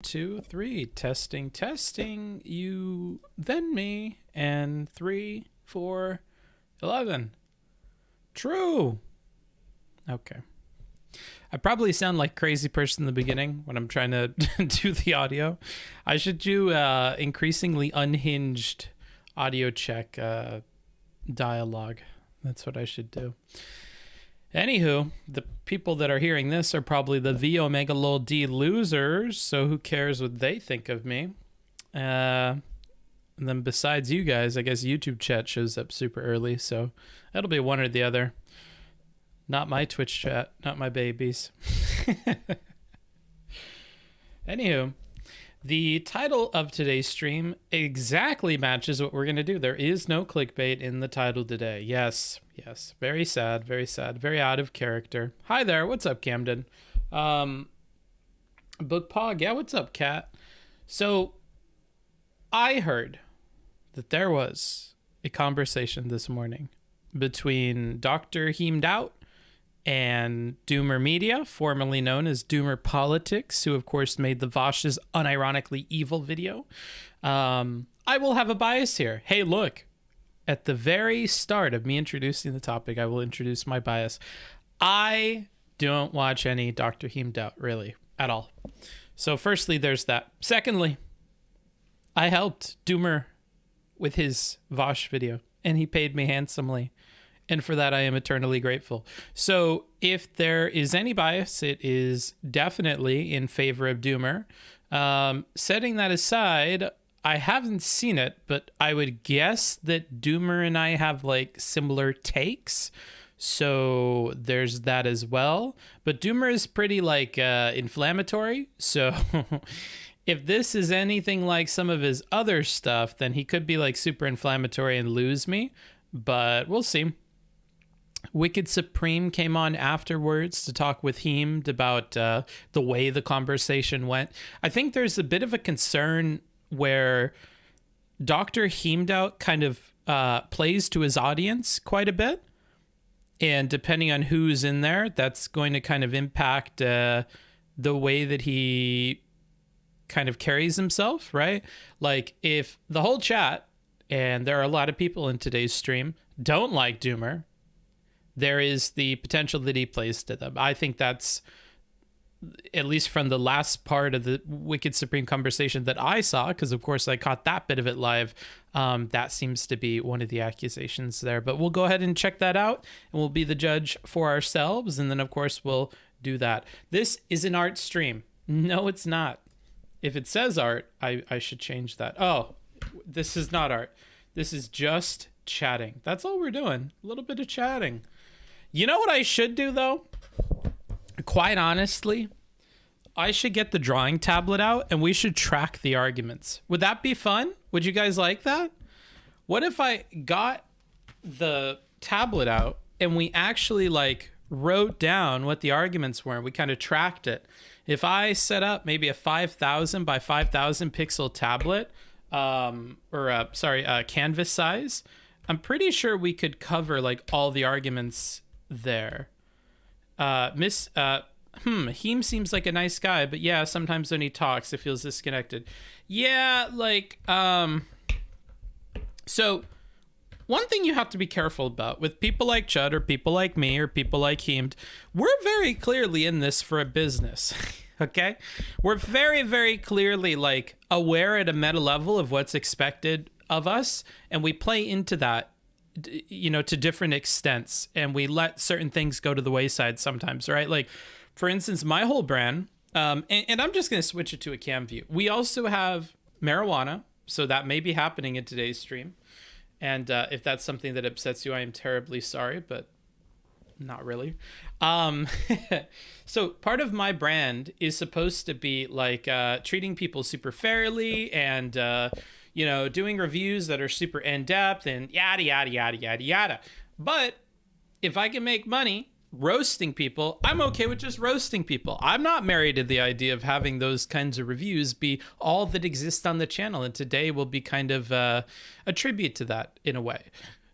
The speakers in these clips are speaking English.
2, 3, testing, you, then me, and 3, 4, 11. True. Okay. I probably sound like a crazy person in the beginning when I'm trying to do the audio. I should do increasingly unhinged audio check dialogue. That's what I should do. Anywho, the people that are hearing this are probably the V Omega Lol D losers, so who cares what they think of me? And then besides you guys, I guess YouTube chat shows up super early, so that'll be one or the other. Not my Twitch chat, not my babies. Anywho, the title of today's stream exactly matches what we're going to do. There is no clickbait in the title today. Yes. Very sad, very out of character. Hi there, what's up, Camden? Bookpog, yeah, what's up, Cat? So, I heard that there was a conversation this morning between Dr. Heem and DoomerMedia, formerly known as Doomer Politics, who of course made the Vosh's unironically evil video. I will have a bias here. Hey, look, at the very start of me introducing the topic, I will introduce my bias. I don't watch any Dr. Heem really, at all. So firstly, there's that. Secondly, I helped Doomer with his Vosh video, and he paid me handsomely. And for that, I am eternally grateful. So if there is any bias, it is definitely in favor of Doomer. Setting that aside, I haven't seen it, but I would guess that Doomer and I have like similar takes. So there's that as well. But Doomer is pretty like inflammatory. So if this is anything like some of his other stuff, then he could be like super inflammatory and lose me. But we'll see. Wicked Supreme came on afterwards to talk with Heem about the way the conversation went. I think there's a bit of a concern where Dr. Heemdout kind of plays to his audience quite a bit. And depending on who's in there, that's going to kind of impact the way that he kind of carries himself, right? Like if the whole chat, and there are a lot of people in today's stream, don't like Doomer, there is the potential that he plays to them. I think that's, at least from the last part of the Wicked Supreme conversation that I saw, because of course I caught that bit of it live, that seems to be one of the accusations there. But we'll go ahead and check that out, and we'll be the judge for ourselves, and then of course we'll do that. This is an art stream. No, it's not. If it says art, I should change that. Oh, this is not art. This is just chatting. That's all we're doing. A little bit of chatting. You know what I should do, though? Quite honestly, I should get the drawing tablet out and we should track the arguments. Would that be fun? Would you guys like that? What if I got the tablet out and we actually like wrote down what the arguments were and we kind of tracked it? If I set up maybe a 5,000 by 5,000 pixel tablet, canvas size, I'm pretty sure we could cover like all the arguments there. Heem seems like a nice guy, but yeah, sometimes when he talks, it feels disconnected. Yeah, like, so one thing you have to be careful about with people like Chud or people like me or people like Heem, we're very clearly in this for a business. Okay? We're very, very clearly like aware at a meta level of what's expected of us, and we play into that, you know, to different extents, and we let certain things go to the wayside sometimes, right? Like, for instance, my whole brand, and I'm just going to switch it to a cam view. We also have marijuana, so that may be happening in today's stream. And if that's something that upsets you, I am terribly sorry, but not really. So part of my brand is supposed to be like treating people super fairly and, you know, doing reviews that are super in-depth and yada, yada, yada, yada, yada. But if I can make money roasting people, I'm okay with just roasting people. I'm not married to the idea of having those kinds of reviews be all that exists on the channel. And today will be kind of a tribute to that in a way.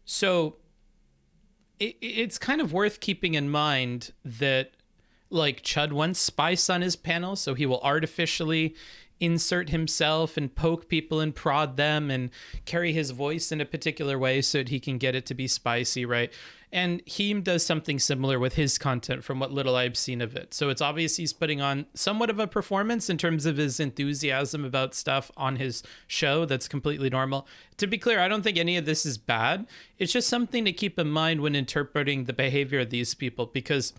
So it's kind of worth keeping in mind that like Chud wants spice on his panel, so he will artificially insert himself and poke people and prod them and carry his voice in a particular way so that he can get it to be spicy, right? And Heem does something similar with his content from what little I've seen of it. So it's obvious he's putting on somewhat of a performance in terms of his enthusiasm about stuff on his show. That's completely normal. To be clear, I don't think any of this is bad. It's just something to keep in mind when interpreting the behavior of these people, because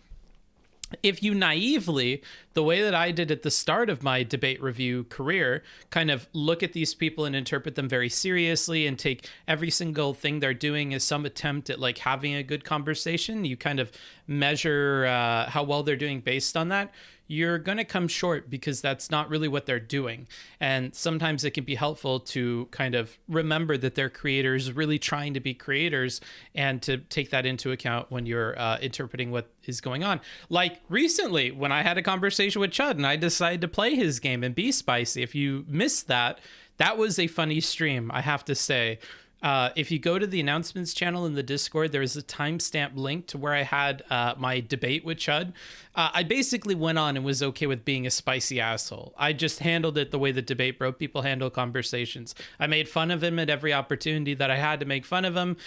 if you naively, the way that I did at the start of my debate review career, kind of look at these people and interpret them very seriously and take every single thing they're doing as some attempt at like having a good conversation, you kind of measure how well they're doing based on that, you're going to come short, because that's not really what they're doing. And sometimes it can be helpful to kind of remember that they're creators really trying to be creators, and to take that into account when you're interpreting what is going on. Like recently when I had a conversation with Chud and I decided to play his game and be spicy. If you missed that, that was a funny stream, I have to say. If you go to the announcements channel in the Discord, there's a timestamp link to where I had my debate with Chud. I basically went on and was okay with being a spicy asshole. I just handled it the way that debate bro people handle conversations. I made fun of him at every opportunity that I had to make fun of him.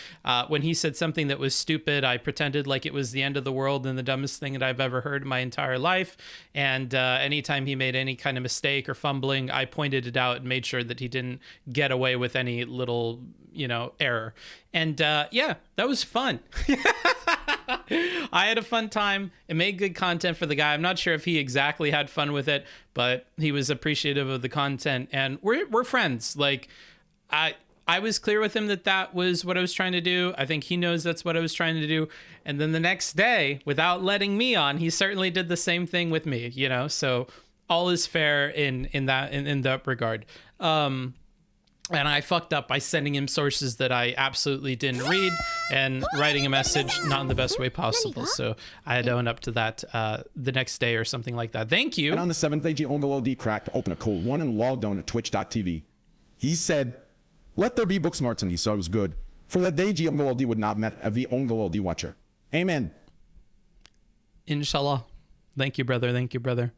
When he said something that was stupid, I pretended like it was the end of the world and the dumbest thing that I've ever heard in my entire life. And anytime he made any kind of mistake or fumbling, I pointed it out and made sure that he didn't get away with any little, error. And yeah, that was fun. I had a fun time. It made good content for the guy. I'm not sure if he exactly had fun with it, but he was appreciative of the content, and we're friends. Like, I was clear with him that that was what I was trying to do. I think he knows that's what I was trying to do. And then the next day, without letting me on, he certainly did the same thing with me, so all is fair in that regard. And I fucked up by sending him sources that I absolutely didn't read and writing a message not in the best way possible. So I had to own up to that the next day or something like that. Thank you. And on the 7th day, OD cracked to open a cold one and logged on to twitch.tv. He said, "Let there be booksmarts," and he saw it was good. For that day, OD would not met a OD watcher. Amen. Inshallah. Thank you, brother. Thank you, brother.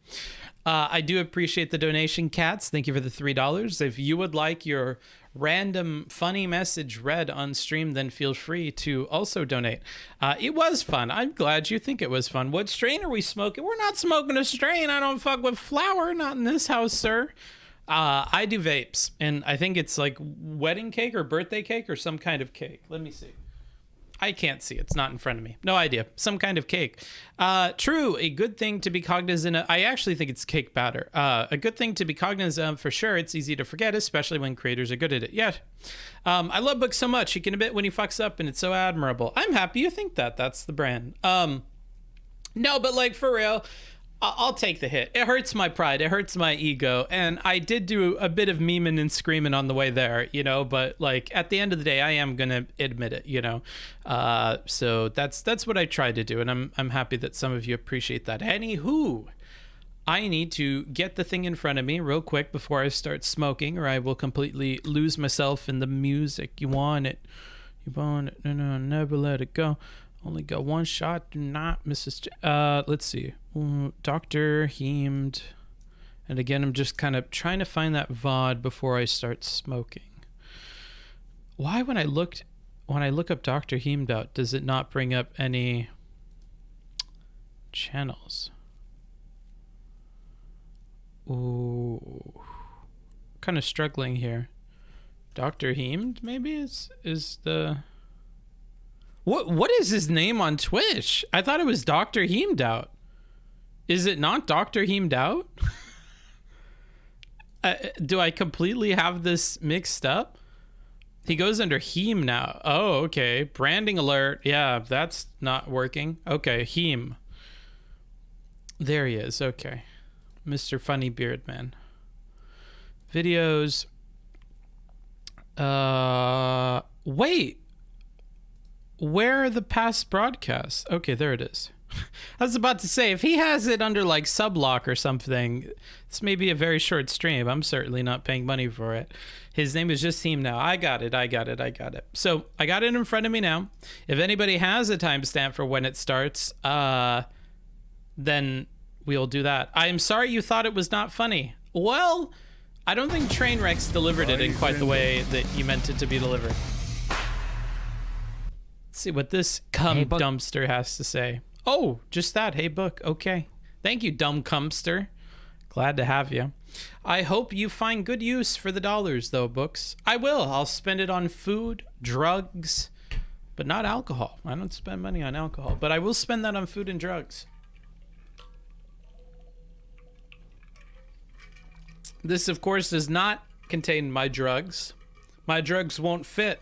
I do appreciate the donation, Cats. Thank you for the $3. If you would like your random funny message read on stream, then feel free to also donate. It was fun. I'm glad you think it was fun. What strain are we smoking? We're not smoking a strain. I don't fuck with flour. Not in this house, sir. I do vapes, and I think it's like wedding cake or birthday cake or some kind of cake. Let me see. I can't see. It's not in front of me. No idea. Some kind of cake. True. A good thing to be cognizant of. I actually think it's cake batter. A good thing to be cognizant of for sure. It's easy to forget, especially when creators are good at it. Yeah. I love books so much. You can admit when he fucks up, and it's so admirable. I'm happy you think that. That's the brand. No, but like for real, I'll take the hit. It hurts my pride. It hurts my ego. And I did do a bit of memeing and screaming on the way there, but like at the end of the day, I am going to admit it, so that's what I tried to do. And I'm happy that some of you appreciate that. Anywho, I need to get the thing in front of me real quick before I start smoking, or I will completely lose myself in the music. You want it. You want it. No, never let it go. Only got one shot. Do not miss let's see. Dr. Heemed. And again, I'm just kind of trying to find that VOD before I start smoking. Why when I look up Dr. Heemed out, does it not bring up any channels? Ooh. Kind of struggling here. Dr. Heemed maybe is the... What is his name on Twitch? I thought it was Dr. Heemed out. Is it not Dr. Heemed out? Do I completely have this mixed up? He goes under Heem now. Oh, okay. Branding alert. Yeah, that's not working. Okay, Heem. There he is. Okay. Mr. Funny Beard Man. Videos. Wait. Where are the past broadcasts? Okay, there it is. I was about to say, if he has it under like sublock or something, this may be a very short stream. I'm certainly not paying money for it. His name is just Heem now. I got it. So I got it in front of me now. If anybody has a timestamp for when it starts, then we'll do that. I am sorry you thought it was not funny. Well, I don't think Trainwrecks delivered it in quite the way that you meant it to be delivered. Let's see what this dumpster has to say. Oh, just that. Hey, book. Okay. Thank you, dumb cumpster. Glad to have you. I hope you find good use for the dollars, though, books. I will. I'll spend it on food, drugs, but not alcohol. I don't spend money on alcohol, but I will spend that on food and drugs. This, of course, does not contain my drugs. My drugs won't fit.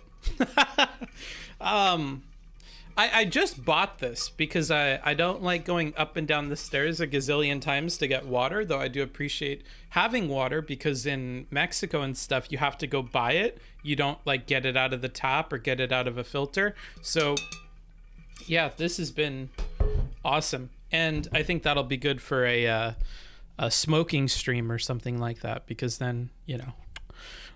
I just bought this because I don't like going up and down the stairs a gazillion times to get water, though I do appreciate having water because in Mexico and stuff, you have to go buy it. You don't like get it out of the tap or get it out of a filter. So yeah, this has been awesome. And I think that'll be good for a smoking stream or something like that, because then, you know,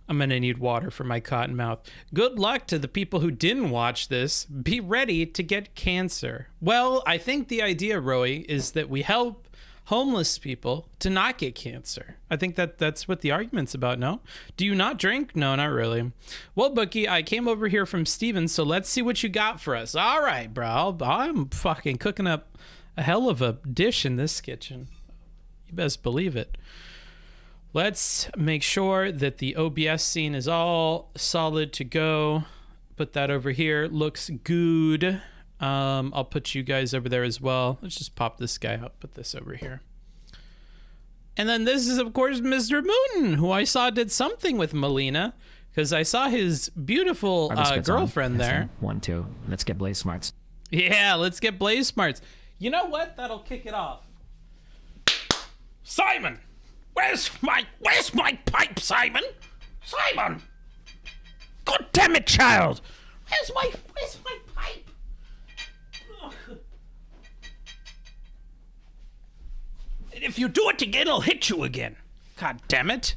I'm gonna need water for my cotton mouth. Good luck to the people who didn't watch this. Be ready to get cancer. Well, I think the idea, Roy, is that we help homeless people to not get cancer. I think that's what the argument's about, no? Do you not drink? No, not really. Well, Bookie, I came over here from Steven, so let's see what you got for us. All right, bro. I'm fucking cooking up a hell of a dish in this kitchen. You best believe it. Let's make sure that the OBS scene is all solid to go. Put that over here. Looks good. I'll put you guys over there as well. Let's just pop this guy up. Put this over here. And then this is, of course, Mr. Mooten, who I saw did something with Melina, because I saw his beautiful girlfriend there. 1, 2. Let's get Blaze Smarts. Yeah, let's get Blaze Smarts. You know what? That'll kick it off. Simon! Where's my pipe, Simon? Simon! God damn it, child! Where's my pipe? Ugh. And if you do it again, I'll hit you again. God damn it.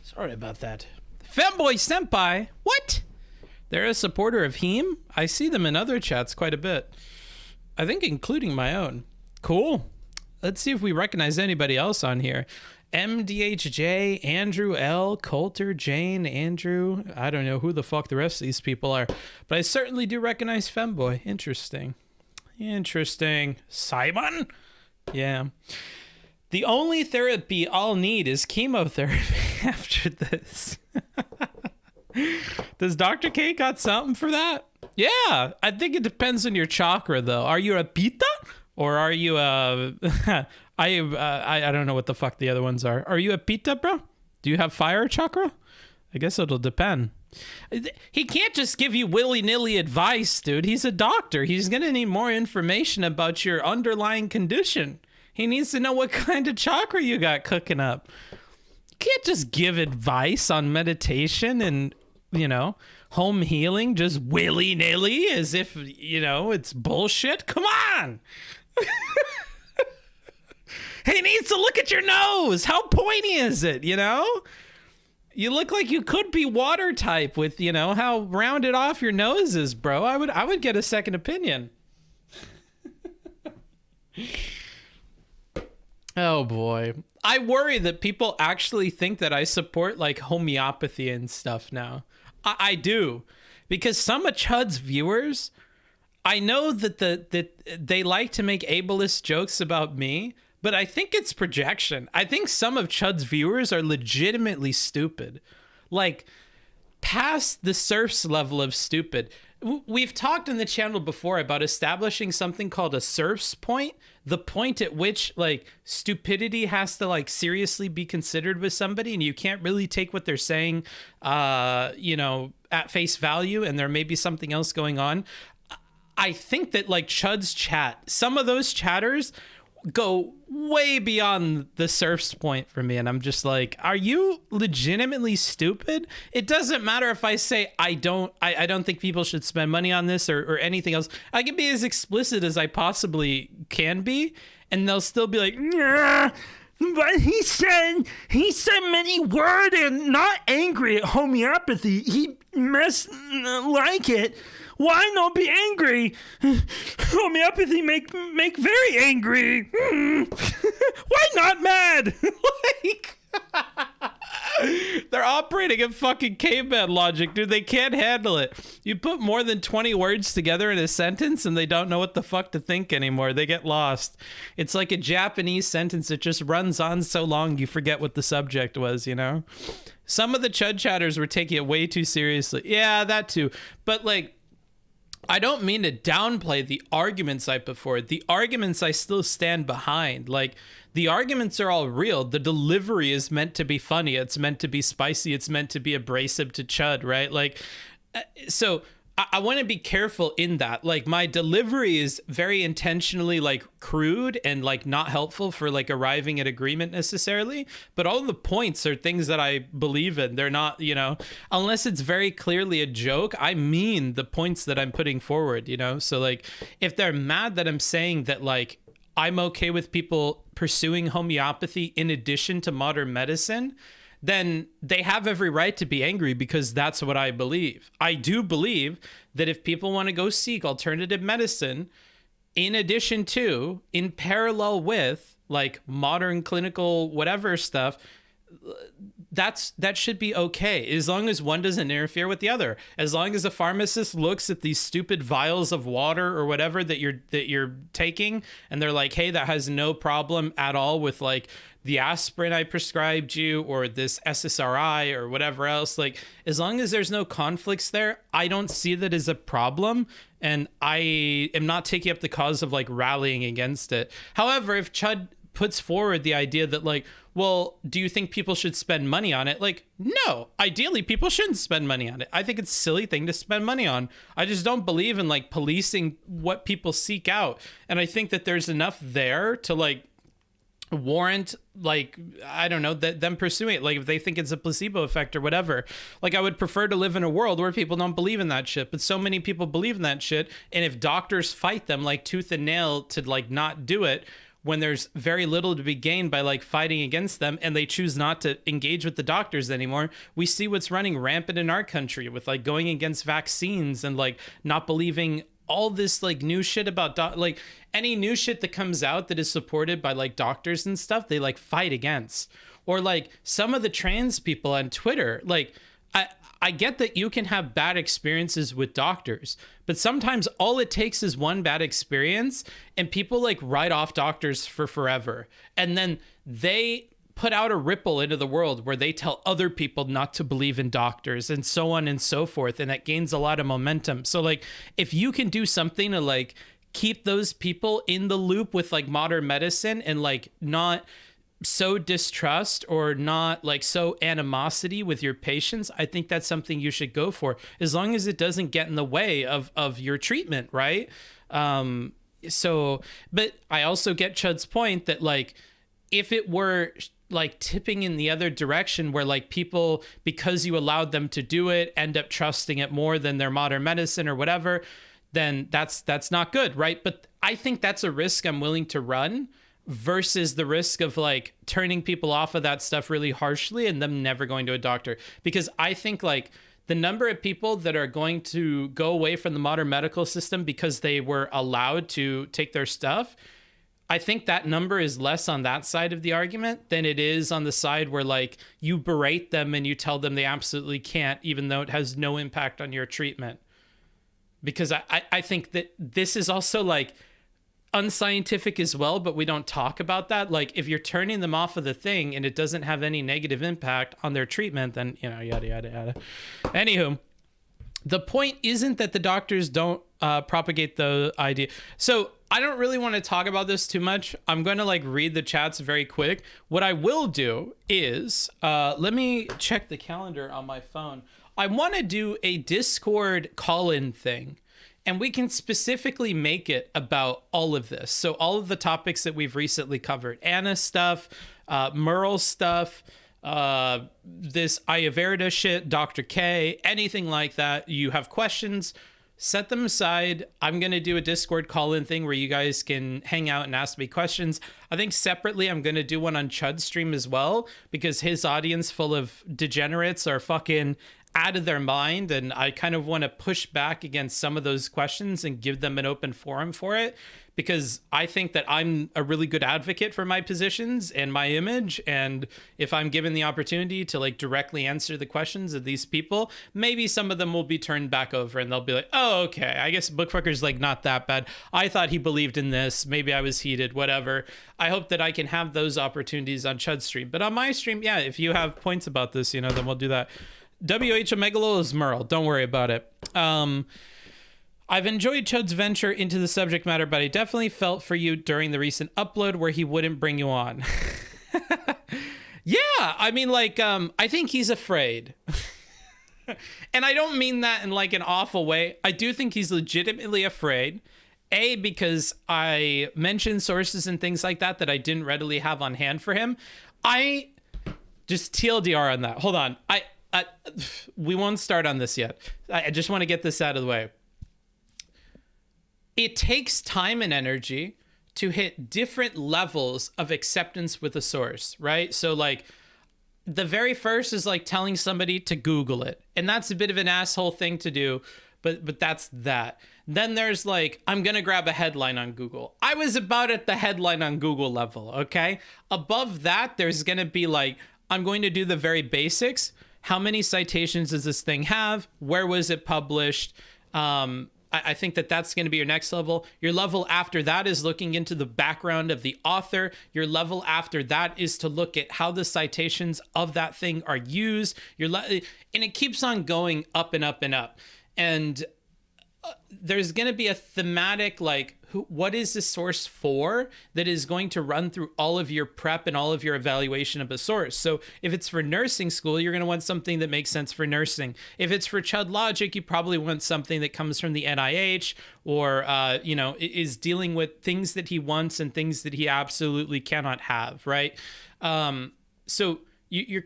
Sorry about that. Femboy Senpai? What? They're a supporter of Heem? I see them in other chats quite a bit. I think including my own. Cool. Let's see if we recognize anybody else on here. MDHJ, Andrew L, Coulter, Jane, Andrew. I don't know who the fuck the rest of these people are, but I certainly do recognize Femboy. Interesting. Simon? Yeah. The only therapy I'll need is chemotherapy after this. Does Dr. K got something for that? Yeah, I think it depends on your chakra, though. Are you a Pita? Or are you I don't know what the fuck the other ones are. Are you a Pita, bro? Do you have fire chakra? I guess it'll depend. He can't just give you willy-nilly advice, dude. He's a doctor. He's going to need more information about your underlying condition. He needs to know what kind of chakra you got cooking up. You can't just give advice on meditation and, you know, home healing just willy-nilly as if, you know, it's bullshit. Come on. He needs to look at your nose. How pointy is it, you know? You look like you could be water type with, you know, how rounded off your nose is, bro. I would get a second opinion. Oh boy. I worry that people actually think that I support like homeopathy and stuff now. I do. Because some of Chud's viewers, I know that that they like to make ableist jokes about me, but I think it's projection. I think some of Chud's viewers are legitimately stupid. Like, past the surf's level of stupid. We've talked in the channel before about establishing something called a surf's point, the point at which, like, stupidity has to, like, seriously be considered with somebody, and you can't really take what they're saying, you know, at face value, and there may be something else going on. I think that, like, Chud's chat, some of those chatters go way beyond the surf's point for me, and I'm just like, are you legitimately stupid? It doesn't matter if I say I don't think people should spend money on this or anything else. I can be as explicit as I possibly can be, and they'll still be like, yeah, but he said many word and not angry at homeopathy. He must like it. Why not be angry? Homeopathy make very angry. Why not mad? Like, They're operating in fucking caveman logic, dude. They can't handle it. You put more than 20 words together in a sentence and they don't know what the fuck to think anymore. They get lost. It's like a Japanese sentence that just runs on so long you forget what the subject was, you know? Some of the Chud chatters were taking it way too seriously. Yeah, that too. But like, I don't mean to downplay the arguments I put forward. The arguments I still stand behind. Like, the arguments are all real. The delivery is meant to be funny. It's meant to be spicy. It's meant to be abrasive to Chud, right? Like, so I want to be careful in that. Like, my delivery is very intentionally like crude and like not helpful for like arriving at agreement necessarily. But all the points are things that I believe in. They're not, you know, unless it's very clearly a joke, I mean the points that I'm putting forward, you know? So like, if they're mad that I'm saying that like, I'm okay with people pursuing homeopathy in addition to modern medicine, then they have every right to be angry because that's what I believe. I do believe that if people want to go seek alternative medicine, in addition to, in parallel with, like modern clinical whatever stuff, that should be okay, as long as one doesn't interfere with the other. As long as a pharmacist looks at these stupid vials of water or whatever that you're taking, and they're like, hey, that has no problem at all with like the aspirin I prescribed you or this SSRI or whatever else. Like, as long as there's no conflicts there, I don't see that as a problem. And I am not taking up the cause of like rallying against it. However, if Chud puts forward the idea that like, well, do you think people should spend money on it? Like, no, ideally people shouldn't spend money on it. I think it's a silly thing to spend money on. I just don't believe in like policing what people seek out. And I think that there's enough there to like warrant, like, I don't know, that them pursuing it. Like, if they think it's a placebo effect or whatever. Like, I would prefer to live in a world where people don't believe in that shit, but so many people believe in that shit. And if doctors fight them like tooth and nail to like not do it, when there's very little to be gained by like fighting against them, and they choose not to engage with the doctors anymore, we see what's running rampant in our country with like going against vaccines and like not believing all this like new shit about like any new shit that comes out that is supported by like doctors and stuff, they like fight against. Or like some of the trans people on Twitter, like I get that you can have bad experiences with doctors, but sometimes all it takes is one bad experience and people like write off doctors for forever. And then they put out a ripple into the world where they tell other people not to believe in doctors and so on and so forth. And that gains a lot of momentum. So like, if you can do something to like keep those people in the loop with like modern medicine and like not so distrust or not like so animosity with your patients, I think that's something you should go for, as long as it doesn't get in the way of your treatment, right? So, but I also get Chud's point that like, if it were like tipping in the other direction where like people, because you allowed them to do it, end up trusting it more than their modern medicine or whatever, then that's not good, right? But I think that's a risk I'm willing to run versus the risk of like turning people off of that stuff really harshly and them never going to a doctor. Because I think like the number of people that are going to go away from the modern medical system because they were allowed to take their stuff, I think that number is less on that side of the argument than it is on the side where like you berate them and you tell them they absolutely can't, even though it has no impact on your treatment. Because I think that this is also like unscientific as well, but we don't talk about that. Like, if you're turning them off of the thing and it doesn't have any negative impact on their treatment, then, you know, yada, yada, yada. Anywho, the point isn't that the doctors don't propagate the idea. So I don't really want to talk about this too much. I'm going to like read the chats very quick. What I will do is, let me check the calendar on my phone. I want to do a Discord call-in thing. And we can specifically make it about all of this. So all of the topics that we've recently covered, Anna's stuff, Merle's stuff, this Ayurveda shit, Dr. K, anything like that. You have questions, set them aside. I'm going to do a Discord call-in thing where you guys can hang out and ask me questions. I think separately, I'm going to do one on Chud's stream as well, because his audience full of degenerates are fucking out of their mind, and I kind of want to push back against some of those questions and give them an open forum for it, because I think that I'm a really good advocate for my positions and my image, and if I'm given the opportunity to like directly answer the questions of these people, maybe some of them will be turned back over and they'll be like, oh, okay, I guess Bookfucker's like not that bad. I thought he believed in this, maybe I was heated, whatever. I hope that I can have those opportunities on Chud's stream, but on my stream, yeah, if you have points about this, you know, then we'll do that. WH Omegalol is Merle. Don't worry about it. I've enjoyed Chud's venture into the subject matter, but I definitely felt for you during the recent upload where he wouldn't bring you on. Yeah, I mean, like, I think he's afraid. And I don't mean that in like an awful way. I do think he's legitimately afraid. A, because I mentioned sources and things like that that I didn't readily have on hand for him. I just TLDR on that. Hold on. We won't start on this yet. I just want to get this out of the way. It takes time and energy to hit different levels of acceptance with a source, right? So like the very first is like telling somebody to Google it. And that's a bit of an asshole thing to do, but that's that. Then there's like, I'm going to grab a headline on Google. I was about at the headline on Google level, okay? Above that, there's going to be like, I'm going to do the very basics. How many citations does this thing have? Where was it published? I think that that's going to be your next level. Your level after that is looking into the background of the author. Your level after that is to look at how the citations of that thing are used. And it keeps on going up and up and up. And there's going to be a thematic, like, what is the source for, that is going to run through all of your prep and all of your evaluation of a source. So if it's for nursing school, you're going to want something that makes sense for nursing. If it's for Chud Logic, you probably want something that comes from the NIH or, you know, is dealing with things that he wants and things that he absolutely cannot have, right? So you're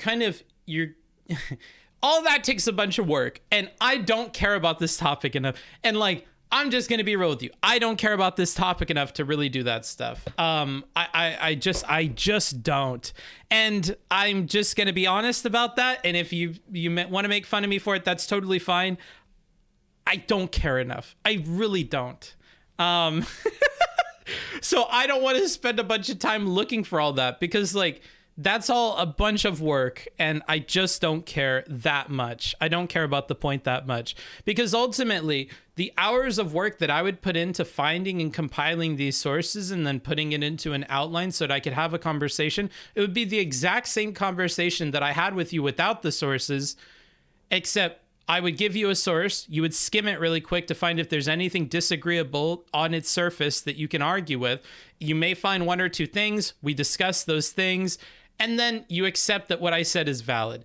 all that takes a bunch of work, and I don't care about this topic enough. And like, I'm just going to be real with you. I don't care about this topic enough to really do that stuff. I just don't. And I'm just going to be honest about that. And if you want to make fun of me for it, that's totally fine. I don't care enough. I really don't. So I don't want to spend a bunch of time looking for all that, because like, that's all a bunch of work, and I just don't care that much. I don't care about the point that much, because ultimately the hours of work that I would put into finding and compiling these sources and then putting it into an outline so that I could have a conversation, it would be the exact same conversation that I had with you without the sources, except I would give you a source, you would skim it really quick to find if there's anything disagreeable on its surface that you can argue with. You may find one or two things, we discuss those things, and then you accept that what I said is valid.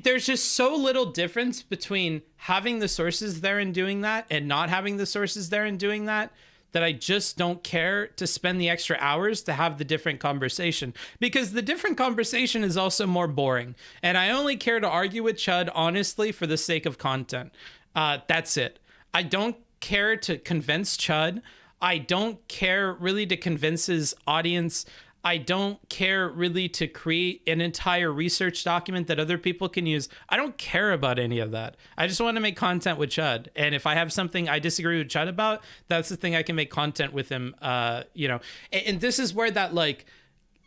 There's just so little difference between having the sources there and doing that and not having the sources there and doing that, that I just don't care to spend the extra hours to have the different conversation, because the different conversation is also more boring. And I only care to argue with Chud honestly for the sake of content. That's it. I don't care to convince Chud. I don't care really to convince his audience. I don't care really to create an entire research document that other people can use. I don't care about any of that. I just want to make content with Chud. And if I have something I disagree with Chud about, that's the thing I can make content with him, you know. And this is where that, like,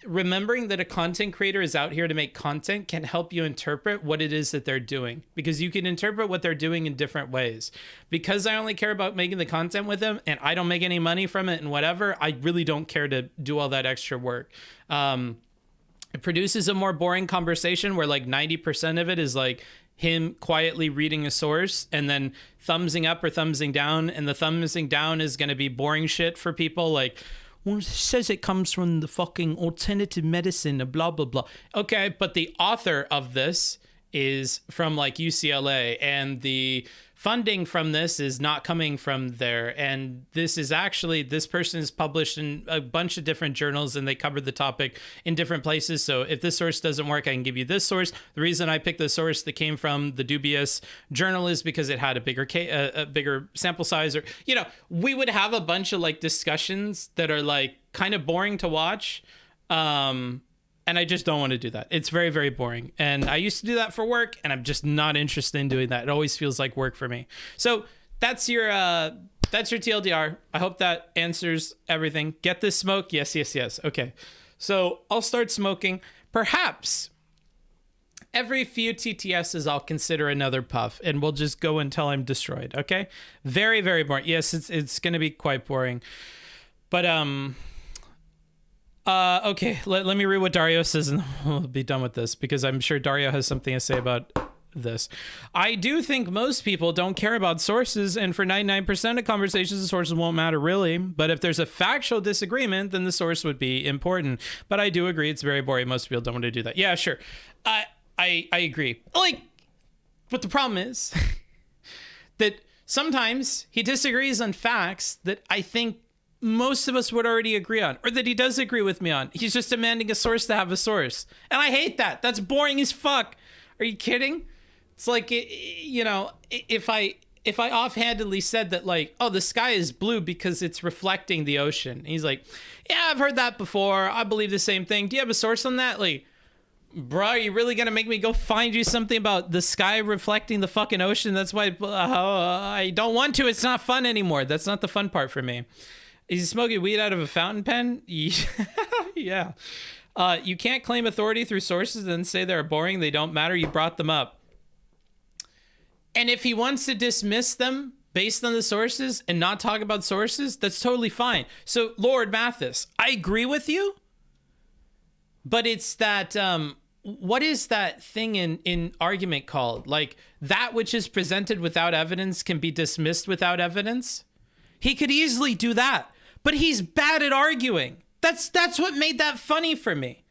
remembering that a content creator is out here to make content can help you interpret what it is that they're doing, because you can interpret what they're doing in different ways. Because I only care about making the content with them and I don't make any money from it and whatever, I really don't care to do all that extra work. It produces a more boring conversation where like 90% of it is like him quietly reading a source and then thumbsing up or thumbsing down, and the thumbsing down is going to be boring shit for people, like, well, it says it comes from the fucking alternative medicine, blah, blah, blah. Okay, but the author of this is from like UCLA, and the funding from this is not coming from there. And this is actually, this person is published in a bunch of different journals and they cover the topic in different places. So if this source doesn't work, I can give you this source. The reason I picked the source that came from the dubious journal is because it had a bigger sample size, or, you know, we would have a bunch of like discussions that are like kind of boring to watch. And I just don't want to do that. It's very, very boring. And I used to do that for work, and I'm just not interested in doing that. It always feels like work for me. So that's your TLDR. I hope that answers everything. Get this smoke? Yes, yes, yes. Okay. So I'll start smoking. Perhaps every few TTSs I'll consider another puff, and we'll just go until I'm destroyed. Okay. Very, very boring. Yes, it's going to be quite boring. But, okay, let me read what Dario says and we'll be done with this, because I'm sure Dario has something to say about this. I do think most people don't care about sources, and for 99% of conversations, the sources won't matter really. But if there's a factual disagreement, then the source would be important. But I do agree it's very boring. Most people don't want to do that. Yeah, sure. I agree. Like, but the problem is that sometimes he disagrees on facts that I think most of us would already agree on, or that he does agree with me on. He's just demanding a source to have a source. And I hate that. That's boring as fuck. Are you kidding? It's like, you know, if I offhandedly said that, like, oh, the sky is blue because it's reflecting the ocean. And he's like, yeah, I've heard that before. I believe the same thing. Do you have a source on that? Like, bro, are you really gonna make me go find you something about the sky reflecting the fucking ocean? That's why I don't want to. It's not fun anymore. That's not the fun part for me. Is he smoking weed out of a fountain pen? Yeah. You can't claim authority through sources and say they're boring. They don't matter. You brought them up. And if he wants to dismiss them based on the sources and not talk about sources, that's totally fine. So, Lord Mathis, I agree with you. But it's that, what is that thing in argument called? Like, that which is presented without evidence can be dismissed without evidence? He could easily do that, but he's bad at arguing. That's what made that funny for me.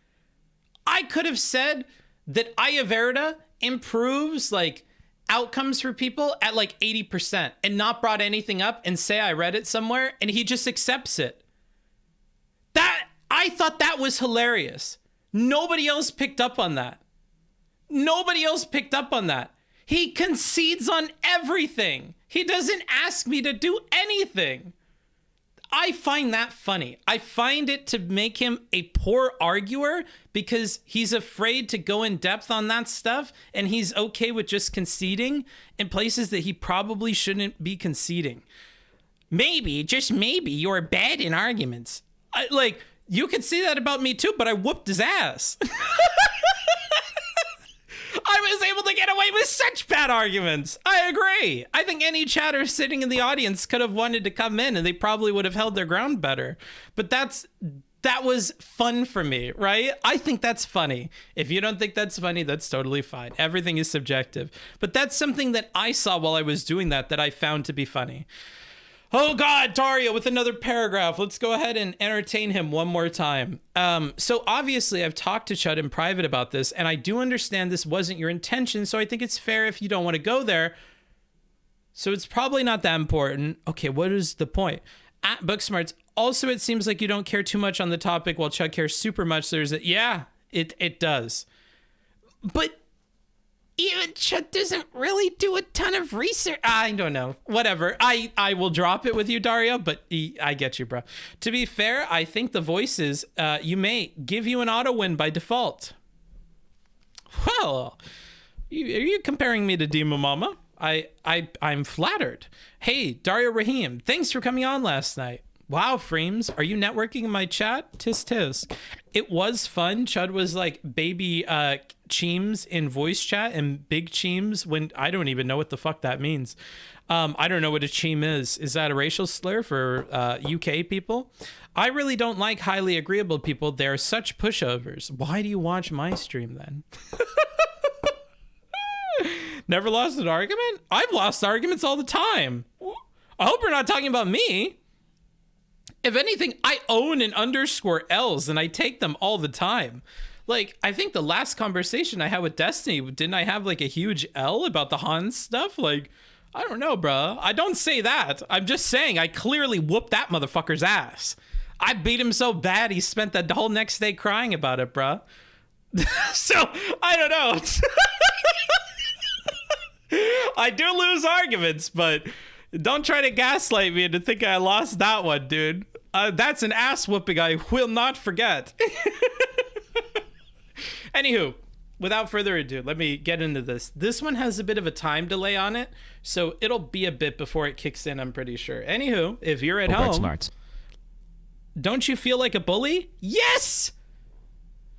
I could have said that Ayurveda improves, like, outcomes for people at, like, 80% and not brought anything up and say I read it somewhere, and he just accepts it. I thought that was hilarious. Nobody else picked up on that. Nobody else picked up on that. He concedes on everything. He doesn't ask me to do anything. I find that funny. I find it to make him a poor arguer because he's afraid to go in depth on that stuff, and he's okay with just conceding in places that he probably shouldn't be conceding. Maybe, just maybe, you're bad in arguments. You could see that about me too, but I whooped his ass. I was able to get away with such bad arguments. I agree. I think any chatter sitting in the audience could have wanted to come in and they probably would have held their ground better. But that was fun for me, right? I think that's funny. If you don't think that's funny, that's totally fine. Everything is subjective. But that's something that I saw while I was doing that I found to be funny. Oh God, Dario with another paragraph. Let's go ahead and entertain him one more time. So obviously I've talked to Chud in private about this, and I do understand this wasn't your intention, so I think it's fair if you don't want to go there. So it's probably not that important. Okay, what is the point? At Booksmarts, also it seems like you don't care too much on the topic while Chud cares super much. Yeah, it does. But even Chud doesn't really do a ton of research. I don't know. Whatever. I will drop it with you, Dario, but I get you, bro. To be fair, I think the voices, you may give you an auto win by default. Well, are you comparing me to Dima Mama? I'm flattered. Hey, Dario Rahim, thanks for coming on last night. Wow, Frames, are you networking in my chat? Tisk tisk. It was fun. Chud was like baby Cheems in voice chat and big Cheems when I don't even know what the fuck that means. I don't know what a Cheem is. Is that a racial slur for UK people? I really don't like highly agreeable people. They're such pushovers. Why do you watch my stream then? Never lost an argument? I've lost arguments all the time. I hope you're not talking about me. If anything, I own an underscore L's and I take them all the time. Like, I think the last conversation I had with Destiny, didn't I have like a huge L about the Hans stuff? Like, I don't know, bro. I don't say that. I'm just saying I clearly whooped that motherfucker's ass. I beat him so bad he spent the whole next day crying about it, bro. So, I don't know. I do lose arguments, but don't try to gaslight me into thinking I lost that one, dude. That's an ass whooping I will not forget. Anywho, without further ado, let me get into this. This one has a bit of a time delay on it, so it'll be a bit before it kicks in, I'm pretty sure. Anywho, if you're at home, Booksmarts. don't you feel like a bully? Yes!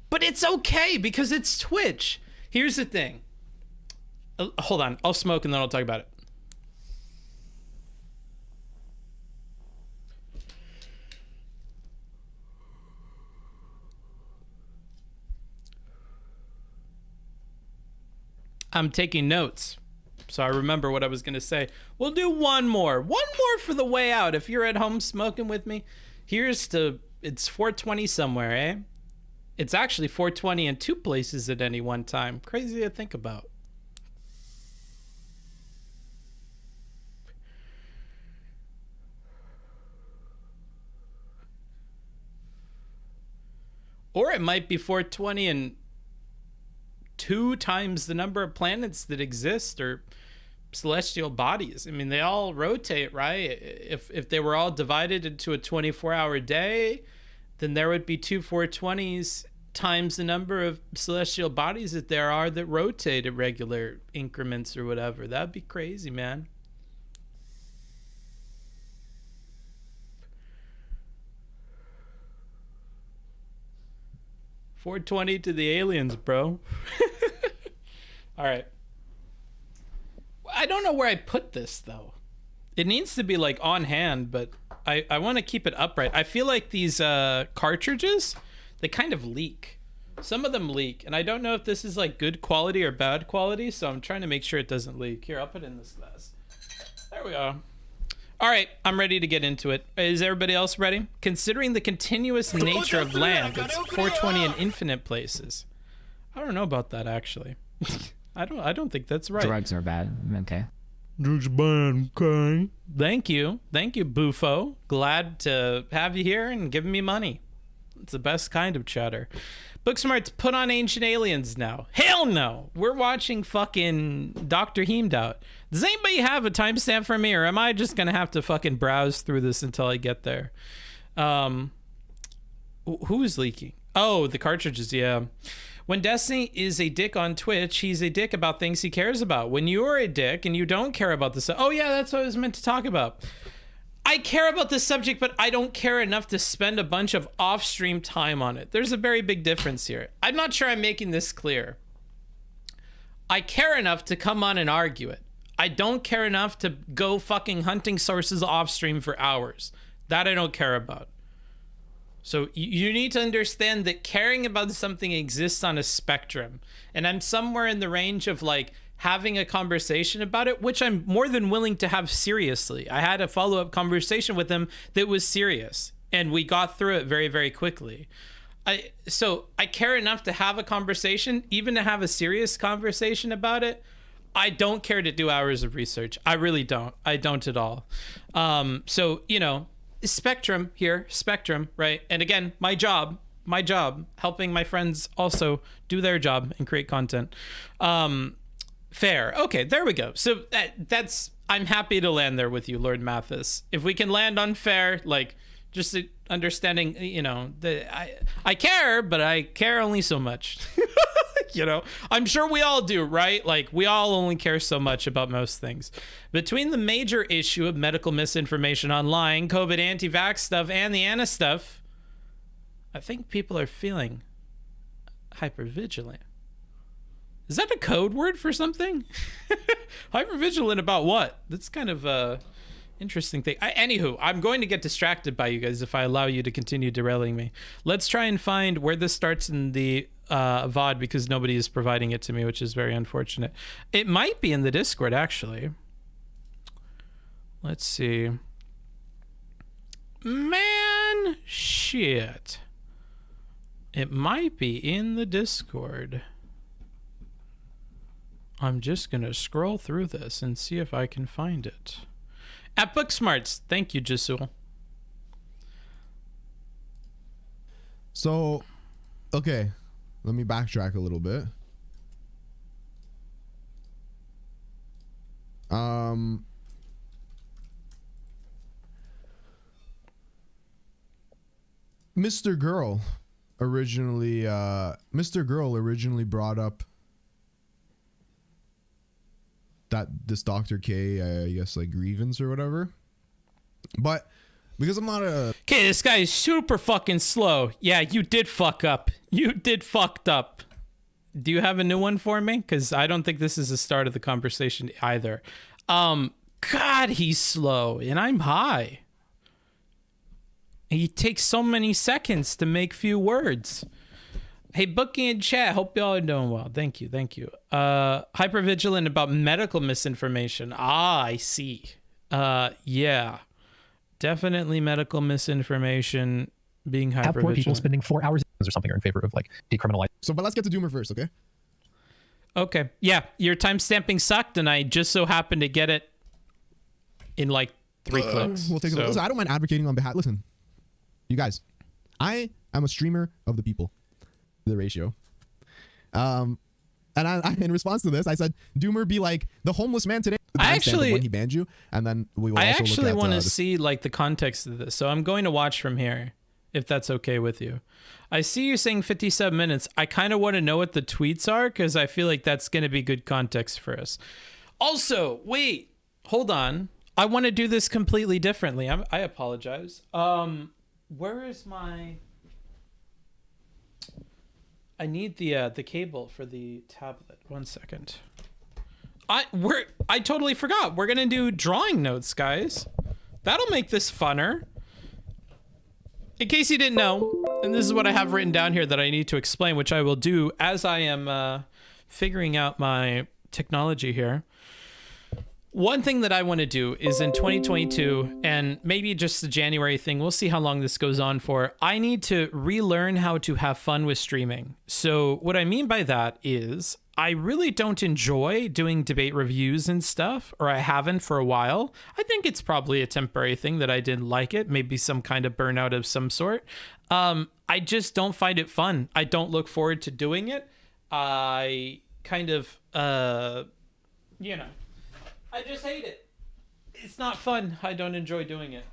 But it's okay because it's Twitch. Here's the thing. Hold on, I'll smoke and then I'll talk about it. I'm taking notes, so I remember what I was going to say. We'll do one more for the way out. If you're at home smoking with me, here's to, it's 420 somewhere, eh? It's actually 420 in 2 places at any one time. Crazy to think about. Or it might be 420 and 2 times the number of planets that exist, or celestial bodies. I mean, they all rotate, right? If they were all divided into a 24-hour day, then there would be 2 420s times the number of celestial bodies that there are that rotate at regular increments or whatever. That'd be crazy, man. $420 to the aliens, bro. All right. I don't know where I put this, though. It needs to be, like, on hand, but I want to keep it upright. I feel like these cartridges, they kind of leak. Some of them leak, and I don't know if this is, like, good quality or bad quality, so I'm trying to make sure it doesn't leak. Here, I'll put it in this glass. There we go. All right, I'm ready to get into it. Is everybody else ready? Considering the continuous nature of land, it's 420 in infinite places. I don't know about that, actually. I don't think that's right. Drugs are bad. Okay. Drugs bad, okay. Thank you, Bufo. Glad to have you here and giving me money. It's the best kind of chatter. Booksmart's put on Ancient Aliens now. Hell no! We're watching fucking Dr. Heemed out. Does anybody have a timestamp for me, or am I just gonna have to fucking browse through this until I get there? Who's leaking? Oh, the cartridges, yeah. When Destiny is a dick on Twitch, he's a dick about things he cares about. When you're a dick and you don't care about this, oh yeah, that's what I was meant to talk about. I care about this subject, but I don't care enough to spend a bunch of off-stream time on it. There's a very big difference here. I'm not sure I'm making this clear. I care enough to come on and argue it. I don't care enough to go fucking hunting sources off-stream for hours. That I don't care about. So you need to understand that caring about something exists on a spectrum. And I'm somewhere in the range of, like, having a conversation about it, which I'm more than willing to have seriously. I had a follow-up conversation with him that was serious, and we got through it very, very quickly. So I care enough to have a conversation, even to have a serious conversation about it. I don't care to do hours of research. I really don't. I don't at all. So, you know, spectrum here, spectrum, right? And again, my job, helping my friends also do their job and create content. Fair. Okay, there we go. So that's, I'm happy to land there with you, Lord Mathis. If we can land on fair, like, just understanding, you know, I care, but I care only so much. You know, I'm sure we all do, right? Like, we all only care so much about most things. Between the major issue of medical misinformation online, COVID anti-vax stuff, and the Anna stuff, I think people are feeling hypervigilant. Is that a code word for something? Hypervigilant about what? That's kind of a interesting thing. Anywho, I'm going to get distracted by you guys if I allow you to continue derailing me. Let's try and find where this starts in the VOD, because nobody is providing it to me, which is very unfortunate. It might be in the Discord, actually. Let's see. Man, shit. It might be in the Discord. I'm just going to scroll through this and see if I can find it. At Booksmarts. Thank you, Jisul. So, okay. Let me backtrack a little bit. Mr. Girl, originally, Mr. Girl originally brought up that this Dr. K, I guess, like, grievance or whatever. But because I'm not a... Okay, this guy is super fucking slow. Yeah, you did fuck up. You did fucked up. Do you have a new one for me? Because I don't think this is the start of the conversation either. God, he's slow, and I'm high. He takes so many seconds to make few words. Hey, Bookie in chat, hope y'all are doing well. Thank you, thank you. Hypervigilant about medical misinformation. Ah, I see. Yeah. Definitely medical misinformation, being hypervigilant. Have poor people spending 4 hours or something are in favor of like decriminalizing. So, but let's get to Doomer first, okay? Okay. Yeah, your timestamping sucked, and I just so happened to get it in like 3 clicks. We'll take a look. Listen, I don't mind advocating on behalf. Listen, you guys, I am a streamer of the people. The ratio. And I in response to this, I said, Doomer be like the homeless man today. I actually, when he banned you, and then we will. I also actually look at, want to see like the context of this, so I'm going to watch from here, if that's okay with you. I see you saying 57 minutes. I kind of want to know what the tweets are because I feel like that's going to be good context for us. Also, wait, hold on. I want to do this completely differently. I apologize. Where is my? I need the cable for the tablet. 1 second. I totally forgot. We're gonna do drawing notes, guys. That'll make this funner. In case you didn't know, and this is what I have written down here that I need to explain, which I will do as I am figuring out my technology here. One thing that I want to do is in 2022, and maybe just the January thing, we'll see how long this goes on for, I need to relearn how to have fun with streaming. So what I mean by that is I really don't enjoy doing debate reviews and stuff, or I haven't for a while. I think it's probably a temporary thing that I didn't like it, maybe some kind of burnout of some sort. I just don't find it fun. I don't look forward to doing it. I kind of, you know, I just hate it. It's not fun. I don't enjoy doing it.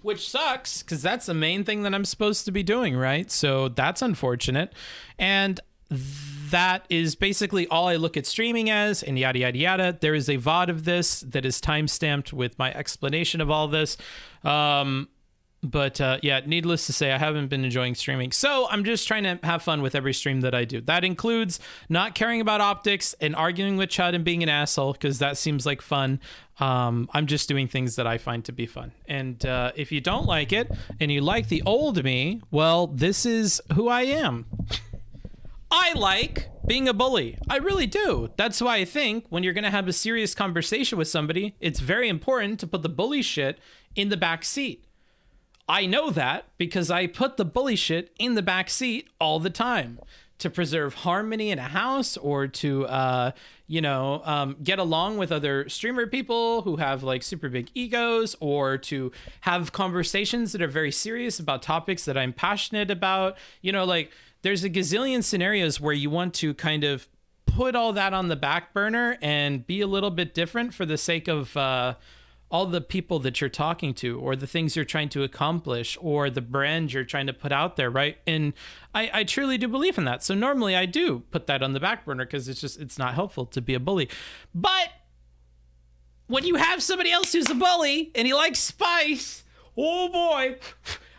Which sucks, because that's the main thing that I'm supposed to be doing, right? So that's unfortunate. And that is basically all I look at streaming as, and yada, yada, yada. There is a VOD of this that is timestamped with my explanation of all this. But yeah, needless to say, I haven't been enjoying streaming. So I'm just trying to have fun with every stream that I do. That includes not caring about optics and arguing with Chud and being an asshole, because that seems like fun. I'm just doing things that I find to be fun. And if you don't like it and you like the old me, well, this is who I am. I like being a bully. I really do. That's why I think when you're going to have a serious conversation with somebody, it's very important to put the bully shit in the back seat. I know that because I put the bully shit in the back seat all the time to preserve harmony in a house, or to, get along with other streamer people who have like super big egos, or to have conversations that are very serious about topics that I'm passionate about. You know, like there's a gazillion scenarios where you want to kind of put all that on the back burner and be a little bit different for the sake of, all the people that you're talking to, or the things you're trying to accomplish, or the brand you're trying to put out there, right? And I truly do believe in that. So normally I do put that on the back burner because it's not helpful to be a bully. But when you have somebody else who's a bully and he likes spice, oh boy,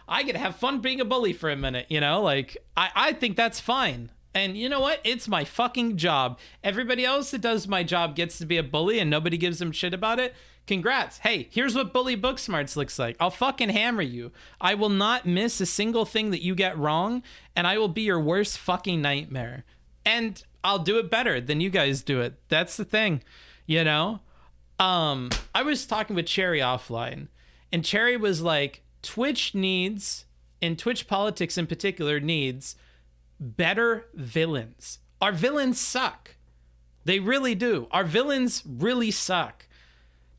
I get to have fun being a bully for a minute, you know? Like, I think that's fine. And you know what? It's my fucking job. Everybody else that does my job gets to be a bully and nobody gives them shit about it. Congrats. Hey, here's what Bully Booksmarts looks like. I'll fucking hammer you. I will not miss a single thing that you get wrong, and I will be your worst fucking nightmare. And I'll do it better than you guys do it. That's the thing, you know? I was talking with Cherry offline, and Cherry was like, Twitch needs, and Twitch politics in particular needs, better villains. Our villains suck. They really do. Our villains really suck.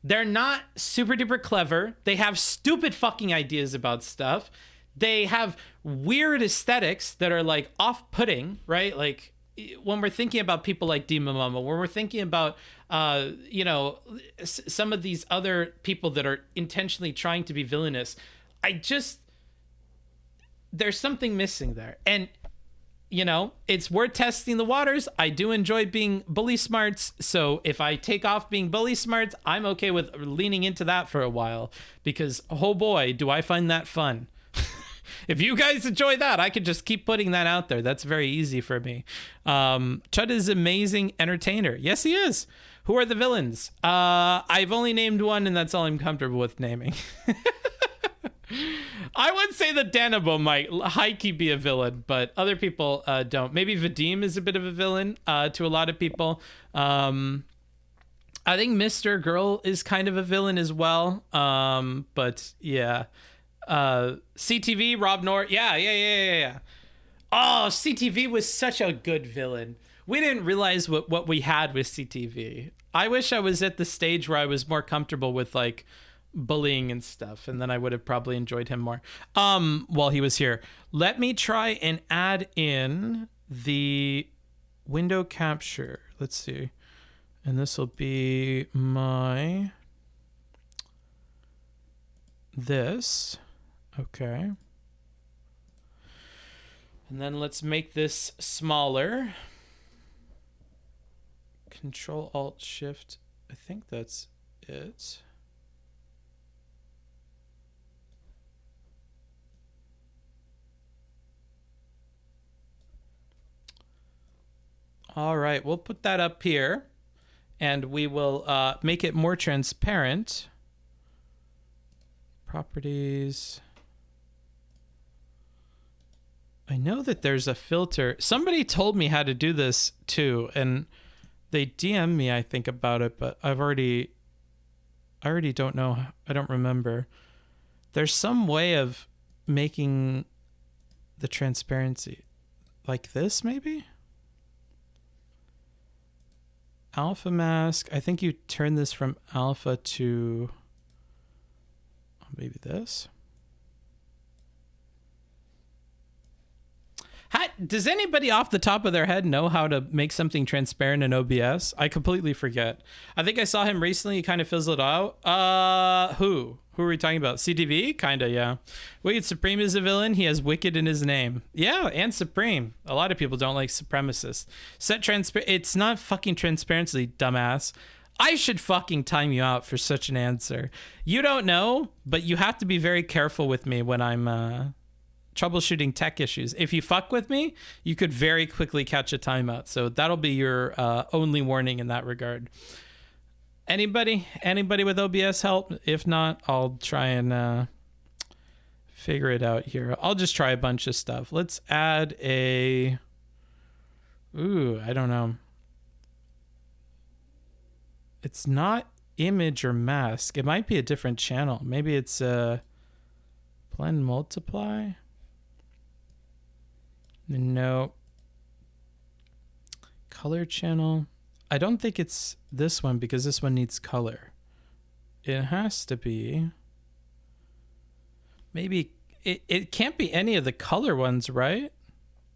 They're not super duper clever. They have stupid fucking ideas about stuff. They have weird aesthetics that are like off-putting, right? Like when we're thinking about people like Dima Mama, when we're thinking about, some of these other people that are intentionally trying to be villainous, there's something missing there. And, you know, it's worth testing the waters. I do enjoy being bully smarts. So if I take off being bully smarts, I'm okay with leaning into that for a while, because, oh boy, do I find that fun. If you guys enjoy that, I could just keep putting that out there. That's very easy for me. Chud is amazing entertainer. Yes, he is. Who are the villains? I've only named one, and that's all I'm comfortable with naming. I would say that Danabo might high-key be a villain, but other people don't. Maybe Vadim is a bit of a villain to a lot of people. I think Mr. Girl is kind of a villain as well. But yeah. CTV, Rob Nort. Yeah. Oh, CTV was such a good villain. We didn't realize what we had with CTV. I wish I was at the stage where I was more comfortable with like bullying and stuff, and then I would have probably enjoyed him more while he was here. Let me try and add in the window capture. Let's see. And this will be my this. Okay. And then let's make this smaller. Control Alt Shift. I think that's it. All right, we'll put that up here, and we will make it more transparent. Properties. I know that there's a filter. Somebody told me how to do this too, and they DM'd me, I think, about it, but I already don't know. I don't remember. There's some way of making the transparency like this, maybe? Alpha mask. I think you turn this from alpha to maybe this. Does anybody off the top of their head know how to make something transparent in OBS? I completely forget. I think I saw him recently. He kind of fizzled out. Who are we talking about? CTV? Kinda, yeah. Wicked Supreme is a villain. He has Wicked in his name. Yeah, and Supreme. A lot of people don't like supremacists. Set transparent. It's not fucking transparency, dumbass. I should fucking time you out for such an answer. You don't know, but you have to be very careful with me when I'm troubleshooting tech issues. If you fuck with me, you could very quickly catch a timeout. So that'll be your only warning in that regard. Anybody with OBS help? If not, I'll try and figure it out here. I'll just try a bunch of stuff. Let's add a... Ooh, I don't know. It's not image or mask. It might be a different channel. Maybe it's blend multiply. No. Color channel. I don't think it's this one because this one needs color. It has to be. Maybe it can't be any of the color ones, right?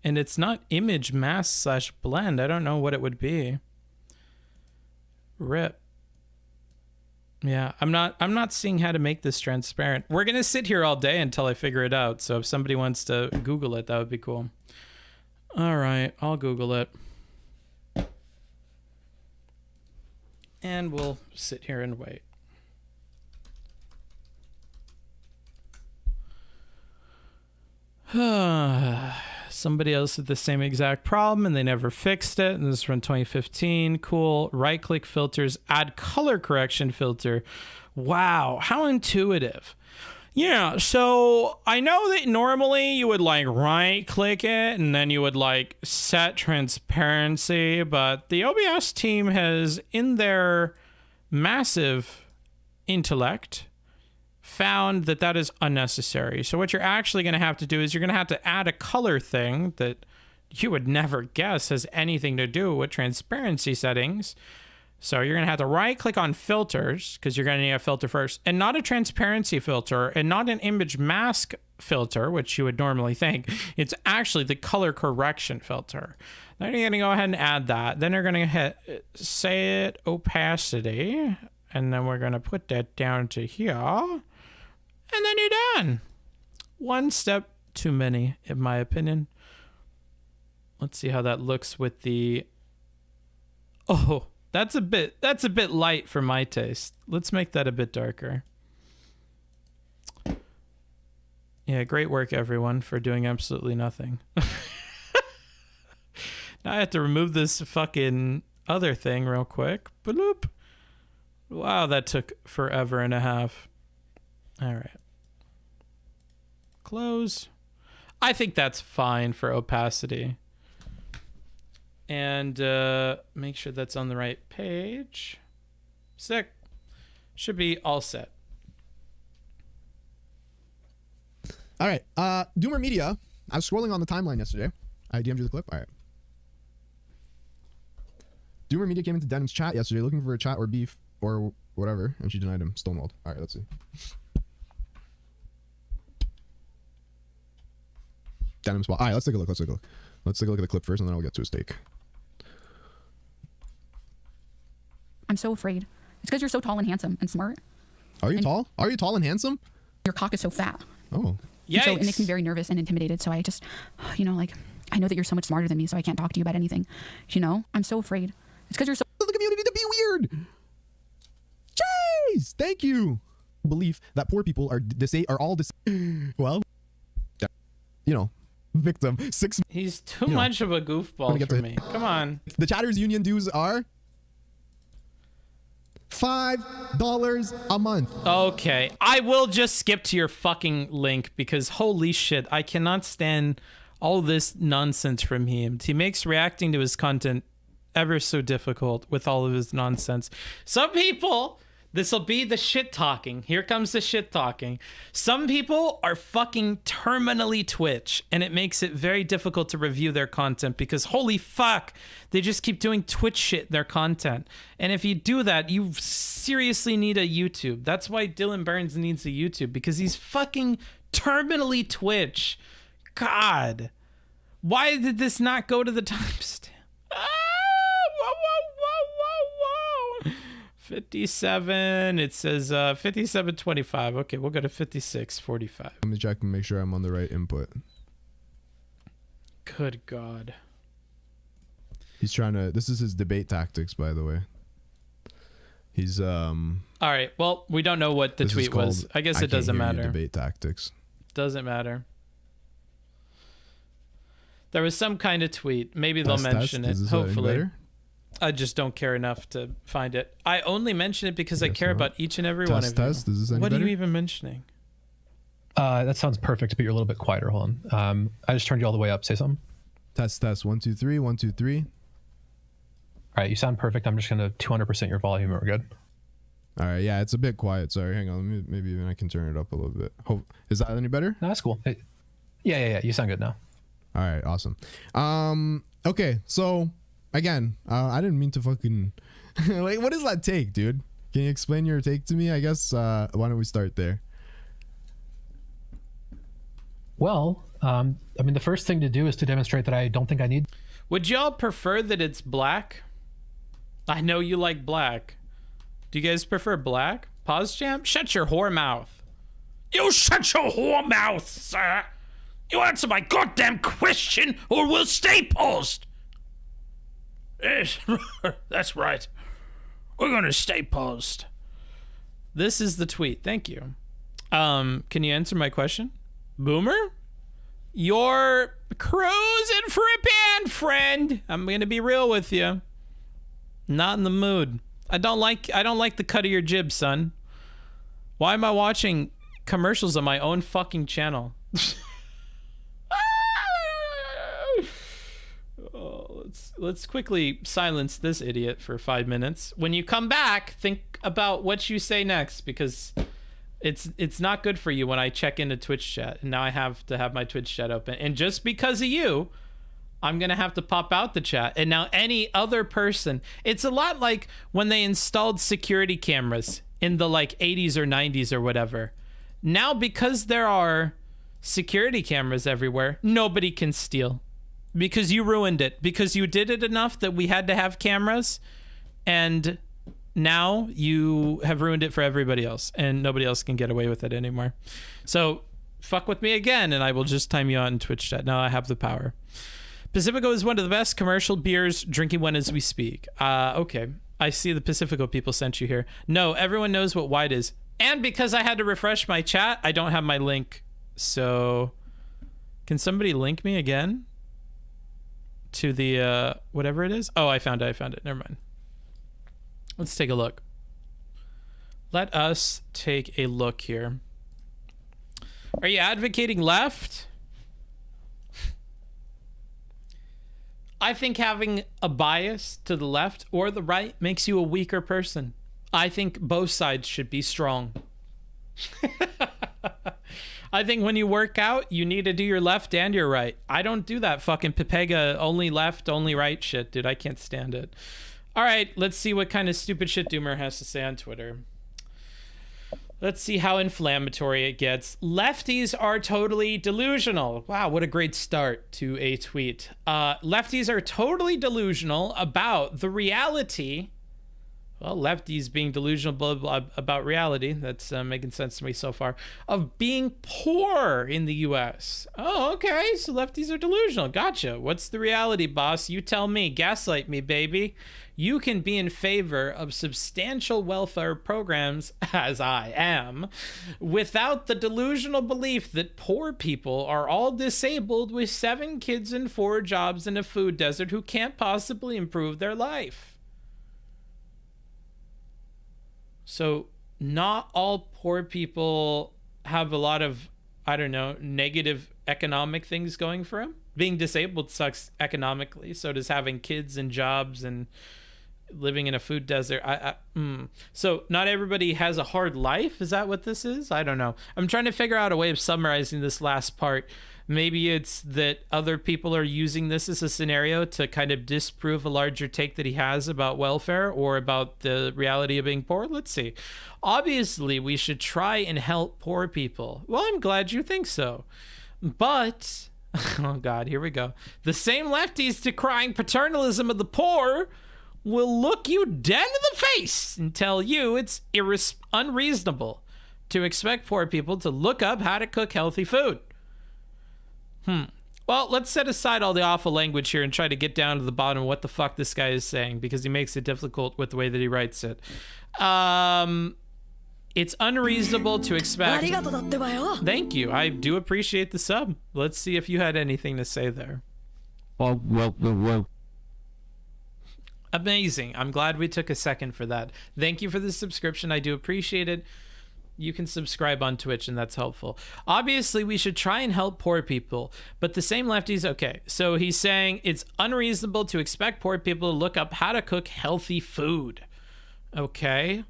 And it's not image mask / blend. I don't know what it would be. Rip. Yeah, I'm not seeing how to make this transparent. We're gonna sit here all day until I figure it out. So if somebody wants to Google it, that would be cool. All right, I'll Google it. And we'll sit here and wait. Somebody else had the same exact problem and they never fixed it. And this is from 2015. Cool. Right click filters, add color correction filter. Wow, how intuitive. Yeah, so I know that normally you would like right click it and then you would like set transparency, but the OBS team has, in their massive intellect, found that that is unnecessary. So what you're actually going to have to do is you're going to have to add a color thing that you would never guess has anything to do with transparency settings. So you're going to have to right click on filters because you're going to need a filter first, and not a transparency filter and not an image mask filter, which you would normally think. It's actually the color correction filter. Then you're going to go ahead and add that. Then you're going to hit set opacity, and then we're going to put that down to here. And then you're done. One step too many, in my opinion. Let's see how that looks with the... Oh, that's a bit light for my taste. Let's make that a bit darker. Yeah, great work, everyone, for doing absolutely nothing. Now I have to remove this fucking other thing real quick. Bloop. Wow, that took forever and a half. All right. Close. I think that's fine for opacity. And make sure that's on the right page. Sick. Should be all set. All right. DoomerMedia. I was scrolling on the timeline yesterday. I DM'd you the clip. All right. DoomerMedia came into Denim's chat yesterday looking for a chat or beef or whatever, and she denied him. Stonewalled. All right, let's see. Denim spot. All right, let's take a look. Let's take a look. Let's take a look at the clip first, and then I'll get to a steak. I'm so afraid. It's because you're so tall and handsome and smart. Are you tall? Are you tall and handsome? Your cock is so fat. Oh. And so it makes me very nervous and intimidated. So I just, you know, like, I know that you're so much smarter than me, so I can't talk to you about anything. You know, I'm so afraid. It's because you're so... The community to be weird. Jeez, thank you. Belief that poor people are well, you know, victim. He's too much of a goofball for me. Come on. The Chatters Union dues are $5 a month. Okay, I will just skip to your fucking link because holy shit, I cannot stand all this nonsense from him. He makes reacting to his content ever so difficult with all of his nonsense. Some people, this'll be the shit talking. Here comes the shit talking. Some people are fucking terminally Twitch, and it makes it very difficult to review their content because holy fuck, they just keep doing Twitch shit, their content. And if you do that, you seriously need a YouTube. That's why Dylan Burns needs a YouTube, because he's fucking terminally Twitch. God, why did this not go to the timestamp? Ah, whoa, whoa, whoa, whoa, whoa. 57. It says 57.25. Okay, we'll go to 56.45. Let me check and make sure I'm on the right input. Good God. He's trying to. This is his debate tactics, by the way. He's All right. Well, we don't know what the tweet was. I guess it doesn't matter. Debate tactics. Doesn't matter. There was some kind of tweet. Maybe they'll mention it. Hopefully. I just don't care enough to find it. I only mention it because I care about each and every one of you. Is this any what better? are you even mentioning? That sounds perfect, but you're a little bit quieter. Hold on. I just turned you all the way up. Say something. Test. 1 2 3. 1 2 3. All right, you sound perfect. I'm just gonna 200% your volume. We're good. All right. Yeah, it's a bit quiet. Sorry. Hang on. Maybe even I can turn it up a little bit. Is that any better? No, that's cool. Yeah. You sound good now. All right. Awesome. Okay. So again, I didn't mean to fucking like. What does that take, dude? Can you explain your take to me? I guess. Why don't we start there? Well, I mean, the first thing to do is to demonstrate that I don't think I need. Would y'all prefer that it's black? I know you like black. Do you guys prefer black? Pause champ? Shut your whore mouth. You shut your whore mouth, sir. You answer my goddamn question or we'll stay paused. Yes, that's right. We're gonna stay paused. This is the tweet. Thank you. Can you answer my question? Boomer? You're cruising for a band, friend. I'm gonna be real with you. Not in the mood. I don't like the cut of your jib, son. Why am I watching commercials on my own fucking channel? Oh, let's quickly silence this idiot for 5 minutes. When you come back, think about what you say next, because it's not good for you when I check into Twitch chat, and now I have to have my Twitch chat open, and just because of you, I'm gonna have to pop out the chat. And now any other person, it's a lot like when they installed security cameras in the like 80s or 90s or whatever. Now, because there are security cameras everywhere, nobody can steal, because you ruined it, because you did it enough that we had to have cameras, and now you have ruined it for everybody else, and nobody else can get away with it anymore. So fuck with me again, and I will just time you out in Twitch chat. Now I have the power. Pacifico is one of the best commercial beers. Drinking one as we speak. Okay. I see the Pacifico people sent you here. No, everyone knows what white is. And because I had to refresh my chat, I don't have my link. So can somebody link me again to the whatever it is? Oh, I found it. Never mind. Let's take a look. Let us take a look here. Are you advocating left? I think having a bias to the left or the right makes you a weaker person. I think both sides should be strong. I think when you work out, you need to do your left and your right. I don't do that fucking Pepega only left, only right shit, dude. I can't stand it. All right, let's see what kind of stupid shit Doomer has to say on Twitter. Let's see how inflammatory it gets. Lefties are totally delusional. Wow, what a great start to a tweet. Lefties are totally delusional about the reality. Well, lefties being delusional blah, blah, about reality. That's making sense to me so far. Of being poor in the U.S. Oh, okay. So lefties are delusional. Gotcha. What's the reality, boss? You tell me. Gaslight me, baby. You can be in favor of substantial welfare programs, as I am, without the delusional belief that poor people are all disabled with 7 kids and 4 jobs in a food desert who can't possibly improve their life. So not all poor people have a lot of, I don't know, negative economic things going for them. Being disabled sucks economically. So does having kids and jobs and living in a food desert. So not everybody has a hard life. Is that what this is? I don't know. I'm trying to figure out a way of summarizing this last part. Maybe it's that other people are using this as a scenario to kind of disprove a larger take that he has about welfare or about the reality of being poor. Let's see. Obviously, we should try and help poor people. Well, I'm glad you think so. But, oh God, here we go. The same lefties decrying paternalism of the poor will look you dead in the face and tell you it's unreasonable to expect poor people to look up how to cook healthy food. Well, let's set aside all the awful language here and try to get down to the bottom of what the fuck this guy is saying, because he makes it difficult with the way that he writes it. It's unreasonable to expect... Thank you. I do appreciate the sub. Let's see if you had anything to say there. Well. Amazing. I'm glad we took a second for that. Thank you for the subscription. I do appreciate it. You can subscribe on Twitch, and that's helpful. Obviously, we should try and help poor people, but the same lefties... Okay, so he's saying it's unreasonable to expect poor people to look up how to cook healthy food. Okay.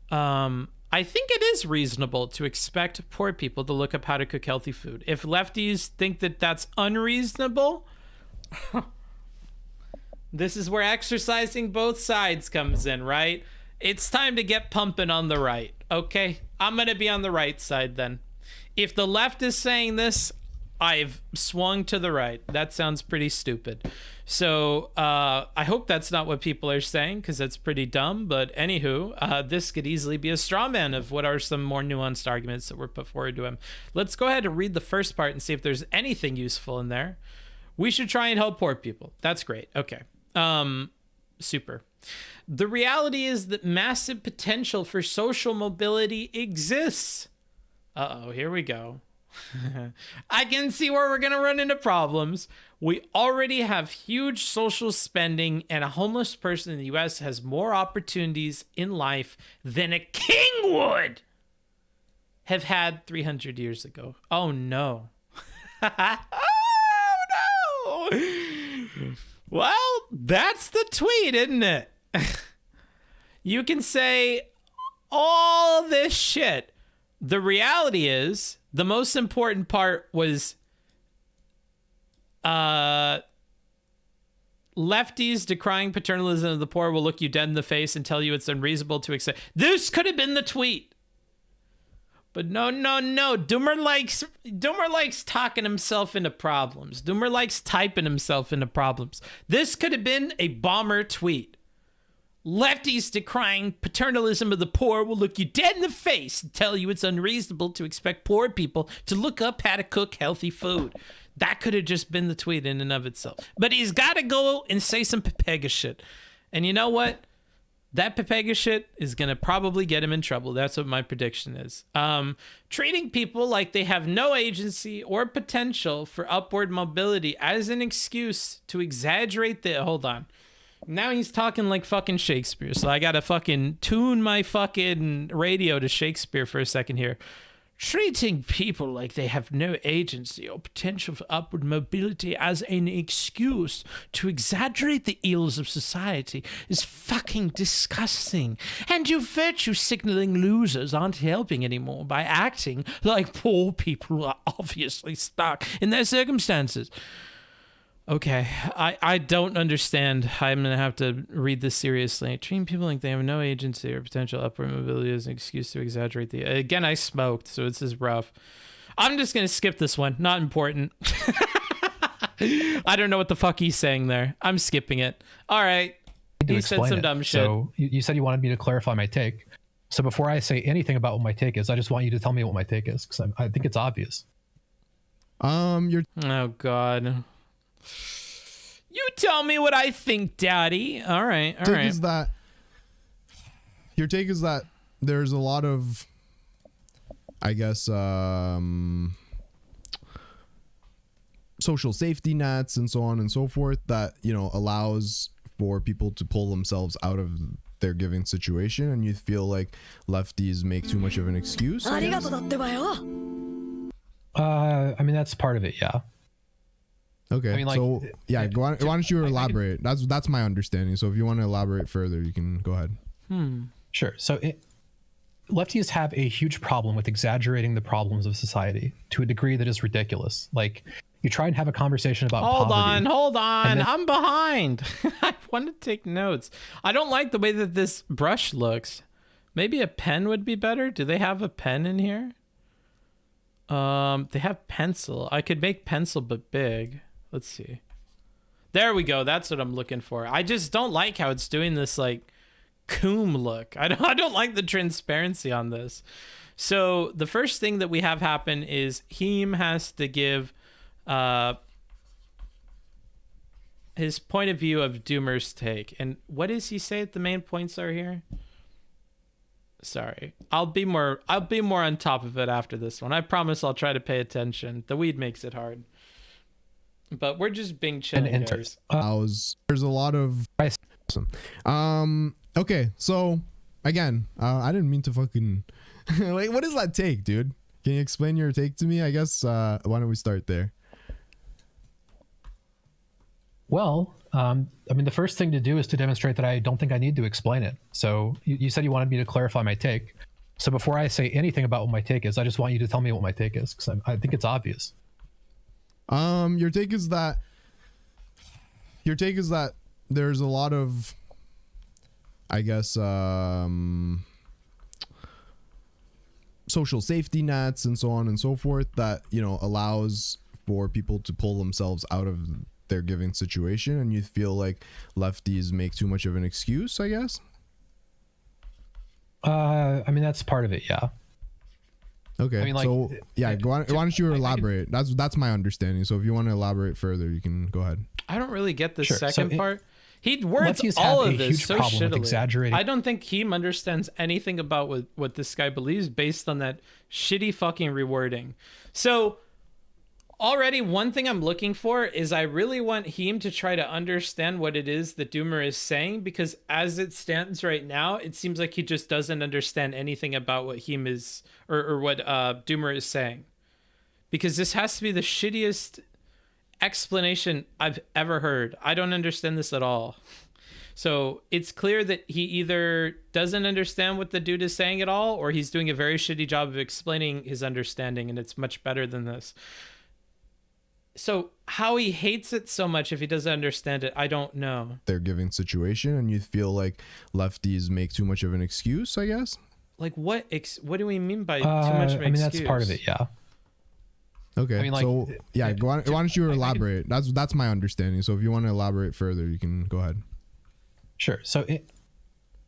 I think it is reasonable to expect poor people to look up how to cook healthy food. If lefties think that that's unreasonable... This is where exercising both sides comes in, right? It's time to get pumping on the right, okay? I'm going to be on the right side then. If the left is saying this, I've swung to the right. That sounds pretty stupid. So I hope that's not what people are saying, because that's pretty dumb. But anywho, this could easily be a straw man of what are some more nuanced arguments that were put forward to him. Let's go ahead and read the first part and see if there's anything useful in there. We should try and help poor people. That's great. Okay. Super. The reality is that massive potential for social mobility exists. Uh-oh, here we go. I can see where we're going to run into problems. We already have huge social spending, and a homeless person in the U.S. has more opportunities in life than a king would have had 300 years ago. Oh, no. Oh, no. Well, that's the tweet, isn't it? You can say all this shit. The reality is, the most important part was lefties decrying paternalism of the poor will look you dead in the face and tell you it's unreasonable to accept. This could have been the tweet. But no. Doomer likes talking himself into problems. Doomer likes typing himself into problems. This could have been a bomber tweet. Lefties decrying paternalism of the poor will look you dead in the face and tell you it's unreasonable to expect poor people to look up how to cook healthy food. That could have just been the tweet in and of itself. But he's got to go and say some Pepega shit. And you know what? That Pepega shit is going to probably get him in trouble. That's what my prediction is. Treating people like they have no agency or potential for upward mobility as an excuse to exaggerate the... Hold on. Now he's talking like fucking Shakespeare. So I got to fucking tune my fucking radio to Shakespeare for a second here. Treating people like they have no agency or potential for upward mobility as an excuse to exaggerate the ills of society is fucking disgusting. And you virtue signaling losers aren't helping anymore by acting like poor people who are obviously stuck in their circumstances. Okay, I don't understand. I'm going to have to read this seriously. Treating people like they have no agency or potential upward mobility as an excuse to exaggerate the... Again, I smoked, so this is rough. I'm just going to skip this one. Not important. I don't know what the fuck he's saying there. I'm skipping it. All right. He said some dumb shit. So you said you wanted me to clarify my take. So before I say anything about what my take is, I just want you to tell me what my take is, because I think it's obvious. Your Oh, God. You tell me what I think, Daddy. All right. All take right. is that your take is that there's a lot of, I guess, social safety nets and so on and so forth that, you know, allows for people to pull themselves out of their given situation, and you feel like lefties make too much of an excuse, I guess? I mean, that's part of it, yeah. Okay, I mean, like, so yeah, why don't you elaborate? That's my understanding. So if you want to elaborate further, you can go ahead. Sure. So lefties have a huge problem with exaggerating the problems of society to a degree that is ridiculous. Like, you try and have a conversation about poverty. Hold on. then- I'm behind. I want to take notes. I don't like the way that this brush looks. Maybe a pen would be better. Do they have a pen in here? They have pencil. I could make pencil but big. Let's see. There we go. That's what I'm looking for. I just don't like how it's doing this like coom look. I don't like the transparency on this. So the first thing that we have happen is Heem has to give his point of view of Doomer's take. And what does he say the main points are here? Sorry. I'll be more on top of it after this one. I promise I'll try to pay attention. The weed makes it hard. But we're just being chill, guys. There's a lot of awesome. Okay, so again, I didn't mean to fucking like, what does that take, dude? Can you explain your take to me? I guess why don't we start there? Well, I mean, the first thing to do is to demonstrate that I don't think I need to explain it. So you said you wanted me to clarify my take. So before I say anything about what my take is, I just want you to tell me what my take is, because I think it's obvious. Your take is that there's a lot of, I guess, social safety nets and so on and so forth that, you know, allows for people to pull themselves out of their given situation, and you feel like lefties make too much of an excuse, I guess? I mean, that's part of it, yeah. Okay, I mean, like, so yeah, why don't you elaborate? That's my understanding. So if you want to elaborate further, you can go ahead. I don't really get the Sure. second So part. He words lefties all have of a this huge so problem with shittily. exaggerating. I don't think Heem understands anything about what this guy believes based on that shitty fucking rewording. So already one thing I'm looking for is I really want Heem to try to understand what it is that Doomer is saying, because as it stands right now, it seems like he just doesn't understand anything about what Heem is or what Doomer is saying. Because this has to be the shittiest explanation I've ever heard. I don't understand this at all. So it's clear that he either doesn't understand what the dude is saying at all, or he's doing a very shitty job of explaining his understanding, and it's much better than this. So how he hates it so much if he doesn't understand it, I don't know. Their given situation, and you feel like lefties make too much of an excuse, I guess? Like what do we mean by too much of an I mean, excuse? that's part of it, yeah. Okay, I mean, like, so yeah, why don't you elaborate? That's my understanding. So if you want to elaborate further, you can go ahead. Sure. So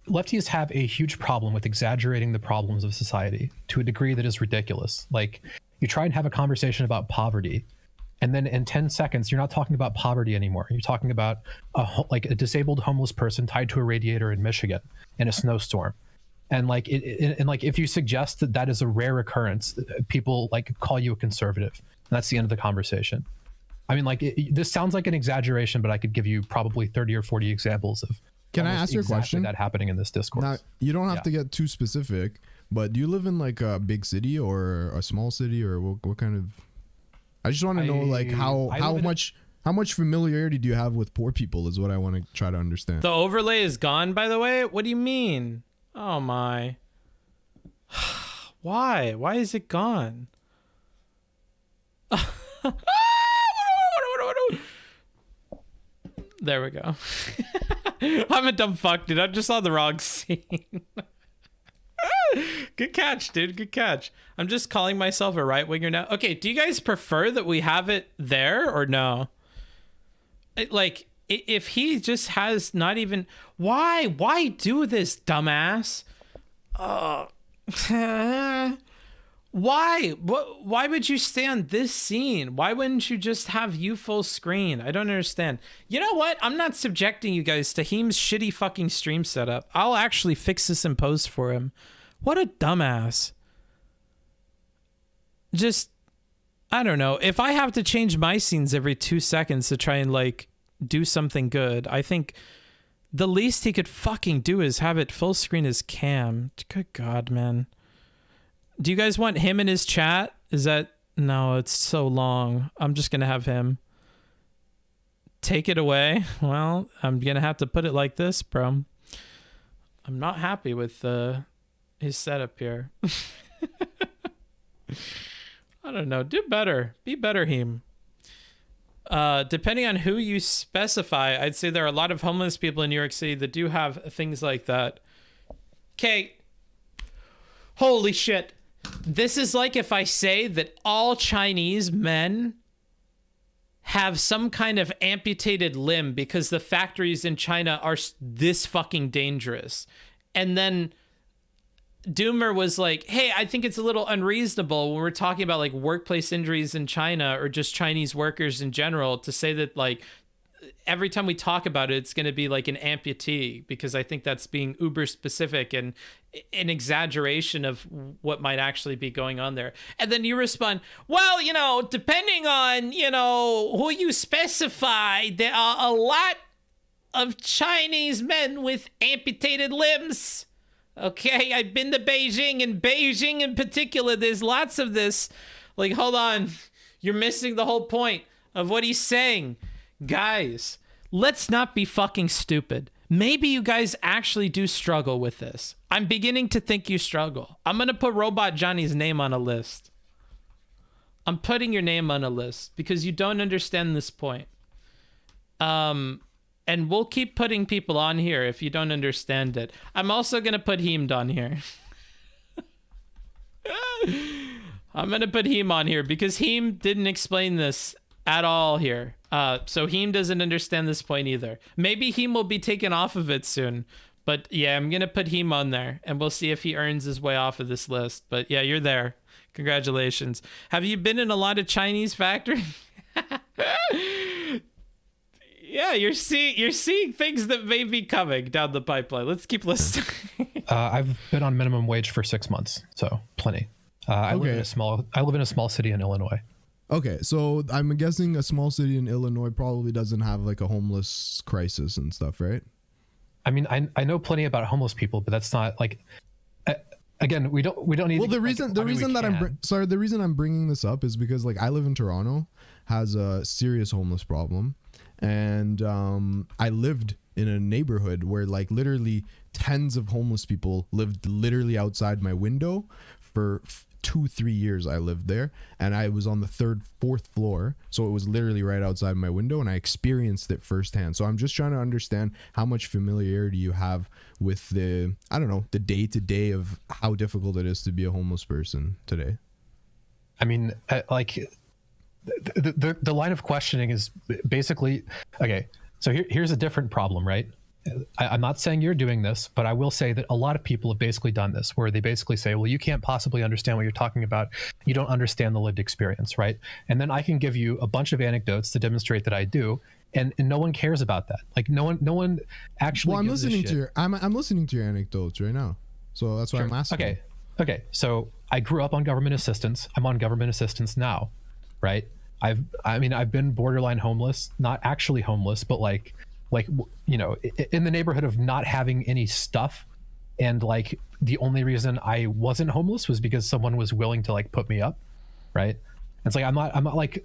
lefties have a huge problem with exaggerating the problems of society to a degree that is ridiculous. Like, you try and have a conversation about poverty, and then in 10 seconds, you're not talking about poverty anymore. You're talking about like a disabled homeless person tied to a radiator in Michigan in a snowstorm. And like, if you suggest that that is a rare occurrence, people like call you a conservative. And that's the end of the conversation. I mean, like, this sounds like an exaggeration, but I could give you probably 30 or 40 examples of. Can I ask you a question? That happening in this discourse. Now, you don't have to get too specific, but do you live in like a big city or a small city, or what kind of? I just want to know like how much familiarity do you have with poor people is what I want to try to understand. The overlay is gone, by the way. What do you mean? Oh my. Why? Why is it gone? There we go. I'm a dumb fuck, dude. I'm just on the wrong scene. Good catch, dude. Good catch. I'm just calling myself a right winger now. Okay, do you guys prefer that we have it there or no? Like, if he just has not even... Why do this, dumbass? Why? Why would you stay on this scene? Why wouldn't you just have you full screen? I don't understand. You know what? I'm not subjecting you guys to Heem's shitty fucking stream setup. I'll actually fix this in post for him. What a dumbass. Just, I don't know. If I have to change my scenes every 2 seconds to try and like do something good, I think the least he could fucking do is have it full screen as cam. Good God, man. Do you guys want him in his chat? Is that... No, it's so long. I'm just going to have him. Take it away. Well, I'm going to have to put it like this, bro. I'm not happy with his setup here. I don't know. Do better. Be better, Heem. Depending on who you specify, I'd say there are a lot of homeless people in New York City that do have things like that. Okay. Holy shit. This is like if I say that all Chinese men have some kind of amputated limb because the factories in China are this fucking dangerous. And then Doomer was like, hey, I think it's a little unreasonable when we're talking about like workplace injuries in China or just Chinese workers in general to say that like every time we talk about it, it's going to be like an amputee, because I think that's being uber specific and an exaggeration of what might actually be going on there. And then you respond, well, you know, depending on, you know, who you specify, there are a lot of Chinese men with amputated limbs. Okay, I've been to Beijing, and Beijing in particular, there's lots of this. Like, hold on. You're missing the whole point of what he's saying. Guys, let's not be fucking stupid. Maybe you guys actually do struggle with this. I'm beginning to think you struggle. I'm going to put Robot Johnny's name on a list. I'm putting your name on a list because you don't understand this point. And we'll keep putting people on here if you don't understand it. I'm also going to put Heem on here. I'm going to put Heem on here because Heem didn't explain this at all here. So Heem doesn't understand this point either. Maybe Heem will be taken off of it soon. But yeah, I'm going to put Heem on there and we'll see if he earns his way off of this list. But yeah, you're there. Congratulations. Have you been in a lot of Chinese factories? Yeah, you're seeing things that may be coming down the pipeline. Let's keep listening. I've been on minimum wage for 6 months, so plenty. I live in a small city in Illinois. Okay, so I'm guessing a small city in Illinois probably doesn't have like a homeless crisis and stuff, right? I mean, I know plenty about homeless people, but that's not like. Again, we don't need. Well, the reason I'm bringing this up is because like I live in Toronto, has a serious homeless problem, and I lived in a neighborhood where like literally tens of homeless people lived literally outside my window for 2-3 years. I lived there, and I was on the 3rd, 4th floor, so it was literally right outside my window, and I experienced it firsthand. So I'm just trying to understand how much familiarity you have with the, I don't know, the day-to-day of how difficult it is to be a homeless person today. I mean, like the line of questioning is basically, okay, so here's a different problem, right? I'm not saying you're doing this, but I will say that a lot of people have basically done this, where they basically say, well, you can't possibly understand what you're talking about. You don't understand the lived experience, right? And then I can give you a bunch of anecdotes to demonstrate that I do. And no one cares about that. Like no one actually. Well, I'm gives a listening shit. to your I'm listening to your anecdotes right now, so that's why I'm asking. Okay. So I grew up on government assistance. I'm on government assistance now, right? I've been borderline homeless, not actually homeless, but like in the neighborhood of not having any stuff. And like the only reason I wasn't homeless was because someone was willing to like put me up, right? It's like I'm not like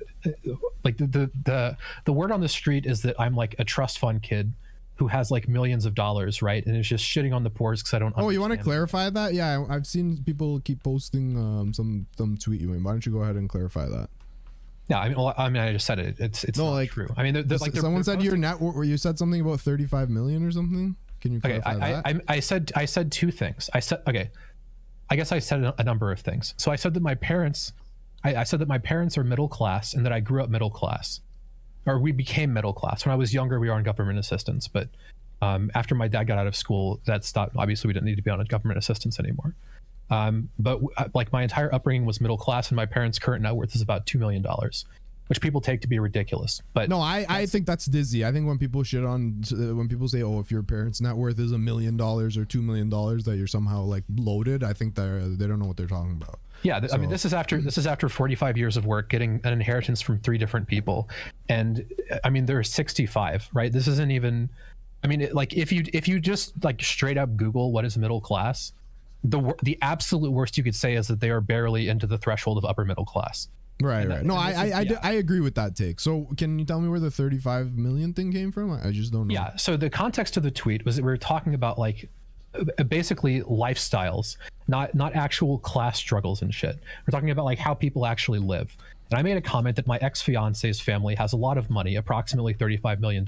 the word on the street is that I'm like a trust fund kid who has like millions of dollars, right? And is just shitting on the poor because I don't. Oh, you want to understand clarify that? Yeah, I've seen people keep posting some tweet you in. Why don't you go ahead and clarify that? Yeah, I just said it. It's no, not like true. I mean, someone said your net, or you said something about 35 million or something. Can you clarify that? I said two things. I guess I said a number of things. So I said that my parents. I said that my parents are middle class and that I grew up middle class, or we became middle class. When I was younger, we were on government assistance, but after my dad got out of school, that stopped. Obviously, we didn't need to be on government assistance anymore. But like my entire upbringing was middle class, and my parents' current net worth is about $2 million, which people take to be ridiculous. But no, I think that's dizzy. I think when people when people say, oh, if your parents' net worth is $1 million or $2 million, that you're somehow like loaded, I think they don't know what they're talking about. Yeah, I mean, this is after 45 years of work, getting an inheritance from 3 different people, and I mean, they're 65, right? This isn't even. I mean, like if you just like straight up Google what is middle class, the absolute worst you could say is that they are barely into the threshold of upper middle class. Right. No, I agree with that take. So can you tell me where the 35 million thing came from? I just don't know. Yeah. So the context of the tweet was that we were talking about like basically lifestyles, not actual class struggles and shit. We're talking about like how people actually live. And I made a comment that my ex-fiance's family has a lot of money, approximately $35 million,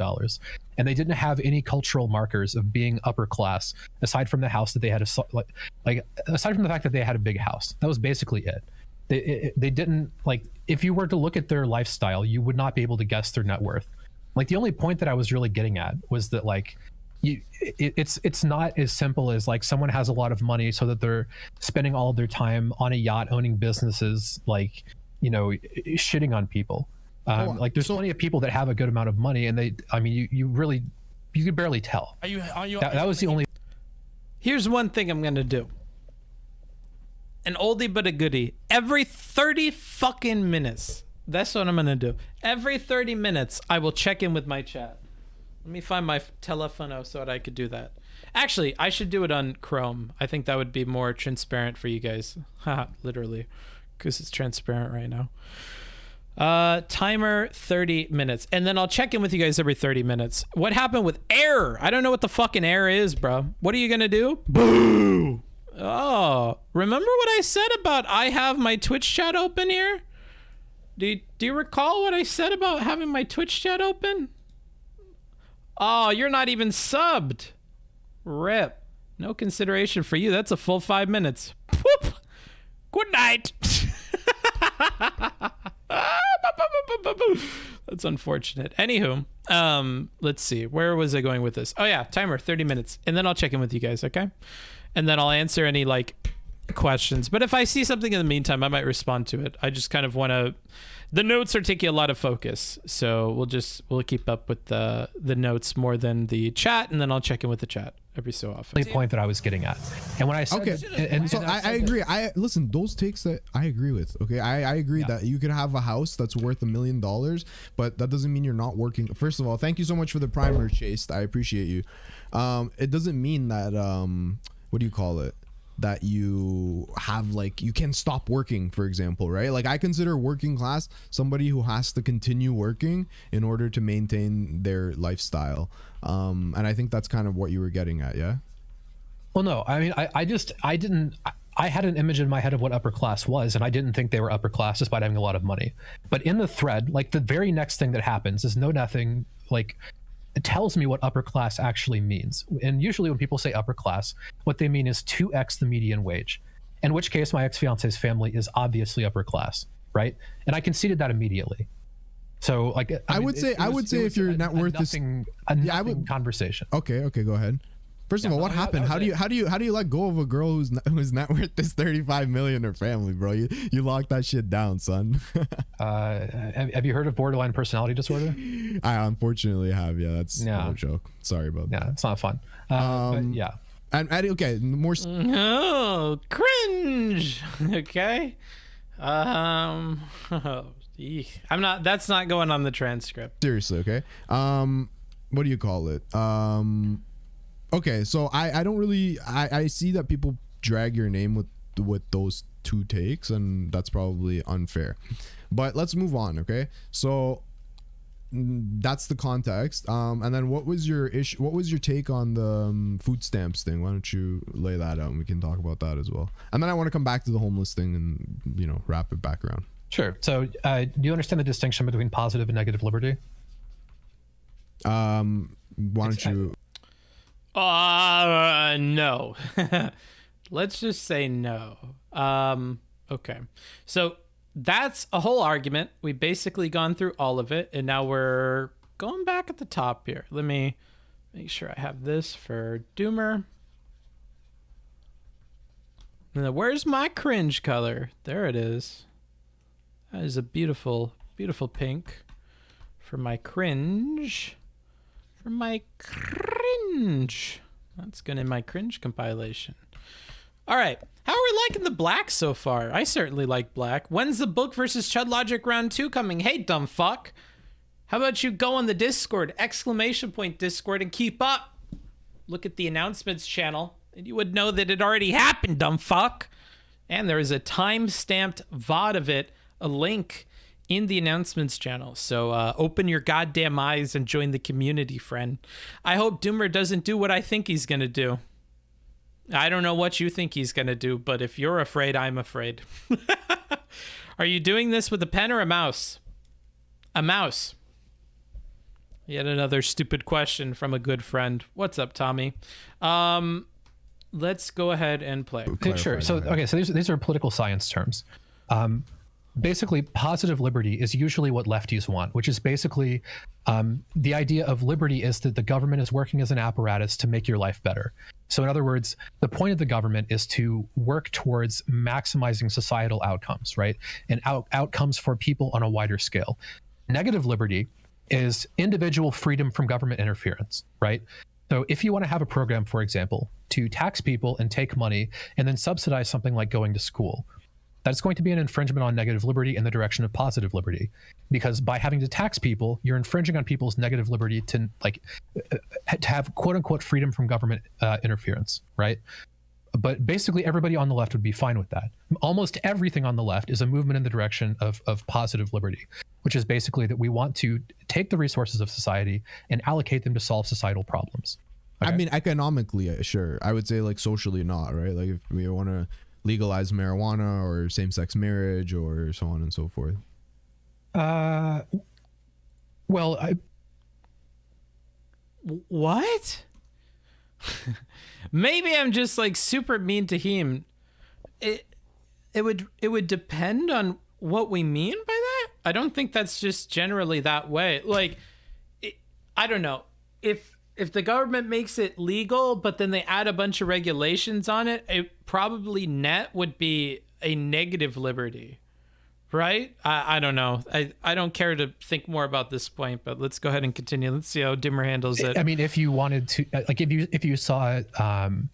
and they didn't have any cultural markers of being upper class aside from the house that they had, aside from the fact that they had a big house. That was basically it. They didn't, like, if you were to look at their lifestyle, you would not be able to guess their net worth. Like, the only point that I was really getting at was that, like, it's not as simple as like someone has a lot of money so that they're spending all of their time on a yacht owning businesses, like, you know, shitting on people. Like there's plenty of people that have a good amount of money, and you could barely tell. That was the only. Here's one thing I'm gonna do. An oldie but a goodie. Every 30 fucking minutes. That's what I'm gonna do. Every 30 minutes, I will check in with my chat. Let me find my telefono so that I could do that. Actually, I should do it on Chrome. I think that would be more transparent for you guys. Haha, literally. Because it's transparent right now. Timer 30 minutes. And then I'll check in with you guys every 30 minutes. What happened with error? I don't know what the fucking error is, bro. What are you gonna do? Boo! Oh, remember what I said about I have my Twitch chat open here? Do you recall what I said about having my Twitch chat open? Oh, you're not even subbed. Rip. No consideration for you. That's a full 5 minutes. Poop. Good night. That's unfortunate. Anywho, let's see. Where was I going with this? Oh yeah, timer 30 minutes. And then I'll check in with you guys, okay? And then I'll answer any like questions. But if I see something in the meantime, I might respond to it. I just kind of want to. The notes are taking a lot of focus, so we'll keep up with the notes more than the chat, and then I'll check in with the chat every so often. The point that I was getting at, and when I said, I agree. I listen. Those takes that I agree with. Okay, I agree that you could have a house that's worth $1 million, but that doesn't mean you're not working. First of all, thank you so much for the primer, Chase. I appreciate you. It doesn't mean that what do you call it? That you have like you can stop working, for example, right? Like I consider working class somebody who has to continue working in order to maintain their lifestyle, and I think that's kind of what you were getting at. Yeah. Well, no, I mean, I had an image in my head of what upper class was, and I didn't think they were upper class despite having a lot of money. But in the thread, like the very next thing that happens is nothing like it tells me what upper class actually means. And usually when people say upper class, what they mean is 2x the median wage, in which case my ex-fiance's family is obviously upper class, right? And I conceded that immediately. So like I would say if your net worth is nothing conversation. Okay, go ahead. First of all, what happened? How do you let go of a girl whose net worth is 35 million or family, bro? You locked that shit down, son. Have you heard of borderline personality disorder? I unfortunately have. Yeah, that's no joke. Sorry about that. Yeah, it's not fun. But yeah. And okay, more. Oh, cringe. Okay. I'm not. That's not going on the transcript. Seriously, okay. What do you call it? Okay, so I don't really. I see that people drag your name with those two takes, and that's probably unfair. But let's move on, okay? So that's the context. And then what was your issue? What was your take on the food stamps thing? Why don't you lay that out and we can talk about that as well. And then I want to come back to the homeless thing and wrap it back around. Sure. So do you understand the distinction between positive and negative liberty? Why don't you? No. Let's just say no. Okay. So that's a whole argument. We've basically gone through all of it, and now we're going back at the top here. Let me make sure I have this for Doomer. Now, where's my cringe color? There it is. That is a beautiful, beautiful pink for my cringe. For my cringe. That's going in my cringe compilation. All right. How are we liking the black so far? I certainly like black. When's the book versus Chud Logic round 2 coming? Hey, dumb fuck. How about you go on the Discord, ! Discord, and keep up. Look at the announcements channel, and you would know that it already happened, dumb fuck. And there is a time-stamped VOD of it, a link in the announcements channel. So open your goddamn eyes and join the community, friend. I hope Doomer doesn't do what I think he's going to do. I don't know what you think he's going to do, but if you're afraid, I'm afraid. Are you doing this with a pen or a mouse? A mouse. Yet another stupid question from a good friend. What's up, Tommy? Let's go ahead and play. Sure. So, okay, so these are political science terms. Basically, positive liberty is usually what lefties want, which is basically the idea of liberty is that the government is working as an apparatus to make your life better. So in other words, the point of the government is to work towards maximizing societal outcomes, right? And outcomes for people on a wider scale. Negative liberty is individual freedom from government interference, right? So if you want to have a program, for example, to tax people and take money and then subsidize something like going to school, that's going to be an infringement on negative liberty in the direction of positive liberty, because by having to tax people, you're infringing on people's negative liberty to have quote unquote freedom from government interference, right? But basically everybody on the left would be fine with that. Almost everything on the left is a movement in the direction of positive liberty, which is basically that we want to take the resources of society and allocate them to solve societal problems. Okay? I mean, economically, sure. I would say like socially not, right? Like if we want to legalize marijuana or same-sex marriage or so on and so forth. Well, what? Maybe I'm just like super mean to Heem. It would depend on what we mean by that. I don't think that's just generally that way. Like, I don't know. If the government makes it legal, but then they add a bunch of regulations on it, it probably net would be a negative liberty, right? I don't know. I don't care to think more about this point, but let's go ahead and continue. Let's see how Dimmer handles it. I mean, if you wanted to, like, if you saw drug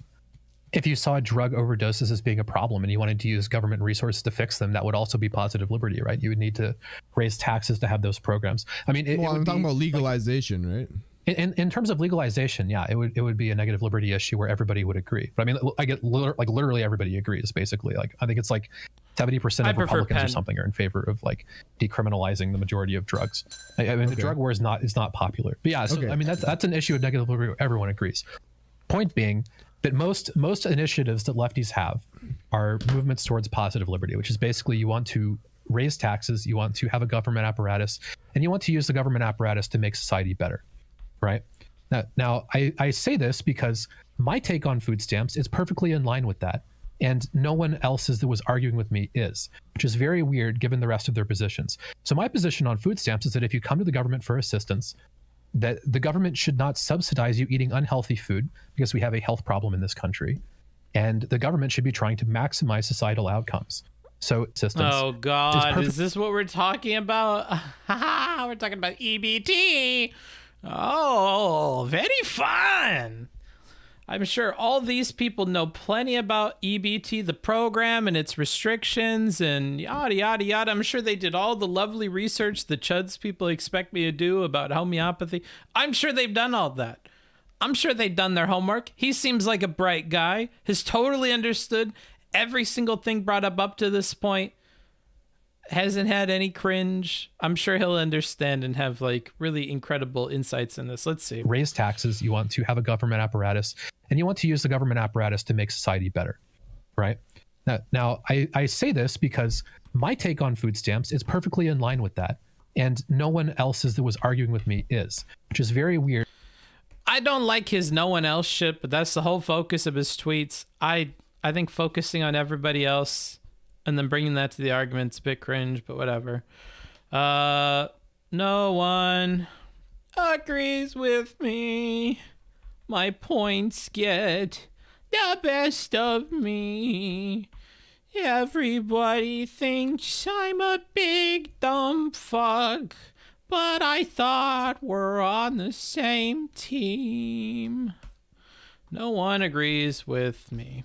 overdoses as being a problem and you wanted to use government resources to fix them, that would also be positive liberty, right? You would need to raise taxes to have those programs. I mean, I'm talking about legalization, right? In terms of legalization, yeah, it would be a negative liberty issue where everybody would agree. But I mean, I get literally everybody agrees. Basically, like I think it's like 70% of Republicans or something are in favor of like decriminalizing the majority of drugs. I mean, the drug war is not popular. But yeah, so I mean that's an issue of negative liberty. Everyone agrees. Point being that most initiatives that lefties have are movements towards positive liberty, which is basically you want to raise taxes, you want to have a government apparatus, and you want to use the government apparatus to make society better. Right. Now, I say this because my take on food stamps is perfectly in line with that. and no one else that was arguing with me is, which is very weird given the rest of their positions. So my position on food stamps is that if you come to the government for assistance, that the government should not subsidize you eating unhealthy food because we have a health problem in this country, and the government should be trying to maximize societal outcomes. So assistance. Oh God, is this what we're talking about? We're talking about EBT. Oh, very fun. I'm sure all these people know plenty about EBT, the program, and its restrictions and yada, yada, yada. I'm sure they did all the lovely research the Chuds people expect me to do about homeopathy. I'm sure they've done all that. I'm sure they've done their homework. He seems like a bright guy, has totally understood every single thing brought up to this point, hasn't had any cringe. I'm sure he'll understand and have like really incredible insights in this. Let's see. Raise taxes. You want to have a government apparatus, and you want to use the government apparatus to make society better, right? Now I say this because my take on food stamps is perfectly in line with that, and no one else that was arguing with me is, which is very weird. I don't like his no one else shit, but that's the whole focus of his tweets. I think focusing on everybody else and then bringing that to the argument's a bit cringe, but whatever. No one agrees with me. My points get the best of me. Everybody thinks I'm a big dumb fuck, but I thought we're on the same team. No one agrees with me.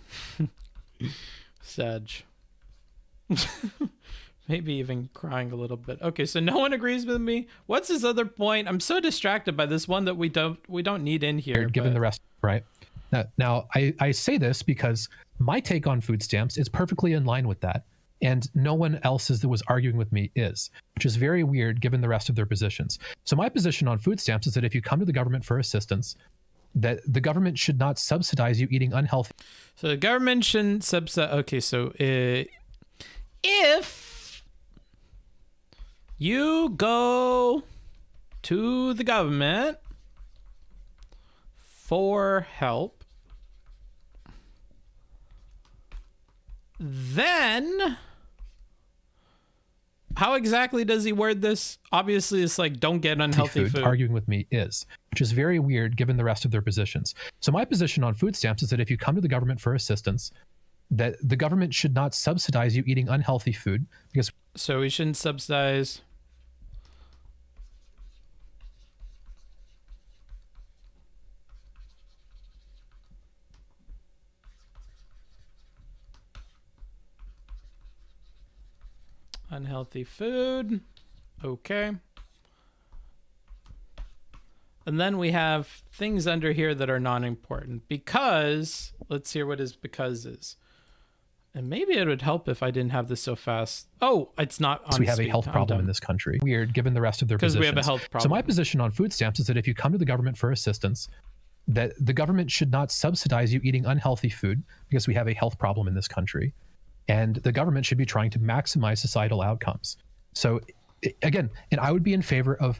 Sedge. Maybe even crying a little bit. Okay, so no one agrees with me. What's his other point? I'm so distracted by this one that we don't need in here. Given the rest, right? Now I say this because my take on food stamps is perfectly in line with that, and no one else that was arguing with me is, which is very weird given the rest of their positions. So my position on food stamps is that if you come to the government for assistance, that the government should not subsidize you eating unhealthy. So the government shouldn't subsidize. Okay, so if you go to the government for help, then how exactly does he word this? Obviously, it's like, don't get unhealthy food. Arguing with me is, which is very weird given the rest of their positions. So my position on food stamps is that if you come to the government for assistance, that the government should not subsidize you eating unhealthy food because. So we shouldn't subsidize. Unhealthy food. Okay. And then we have things under here that are non-important because, let's hear what his because is. And maybe it would help if I didn't have this so fast. Oh, it's not on we have speed. A health problem in this country. Weird given the rest of their positions. Because we have a health problem. So my position on food stamps is that if you come to the government for assistance, that the government should not subsidize you eating unhealthy food because we have a health problem in this country, and the government should be trying to maximize societal outcomes. So again, and I would be in favor of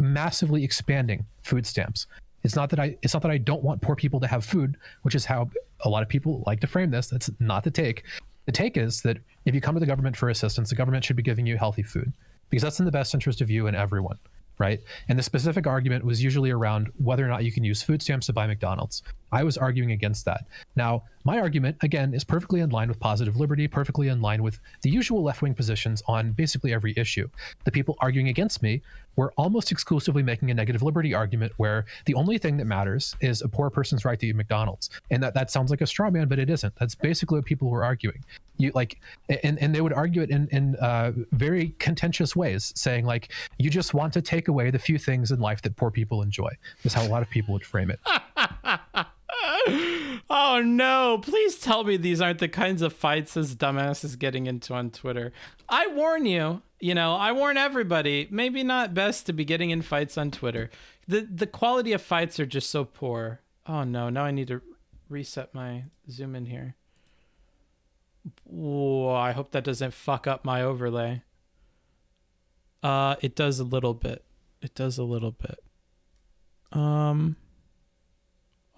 massively expanding food stamps. It's not that I don't want poor people to have food, which is how a lot of people like to frame this. That's not the take. The take is that if you come to the government for assistance, the government should be giving you healthy food because that's in the best interest of you and everyone, right? And the specific argument was usually around whether or not you can use food stamps to buy McDonald's. I was arguing against that. Now, my argument, again, is perfectly in line with positive liberty, perfectly in line with the usual left-wing positions on basically every issue. The people arguing against me were almost exclusively making a negative liberty argument where the only thing that matters is a poor person's right to eat McDonald's. And that sounds like a straw man, but it isn't. That's basically what people were arguing. And they would argue it in very contentious ways, saying like, you just want to take away the few things in life that poor people enjoy. That's how a lot of people would frame it. Oh no, please tell me these aren't the kinds of fights this dumbass is getting into on Twitter. I warn you, I warn everybody, maybe not best to be getting in fights on Twitter. The quality of fights are just so poor. Oh no, now I need to reset my zoom in here. Whoa, I hope that doesn't fuck up my overlay. It does a little bit.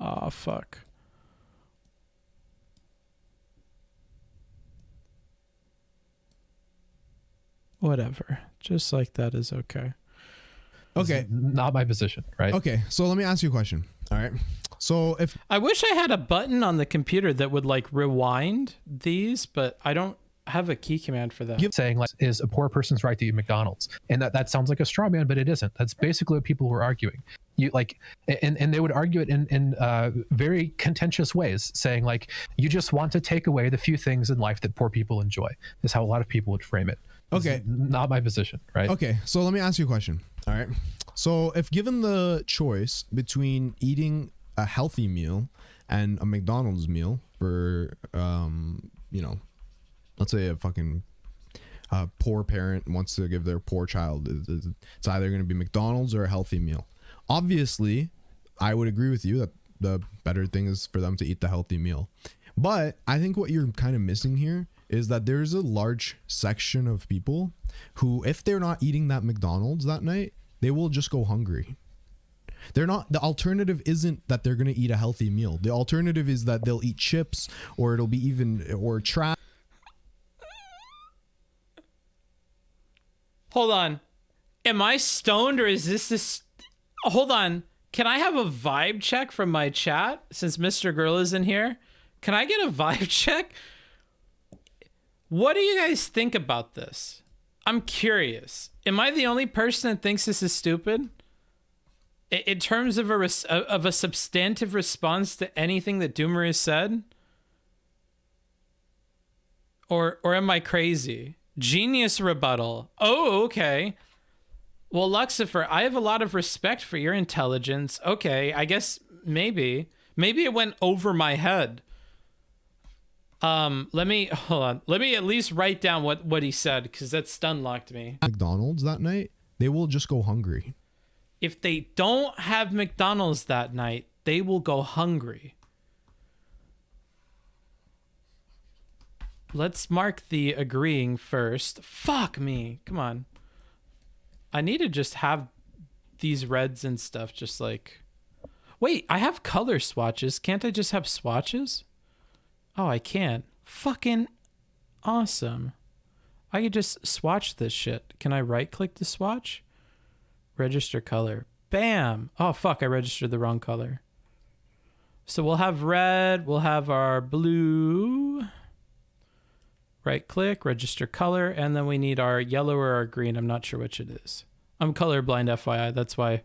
Oh, fuck. Whatever. Just like that is okay. Okay. Not my position, right? Okay. So let me ask you a question. All right. So if I wish I had a button on the computer that would like rewind these, but I don't have a key command for that. Saying like is a poor person's right to eat McDonald's, and that sounds like a straw man, but it isn't. That's basically what people were arguing. You like, and they would argue it in very contentious ways, saying like you just want to take away the few things in life that poor people enjoy. Is how a lot of people would frame it. Okay. Not my position, right? Okay, so let me ask you a question. All right. So if given the choice between eating a healthy meal and a McDonald's meal for, you know, let's say a fucking poor parent wants to give their poor child, it's either going to be McDonald's or a healthy meal. Obviously, I would agree with you that the better thing is for them to eat the healthy meal. But I think what you're kind of missing here is that there's a large section of people who, if they're not eating that McDonald's that night, they will just go hungry. They're not, the alternative isn't that they're going to eat a healthy meal. The alternative is that they'll eat chips, or it'll be or trash. Hold on. Am I stoned or is this? Hold on. Can I have a vibe check from my chat since Mr. Girl is in here? Can I get a vibe check? What do you guys think about this? I'm curious. Am I the only person that thinks this is stupid? In terms of a substantive response to anything that Doomer has said? Or am I crazy? Genius rebuttal. Oh, okay. Well, Luxifer, I have a lot of respect for your intelligence. Okay, I guess maybe it went over my head. Let me hold on. Let me at least write down what he said, because that stun locked me. McDonald's that night, they will just go hungry. If they don't have McDonald's that night, they will go hungry. Let's mark the agreeing first. Fuck me. Come on. I need to just have these reds and stuff just like... Wait, I have color swatches. Can't I just have swatches? Oh, I can. Fucking awesome. I could just swatch this shit. Can I right-click the swatch? Register color. Bam! Oh, fuck, I registered the wrong color. So we'll have red. We'll have our blue. Right-click, register color, and then we need our yellow or our green. I'm not sure which it is. I'm colorblind, FYI. That's why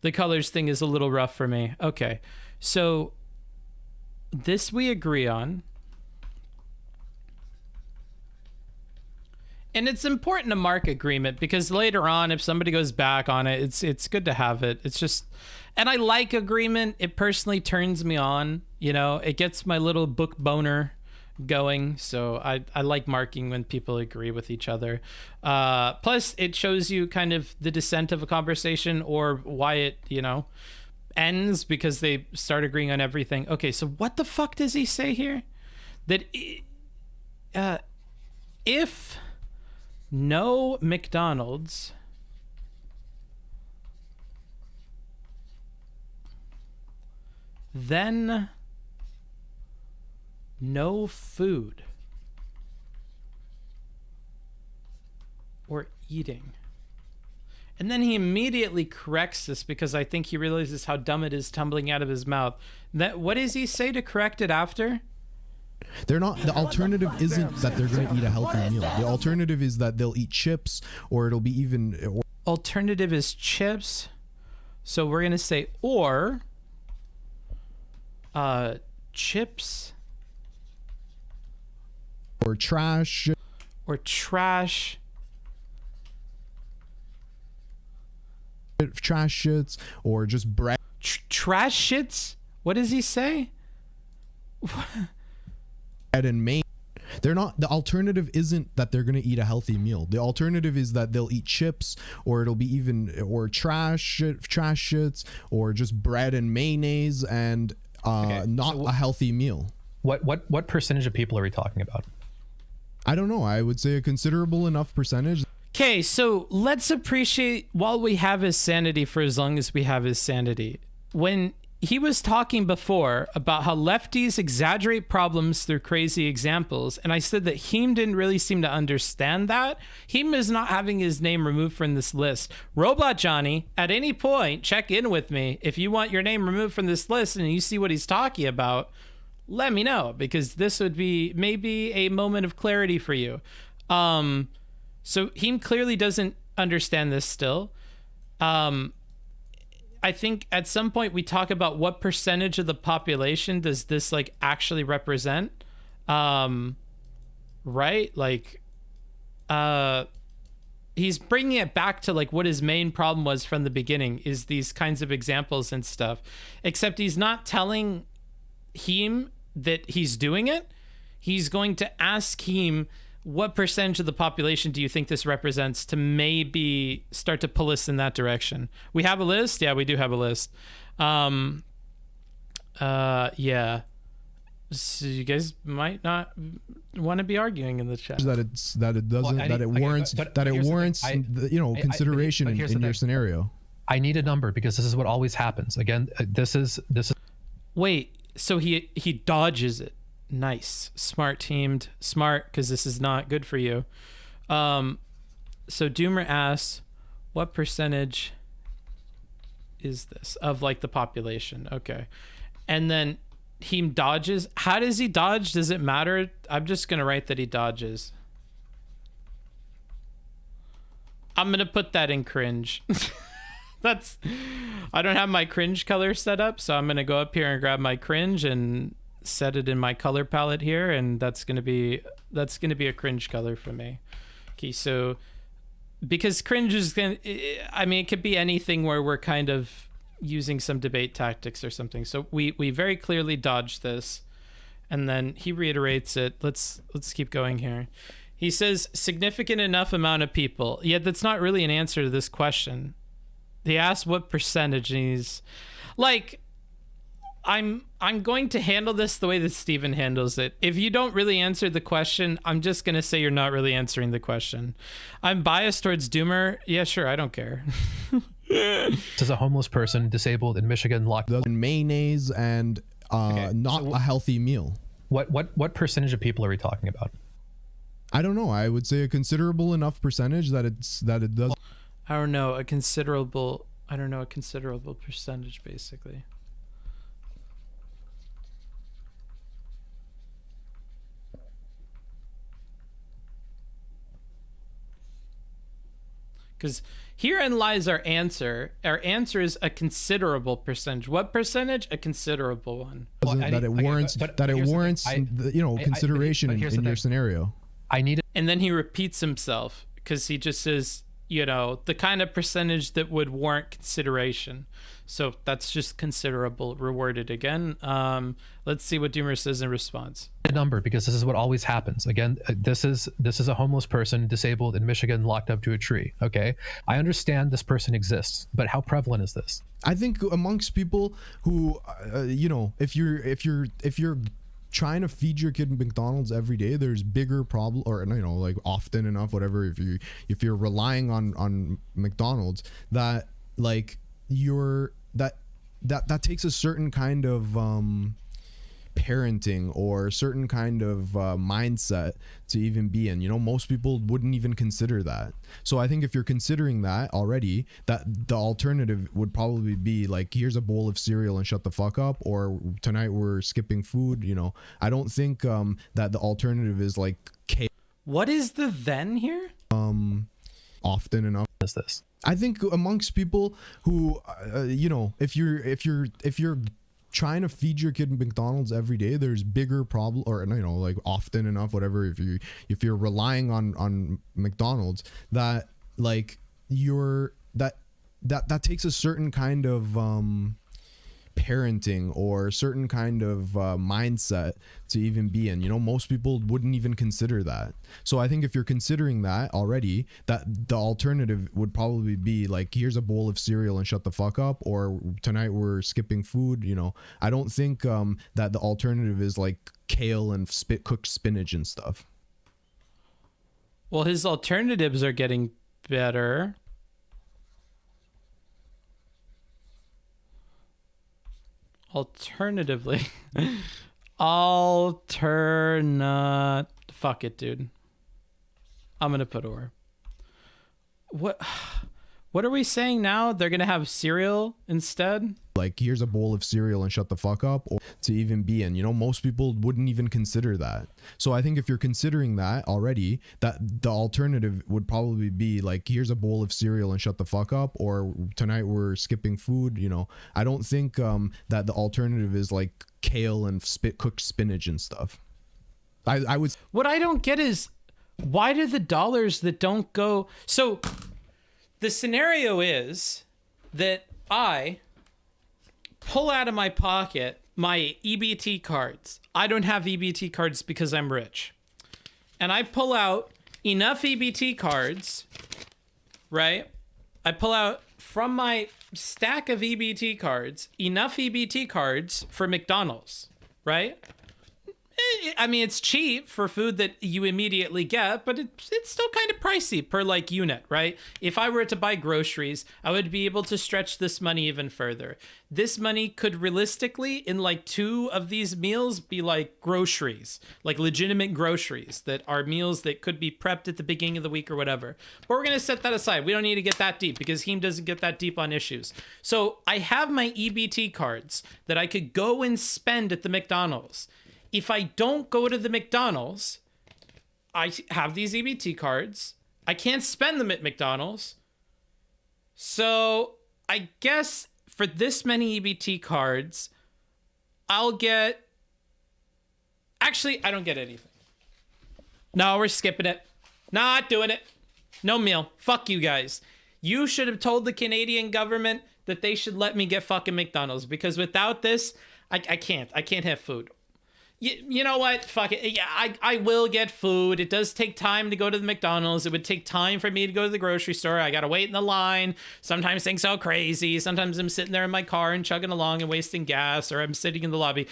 the colors thing is a little rough for me. Okay, so this we agree on. And it's important to mark agreement because later on, if somebody goes back on it, it's good to have it. It's just, and I like agreement. It personally turns me on. You know, it gets my little book boner going. So I like marking when people agree with each other. Plus, it shows you kind of the descent of a conversation or why it, you know, ends because they start agreeing on everything. Okay, so what the fuck does he say here? That if no McDonald's, then no food or eating. And then he immediately corrects this because I think he realizes how dumb it is tumbling out of his mouth. That, what does he say to correct it after? They're not, the alternative isn't that they're going to eat a healthy meal. The alternative is that they'll eat chips, or it'll be even... Alternative is chips. So we're going to say or chips or trash. Or trash. Trash shits, or just bread. Trash shits? What does he say? Bread and main. They're not, the alternative isn't that they're going to eat a healthy meal. The alternative is that they'll eat chips, or it'll be even, or trash shits, or just bread and mayonnaise, and not a healthy meal. What percentage of people are we talking about? I don't know. I would say a considerable enough percentage. Okay, so let's appreciate while we have his sanity for as long as we have his sanity. When he was talking before about how lefties exaggerate problems through crazy examples, and I said that Heem didn't really seem to understand that. Heem is not having his name removed from this list. Robot Johnny, at any point, check in with me. If you want your name removed from this list and you see what he's talking about, let me know, because this would be maybe a moment of clarity for you. So Heem clearly doesn't understand this still. I think at some point we talk about what percentage of the population does this like actually represent, right? Like, he's bringing it back to like what his main problem was from the beginning, is these kinds of examples and stuff, except he's not telling Heem that he's doing it. He's going to ask Heem, what percentage of the population do you think this represents, to maybe start to pull us in that direction. We have a list. Yeah, we do have a list. Yeah. So you guys might not want to be arguing in the chat. That it warrants consideration in your scenario. I need a number, because this is what always happens. Again, this is. Wait, so he dodges it. Nice. Smart teamed. Smart, because this is not good for you. So Doomer asks, what percentage is this of like the population? Okay. And then Heem dodges. How does he dodge? Does it matter? I'm just going to write that he dodges. I'm going to put that in cringe. I don't have my cringe color set up, so I'm going to go up here and grab my cringe and set it in my color palette here, and that's gonna be a cringe color for me. Okay, so because cringe is gonna, I mean, it could be anything where we're kind of using some debate tactics or something. So we very clearly dodged this, and then he reiterates it. Let's keep going here. He says significant enough amount of people. Yet that's not really an answer to this question. He asked what percentage, and he's like, I'm going to handle this the way that Steven handles it. If you don't really answer the question, I'm just going to say you're not really answering the question. I'm biased towards Doomer. Yeah, sure. I don't care. This is a homeless person, disabled in Michigan, locked up. Mayonnaise and not a healthy meal. What percentage of people are we talking about? I don't know. I would say a considerable enough percentage that it does. I don't know. A considerable percentage, basically. Because herein lies our answer. Our answer is a considerable percentage. What percentage? A considerable one. It warrants consideration in your scenario. I need it. And then he repeats himself, because he just says, the kind of percentage that would warrant consideration. So that's just considerable, reworded again. Let's see what Doomer says in response. A number, because this is what always happens. Again, this is a homeless person, disabled in Michigan, locked up to a tree. Okay, I understand this person exists, but how prevalent is this? I think amongst people who, if you're trying to feed your kid McDonald's every day, there's bigger problem, or like often enough, whatever. If you're relying on McDonald's, that like that takes a certain kind of parenting or certain kind of mindset to even be in. Most people wouldn't even consider that. So I think if you're considering that already, that the alternative would probably be like, here's a bowl of cereal and shut the fuck up, or tonight we're skipping food. I don't think that the alternative is like what is the then here? Often enough. Is this? I think amongst people who, if you're trying to feed your kid McDonald's every day, there's bigger problem, or like often enough, whatever. If you're relying on McDonald's, that like that takes a certain kind of parenting or certain kind of mindset to even be in. Most people wouldn't even consider that. So I think if you're considering that already, that the alternative would probably be like, here's a bowl of cereal and shut the fuck up, or tonight we're skipping food. I don't think that the alternative is like kale and cooked spinach and stuff. Well, his alternatives are getting better. Alternatively, fuck it, dude. I'm gonna put or. What are we saying now? They're gonna have cereal instead? Like, here's a bowl of cereal and shut the fuck up, or to even be in, you know, most people wouldn't even consider that. So I think if you're considering that already, that the alternative would probably be like, here's a bowl of cereal and shut the fuck up, or tonight we're skipping food. You know, I don't think that the alternative is like kale and cooked spinach and stuff. I would. What I don't get is, why do the dollars that don't go? So the scenario is that I pull out of my pocket my EBT cards. I don't have EBT cards because I'm rich. And I pull out enough EBT cards, right? I pull out from my stack of EBT cards, enough EBT cards for McDonald's, right? I mean, it's cheap for food that you immediately get, but it's still kind of pricey per like unit, right? If I were to buy groceries, I would be able to stretch this money even further. This money could realistically, in like 2 of these meals, be like groceries, like legitimate groceries that are meals that could be prepped at the beginning of the week or whatever. But we're going to set that aside. We don't need to get that deep because Heem doesn't get that deep on issues. So I have my EBT cards that I could go and spend at the McDonald's. If I don't go to the McDonald's, I have these EBT cards. I can't spend them at McDonald's. So I guess for this many EBT cards, I'll get... Actually, I don't get anything. No, we're skipping it. Not doing it. No meal. Fuck you guys. You should have told the Canadian government that they should let me get fucking McDonald's, because without this, I can't. I can't have food. You know what? Fuck it. Yeah, I will get food. It does take time to go to the McDonald's. It would take time for me to go to the grocery store. I gotta wait in the line. Sometimes things go crazy. Sometimes I'm sitting there in my car and chugging along and wasting gas, or I'm sitting in the lobby.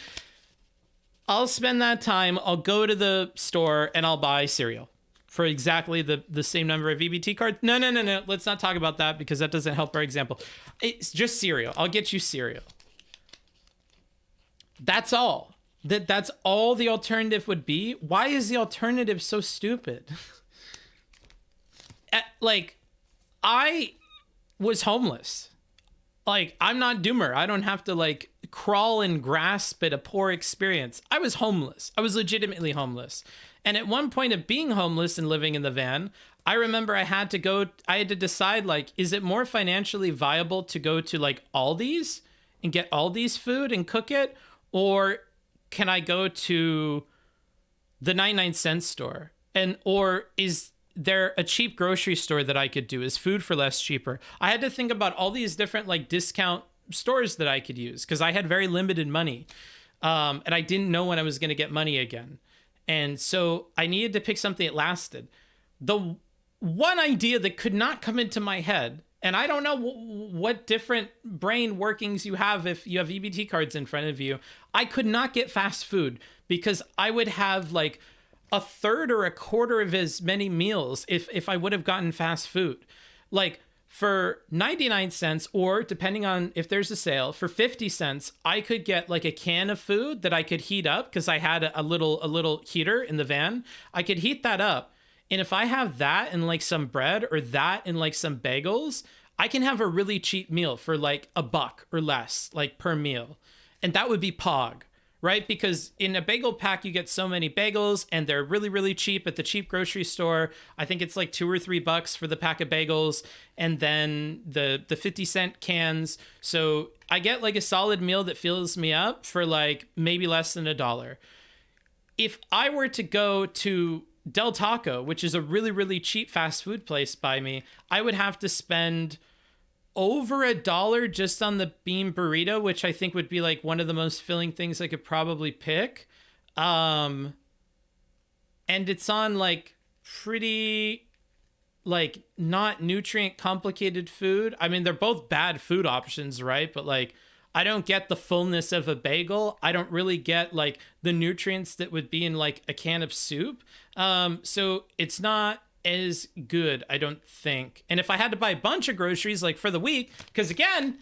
I'll spend that time. I'll go to the store and I'll buy cereal for exactly the same number of EBT cards. No. Let's not talk about that because that doesn't help our example. It's just cereal. I'll get you cereal. That's all. That's all the alternative would be. Why is the alternative so stupid? Like, I was homeless. Like, I'm not Doomer. I don't have to like crawl and grasp at a poor experience. I was homeless. I was legitimately homeless. And at one point of being homeless and living in the van, I remember I had to decide, like, is it more financially viable to go to like Aldi's and get Aldi's food and cook it? Or can I go to the 99-cent store? Or is there a cheap grocery store that I could do? Is food for less cheaper? I had to think about all these different like discount stores that I could use because I had very limited money. And I didn't know when I was going to get money again. And so I needed to pick something that lasted. The one idea that could not come into my head, and I don't know what different brain workings you have if you have EBT cards in front of you. I could not get fast food because I would have like a third or a quarter of as many meals if I would have gotten fast food. Like for 99 cents, or depending on if there's a sale, for 50 cents, I could get like a can of food that I could heat up because I had a little heater in the van. I could heat that up. And if I have that and like some bread, or that and like some bagels, I can have a really cheap meal for like $1 or less, like per meal. And that would be Pog, right? Because in a bagel pack, you get so many bagels and they're really, really cheap at the cheap grocery store. I think it's like $2 or $3 for the pack of bagels. And then the 50-cent cans. So I get like a solid meal that fills me up for like maybe less than $1. If I were to go to Del Taco, which is a really, really cheap fast food place by me, I would have to spend over $1 just on the bean burrito, which I think would be like one of the most filling things I could probably pick. And it's on like pretty like not nutrient complicated food. I mean, they're both bad food options, right? But like, I don't get the fullness of a bagel. I don't really get like the nutrients that would be in like a can of soup. So it's not as good, I don't think. And if I had to buy a bunch of groceries like for the week, because again,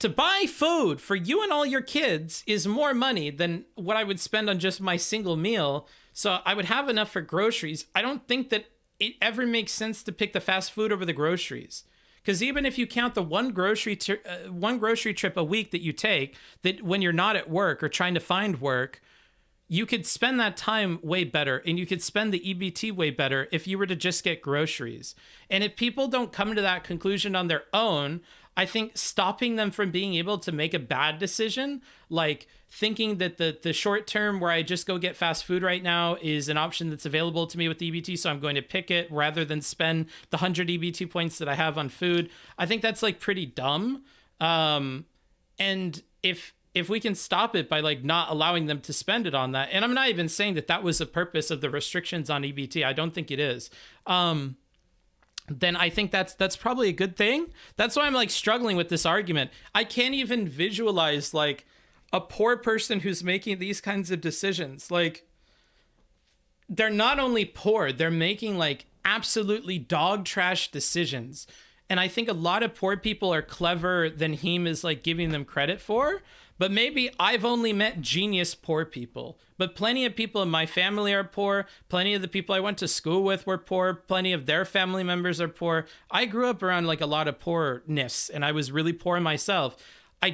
To buy food for you and all your kids is more money than what I would spend on just my single meal. So I would have enough for groceries. I don't think that it ever makes sense to pick the fast food over the groceries. Because even if you count the one grocery trip a week that you take, that when you're not at work or trying to find work, you could spend that time way better, and you could spend the EBT way better if you were to just get groceries. And if people don't come to that conclusion on their own, I think stopping them from being able to make a bad decision, like thinking that the short term where I just go get fast food right now is an option that's available to me with the EBT, so I'm going to pick it rather than spend the 100 EBT points that I have on food. I think that's like pretty dumb. And if we can stop it by like not allowing them to spend it on that, and I'm not even saying that that was the purpose of the restrictions on EBT. I don't think it is. Then I think that's probably a good thing. That's why I'm like struggling with this argument. I can't even visualize like a poor person who's making these kinds of decisions. Like, they're not only poor, they're making like absolutely dog trash decisions. And I think a lot of poor people are cleverer than Heem is like giving them credit for. But maybe I've only met genius poor people. But plenty of people in my family are poor. Plenty of the people I went to school with were poor. Plenty of their family members are poor. I grew up around like a lot of poorness, and I was really poor myself. I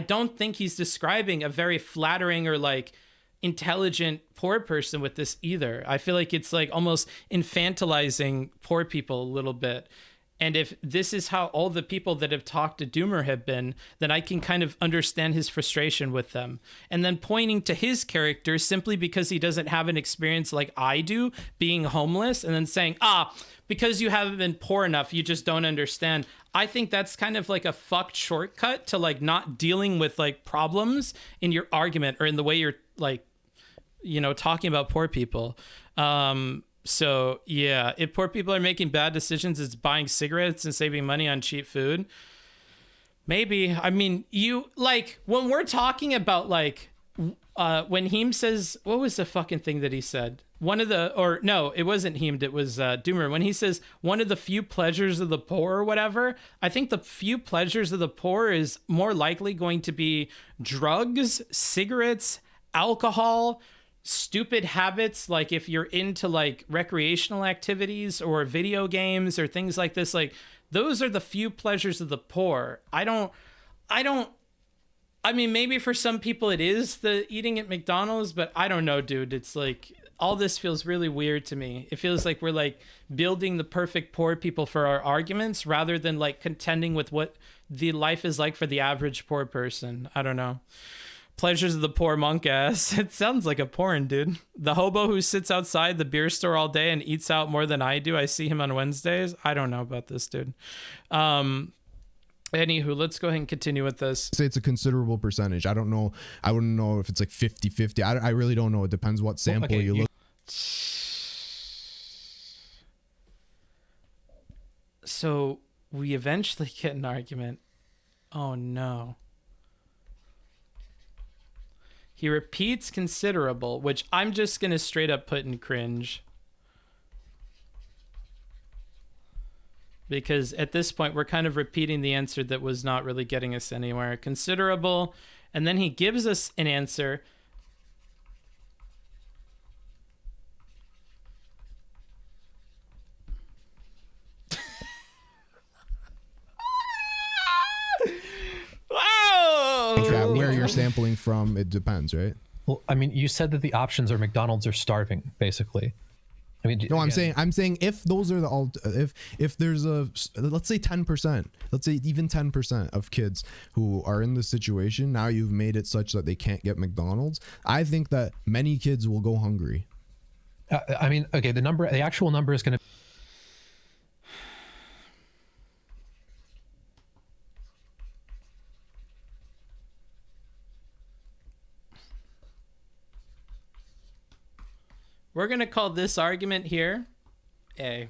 don't think he's describing a very flattering or like intelligent poor person with this either. I feel like it's like almost infantilizing poor people a little bit. And if this is how all the people that have talked to Doomer have been, then I can kind of understand his frustration with them. And then pointing to his character simply because he doesn't have an experience like I do, being homeless, and then saying, because you haven't been poor enough, you just don't understand. I think that's kind of like a fucked shortcut to like not dealing with like problems in your argument or in the way you're like, you know, talking about poor people. So yeah, if poor people are making bad decisions, it's buying cigarettes and saving money on cheap food. Maybe. I mean, you like when we're talking about like, when Heem says, what was the fucking thing that he said? It wasn't Heem, it was Doomer. When he says one of the few pleasures of the poor or whatever, I think the few pleasures of the poor is more likely going to be drugs, cigarettes, alcohol, stupid habits, like if you're into like recreational activities or video games or things like this, like those are the few pleasures of the poor. I mean, maybe for some people it is the eating at McDonald's, but I don't know, dude. It's like all this feels really weird to me. It feels like we're like building the perfect poor people for our arguments rather than like contending with what the life is like for the average poor person. I don't know. Pleasures of the poor monk ass. It sounds like a porn, dude. The hobo who sits outside the beer store all day and eats out more than I do. I see him on Wednesdays. I don't know about this, dude. Anywho, let's go ahead and continue with this. Say it's a considerable percentage. I don't know. I wouldn't know if it's like 50-50. I really don't know. It depends what sample you look. So we eventually get an argument. Oh no. He repeats considerable, which I'm just going to straight up put in cringe. Because at this point, we're kind of repeating the answer that was not really getting us anywhere. Considerable. And then he gives us an answer. Where you're sampling from, it depends, right? Well, I mean, you said that the options are McDonald's or starving, basically. I mean, no, I'm saying if those are the if there's a, let's say 10%, let's say even 10% of kids who are in this situation, now you've made it such that they can't get McDonald's. I think that many kids will go hungry. I mean, okay, the actual number is going to. We're going to call this argument here A.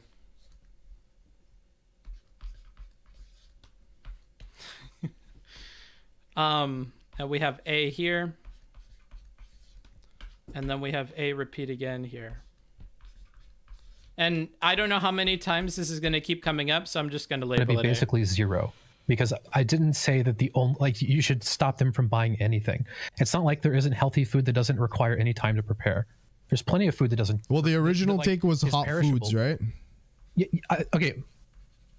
And we have A here. And then we have A repeat again here. And I don't know how many times this is going to keep coming up, so I'm just going to label it basically 0. because I didn't say that the only, like, you should stop them from buying anything. It's not like there isn't healthy food that doesn't require any time to prepare. There's plenty of food that doesn't. Well, the original like, take was is hot perishable. foods, right? Yeah, okay.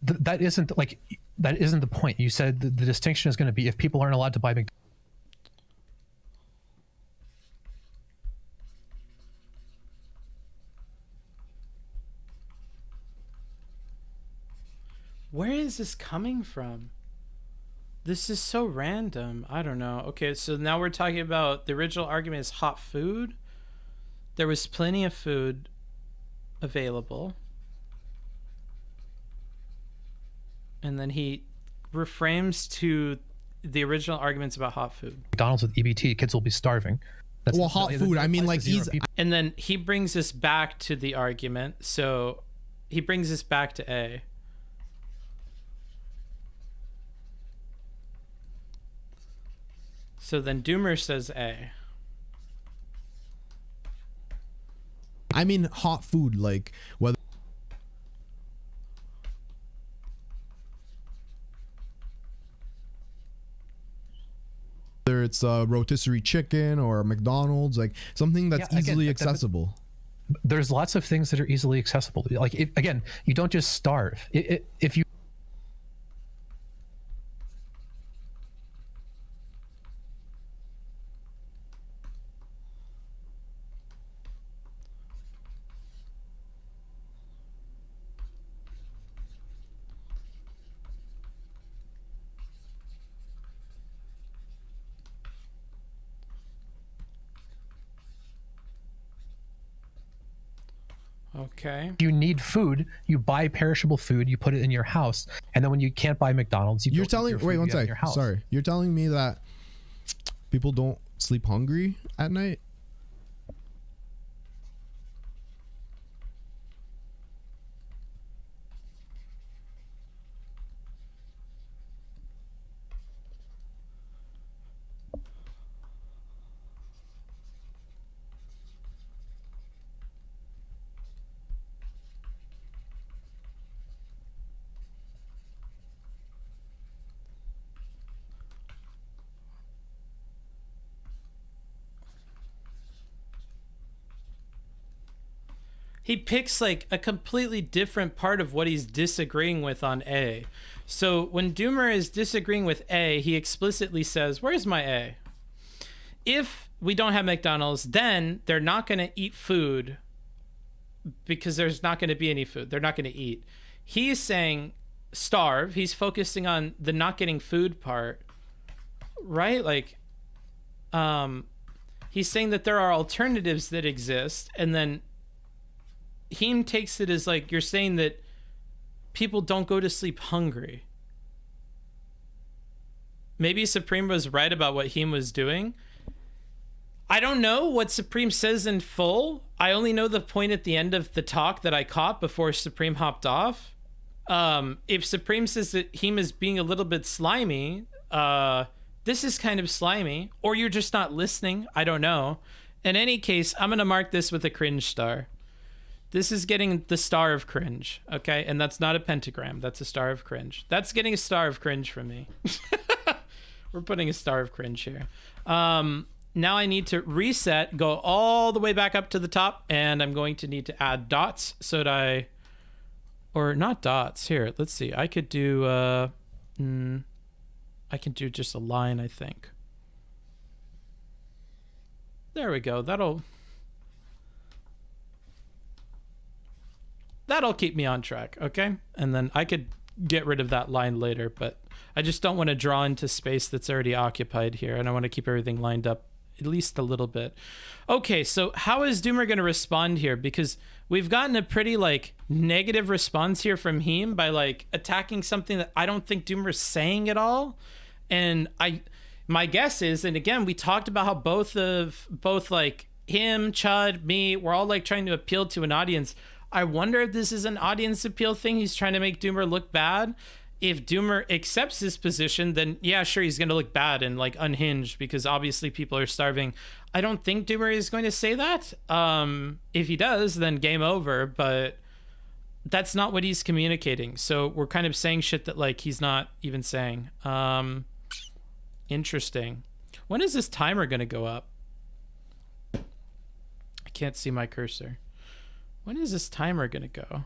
That isn't the point. You said the distinction is going to be if people aren't allowed to buy McDonald's. Where is this coming from? This is so random. I don't know. Okay, so now we're talking about the original argument is hot food. There was plenty of food available. And then he reframes to the original arguments about hot food. McDonald's with EBT, kids will be starving. Well, hot food. I mean, like, he's. And then he brings us back to the argument. So he brings us back to A. So then Doomer says A. I mean, hot food, like whether it's a rotisserie chicken or McDonald's, like something that's easily accessible. There's lots of things that are easily accessible. Like, again, you don't just starve. If you Okay. you need food, you buy perishable food, you put it in your house, and then when you can't buy McDonald's, you're go telling get your wait food one you have in sec. your house. Sorry, you're telling me that people don't sleep hungry at night? He picks like a completely different part of what he's disagreeing with on A. So when Doomer is disagreeing with A, he explicitly says, where's my A? If we don't have McDonald's, then they're not going to eat food because there's not going to be any food. They're not going to eat. He's saying starve. He's focusing on the not getting food part, right? Like, he's saying that there are alternatives that exist, and then Heem takes it as like you're saying that people don't go to sleep hungry. Maybe Supreme was right about what Heem was doing. I don't know what Supreme says in full. I only know the point at the end of the talk that I caught before Supreme hopped off. If Supreme says that Heem is being a little bit slimy, this is kind of slimy, or you're just not listening. I don't know. In any case, I'm going to mark this with a cringe star. This is getting the star of cringe, okay? And that's not a pentagram. That's a star of cringe. That's getting a star of cringe from me. We're putting a star of cringe here. Now I need to reset, go all the way back up to the top, and I'm going to need to add dots so that or not dots. Here, let's see. I could do, I can do just a line, I think. There we go. That'll keep me on track, okay? And then I could get rid of that line later, but I just don't want to draw into space that's already occupied here, and I want to keep everything lined up at least a little bit. Okay, so how is Doomer going to respond here? Because we've gotten a pretty, like, negative response here from Heem by, like, attacking something that I don't think Doomer's saying at all. And my guess is, and again, we talked about how both like, him, Chud, me, we're all, like, trying to appeal to an audience. I wonder if this is an audience appeal thing. He's trying to make Doomer look bad. If Doomer accepts his position, then yeah, sure, he's going to look bad and like unhinged because obviously people are starving. I don't think Doomer is going to say that. If he does, then game over. But that's not what he's communicating. So we're kind of saying shit that like he's not even saying. Interesting. When is this timer gonna go up? I can't see my cursor. When is this timer gonna go?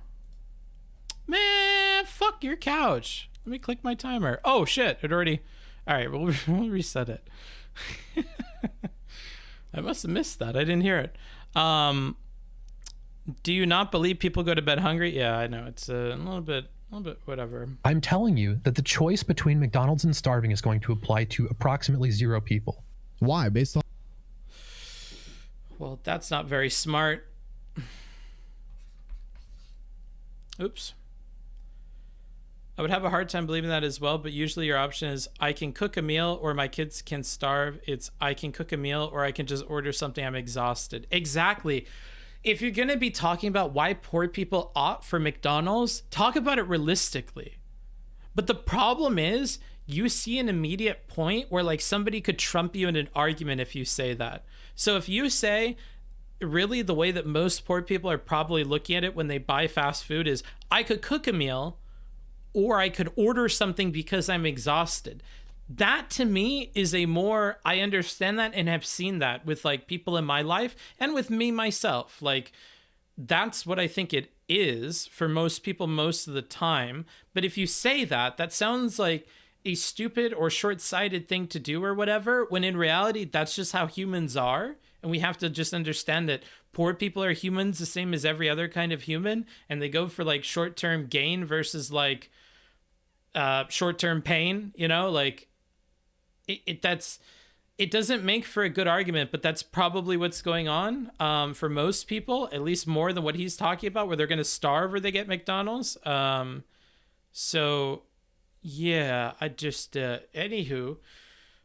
Man, fuck your couch. Let me click my timer. Oh shit, it already. All right, we'll reset it. I must have missed that. I didn't hear it. Do you not believe people go to bed hungry? Yeah, I know. It's a little bit whatever. I'm telling you that the choice between McDonald's and starving is going to apply to approximately 0 people. Why? Based on. Well, that's not very smart. Oops. I would have a hard time believing that as well, but usually your option is I can cook a meal or my kids can starve. It's I can cook a meal or I can just order something. I'm exhausted. Exactly. If you're going to be talking about why poor people opt for McDonald's, talk about it realistically. But the problem is you see an immediate point where like somebody could trump you in an argument if you say that. So if you say really the way that most poor people are probably looking at it when they buy fast food is I could cook a meal or I could order something because I'm exhausted. That to me is a more, I understand that and have seen that with like people in my life and with me myself. Like that's what I think it is for most people most of the time. But if you say that, that sounds like a stupid or short-sighted thing to do or whatever, when in reality, that's just how humans are. And we have to just understand that poor people are humans the same as every other kind of human. And they go for like short-term gain versus like short-term pain, you know, like it doesn't make for a good argument, but that's probably what's going on for most people, at least more than what he's talking about, where they're going to starve or they get McDonald's. So yeah, I just, anywho,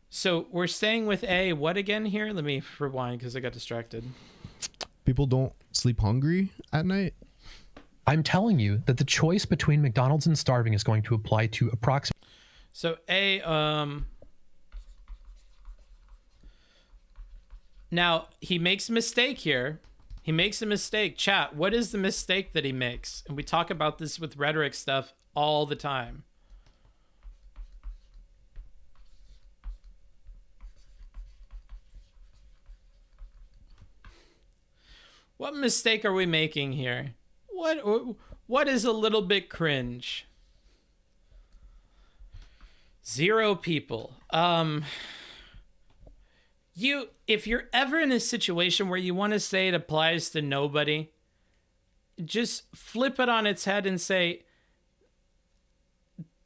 so we're staying with A, what again here? Let me rewind because I got distracted. People don't sleep hungry at night. I'm telling you that the choice between McDonald's and starving is going to apply to approximately. So A, now he makes a mistake here. He makes a mistake. Chat, what is the mistake that he makes? And we talk about this with rhetoric stuff all the time. What mistake are we making here? What is a little bit cringe? 0 people. If you're ever in a situation where you want to say it applies to nobody, just flip it on its head and say,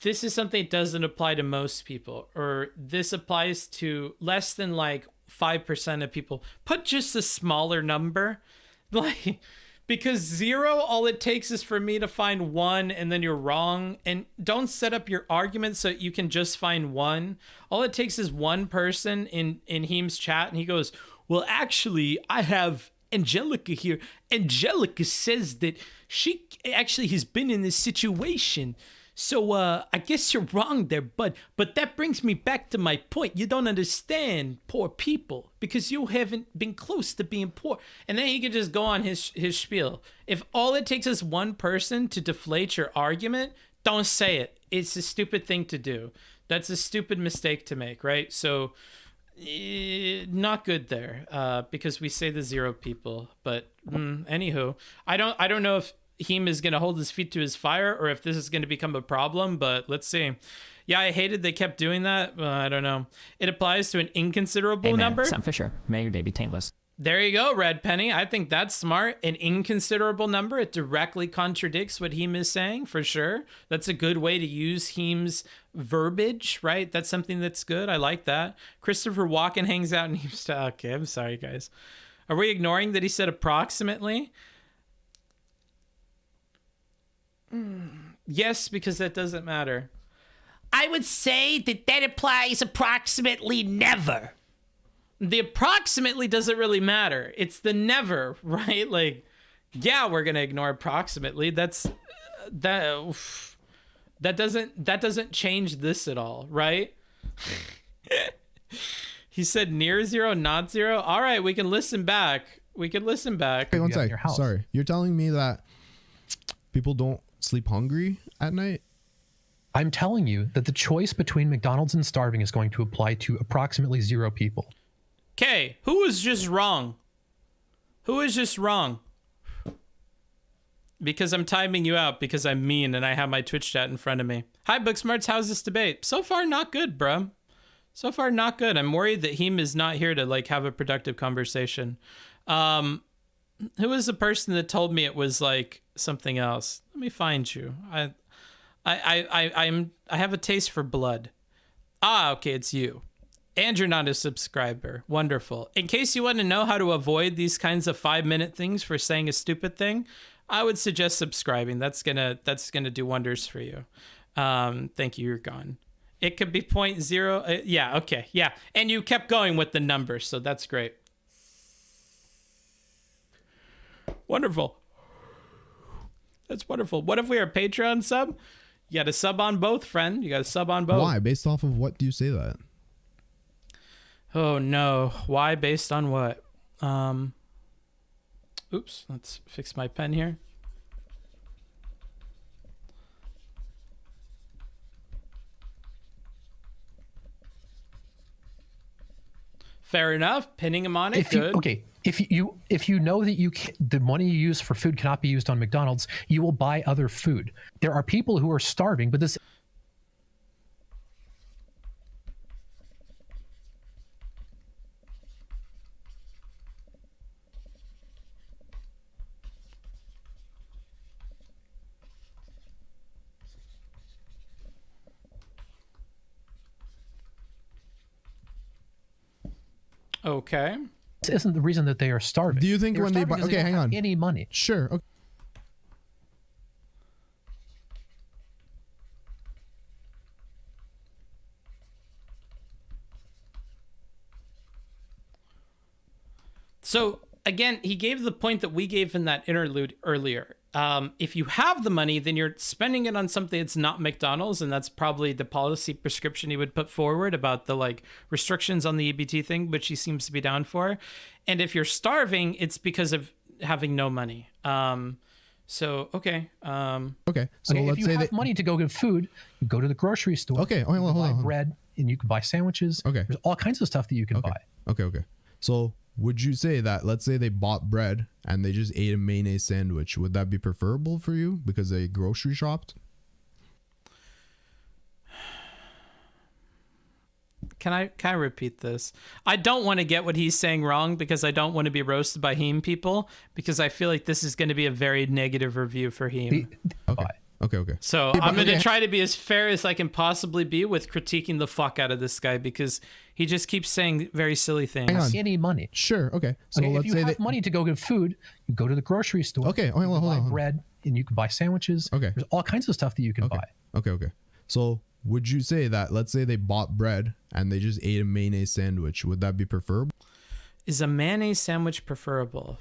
this is something that doesn't apply to most people, or this applies to less than like 5% of people. Put just a smaller number. Like, because 0, all it takes is for me to find 1 and then you're wrong. And don't set up your argument so you can just find 1. All it takes is 1 person in Heem's chat and he goes, well, actually, I have Angelica here. Angelica says that she actually has been in this situation. So I guess you're wrong there, bud. But that brings me back to my point. You don't understand poor people because you haven't been close to being poor. And then he could just go on his spiel. If all it takes is 1 person to deflate your argument, don't say it. It's a stupid thing to do. That's a stupid mistake to make, right? So not good there because we say the 0 people. But anywho, I don't know if Heem is going to hold his feet to his fire or if this is going to become a problem, but let's see. Yeah, I hated they kept doing that. I don't know. It applies to an inconsiderable number. Sam Fisher, may your day be taintless. There you go, Red Penny. I think that's smart. An inconsiderable number. It directly contradicts what Heem is saying, for sure. That's a good way to use Heem's verbiage, right? That's something that's good. I like that. Christopher Walken hangs out in Heem's style. Okay, I'm sorry, guys. Are we ignoring that he said approximately? Yes, because that doesn't matter. I would say that applies approximately never. The approximately doesn't really matter. It's the never, right? Like, yeah, we're gonna ignore approximately. That doesn't change this at all, right? He said near 0, not 0. All right, we can listen back. Hey, one sec. Sorry, you're telling me that people don't sleep hungry at night? I'm telling you that the choice between McDonald's and starving is going to apply to approximately 0 people. Okay, who was just wrong? Who is just wrong? Because I'm timing you out because I'm mean and I have my Twitch chat in front of me. Hi, Booksmarts. How's this debate? So far, not good, bro. So far, not good. I'm worried that Heem is not here to like have a productive conversation. Who was the person that told me it was like something else? Let me find you. I have a taste for blood. Ah, okay, it's you. And you're not a subscriber. Wonderful. In case you want to know how to avoid these kinds of 5-minute things for saying a stupid thing, I would suggest subscribing. That's gonna do wonders for you. Thank you. You're gone. It could be 0.0. Yeah. Okay. Yeah. And you kept going with the numbers, so that's great. Wonderful. That's wonderful. What if we are a Patreon sub? You got to sub on both, friend. You got to sub on both. Why? Based off of what do you say that? Oh no. Why? Based on what? Oops. Let's fix my pen here. Fair enough. Pinning him on it. Good. Okay. If you know that the money you use for food cannot be used on McDonald's, you will buy other food. There are people who are starving, but this. Okay. This isn't the reason that they are starving. Do you think when they buy? starving because Okay, don't hang have on. any money? Sure. Okay. So again, he gave the point that we gave in that interlude earlier. If you have the money, then you're spending it on something that's not McDonald's, and that's probably the policy prescription he would put forward about the like restrictions on the EBT thing, which he seems to be down for. And if you're starving, it's because of having no money. So okay. Okay. So Okay, let's if you say have that. money to go get food, you go to the grocery store. Okay, hold on, you can hold buy on. bread, and you can buy sandwiches. Okay. There's all kinds of stuff that you can buy. Okay. So would you say that, let's say they bought bread and they just ate a mayonnaise sandwich, would that be preferable for you because they grocery shopped? Can I repeat this? I don't want to get what he's saying wrong because I don't want to be roasted by Heem people, because I feel like this is going to be a very negative review for Heem. Okay. So I'm going to try to be as fair as I can possibly be with critiquing the fuck out of this guy, because he just keeps saying very silly things. Hang on. Any money. Sure. Okay. So Okay, if let's you say have that. money to go get food, you go to the grocery store. Okay, hold on, you can hold buy on. bread, and you can buy sandwiches. Okay. There's all kinds of stuff that you can buy. Okay. So would you say that, let's say they bought bread and they just ate a mayonnaise sandwich, would that be preferable? Is a mayonnaise sandwich preferable?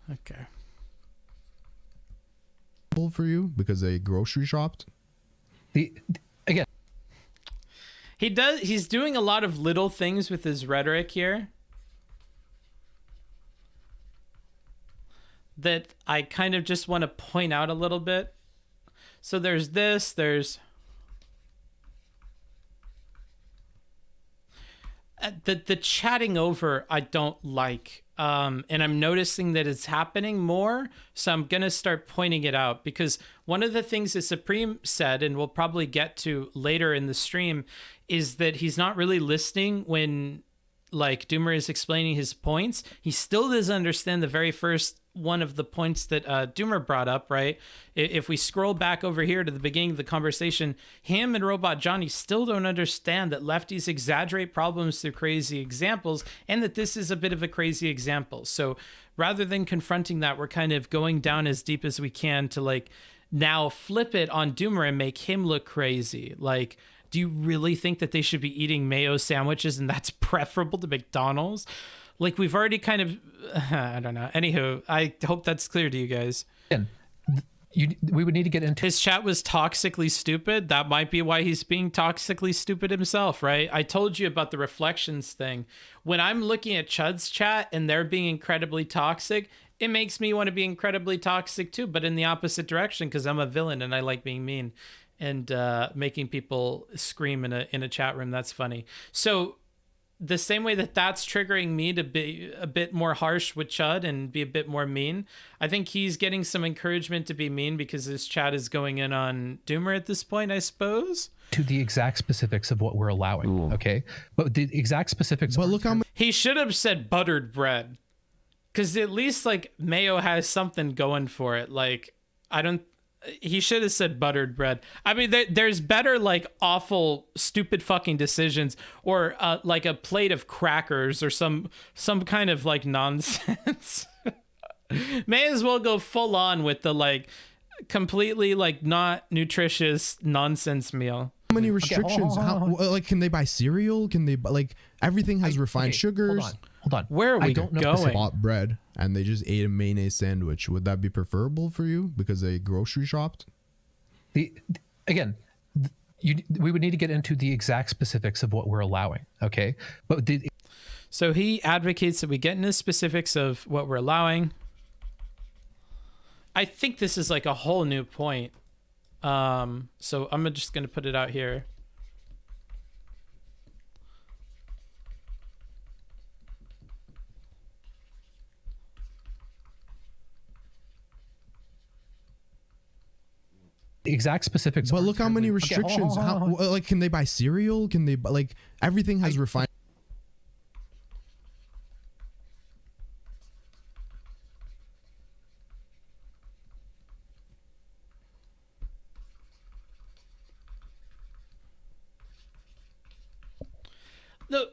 Okay. For you because they grocery shopped? Again, He's doing a lot of little things with his rhetoric here that I kind of just want to point out a little bit. So there's this, there's the chatting over I don't like. And I'm noticing that it's happening more, so I'm gonna start pointing it out, because one of the things that Supreme said, and we'll probably get to later in the stream, is that he's not really listening when like Doomer is explaining his points. He still doesn't understand the very first one of the points that Doomer brought up, right? If we scroll back over here to the beginning of the conversation, him and Robot Johnny still don't understand that lefties exaggerate problems through crazy examples, and that this is a bit of a crazy example. So rather than confronting that, we're kind of going down as deep as we can to like now flip it on Doomer and make him look crazy. Like, do you really think that they should be eating mayo sandwiches and that's preferable to McDonald's? Like, we've already kind of, I don't know. Anywho, I hope that's clear to you guys. again, we would need to get into his chat was toxically stupid. That might be why he's being toxically stupid himself, right? I told you about the reflections thing. When I'm looking at Chud's chat and they're being incredibly toxic, it makes me want to be incredibly toxic too, but in the opposite direction, because I'm a villain and I like being mean and making people scream in a chat room. That's funny. So the same way that that's triggering me to be a bit more harsh with Chud and be a bit more mean, I think he's getting some encouragement to be mean because his chat is going in on Doomer at this point, I suppose. To the exact specifics of what we're allowing, Ooh. okay? But the exact specifics. But look how He should have said buttered bread, because at least like mayo has something going for it. Like, he should have said buttered bread. I mean, there's better like awful, stupid fucking decisions, or like a plate of crackers or some kind of like nonsense. May as well go full on with the like completely like not nutritious nonsense meal. How many restrictions? Like, can they buy cereal? Can they buy, like, everything has refined sugars? Hold on. Where are we I don't know going? Bought bread and they just ate a mayonnaise sandwich. Would that be preferable for you because they grocery shopped? We would need to get into the exact specifics of what we're allowing, okay? But So he advocates that we get into specifics of what we're allowing. I think this is like a whole new point. So I'm just going to put it out here. the exact specifics. But look how many restrictions. How, like, can they buy cereal? Can they buy, like, everything has refined.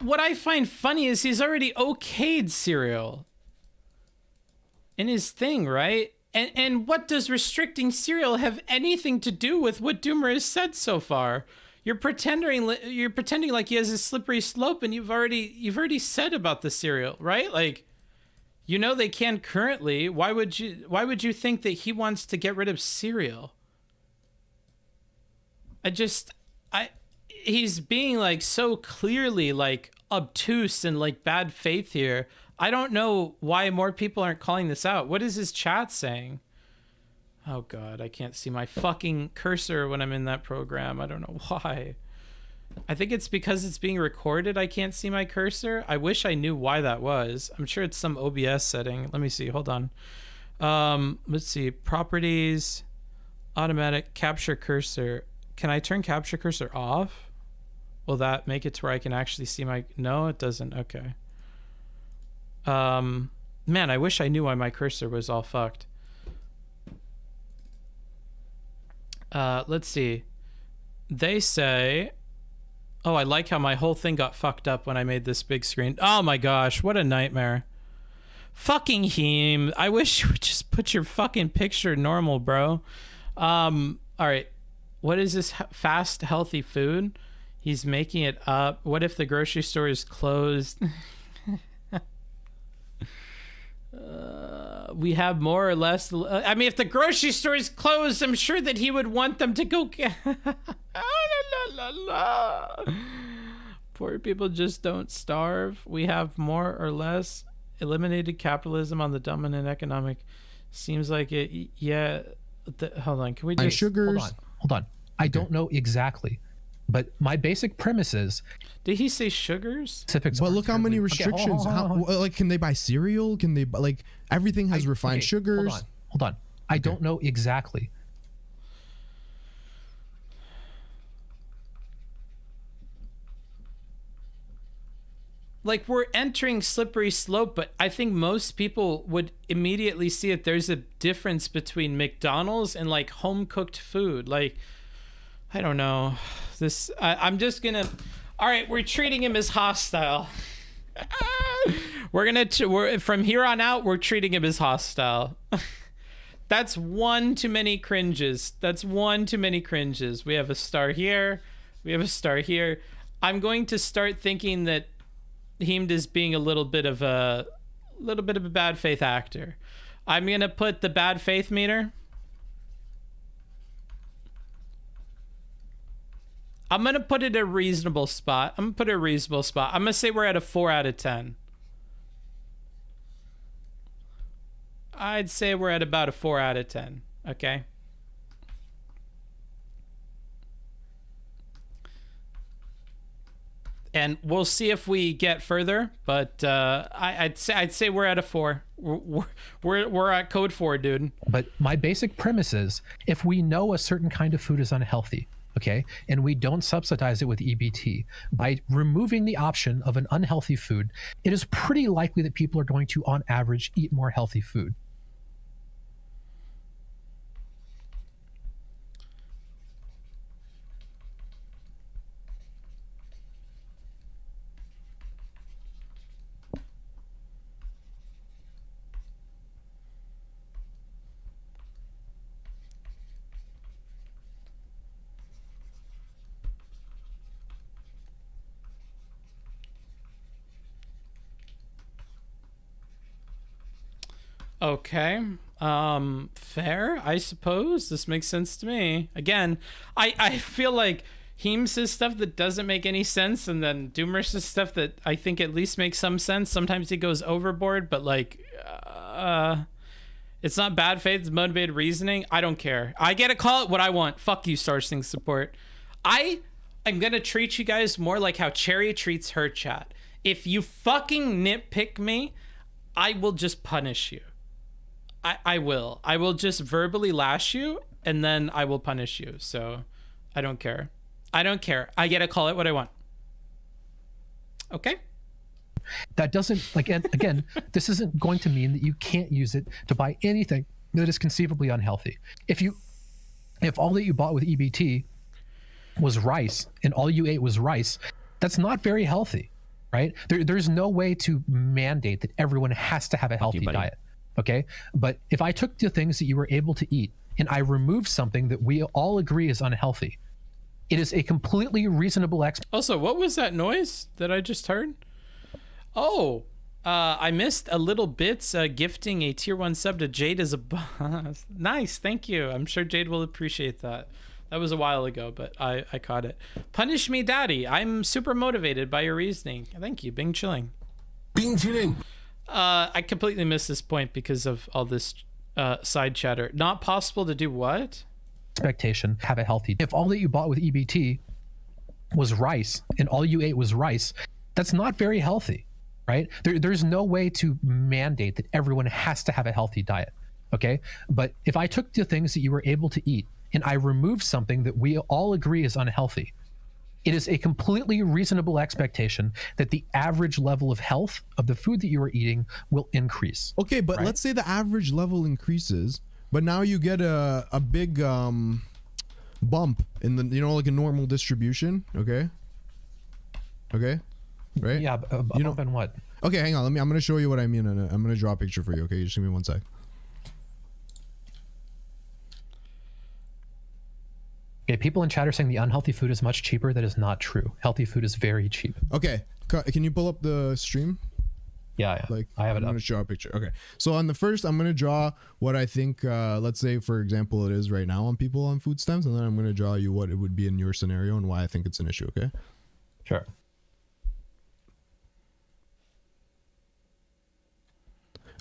What I find funny is he's already okayed cereal in his thing, right? And what does restricting cereal have anything to do with what Doomer has said so far? You're pretending like he has a slippery slope, and you've already said about the cereal, right? Like, you know they can currently. Why would you think that he wants to get rid of cereal? He's being like so clearly like obtuse and like bad faith here. I don't know why more people aren't calling this out. What is his chat saying? Oh God, I can't see my fucking cursor when I'm in that program. I don't know why. I think it's because it's being recorded. I can't see my cursor. I wish I knew why that was. I'm sure it's some OBS setting. Let me see. Hold on. Let's see. Properties, automatic capture cursor. Can I turn capture cursor off? Will that make it to where I can actually see my... No, it doesn't. Okay. Man, I wish I knew why my cursor was all fucked. Let's see. They say... Oh, I like how my whole thing got fucked up when I made this big screen. Oh my gosh, what a nightmare. Fucking Heem. I wish you would just put your fucking picture normal, bro. All right. What is this fast, healthy food? He's making it up. What if the grocery store is closed? We have more or less... I mean, if the grocery store is closed, I'm sure that he would want them to go... Poor people just don't starve. We have more or less eliminated capitalism on the dominant economic. Seems like it... Yeah. Hold on. Can we just... Sugars. Hold on. I don't know exactly, but my basic premise is... Did he say sugars? Specifics. But look how many restrictions. How, like, can they buy cereal? Can they buy, like, everything has refined sugars? Hold on. I don't know exactly. Like, we're entering slippery slope, but I think most people would immediately see it. There's a difference between McDonald's and like home cooked food. Like, I don't know. I'm just gonna... All right, we're treating him as hostile. We're from here on out, we're treating him as hostile. That's one too many cringes. That's one too many cringes. We have a star here. We have a star here. I'm going to start thinking that Heem is being a little bit of a bad faith actor. I'm gonna put the bad faith meter I'm gonna put it a reasonable spot. I'm gonna say we're at a 4 out of 10. I'd say we're at about a 4 out of 10. Okay. And we'll see if we get further, but I'd say we're at a 4. We're at code 4, dude. But my basic premise is, if we know a certain kind of food is unhealthy, okay, and we don't subsidize it with EBT, by removing the option of an unhealthy food, it is pretty likely that people are going to, on average, eat more healthy food. Okay. Fair, I suppose. This makes sense to me. Again, I feel like Heem says stuff that doesn't make any sense, and then Doomer says stuff that I think at least makes some sense. Sometimes he goes overboard, but like, it's not bad faith, it's motivated reasoning. I don't care. I get to call it what I want. Fuck you, Starsing support. I'm gonna treat you guys more like how Cherry treats her chat. If you fucking nitpick me, I will just punish you. I will. I will just verbally lash you, and then I will punish you. So I don't care. I don't care. I get to call it what I want. Okay? That doesn't, like, and again, this isn't going to mean that you can't use it to buy anything that is conceivably unhealthy. If all that you bought with EBT was rice and all you ate was rice, that's not very healthy, right? There's no way to mandate that everyone has to have a healthy diet. Okay, but if I took the things that you were able to eat and I removed something that we all agree is unhealthy, it is a completely reasonable Also, what was that noise that I just heard? Oh, I missed a little bit gifting a tier 1 sub to Jade as a boss. Nice, thank you. I'm sure Jade will appreciate that. That was a while ago, but I caught it. Punish me, daddy. I'm super motivated by your reasoning. Thank you, Bing Chilling. Bing Chilling. I completely missed this point because of all this side chatter. Not possible to do what? Expectation. Have a healthy. If all that you bought with EBT was rice and all you ate was rice, that's not very healthy, right? There's no way to mandate that everyone has to have a healthy diet. Okay, but if I took the things that you were able to eat and I removed something that we all agree is unhealthy, it is a completely reasonable expectation that the average level of health of the food that you are eating will increase. Okay, but let's say the average level increases, but now you get a big bump in the, like a normal distribution. Okay, right? Yeah, a bump in what? Okay, hang on. I'm gonna show you what I mean, and I'm gonna draw a picture for you. Okay, just give me 1 sec. Okay, people in chat are saying the unhealthy food is much cheaper. That is not true. Healthy food is very cheap. Okay, can you pull up the stream? Yeah. Like, I have it I'm up. gonna draw a picture. Okay, so on the first, I'm gonna draw what I think. Let's say, for example, it is right now on people on food stamps, and then I'm gonna draw you what it would be in your scenario and why I think it's an issue. Okay. Sure.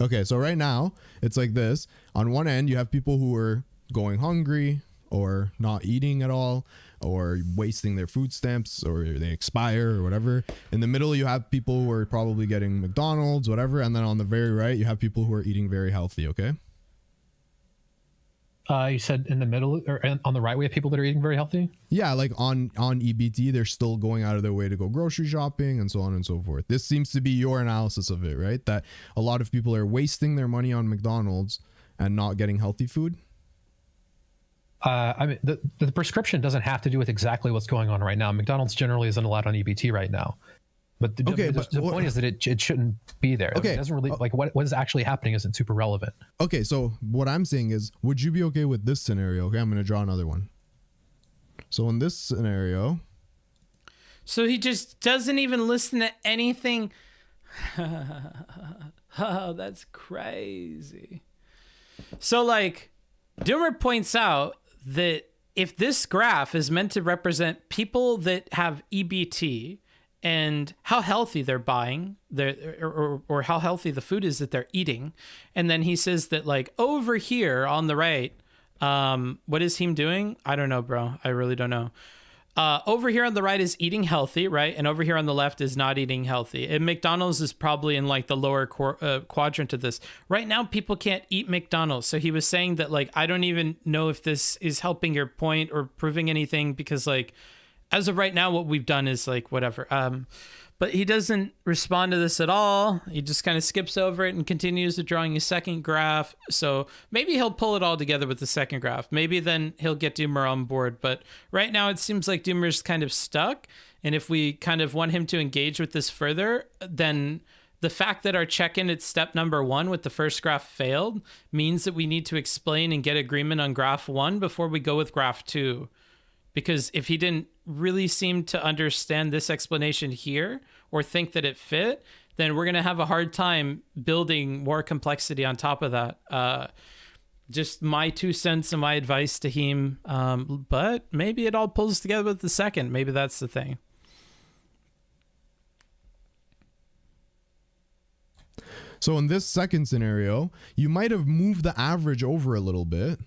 Okay, so right now it's like this. On one end, you have people who are going hungry, or not eating at all, or wasting their food stamps, or they expire or whatever. In the middle, you have people who are probably getting McDonald's, whatever. And then on the very right, you have people who are eating very healthy. Okay. You said in the middle, or on the right, we have people that are eating very healthy? Yeah, like on EBT, they're still going out of their way to go grocery shopping and so on and so forth. This seems to be your analysis of it, right? That a lot of people are wasting their money on McDonald's and not getting healthy food. I mean, the prescription doesn't have to do with exactly what's going on right now. McDonald's generally isn't allowed on EBT right now. But the point is that it shouldn't be there. Okay. It doesn't really, like, what is actually happening isn't super relevant. Okay, so what I'm saying is, would you be okay with this scenario? Okay, I'm going to draw another one. So in this scenario... So he just doesn't even listen to anything. Oh, that's crazy. So, like, Doomer points out that if this graph is meant to represent people that have EBT and how healthy they're buying, or how healthy the food is that they're eating, and then he says that like over here on the right, what is Heem doing? I don't know, bro. I really don't know. Over here on the right is eating healthy, right? And over here on the left is not eating healthy. And McDonald's is probably in like the lower quadrant of this. Right now, people can't eat McDonald's. So he was saying that like, I don't even know if this is helping your point or proving anything, because like, as of right now, what we've done is like, whatever. But he doesn't respond to this at all. He just kind of skips over it and continues to drawing a second graph. So maybe he'll pull it all together with the second graph. Maybe then he'll get Doomer on board. But right now it seems like Doomer's kind of stuck. And if we kind of want him to engage with this further, then the fact that our check-in at step number 1 with the first graph failed means that we need to explain and get agreement on graph 1 before we go with graph 2. Because if he didn't really seem to understand this explanation here or think that it fit, then we're going to have a hard time building more complexity on top of that. Just my 2 cents and my advice to Heem. But maybe it all pulls together with the second. Maybe that's the thing. So in this second scenario, you might have moved the average over a little bit,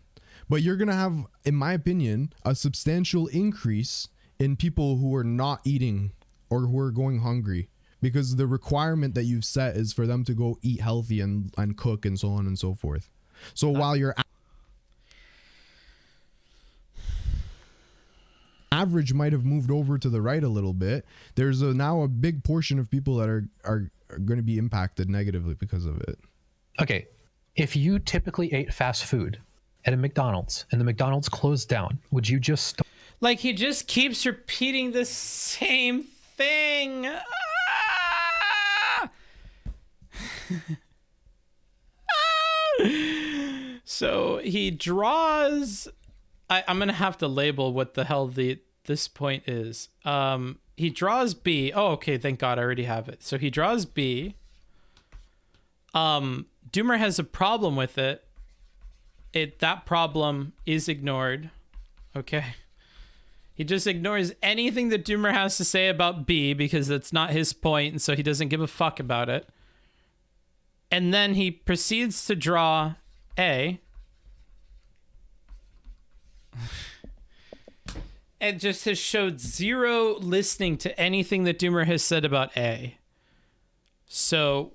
but you're going to have, in my opinion, a substantial increase in people who are not eating or who are going hungry, because the requirement that you've set is for them to go eat healthy and cook and so on and so forth. So while your average might have moved over to the right a little bit, there's now a big portion of people that are going to be impacted negatively because of it. Okay, if you typically ate fast food at a McDonald's and the McDonald's closed down, would you just like, he just keeps repeating the same thing. So he draws, I'm gonna have to label what the hell this point is. He draws B. Oh, okay, thank God, I already have it. So he draws B. Doomer has a problem with it. That problem is ignored. Okay. He just ignores anything that Doomer has to say about B because that's not his point, and so he doesn't give a fuck about it. And then he proceeds to draw A. And just has showed zero listening to anything that Doomer has said about A. So,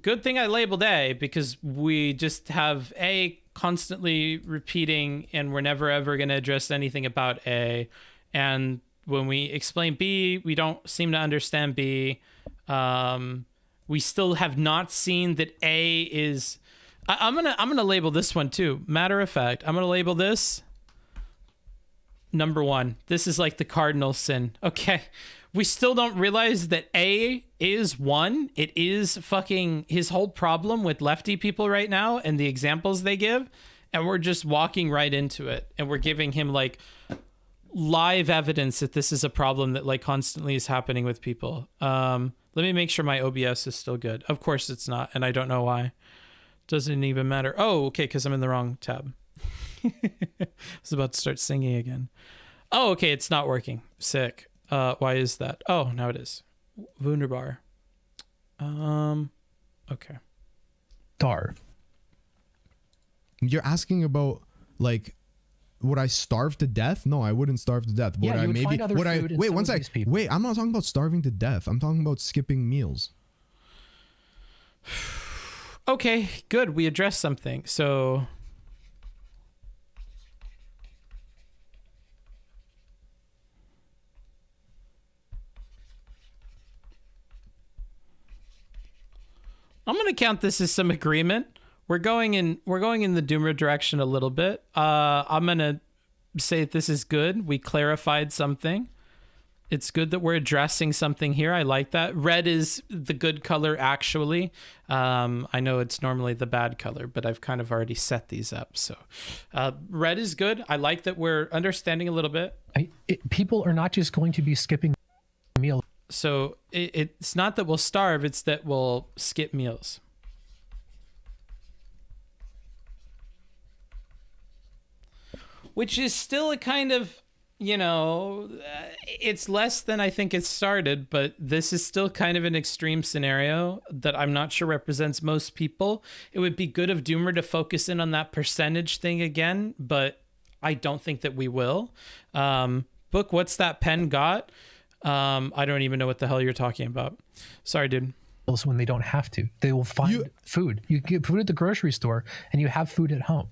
good thing I labeled A, because we just have A constantly repeating and we're never ever going to address anything about A. And when we explain B, we don't seem to understand B. We still have not seen that A is... I'm gonna label this one too. Matter of fact, I'm gonna label this number 1. This is like the cardinal sin. Okay. We still don't realize that A is 1. It is fucking his whole problem with lefty people right now and the examples they give. And we're just walking right into it. And we're giving him like live evidence that this is a problem that like constantly is happening with people. Let me make sure my OBS is still good. Of course it's not. And I don't know why. Doesn't even matter. Oh, okay. Because I'm in the wrong tab. I was about to start singing again. Oh, okay. It's not working. Sick. Why is that? Oh, now it is. Wunderbar. Okay. Dar? You're asking about like, would I starve to death? No, I wouldn't starve to death. Yeah, would you I would maybe find other would I food in wait some one of sec. these people. Wait, I'm not talking about starving to death. I'm talking about skipping meals. Okay, good. We addressed something. So I'm gonna count this as some agreement. We're going in the Doomer direction a little bit. I'm gonna say that this is good. We clarified something. It's good that we're addressing something here. I like that. Red is the good color, actually. I know it's normally the bad color, but I've kind of already set these up. So red is good. I like that we're understanding a little bit. People are not just going to be skipping meals. So it's not that we'll starve, it's that we'll skip meals. which is still a kind of, you know, it's less than I think it started, but this is still kind of an extreme scenario that I'm not sure represents most people. It would be good of Doomer to focus in on that percentage thing again, but I don't think that we will. Book, what's that pen got? I don't even know what the hell you're talking about. Sorry, dude. When they don't have to, they will find food. You get food at the grocery store and you have food at home.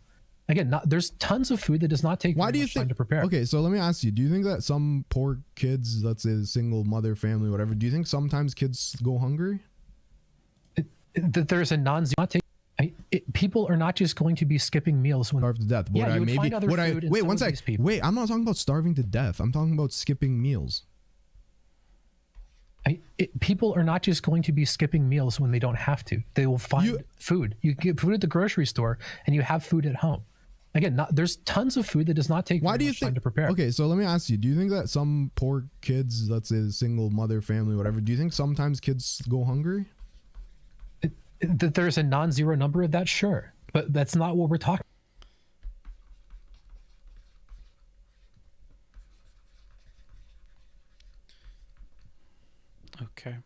Again, there's tons of food that does not take time to prepare. Okay, so let me ask you, do you think that some poor kids, let's say single mother family, whatever, do you think sometimes kids go hungry? That there's a people are not just going to be skipping meals when starved to death. Yeah, you would find other food in wait, some one of sec. these people. Wait, I'm not talking about starving to death. I'm talking about skipping meals. People are not just going to be skipping meals when they don't have to. They will find food. You get food at the grocery store and you have food at home. Again, there's tons of food that does not take time to prepare. Okay, so let me ask you, do you think that some poor kids, let's say single mother family, whatever, do you think sometimes kids go hungry? That there's a non-zero number of that, sure, but that's not what we're talking. Okay.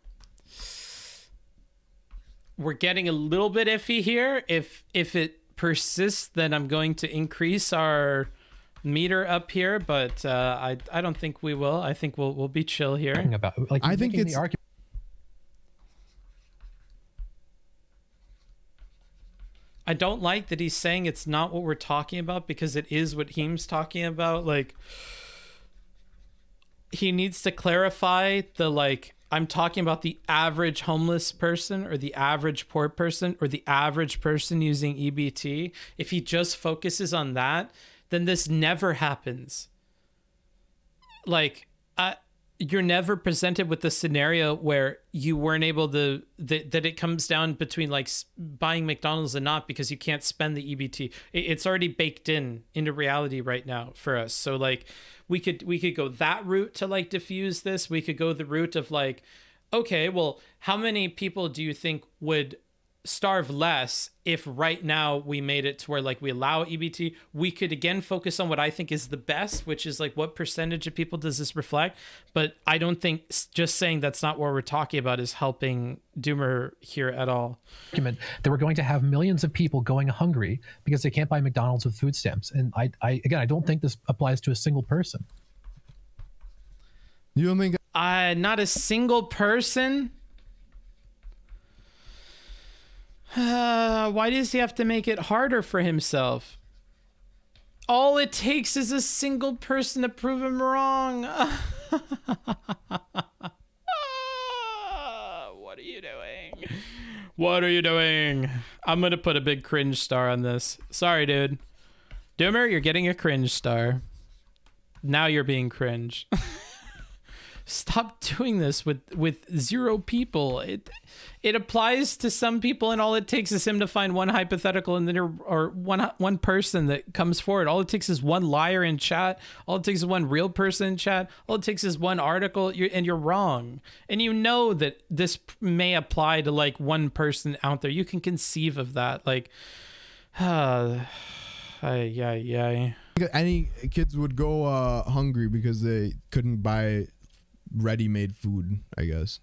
We're getting a little bit iffy here. If it persists, then I'm going to increase our meter up here, but I don't think we will. I think we'll be chill here. About, like, I think it's I don't like that he's saying it's not what we're talking about, because it is what Heem's talking about. Like, he needs to clarify the, like, I'm talking about the average homeless person or the average poor person or the average person using EBT. If he just focuses on that, then this never happens. Like, you're never presented with the scenario where you weren't able to, that it comes down between like buying McDonald's and not, because you can't spend the EBT. It's already baked into reality right now for us. So like, we could go that route to like diffuse this. We could go the route of like, okay, well, how many people do you think would starve less if right now we made it to where like we allow EBT? We could again focus on what I think is the best, which is like, what percentage of people does this reflect? But I don't think just saying that's not what we're talking about is helping Doomer here at all. Argument that we're going to have millions of people going hungry because they can't buy McDonald's with food stamps. And I don't think this applies to a single person. You don't think not a single person? Why does he have to make it harder for himself? All it takes is a single person to prove him wrong. What are you doing? What are you doing? I'm going to put a big cringe star on this. Sorry, dude. Doomer, you're getting a cringe star. Now you're being cringe. Stop doing this with zero people. It applies to some people, and all it takes is him to find one hypothetical and then or one person that comes forward. All it takes is one liar in chat. All it takes is one real person in chat. All it takes is one article, and you're wrong. And you know that this may apply to like one person out there. You can conceive of that. Like, any kids would go hungry because they couldn't buy ready-made food, I guess.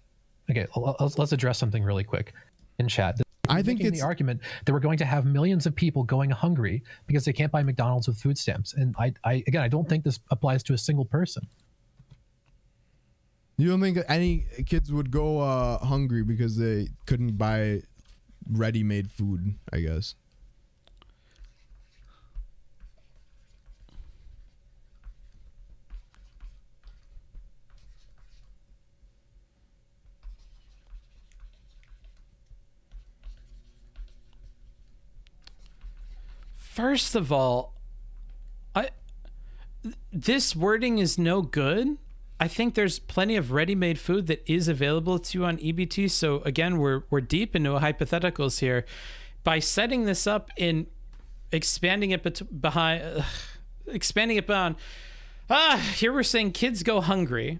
Okay, let's address something really quick in chat. I think it's the argument that we're going to have millions of people going hungry because they can't buy McDonald's with food stamps. And I don't think this applies to a single person. You don't think any kids would go hungry because they couldn't buy ready-made food, I guess. First of all, this wording is no good. I think there's plenty of ready-made food that is available to you on EBT. So again, we're deep into hypotheticals here. By setting this up in expanding it beyond, here we're saying kids go hungry,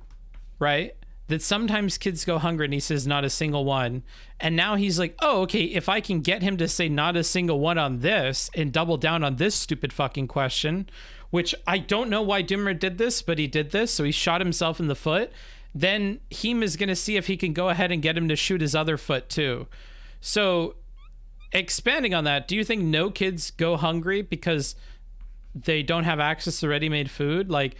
right? That sometimes kids go hungry, and he says not a single one. And now he's like, oh, okay, if I can get him to say not a single one on this and double down on this stupid fucking question, which I don't know why Doomer did this, but he did this. So he shot himself in the foot. Then Heem is going to see if he can go ahead and get him to shoot his other foot too. So expanding on that, do you think no kids go hungry because they don't have access to ready-made food? Like,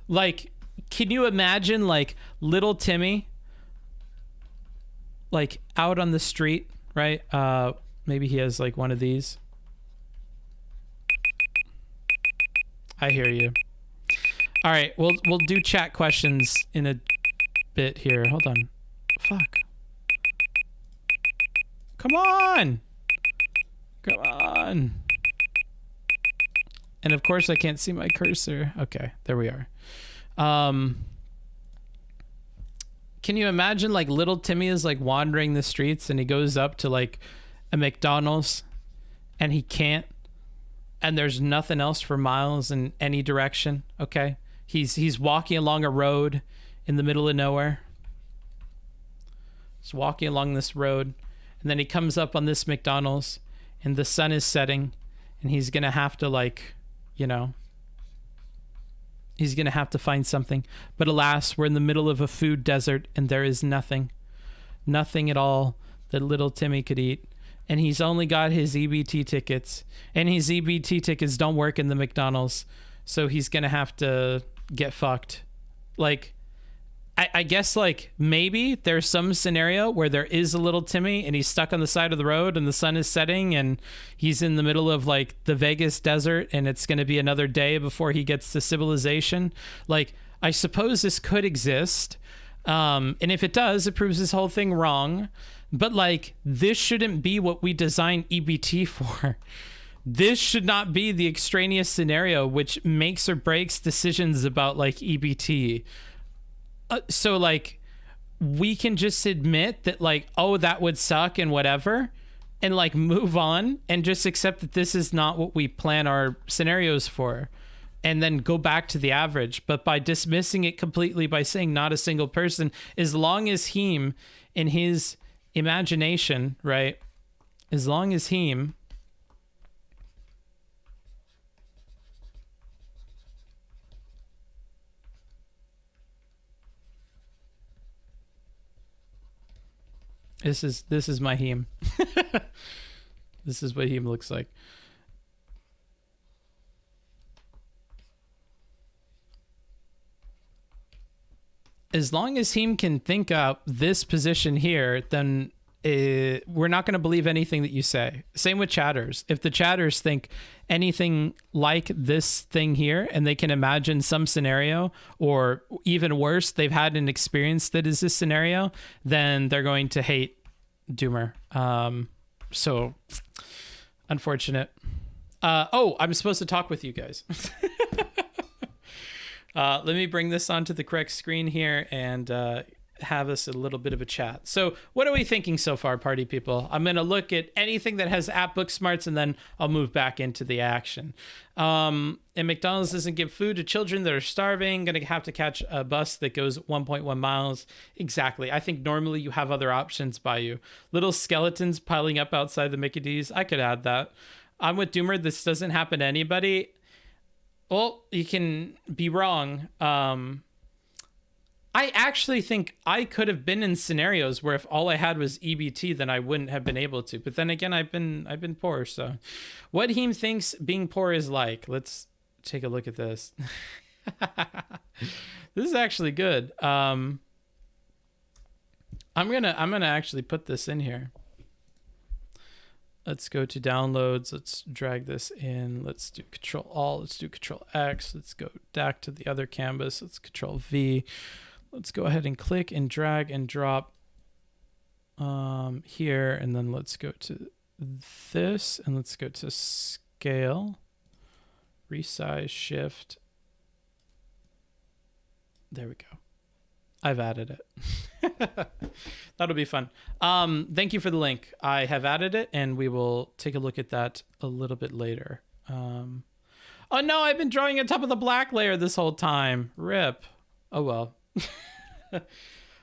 like, can you imagine like little Timmy, like out on the street, right? Maybe he has like one of these. I hear you. All right, we'll do chat questions in a bit here. Hold on. Fuck. Come on. Come on. And of course I can't see my cursor. Okay, there we are. Can you imagine like little Timmy is like wandering the streets and he goes up to like a McDonald's and he can't, and there's nothing else for miles in any direction. Okay. He's walking along a road in the middle of nowhere. He's walking along this road, and then he comes up on this McDonald's and the sun is setting, and he's going to have to like, you know, he's going to have to find something. But alas, we're in the middle of a food desert and there is nothing at all that little Timmy could eat. And he's only got his EBT tickets, and his EBT tickets don't work in the McDonald's. So he's going to have to get fucked. Like, I guess like maybe there's some scenario where there is a little Timmy and he's stuck on the side of the road and the sun is setting and he's in the middle of like the Vegas desert and it's going to be another day before he gets to civilization. Like, I suppose this could exist. And if it does, it proves this whole thing wrong. But like, this shouldn't be what we design EBT for. This should not be the extraneous scenario which makes or breaks decisions about like EBT. So like, we can just admit that like, oh, that would suck and whatever, and like move on and just accept that this is not what we plan our scenarios for, and then go back to the average. But by dismissing it completely, by saying not a single person, as long as Heem in his imagination, right? As long as Heem This is my Heem. This is what Heem looks like. As long as Heem can think up this position here, then we're not going to believe anything that you say. Same with chatters. If the chatters think anything like this thing here and they can imagine some scenario, or even worse, they've had an experience that is this scenario, then they're going to hate Doomer. So unfortunate. Oh, I'm supposed to talk with you guys. Let me bring this onto the correct screen here and have us a little bit of a chat. So what are we thinking so far, party people? I'm going to look at anything that has app book smarts, and then I'll move back into the action. And McDonald's doesn't give food to children that are starving. Going to have to catch a bus that goes 1.1 miles. Exactly. I think normally you have other options by you. Little skeletons piling up outside the Mickey D's. I could add that. I'm with Doomer. This doesn't happen to anybody. Well, you can be wrong. I actually think I could have been in scenarios where if all I had was EBT, then I wouldn't have been able to. But then again, I've been poor. So what Heem thinks being poor is like, let's take a look at this. This is actually good. I'm gonna actually put this in here. Let's go to downloads. Let's drag this in. Let's do Control Alt. Let's do Control X. Let's go back to the other canvas. Let's Control V. Let's go ahead and click and drag and drop here. And then let's go to this and let's go to scale, resize, shift. There we go. I've added it. That'll be fun. Thank you for the link. I have added it, and we will take a look at that a little bit later. Oh no, I've been drawing on top of the black layer this whole time. Rip. Oh well.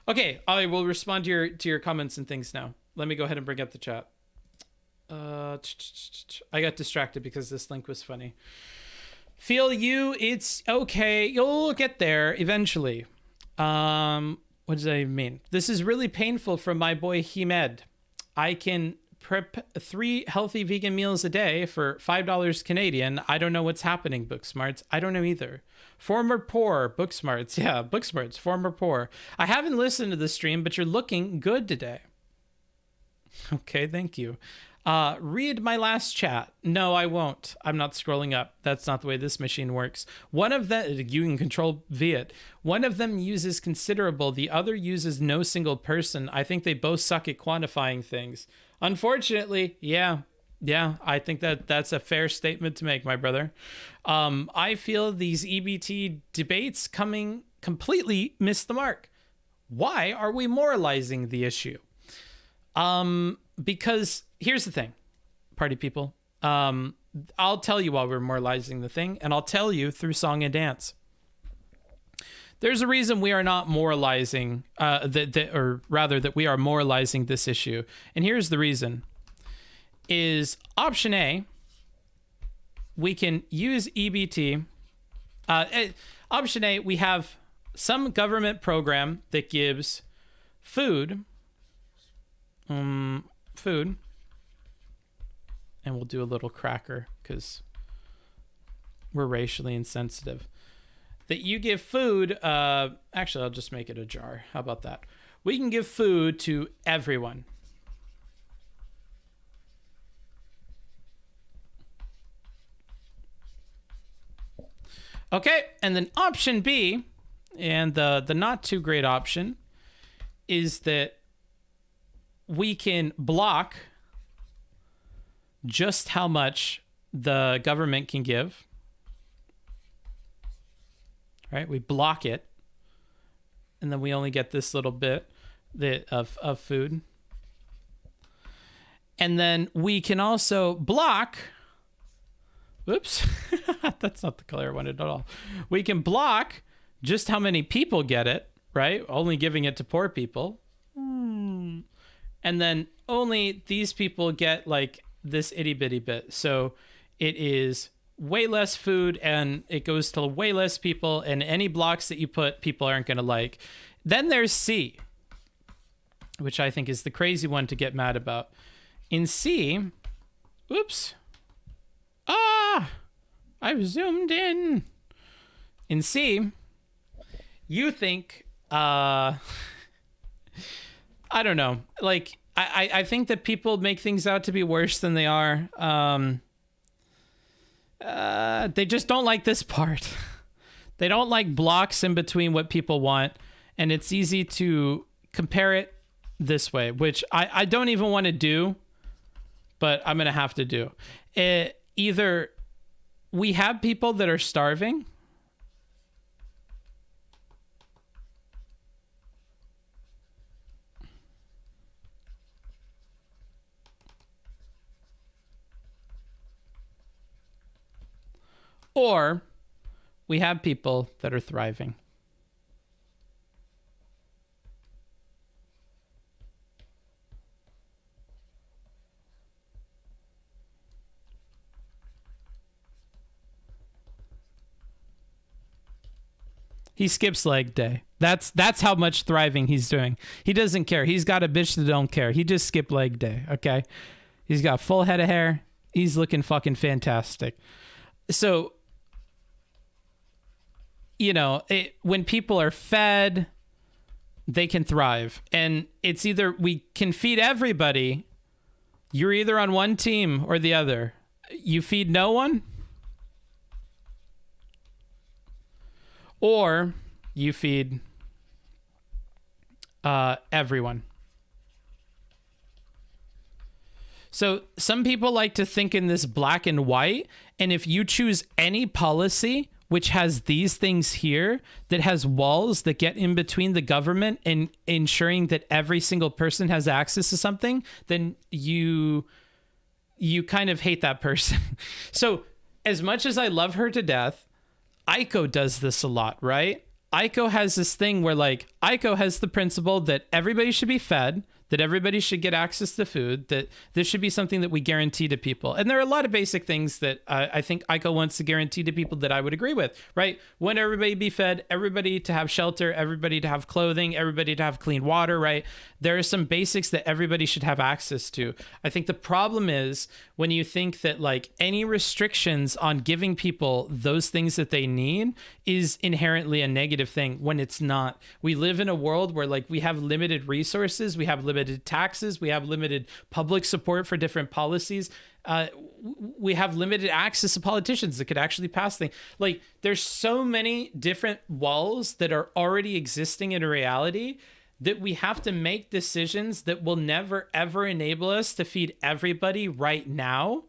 Okay, I will respond to your comments and things now. Let me go ahead and bring up the chat. I got distracted because this link was funny. Feel you, it's okay. You'll get there eventually. What does that even mean? This is really painful from my boy Heem. I can prep 3 healthy vegan meals a day for $5 Canadian. I don't know what's happening, Booksmarts. I don't know either. Former poor, Booksmarts. Yeah, Booksmarts, former poor. I haven't listened to the stream, but you're looking good today. Okay, thank you. Read my last chat. No, I won't. I'm not scrolling up. That's not the way this machine works. One of them, you can control Viet. One of them uses considerable. The other uses no single person. I think they both suck at quantifying things. Unfortunately, yeah, I think that's a fair statement to make, my brother. I feel these EBT debates coming completely miss the mark. Why are we moralizing the issue? Because here's the thing, party people. I'll tell you while we're moralizing the thing, and I'll tell you through song and dance. There's a reason we are not moralizing, that we are moralizing this issue. And here's the reason. Is option A, we can use EBT. Option A, we have some government program that gives food, and we'll do a little cracker because we're racially insensitive. That you give food, actually, I'll just make it a jar. How about that? We can give food to everyone. Okay, and then option B, and the not too great option, is that we can block just how much the government can give. Right? We block it, and then we only get this little bit of food. And then we can also block, whoops, that's not the color I wanted at all. We can block just how many people get it, right? Only giving it to poor people. And then only these people get like this itty bitty bit. So it is way less food and it goes to way less people, and any blocks that you put, people aren't going to like. Then there's C, which I think is the crazy one to get mad about. In C, oops. I've zoomed in. In C, you think, I don't know. Like, I think that people make things out to be worse than they are. They just don't like this part. They don't like blocks in between what people want. And it's easy to compare it this way, which I don't even want to do, but I'm going to have to do. Either we have people that are starving, or we have people that are thriving. He skips leg day. That's how much thriving he's doing. He doesn't care. He's got a bitch that don't care. He just skipped leg day, okay? He's got a full head of hair. He's looking fucking fantastic. So, you know, when people are fed, they can thrive. And it's either we can feed everybody. You're either on one team or the other. You feed no one, or you feed everyone. So some people like to think in this black and white. And if you choose any policy which has these things here, that has walls that get in between the government and ensuring that every single person has access to something, then you kind of hate that person. So as much as I love her to death, Aiko does this a lot, right? Aiko has this thing where, like, Aiko has the principle that everybody should be fed, that everybody should get access to food, that this should be something that we guarantee to people. And there are a lot of basic things that I think ICO wants to guarantee to people that I would agree with, right? Want everybody to be fed, everybody to have shelter, everybody to have clothing, everybody to have clean water, right? There are some basics that everybody should have access to. I think the problem is when you think that like any restrictions on giving people those things that they need is inherently a negative thing when it's not. We live in a world where like we have limited resources, we have limited taxes, we have limited public support for different policies. We have limited access to politicians that could actually pass things. Like there's so many different walls that are already existing in reality that we have to make decisions that will never ever enable us to feed everybody right now.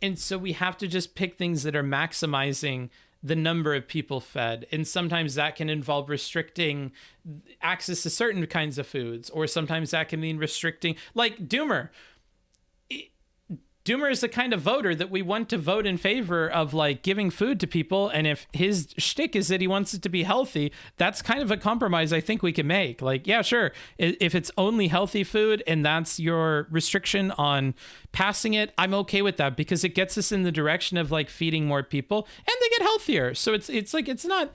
And so we have to just pick things that are maximizing the number of people fed. And sometimes that can involve restricting access to certain kinds of foods, or sometimes that can mean restricting, like Doomer. Doomer is the kind of voter that we want to vote in favor of like giving food to people. And if his shtick is that he wants it to be healthy, that's kind of a compromise I think we can make. Like, yeah, sure. If it's only healthy food and that's your restriction on passing it, I'm okay with that because it gets us in the direction of like feeding more people and they get healthier. So it's like, it's not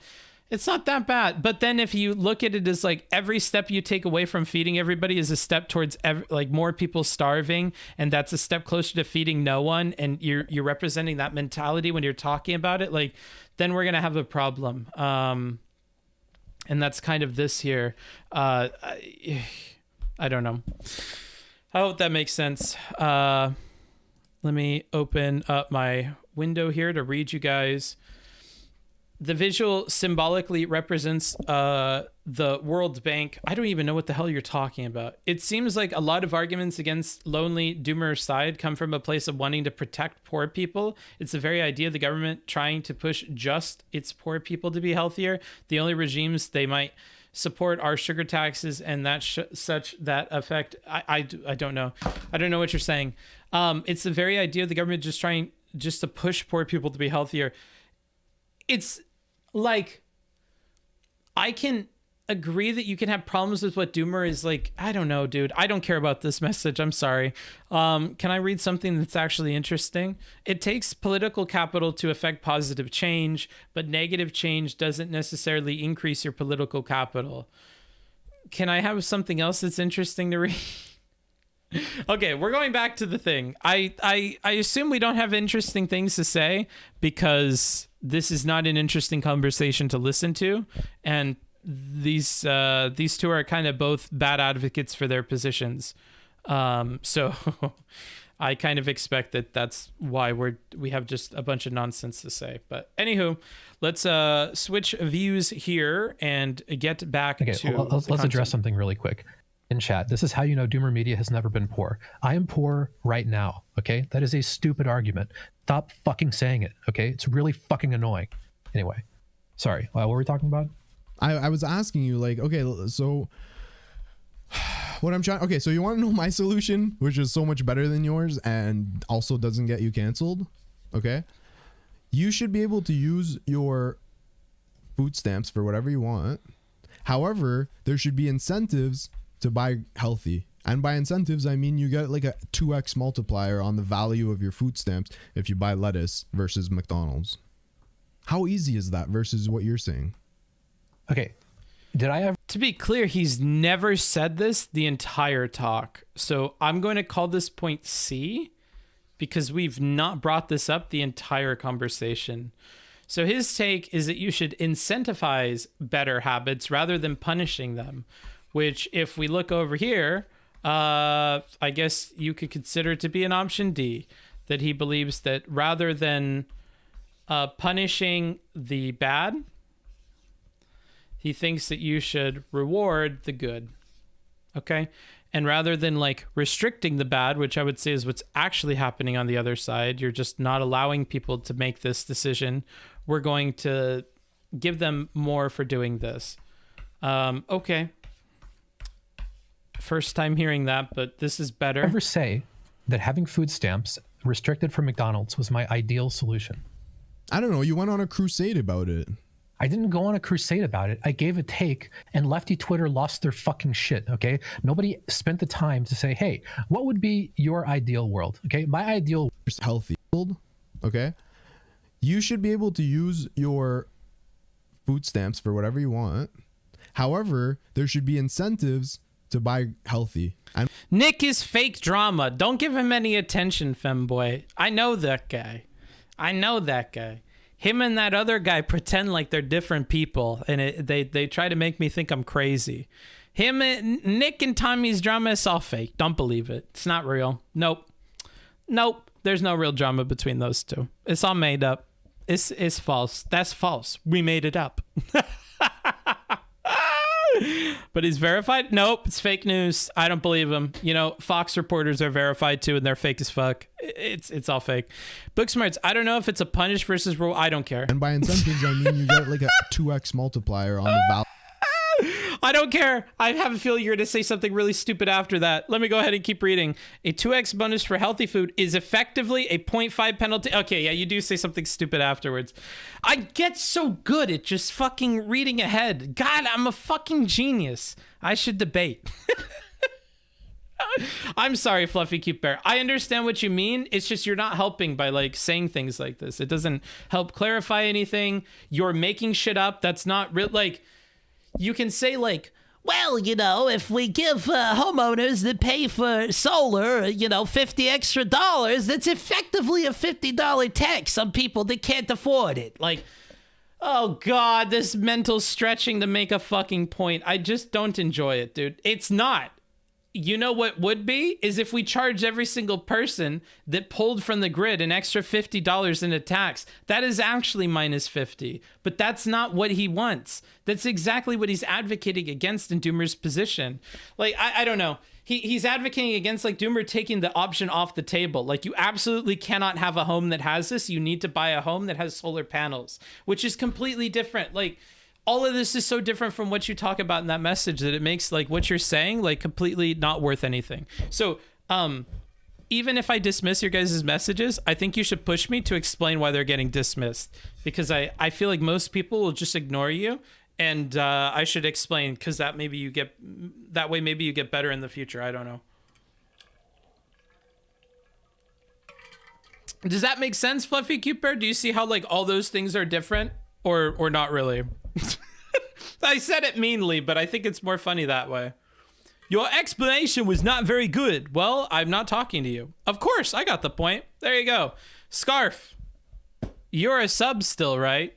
that bad. But then if you look at it as like every step you take away from feeding everybody is a step towards like more people starving, and that's a step closer to feeding no one, and you're representing that mentality when you're talking about it, like then we're gonna have a problem. And that's kind of this here. I don't know. I hope that makes sense. Let me open up my window here to read you guys. The visual symbolically represents the World Bank. I don't even know what the hell you're talking about. It seems like a lot of arguments against lonely Doomer's side come from a place of wanting to protect poor people. It's the very idea of the government trying to push just its poor people to be healthier. The only regimes they might support are sugar taxes and that such that affect. I don't know. I don't know what you're saying. It's the very idea of the government just trying to push poor people to be healthier. It's like, I can agree that you can have problems with what Doomer is like. I don't know, dude. I don't care about this message. I'm sorry. Can I read something that's actually interesting? It takes political capital to affect positive change, but negative change doesn't necessarily increase your political capital. Can I have something else that's interesting to read? Okay, we're going back to the thing. I assume we don't have interesting things to say because this is not an interesting conversation to listen to, and these two are kind of both bad advocates for their positions. So I kind of expect that that's why we have just a bunch of nonsense to say. But anywho, let's switch views here and get back to well, let's address something really quick. In chat, this is how you know DoomerMedia has never been poor. I am poor right now, okay? That is a stupid argument. Stop fucking saying it, okay? It's really fucking annoying. Anyway, sorry, what were we talking about? I was asking you, like, okay, so what I'm trying, okay, so you want to know my solution, which is so much better than yours and also doesn't get you canceled, okay? You should be able to use your food stamps for whatever you want. However, there should be incentives to buy healthy. And by incentives, I mean you get like a 2x multiplier on the value of your food stamps if you buy lettuce versus McDonald's. How easy is that versus what you're saying? Okay. Did I ever... To be clear, he's never said this the entire talk. So I'm going to call this point C because we've not brought this up the entire conversation. So his take is that you should incentivize better habits rather than punishing them. Which, if we look over here, I guess you could consider to be an option D, that he believes that rather than punishing the bad, he thinks that you should reward the good. Okay? And rather than like restricting the bad, which I would say is what's actually happening on the other side, you're just not allowing people to make this decision. We're going to give them more for doing this. Okay. First time hearing that, but this is better. Ever say that having food stamps restricted from McDonald's was my ideal solution? I don't know. You went on a crusade about it. I didn't go on a crusade about it. I gave a take, and lefty Twitter lost their fucking shit, okay? Nobody spent the time to say, hey, what would be your ideal world, okay? My ideal healthy world, okay? You should be able to use your food stamps for whatever you want. However, there should be incentives to buy healthy. And Nick is fake drama. Don't give him any attention, femboy. I know that guy. I know that guy. Him and that other guy pretend like they're different people, and they try to make me think I'm crazy. Nick and Tommy's drama is all fake. Don't believe it. It's not real. Nope. There's no real drama between those two. It's all made up. It's false. That's false. We made it up. But he's verified? Nope, it's fake news. I don't believe him. You know, Fox reporters are verified too, and they're fake as fuck. It's all fake. Booksmarts, I don't know if it's a punish versus rule. I don't care. And by incentives, I mean you get like a 2x multiplier on the value. I don't care. I have a feeling you're going to say something really stupid after that. Let me go ahead and keep reading. A 2x bonus for healthy food is effectively a 0.5 penalty. Okay, yeah, you do say something stupid afterwards. I get so good at just fucking reading ahead. God, I'm a fucking genius. I should debate. I'm sorry, Fluffy Cute Bear. I understand what you mean. It's just you're not helping by like saying things like this. It doesn't help clarify anything. You're making shit up. That's not real. Like, you can say like, well, you know, if we give homeowners that pay for solar, you know, $50 extra, that's effectively a $50 tax on people that can't afford it. Like, oh God, this mental stretching to make a fucking point. I just don't enjoy it, dude. It's not. You know what would be is if we charge every single person that pulled from the grid an extra $50 in a tax. That is actually minus 50, but that's not what he wants. That's exactly what he's advocating against in Doomer's position. Like, I don't know. He's advocating against like Doomer taking the option off the table. Like, you absolutely cannot have a home that has this. You need to buy a home that has solar panels, which is completely different. Like, all of this is so different from what you talk about in that message that it makes like what you're saying like completely not worth anything. So even if I dismiss your guys' messages, I think you should push me to explain why they're getting dismissed, because I feel like most people will just ignore you, and I should explain, because that way maybe you get better in the future. I don't know. Does that make sense, Fluffy Cute Bear? Do you see how like all those things are different or not really? I said it meanly, but I think it's more funny that way. Your explanation was not very good. Well, I'm not talking to you. Of course, I got the point. There you go. Scarf, you're a sub still, right?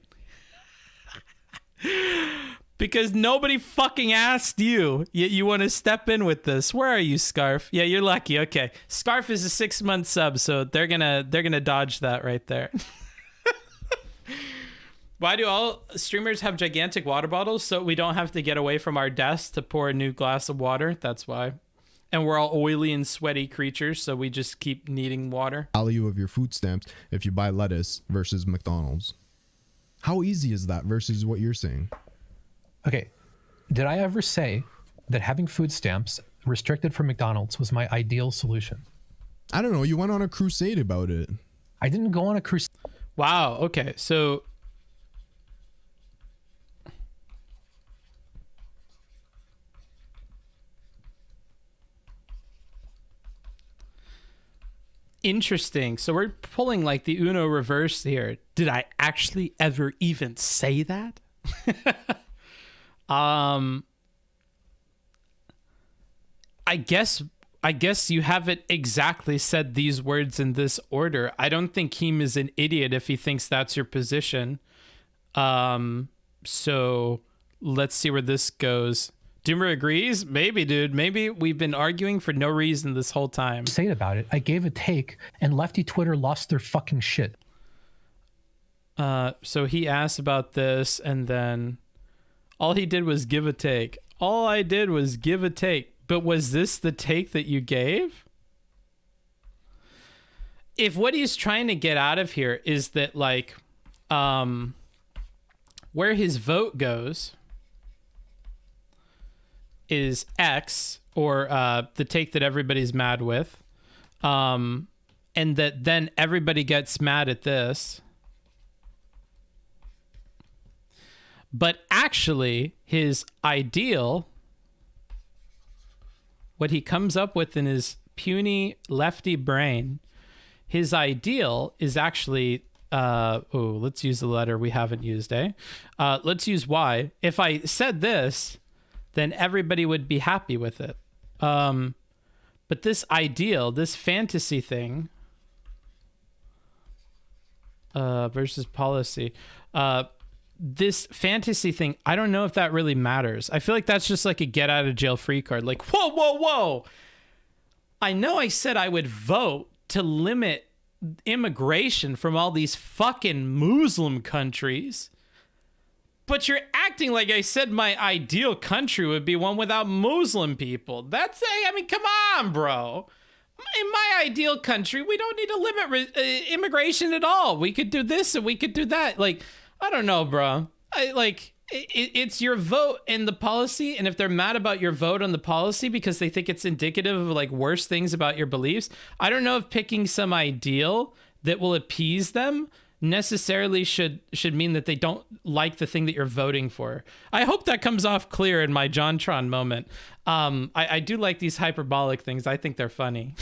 Because nobody fucking asked you, yet you want to step in with this. Where are you, Scarf? Yeah, you're lucky. Okay. Scarf is a 6-month sub, so they're gonna dodge that right there. Why do all streamers have gigantic water bottles? So we don't have to get away from our desks to pour a new glass of water. That's why. And we're all oily and sweaty creatures, so we just keep needing water. Value of your food stamps if you buy lettuce versus McDonald's. How easy is that versus what you're saying? Okay, did I ever say that having food stamps restricted from McDonald's was my ideal solution? I don't know. You went on a crusade about it. I didn't go on a crusade. Wow. Okay. So interesting. So we're pulling like the Uno reverse here. Did I actually ever even say that? I guess you haven't exactly said these words in this order. I don't think Heem is an idiot if he thinks that's your position. So let's see where this goes. Doomer agrees? Maybe, dude. Maybe we've been arguing for no reason this whole time. Say about it. I gave a take, and lefty Twitter lost their fucking shit. So he asked about this, and then all he did was give a take. All I did was give a take. But was this the take that you gave? If what he's trying to get out of here is that, like, where his vote goes is X, or the take that everybody's mad with, and that then everybody gets mad at this. But actually, his ideal, what he comes up with in his puny lefty brain, his ideal is actually, let's use the letter we haven't used, let's use Y. If I said this, then everybody would be happy with it. But this ideal, this fantasy thing, versus policy, this fantasy thing, I don't know if that really matters. I feel like that's just like a get out of jail free card. Like, whoa. I know I said I would vote to limit immigration from all these fucking Muslim countries, but you're acting like I said my ideal country would be one without Muslim people. I mean, come on, bro. In my ideal country, we don't need to limit immigration at all. We could do this and we could do that. Like, I don't know, bro. It's your vote and the policy, and if they're mad about your vote on the policy because they think it's indicative of like worse things about your beliefs, I don't know if picking some ideal that will appease them necessarily should mean that they don't like the thing that you're voting for. I hope that comes off clear in my JonTron moment. I do like these hyperbolic things. I think they're funny.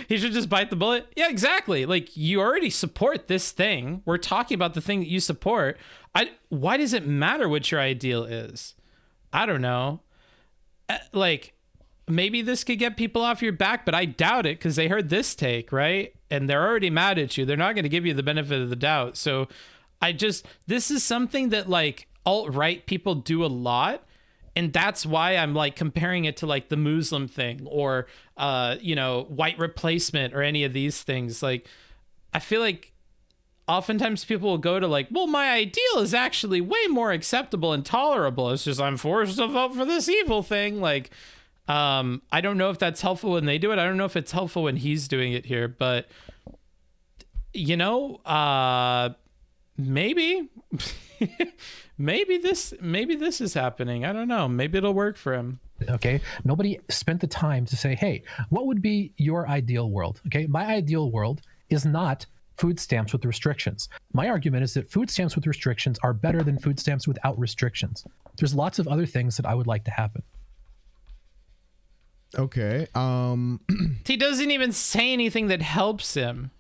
He should just bite the bullet. Yeah, exactly. Like, you already support this thing. We're talking about the thing that you support. Why does it matter what your ideal is? I don't know. Like, maybe this could get people off your back, but I doubt it because they heard this take, right? And they're already mad at you. They're not going to give you the benefit of the doubt. So this is something that like alt-right people do a lot. And that's why I'm like comparing it to like the Muslim thing or, white replacement or any of these things. Like, I feel like oftentimes people will go to like, well, my ideal is actually way more acceptable and tolerable. It's just I'm forced to vote for this evil thing. Like, I don't know if that's helpful when they do it. I don't know if it's helpful when he's doing it here, but maybe. maybe this is happening. I don't know. Maybe it'll work for him. Okay. Nobody spent the time to say, hey, what would be your ideal world? Okay. My ideal world is not food stamps with restrictions. My argument is that food stamps with restrictions are better than food stamps without restrictions. There's lots of other things that I would like to happen. Okay. He doesn't even say anything that helps him.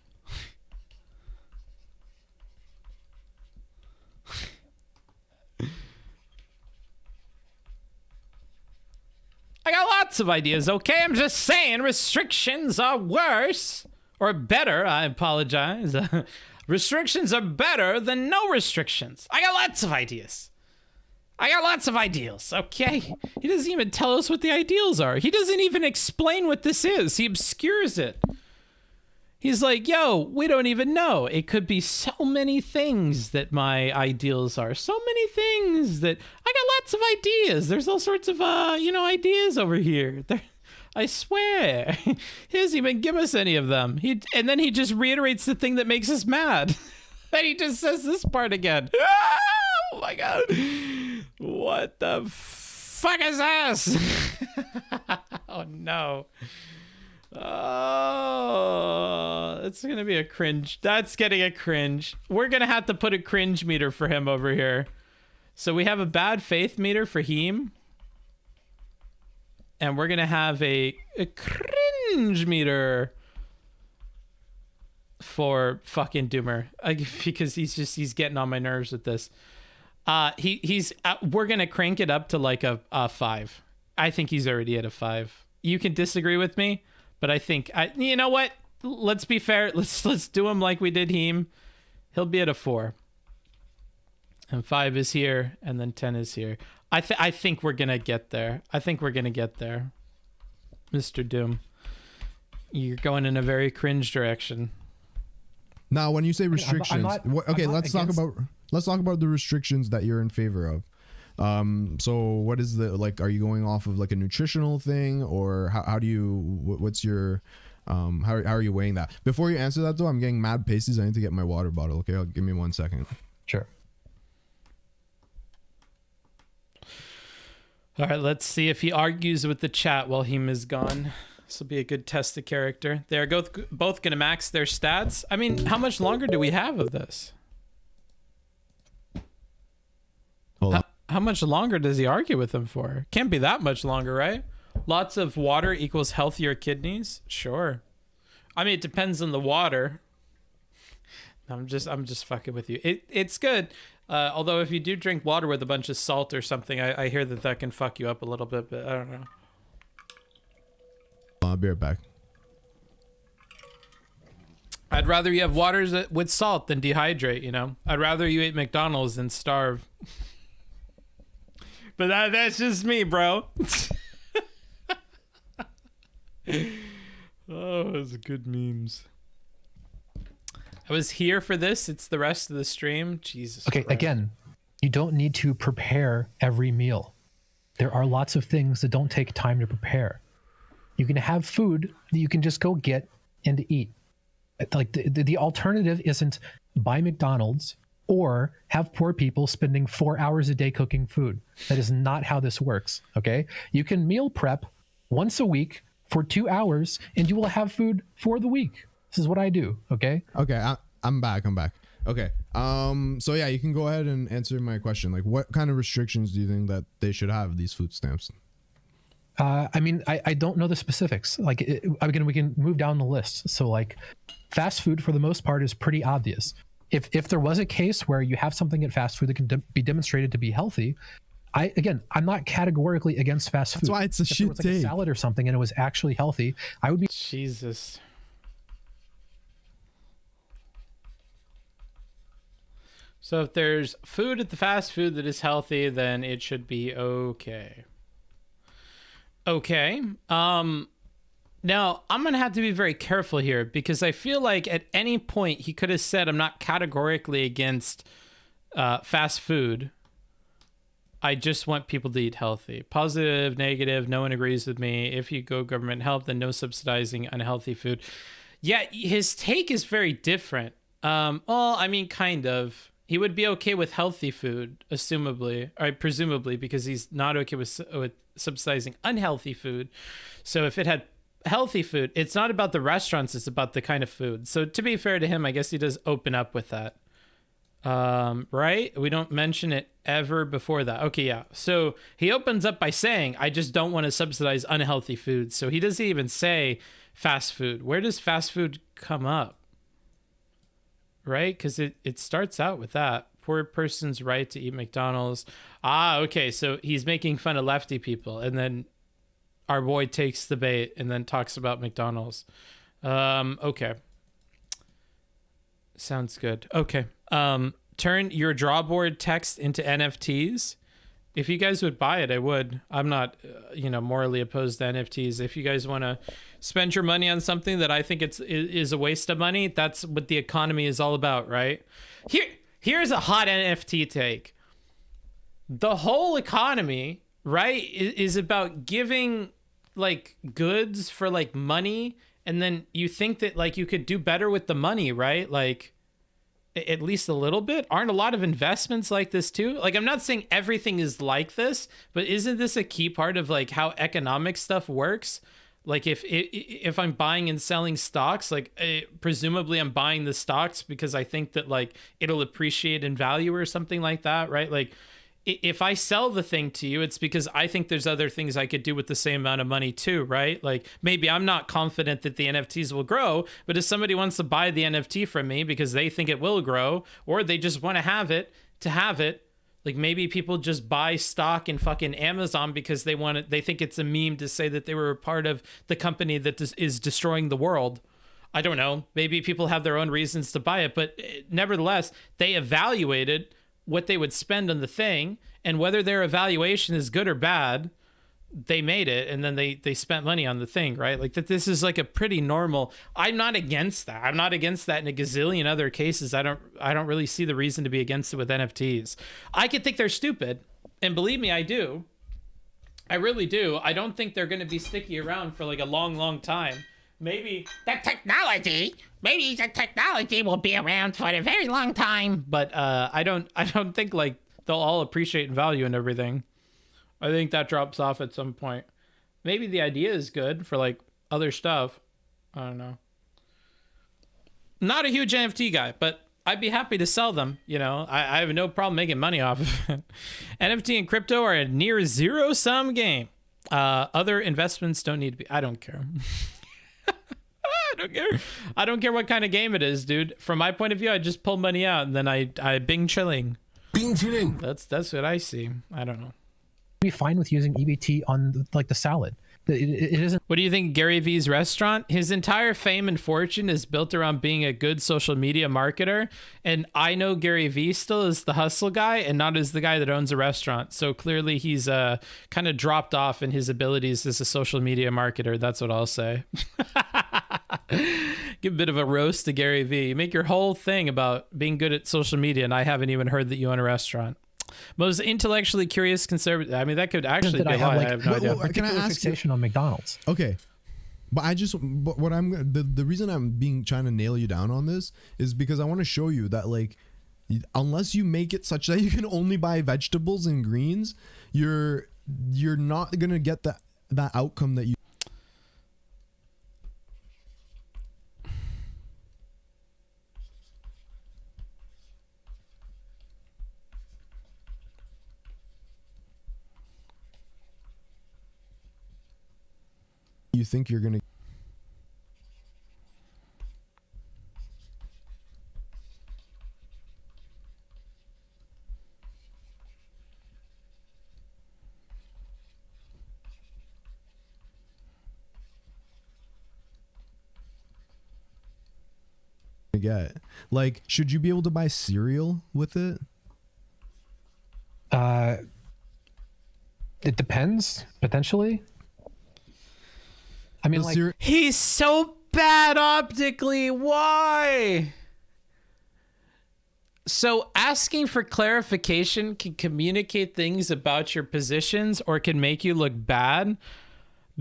I got lots of ideas, okay? I'm just saying restrictions are worse. Or better, I apologize. Restrictions are better than no restrictions. I got lots of ideas. I got lots of ideals, okay? He doesn't even tell us what the ideals are. He doesn't even explain what this is. He obscures it. He's like, yo, we don't even know. It could be so many things that my ideals are. So many things that I got lots of ideas. There's all sorts of, ideas over here. I swear. He doesn't even give us any of them. And then he just reiterates the thing that makes us mad. And he just says this part again. Oh my God. What the fuck is this? Oh no. Oh, it's going to be a cringe. That's getting a cringe. We're going to have to put a cringe meter for him over here. So we have a bad faith meter for Heem. And we're going to have a cringe meter for fucking Doomer. Because he's getting on my nerves with this. We're going to crank it up to like a 5. I think he's already at a 5. You can disagree with me. But I think, you know what? Let's be fair. Let's do him like we did Heem. He'll be at a 4. And 5 is here, and then 10 is here. I think we're going to get there. Mr. Doom. You're going in a very cringe direction. Now, when you say restrictions, let's talk about the restrictions that you're in favor of. So what is are you going off of like a nutritional thing, or how do you, what's your, how are you weighing that? Before you answer that though, I'm getting mad pasties. I need to get my water bottle. Okay. Give me 1 second. Sure. All right. Let's see if he argues with the chat while Heem is gone. This will be a good test of character. They're both going to max their stats. I mean, how much longer do we have of this? How much longer does he argue with him for? Can't be that much longer, right? Lots of water equals healthier kidneys. Sure. I mean, it depends on the water. I'm just fucking with you. It's good. Although if you do drink water with a bunch of salt or something, I hear that can fuck you up a little bit, but I don't know. I'll be right back. I'd rather you have waters with salt than dehydrate, you know? I'd rather you eat McDonald's than starve. But that's just me, bro. Oh, those good memes. I was here for this. It's the rest of the stream. Jesus Okay, Christ. again, you don't need to prepare every meal. There are lots of things that don't take time to prepare. You can have food that you can just go get and eat. Like the alternative isn't buy McDonald's or have poor people spending 4 hours a day cooking food. That is not how this works, okay? You can meal prep once a week for 2 hours and you will have food for the week. This is what I do, okay? Okay, I'm back. Okay. So yeah, you can go ahead and answer my question. Like, what kind of restrictions do you think that they should have, these food stamps? I mean, I don't know the specifics. Like, again, we can move down the list. So, like, fast food for the most part is pretty obvious. If there was a case where you have something at fast food that can be demonstrated to be healthy, I'm not categorically against fast food. That's why it's a if shit there was like take. a salad or something and it was actually healthy, I would be. Jesus. So if there's food at the fast food that is healthy, then it should be okay. Okay. Now, I'm going to have to be very careful here because I feel like at any point he could have said, I'm not categorically against fast food. I just want people to eat healthy. Positive, negative, no one agrees with me. If you go government help, then no subsidizing unhealthy food. Yeah, his take is very different. Well, I mean, kind of. He would be okay with healthy food, assumably, or presumably, because he's not okay with subsidizing unhealthy food. So if it had healthy food, it's not about the restaurants, it's about the kind of food. So to be fair to him, I guess he does open up with that. Right? We don't mention it ever before that. Okay, yeah. So he opens up by saying, I just don't want to subsidize unhealthy food. So he doesn't even say fast food. Where does fast food come up? Right? Because it starts out with that. Poor person's right to eat McDonald's. Ah, okay. So he's making fun of lefty people. And then our boy takes the bait and then talks about McDonald's. Okay. Sounds good. Okay. Turn your drawboard text into NFTs. If you guys would buy it, I would. I'm not, morally opposed to NFTs. If you guys want to spend your money on something that I think is a waste of money, that's what the economy is all about, right? Here's a hot NFT take. The whole economy, right, is about giving like goods for like money, and then you think that like you could do better with the money, right? Like, at least a little bit. Aren't a lot of investments like this too? Like, I'm not saying everything is like this, but isn't this a key part of like how economic stuff works? Like if I'm buying and selling stocks, like presumably I'm buying the stocks because I think that like it'll appreciate in value or something like that, right? Like if I sell the thing to you, it's because I think there's other things I could do with the same amount of money too, right? Like maybe I'm not confident that the NFTs will grow, but if somebody wants to buy the NFT from me because they think it will grow, or they just want to have it, like maybe people just buy stock in fucking Amazon because they think it's a meme to say that they were a part of the company that is destroying the world. I don't know. Maybe people have their own reasons to buy it, but nevertheless, they evaluated what they would spend on the thing, and whether their evaluation is good or bad, they made it, and then they spent money on the thing, right? Like that. This is like a pretty normal. I'm not against that. I'm not against that in a gazillion other cases. I don't really see the reason to be against it with NFTs. I could think they're stupid, and believe me, I do. I really do. I don't think they're going to be sticky around for like a long time. Maybe the technology will be around for a very long time, but I don't think like they'll all appreciate value and everything. I think that drops off at some point. Maybe the idea is good for like other stuff. I don't know. Not a huge NFT guy, but I'd be happy to sell them. You know, I have no problem making money off of it. NFT and crypto are a near zero sum game. Other investments don't need to be. I don't care. I don't care. I don't care what kind of game it is, dude. From my point of view, I just pull money out and then I bing chilling. Bing chilling. That's what I see. I don't know. Be fine with using EBT on like the salad. It isn't. What do you think, Gary Vee's restaurant? His entire fame and fortune is built around being a good social media marketer. And I know Gary Vee still is the hustle guy and not as the guy that owns a restaurant. So clearly he's kind of dropped off in his abilities as a social media marketer. That's what I'll say. Give a bit of a roast to Gary Vee. You make your whole thing about being good at social media, and I haven't even heard that you own a restaurant. Most intellectually curious conservative. I mean, that could actually be a lie. I have no idea. Can I ask fixation on McDonald's? Okay, but what I'm the reason I'm trying to nail you down on this is because I want to show you that, like, unless you make it such that you can only buy vegetables and greens, you're not gonna get that outcome that you. You think you're gonna get? Like, should you be able to buy cereal with it? It depends, potentially. I mean, like, he's so bad optically. Why? So asking for clarification can communicate things about your positions or can make you look bad.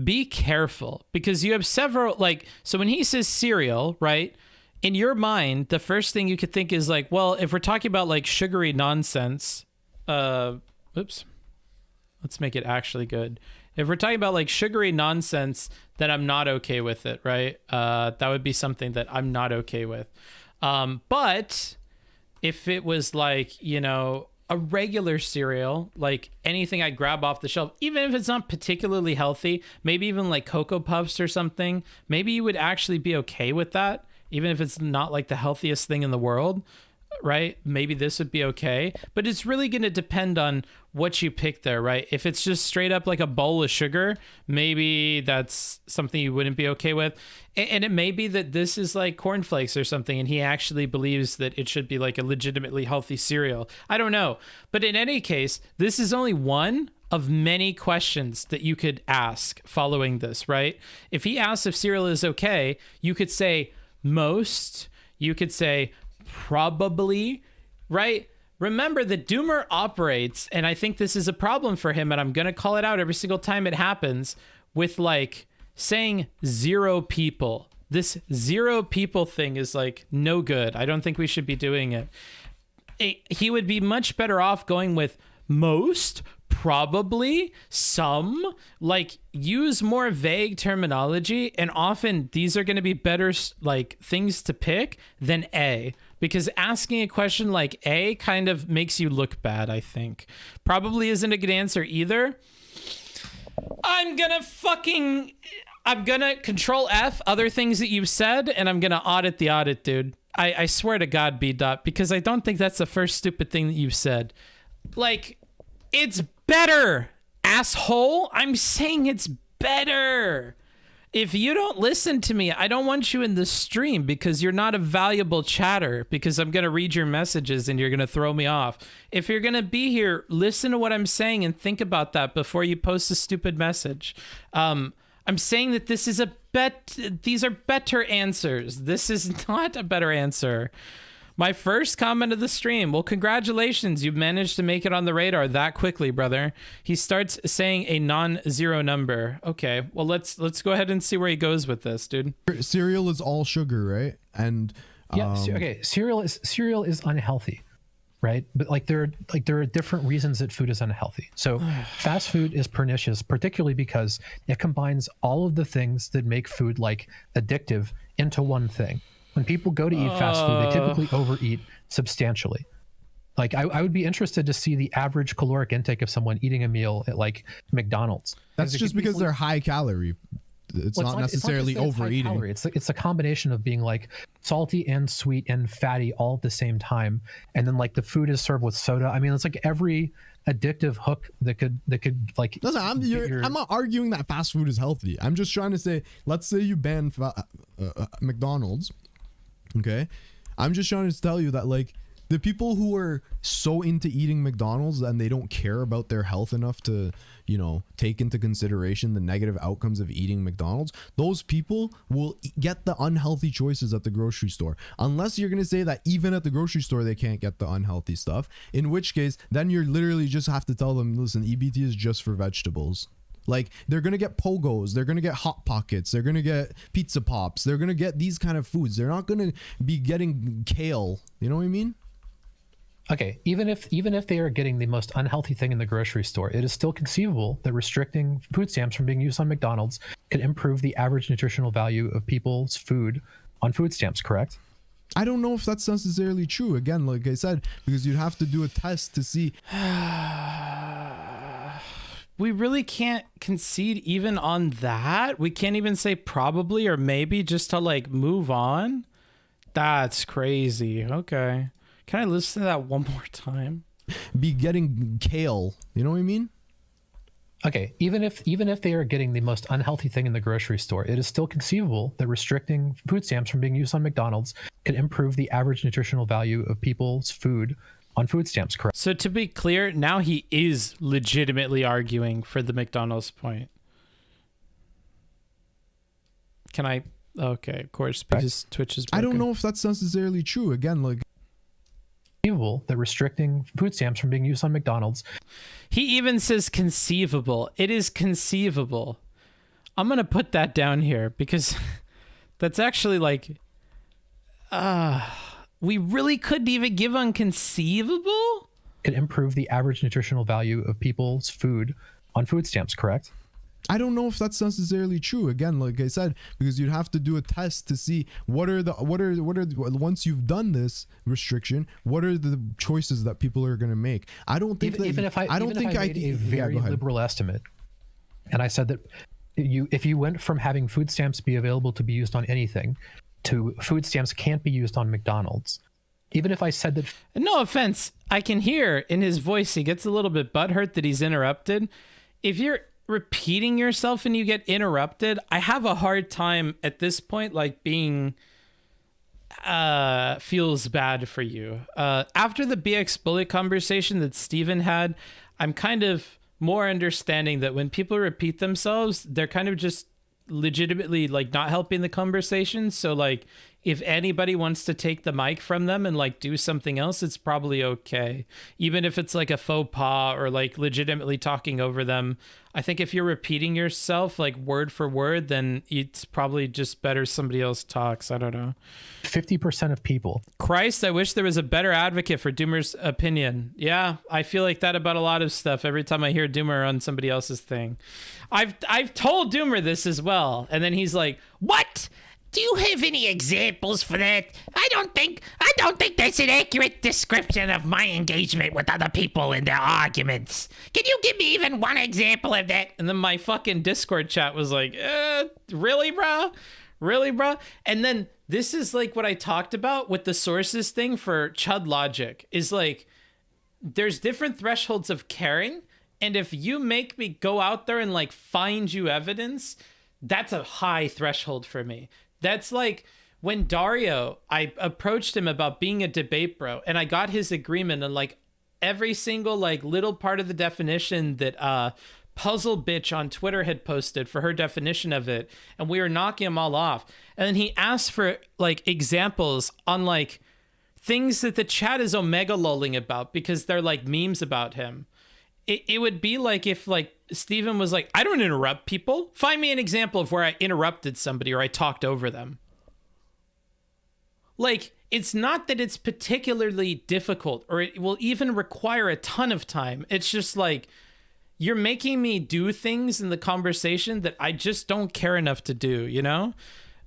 Be careful, because you have several, like, so when he says cereal, right? In your mind, the first thing you could think is like, well, if we're talking about like sugary nonsense, oops, let's make it actually good. If we're talking about like sugary nonsense, then I'm not okay with it, right? That would be something that I'm not okay with. But if it was like, you know, a regular cereal, like anything I grab off the shelf, even if it's not particularly healthy, maybe even like Cocoa Puffs or something, maybe you would actually be okay with that, even if it's not like the healthiest thing in the world, right? Maybe this would be okay, but it's really going to depend on what you pick there, right? If it's just straight up like a bowl of sugar, maybe that's something you wouldn't be okay with. And it may be that this is like cornflakes or something, and he actually believes that it should be like a legitimately healthy cereal. I don't know. But in any case, this is only one of many questions that you could ask following this, right? If he asks if cereal is okay, you could say most, you could say probably, right? Remember that Doomer operates, and I think this is a problem for him, and I'm going to call it out every single time it happens, with like saying 0 people. This 0 people thing is like no good. I don't think we should be doing it. He would be much better off going with most, probably, some, like use more vague terminology, and often these are going to be better like things to pick than A, because asking a question like A kind of makes you look bad. I think probably isn't a good answer either. I'm gonna control F other things that you've said, and I'm gonna audit the audit, dude. I swear to God, B-Dot, because I don't think that's the first stupid thing that you've said. Like, it's better, asshole. I'm saying it's better. If you don't listen to me, I don't want you in the stream, because you're not a valuable chatter, because I'm going to read your messages and you're going to throw me off. If you're going to be here, listen to what I'm saying and think about that before you post a stupid message. I'm saying that this is these are better answers. This is not a better answer. My first comment of the stream. Well, congratulations. You managed to make it on the radar that quickly, brother. He starts saying a non-zero number. Okay, well, let's go ahead and see where he goes with this, dude. Cereal is all sugar, right? And yeah, okay. Cereal is unhealthy, right? But like there are different reasons that food is unhealthy. So fast food is pernicious, particularly because it combines all of the things that make food like addictive into one thing. When people go to eat fast food, they typically overeat substantially. Like I would be interested to see the average caloric intake of someone eating a meal at like McDonald's. That's just because they're high calorie. It's not necessarily overeating. It's a combination of being like salty and sweet and fatty all at the same time, and then like the food is served with soda. I mean, it's like every addictive hook that could like. Listen, I'm not arguing that fast food is healthy. I'm just trying to say, let's say you ban McDonald's, okay? I'm just trying to tell you that like the people who are so into eating McDonald's and they don't care about their health enough to, you know, take into consideration the negative outcomes of eating McDonald's, those people will get the unhealthy choices at the grocery store. Unless you're going to say that even at the grocery store, they can't get the unhealthy stuff, in which case, then you're literally just have to tell them, listen, EBT is just for vegetables. Like, they're going to get Pogos, they're going to get Hot Pockets, they're going to get Pizza Pops, they're going to get these kind of foods. They're not going to be getting kale. You know what I mean? Okay, even if they are getting the most unhealthy thing in the grocery store, it is still conceivable that restricting food stamps from being used on McDonald's could improve the average nutritional value of people's food on food stamps, correct? I don't know if that's necessarily true. Again, like I said, because you'd have to do a test to see. We really can't concede even on that. We can't even say probably or maybe just to like move on. That's crazy. Okay. Can I listen to that one more time? Be getting kale. You know what I mean? Okay, even if they are getting the most unhealthy thing in the grocery store, it is still conceivable that restricting food stamps from being used on McDonald's could improve the average nutritional value of people's food on food stamps, correct? So to be clear, now he is legitimately arguing for the McDonald's point. Can I? Okay, of course, because Twitch is broken. I don't know if that's necessarily true. Again, like, that restricting food stamps from being used on McDonald's. He even says conceivable. It is conceivable. I'm going to put that down here because that's actually like, we really couldn't even give on conceivable? Could improve the average nutritional value of people's food on food stamps, correct? I don't know if that's necessarily true. Again, like I said, because you'd have to do a test to see what are once you've done this restriction, what are the choices that people are going to make. I don't think even if I made a very liberal estimate, and I said that if you went from having food stamps be available to be used on anything to food stamps can't be used on McDonald's. Even if I said that, no offense, I can hear in his voice he gets a little bit butthurt that he's interrupted. If you're repeating yourself and you get interrupted, I have a hard time at this point like being feels bad for you. After the BX bullet conversation that Steven had, I'm kind of more understanding that when people repeat themselves, they're kind of just legitimately like not helping the conversation. So like if anybody wants to take the mic from them and like do something else, it's probably okay. Even if it's like a faux pas or like legitimately talking over them. I think if you're repeating yourself like word for word, then it's probably just better somebody else talks. I don't know. 50% of people. Christ, I wish there was a better advocate for Doomer's opinion. Yeah, I feel like that about a lot of stuff every time I hear Doomer on somebody else's thing. I've told Doomer this as well. And then he's like, what? Do you have any examples for that? I don't think that's an accurate description of my engagement with other people in their arguments. Can you give me even one example of that? And then my fucking Discord chat was like, really, bro? Really, bro? And then this is like what I talked about with the sources thing for Chud Logic is like, there's different thresholds of caring. And if you make me go out there and like find you evidence, that's a high threshold for me. That's like when Dario, I approached him about being a debate bro and I got his agreement and like every single like little part of the definition that Puzzle Bitch on Twitter had posted for her definition of it. And we were knocking them all off. And then he asked for like examples on like things that the chat is omega lolling about because they're like memes about him. It would be like if like Steven was like, I don't interrupt people. Find me an example of where I interrupted somebody or I talked over them. Like, it's not that it's particularly difficult or it will even require a ton of time. It's just like, you're making me do things in the conversation that I just don't care enough to do, you know?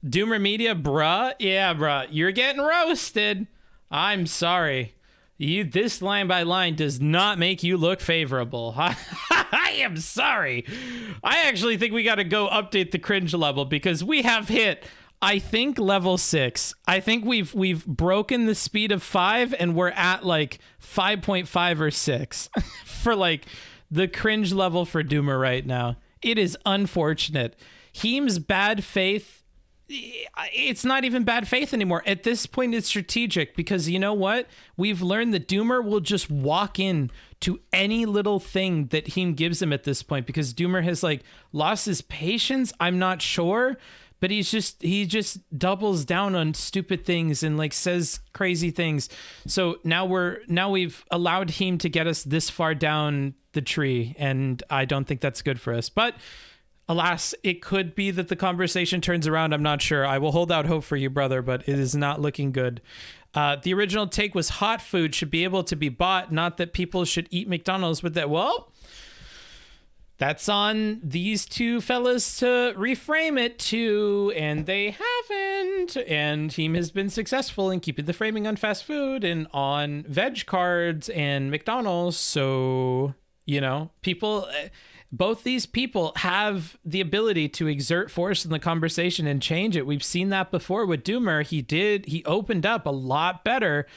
DoomerMedia, bruh. Yeah, bruh. You're getting roasted. I'm sorry. This line by line does not make you look favorable. I am sorry. I actually think we got to go update the cringe level because we have hit, I think, level 6. I think we've broken the speed of 5 and we're at like 5.5 or 6 for like the cringe level for Doomer right now. It is unfortunate. Heem's bad faith, it's not even bad faith anymore. At this point, it's strategic because you know what? We've learned that Doomer will just walk in to any little thing that Heem gives him at this point because Doomer has like lost his patience. I'm not sure, but he just doubles down on stupid things and like says crazy things. So now we've allowed Heem to get us this far down the tree, and I don't think that's good for us. But alas, it could be that the conversation turns around. I'm not sure. I will hold out hope for you, brother, but it is not looking good. The original take was hot food should be able to be bought, not that people should eat McDonald's with that. Well, that's on these two fellas to reframe it to, and they haven't. And Heem has been successful in keeping the framing on fast food and on veg cards and McDonald's. So, you know, both these people have the ability to exert force in the conversation and change it. We've seen that before with Doomer. He opened up a lot better,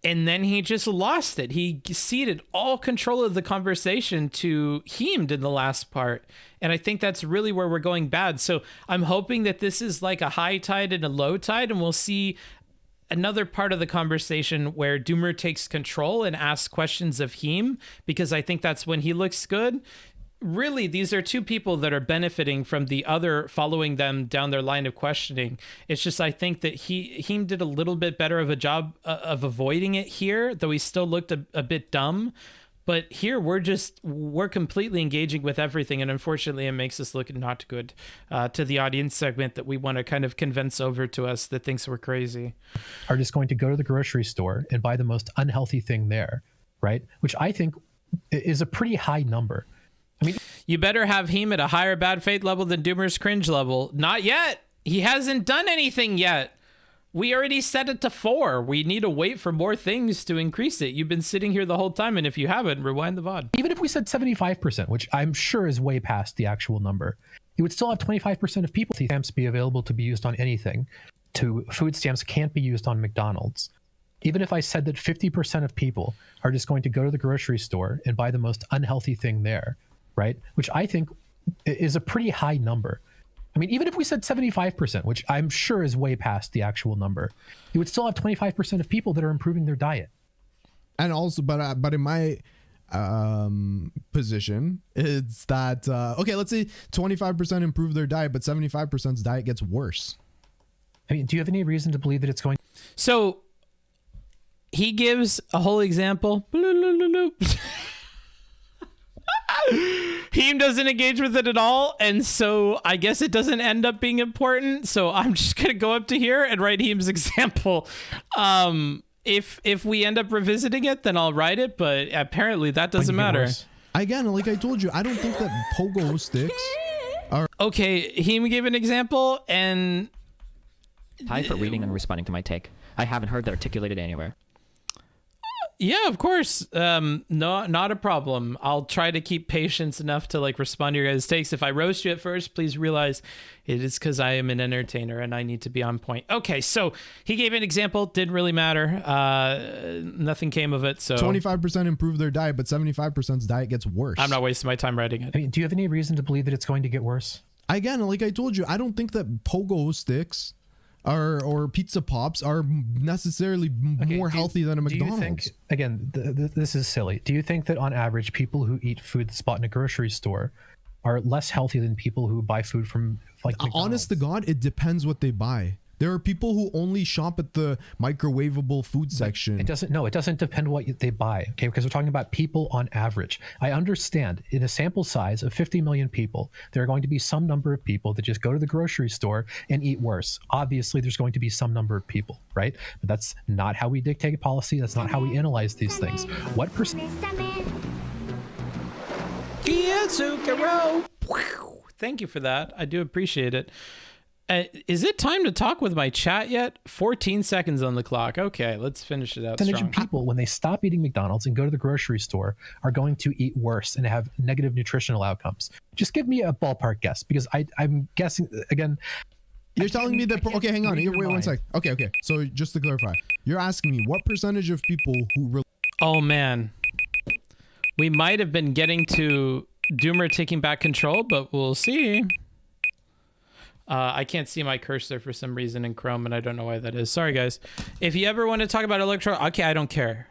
and then he just lost it. He ceded all control of the conversation to Heem in the last part. And I think that's really where we're going bad. So I'm hoping that this is like a high tide and a low tide, and we'll see another part of the conversation where Doomer takes control and asks questions of Heem, because I think that's when he looks good. Really, these are two people that are benefiting from the other following them down their line of questioning. It's just, I think that Heem did a little bit better of a job of avoiding it here, though he still looked a bit dumb. But here we're completely engaging with everything, and unfortunately it makes us look not good to the audience segment that we want to kind of convince over to us that thinks we're crazy. Are just going to go to the grocery store and buy the most unhealthy thing there, right? Which I think is a pretty high number. I mean, you better have Heem at a higher bad faith level than Doomer's cringe level. Not yet. He hasn't done anything yet. We already set it to 4. We need to wait for more things to increase it. You've been sitting here the whole time, and if you haven't, rewind the VOD. Even if we said 75%, which I'm sure is way past the actual number, you would still have 25% of people stamps be available to be used on anything. Food stamps can't be used on McDonald's. Even if I said that 50% of people are just going to go to the grocery store and buy the most unhealthy thing there, right? Which I think is a pretty high number. I mean, even if we said 75%, which I'm sure is way past the actual number, you would still have 25% of people that are improving their diet. And also, but in my position, it's that, okay, let's say 25% improve their diet, but 75%'s diet gets worse. I mean, do you have any reason to believe that it's going? So he gives a whole example. Heem doesn't engage with it at all, and so I guess it doesn't end up being important. So I'm just gonna go up to here and write Heem's example. If we end up revisiting it, then I'll write it, but apparently that doesn't matter. Again, like I told you, I don't think that pogo sticks are okay. Heem gave an example, and Hi for reading and responding to my take. I haven't heard that articulated anywhere. Yeah, of course. No, not a problem. I'll try to keep patience enough to like respond to your guys' takes. If I roast you at first, please realize it is because I am an entertainer and I need to be on point. Okay, so he gave an example. Didn't really matter. Nothing came of it. So 25% improve their diet, but 75%'s diet gets worse. I'm not wasting my time writing it. I mean, do you have any reason to believe that it's going to get worse? Again, like I told you, I don't think that pogo sticks or pizza pops are necessarily more healthy than a McDonald's. Do you think, again, this is silly. Do you think that on average, people who eat food that's bought in a grocery store are less healthy than people who buy food from like McDonald's? Honest to God, it depends what they buy. There are people who only shop at the microwavable food section. It doesn't depend what they buy, okay? Because we're talking about people on average. I understand in a sample size of 50 million people, there are going to be some number of people that just go to the grocery store and eat worse. Obviously, there's going to be some number of people, right? But that's not how we dictate policy. That's not how we analyze these things. What percent? Thank you for that. I do appreciate it. Is it time to talk with my chat yet? 14 seconds on the clock. Okay, let's finish it out Percentage strong. of people, when they stop eating McDonald's and go to the grocery store, are going to eat worse and have negative nutritional outcomes. Just give me a ballpark guess, because I'm guessing again. You're telling me that. Okay, hang on. Wait 1 sec. Okay. So just to clarify, you're asking me what percentage of people who. Oh man, we might have been getting to Doomer taking back control, but we'll see. I can't see my cursor for some reason in Chrome, and I don't know why that is. Sorry, guys. If you ever want to talk about okay, I don't care.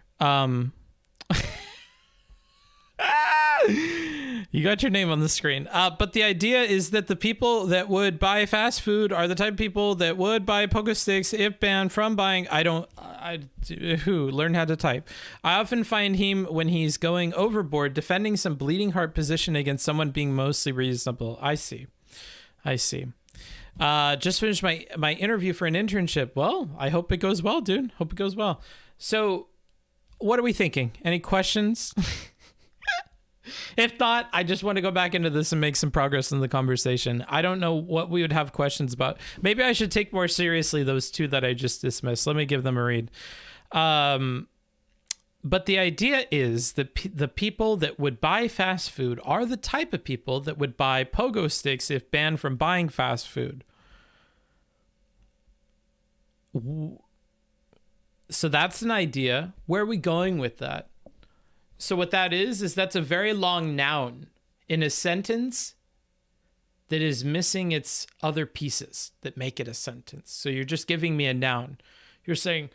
You got your name on the screen. But the idea is that the people that would buy fast food are the type of people that would buy pogo sticks if banned from buying. Learn how to type. I often find him when he's going overboard, defending some bleeding heart position against someone being mostly reasonable. I see. Just finished my interview for an internship. Well, I hope it goes well, dude. Hope it goes well. So what are we thinking? Any questions? If not, I just want to go back into this and make some progress in the conversation. I don't know what we would have questions about. Maybe I should take more seriously those two that I just dismissed. Let me give them a read. But the idea is that the people that would buy fast food are the type of people that would buy pogo sticks if banned from buying fast food. So that's an idea. Where are we going with that? So what that is that's a very long noun in a sentence that is missing its other pieces that make it a sentence. So you're just giving me a noun. You're saying,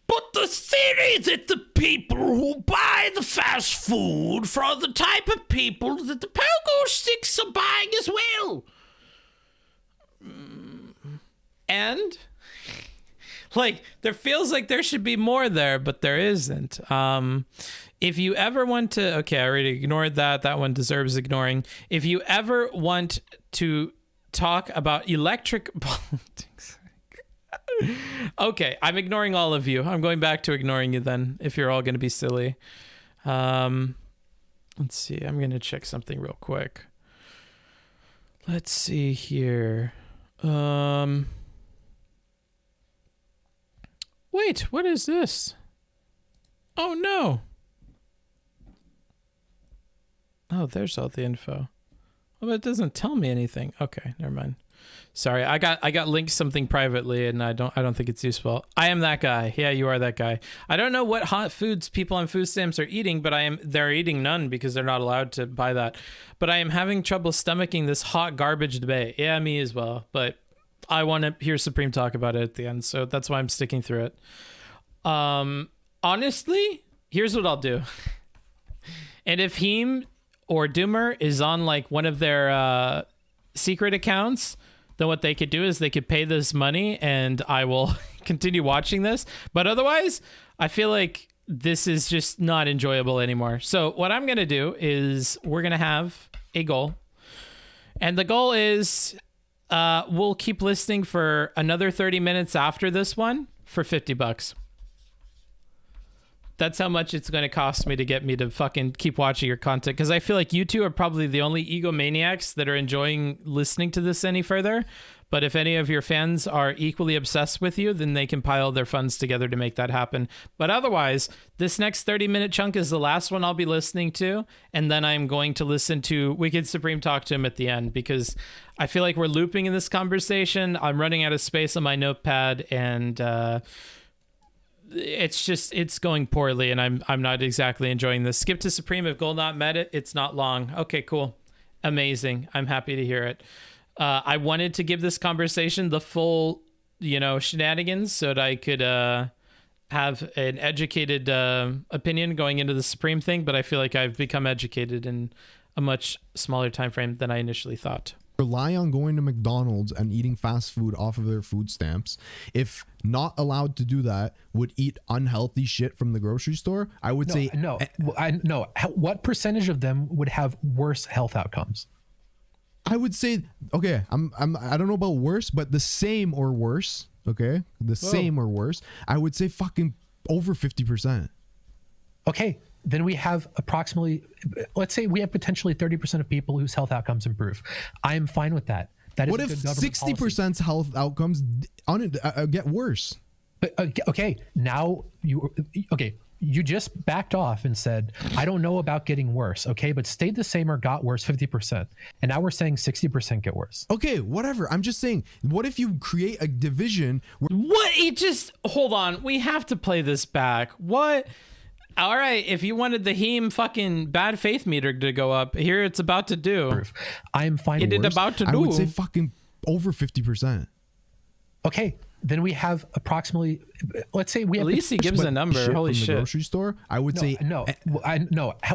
but the theory that the people who buy the fast food are the type of people that the pogo sticks are buying as well. And like, there feels like there should be more there, but there isn't. If you ever want to, okay, I already ignored that. That one deserves ignoring. If you ever want to talk about electric politics. Okay, I'm ignoring all of you. I'm going back to ignoring you then, if you're all going to be silly. Let's see. I'm going to check something real quick. Let's see here. Wait, what is this? Oh, no. Oh, there's all the info. Well, it doesn't tell me anything. Okay, never mind. Sorry, I got linked something privately, and I don't think it's useful. I am that guy. Yeah, you are that guy. I don't know what hot foods people on food stamps are eating, but they're eating none because they're not allowed to buy that. But I am having trouble stomaching this hot garbage debate. Yeah, me as well. But I want to hear Supreme talk about it at the end, so that's why I'm sticking through it. Honestly, here's what I'll do. And if Heem or Doomer is on like one of their secret accounts, then what they could do is they could pay this money and I will continue watching this. But otherwise, I feel like this is just not enjoyable anymore. So what I'm going to do is we're going to have a goal. And the goal is we'll keep listening for another 30 minutes after this one for $50. That's how much it's going to cost me to get me to fucking keep watching your content. Because I feel like you two are probably the only egomaniacs that are enjoying listening to this any further. But if any of your fans are equally obsessed with you, then they can pile their funds together to make that happen. But otherwise, this next 30-minute chunk is the last one I'll be listening to. And then I'm going to listen to Wicked Supreme talk to him at the end. Because I feel like we're looping in this conversation. I'm running out of space on my notepad. And it's going poorly, and I'm not exactly enjoying this. Skip to Supreme if goal not met it. It's not long. Okay, cool. Amazing. I'm happy to hear it. I wanted to give this conversation the full, shenanigans so that I could have an educated opinion going into the Supreme thing, but I feel like I've become educated in a much smaller time frame than I initially thought. Rely on going to McDonald's and eating fast food off of their food stamps. If not allowed to do that, would eat unhealthy shit from the grocery store. I would say no. What percentage of them would have worse health outcomes? I would say, okay, I don't know about worse, but the same or worse. Okay, same or worse. I would say fucking over 50%. Okay. Then we have approximately, let's say we have potentially 30% of people whose health outcomes improve. I am fine with that. That is What a if good government 60% health outcomes get worse? But okay, now you just backed off and said, I don't know about getting worse, okay, but stayed the same or got worse 50%. And now we're saying 60% get worse. Okay, whatever. I'm just saying, what if you create a division where What? It just, hold on. We have to play this back. What? All right, if you wanted the Heem fucking bad faith meter to go up, here it's about to do. I am fine. It is about to do. I would say fucking over 50%. Okay, then we have approximately, let's say we have. At least he gives a number. Shit Holy from the shit. grocery store, I would say no.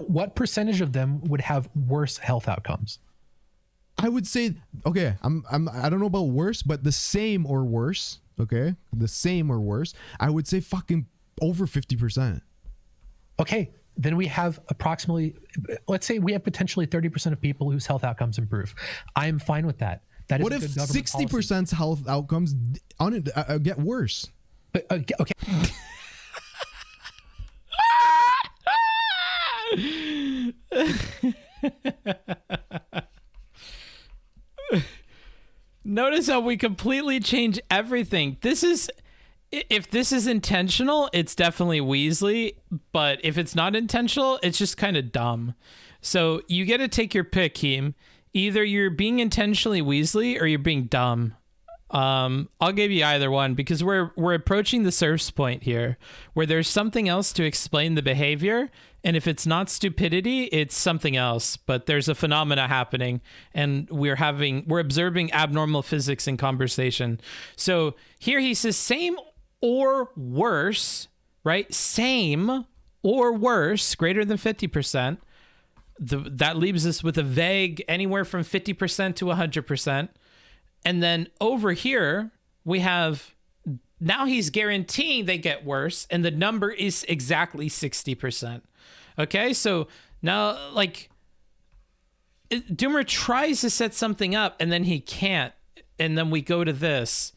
What percentage of them would have worse health outcomes? I would say, okay, I don't know about worse, but the same or worse. Okay, the same or worse. I would say fucking over 50%. Okay, then we have approximately, let's say we have potentially 30% of people whose health outcomes improve. I am fine with that. That is What a if good government 60% health outcomes get worse? But okay. Notice how we completely change everything. If this is intentional, it's definitely Weasley, but if it's not intentional, it's just kind of dumb. So you get to take your pick, Heem. Either you're being intentionally Weasley or you're being dumb. I'll give you either one because we're approaching the surf's point here where there's something else to explain the behavior. And if it's not stupidity, it's something else. But there's a phenomena happening and we're observing abnormal physics in conversation. So here he says same or worse, right? Same or worse, greater than 50%. That leaves us with a vague anywhere from 50% to 100%. And then over here, we have, now he's guaranteeing they get worse, and the number is exactly 60%. Okay, so now, like, Doomer tries to set something up, and then he can't. And then we go to this.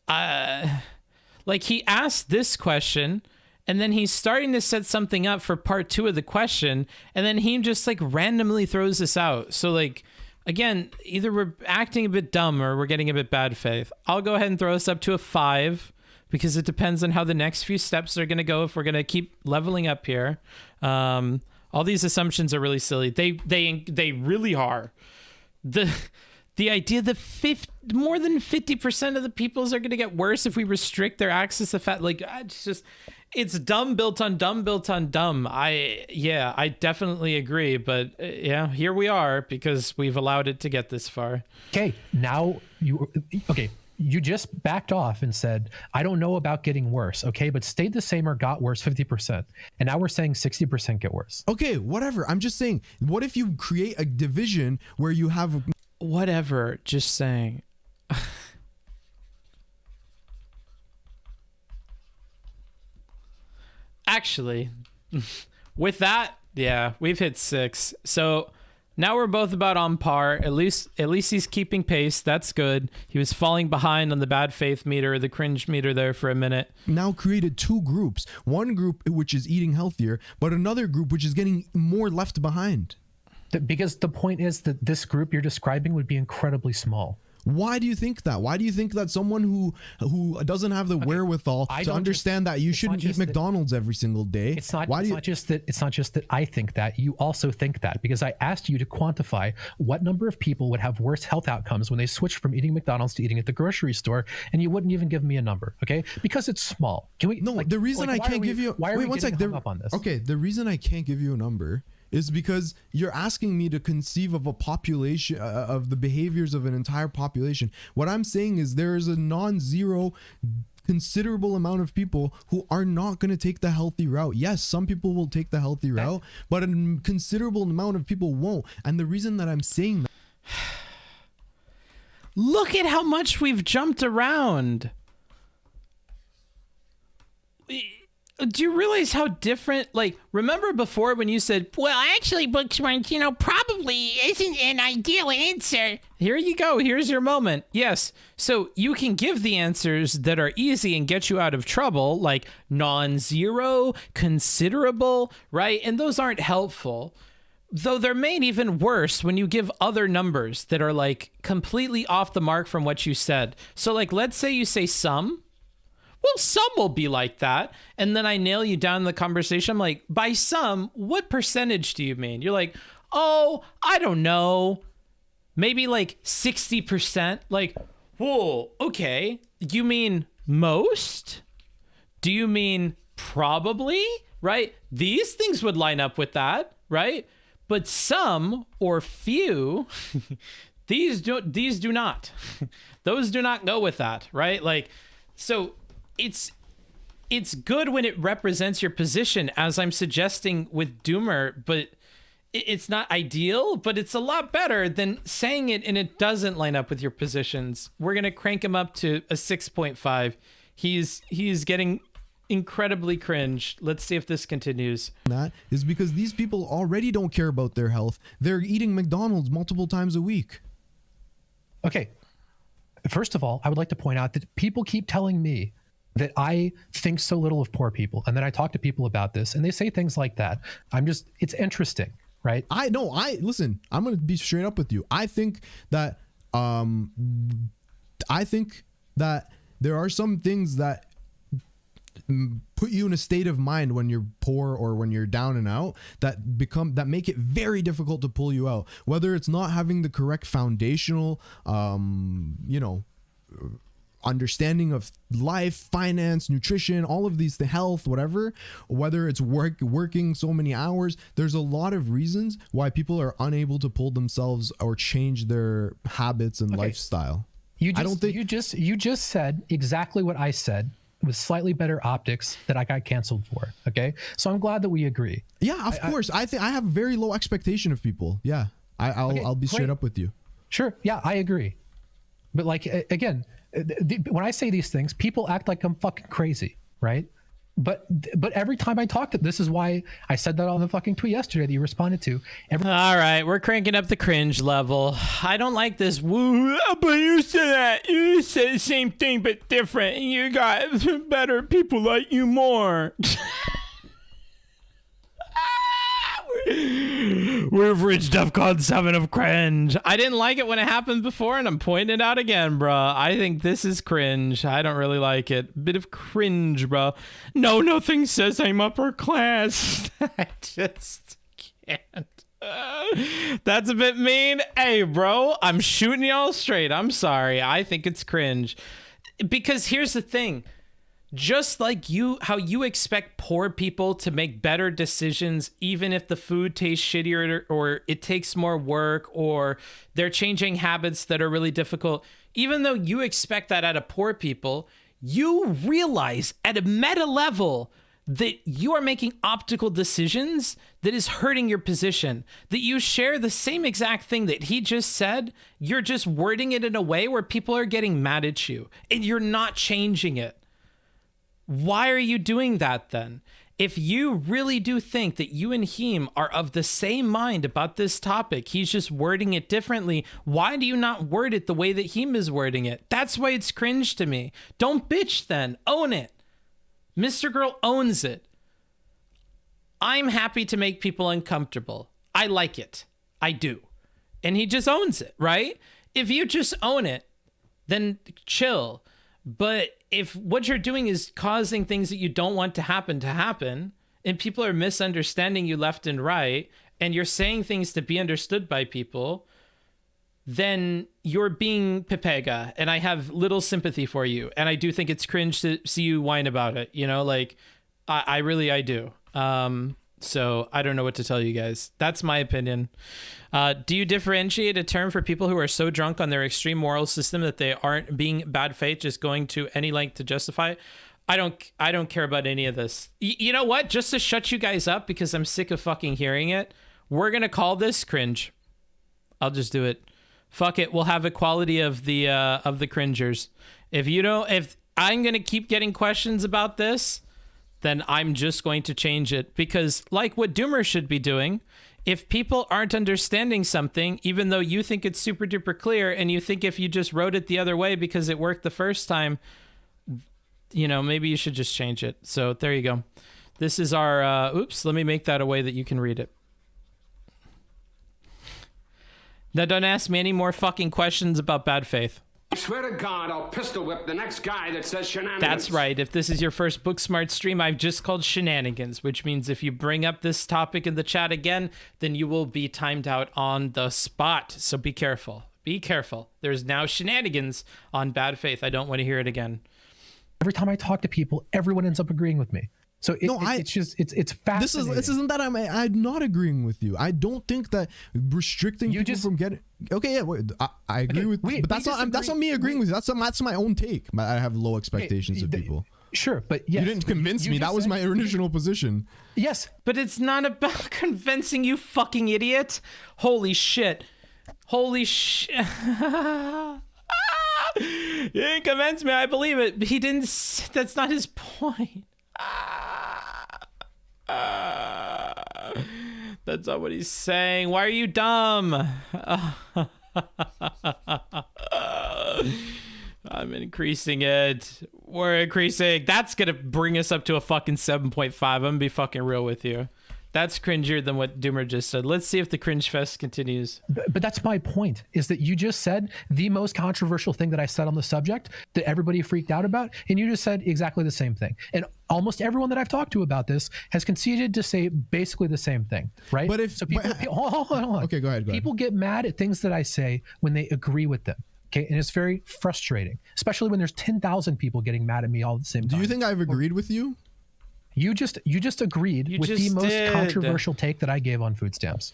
Like, he asked this question, and then he's starting to set something up for part 2 of the question, and then he just, like, randomly throws this out. So, like, again, either we're acting a bit dumb or we're getting a bit bad faith. I'll go ahead and throw us up to a 5 because it depends on how the next few steps are going to go if we're going to keep leveling up here. All these assumptions are really silly. They really are. The idea that more than 50% of the peoples are going to get worse if we restrict their access to fat, like, it's dumb built on dumb built on dumb. I definitely agree, but yeah, here we are because we've allowed it to get this far. Okay, now you just backed off and said, I don't know about getting worse, okay, but stayed the same or got worse 50%. And now we're saying 60% get worse. Okay, whatever. I'm just saying, what if you create a division where you have... Whatever, just saying. Actually, with that, yeah, we've hit 6. So now we're both about on par. At least he's keeping pace. That's good. He was falling behind on the bad faith meter, the cringe meter there for a minute. Now created 2 groups. One group which is eating healthier, but another group which is getting more left behind. Because the point is that this group you're describing would be incredibly small. Why do you think that? Why do you think that someone who doesn't have the wherewithal to understand that you shouldn't eat McDonald's every single day? It's not just that I think that. You also think that, because I asked you to quantify what number of people would have worse health outcomes when they switched from eating McDonald's to eating at the grocery store, and you wouldn't even give me a number, okay? Because it's small. Can we? No, the reason I can't give you. Why are we getting hung up on this? Okay, the reason I can't give you a number is because you're asking me to conceive of a population, of the behaviors of an entire population. What I'm saying is there is a non-zero considerable amount of people who are not going to take the healthy route. Yes, some people will take the healthy route, but a considerable amount of people won't. And the reason that I'm saying that... Look at how much we've jumped around. Do you realize how different, like, remember before when you said, well, actually, Booksmarts, probably isn't an ideal answer. Here you go. Here's your moment. Yes. So you can give the answers that are easy and get you out of trouble, like non-zero, considerable, right? And those aren't helpful. Though they're made even worse when you give other numbers that are like completely off the mark from what you said. So like, let's say you say some. Well, some will be like that. And then I nail you down in the conversation. I'm like, by some, what percentage do you mean? You're like, oh, I don't know. Maybe like 60%. Like, whoa, okay. You mean most? Do you mean probably? Right? These things would line up with that, right? But some or few, these do not. Those do not go with that, right? Like, so it's good when it represents your position, as I'm suggesting with Doomer, but it's not ideal, but it's a lot better than saying it and it doesn't line up with your positions. We're gonna crank him up to a 6.5. He's getting incredibly cringe. Let's see if this continues. That is because these people already don't care about their health. They're eating McDonald's multiple times a week. Okay. First of all, I would like to point out that people keep telling me that I think so little of poor people. And then I talk to people about this and they say things like that. It's interesting, right? Listen, I'm going to be straight up with you. I think that there are some things that put you in a state of mind when you're poor or when you're down and out that make it very difficult to pull you out, whether it's not having the correct foundational understanding of life, finance, nutrition, all of these, the health, whatever, whether it's working so many hours. There's a lot of reasons why people are unable to pull themselves or change their habits and lifestyle. You just said exactly what I said with slightly better optics that I got canceled for. Okay, so I'm glad that we agree. Yeah, of course. I think I have very low expectation of people. Yeah, I'll be straight up with you. Sure. Yeah, I agree. But like again, when I say these things, people act like I'm fucking crazy, right? But every time I talk to, this is why I said that on the fucking tweet yesterday that you responded to. All right, we're cranking up the cringe level. I don't like this. Woo, but you said that. You said the same thing but different. And you got better people like you more. We've reached DEFCON 7 of cringe. I didn't like it when it happened before, and I'm pointing it out again, bro. I think this is cringe. I don't really like it. Bit of cringe, bro. No, nothing says I'm upper class. I just can't. That's a bit mean. Hey, bro, I'm shooting y'all straight. I'm sorry. I think it's cringe. Because here's the thing. Just like how you expect poor people to make better decisions, even if the food tastes shittier or it takes more work or they're changing habits that are really difficult, even though you expect that out of poor people, you realize at a meta level that you are making optical decisions that is hurting your position, that you share the same exact thing that he just said. You're just wording it in a way where people are getting mad at you and you're not changing it. Why are you doing that then? If you really do think that you and Heem are of the same mind about this topic, he's just wording it differently, why do you not word it the way that Heem is wording it? That's why it's cringe to me. Don't bitch then. Own it. Mr. Girl owns it. I'm happy to make people uncomfortable. I like it. I do. And he just owns it, right? If you just own it, then chill. But if what you're doing is causing things that you don't want to happen, and people are misunderstanding you left and right, and you're saying things to be understood by people, then you're being Pepega, and I have little sympathy for you. And I do think it's cringe to see you whine about it. You know, like, I really do. So I don't know what to tell you guys. That's my opinion. Do you differentiate a term for people who are so drunk on their extreme moral system that they aren't being bad faith, just going to any length to justify it? I don't care about any of this. You know what? Just to shut you guys up, because I'm sick of fucking hearing it, we're going to call this cringe. I'll just do it. Fuck it. We'll have equality of the cringers. If I'm going to keep getting questions about this, then I'm just going to change it, because like what Doomer should be doing, if people aren't understanding something, even though you think it's super duper clear and you think if you just wrote it the other way because it worked the first time, you know, maybe you should just change it. So there you go. This is our, oops, let me make that a way that you can read it. Now don't ask me any more fucking questions about bad faith. I swear to God, I'll pistol whip the next guy that says shenanigans. That's right. If this is your first Booksmart stream, I've just called shenanigans, which means if you bring up this topic in the chat again, then you will be timed out on the spot. So be careful. Be careful. There's now shenanigans on bad faith. I don't want to hear it again. Every time I talk to people, everyone ends up agreeing with me. So it's just fascinating. This isn't that I'm not agreeing with you. I don't think that restricting people from getting. Okay, yeah, wait, I agree with. But that's not me agreeing with you. That's my own take. I have low expectations of people. Sure, but yes, you didn't convince me. That was my original position. Yes, but it's not about convincing you, fucking idiot. Holy shit. Holy shit. He didn't convince me. I believe it. He didn't. That's not his point. That's not what he's saying. Why are you dumb? I'm increasing it. We're increasing. That's gonna bring us up to a fucking 7.5. I'm gonna be fucking real with you. That's cringier than what Doomer just said. Let's see if the cringe fest continues. But that's my point, is that you just said the most controversial thing that I said on the subject that everybody freaked out about, and you just said exactly the same thing. And almost everyone that I've talked to about this has conceded to say basically the same thing, right? But if hold on. Okay, go ahead. People get mad at things that I say when they agree with them. Okay, and it's very frustrating, especially when there's 10,000 people getting mad at me all at the same time. Do you think I've agreed with you? You just agreed with the most controversial take that I gave on food stamps.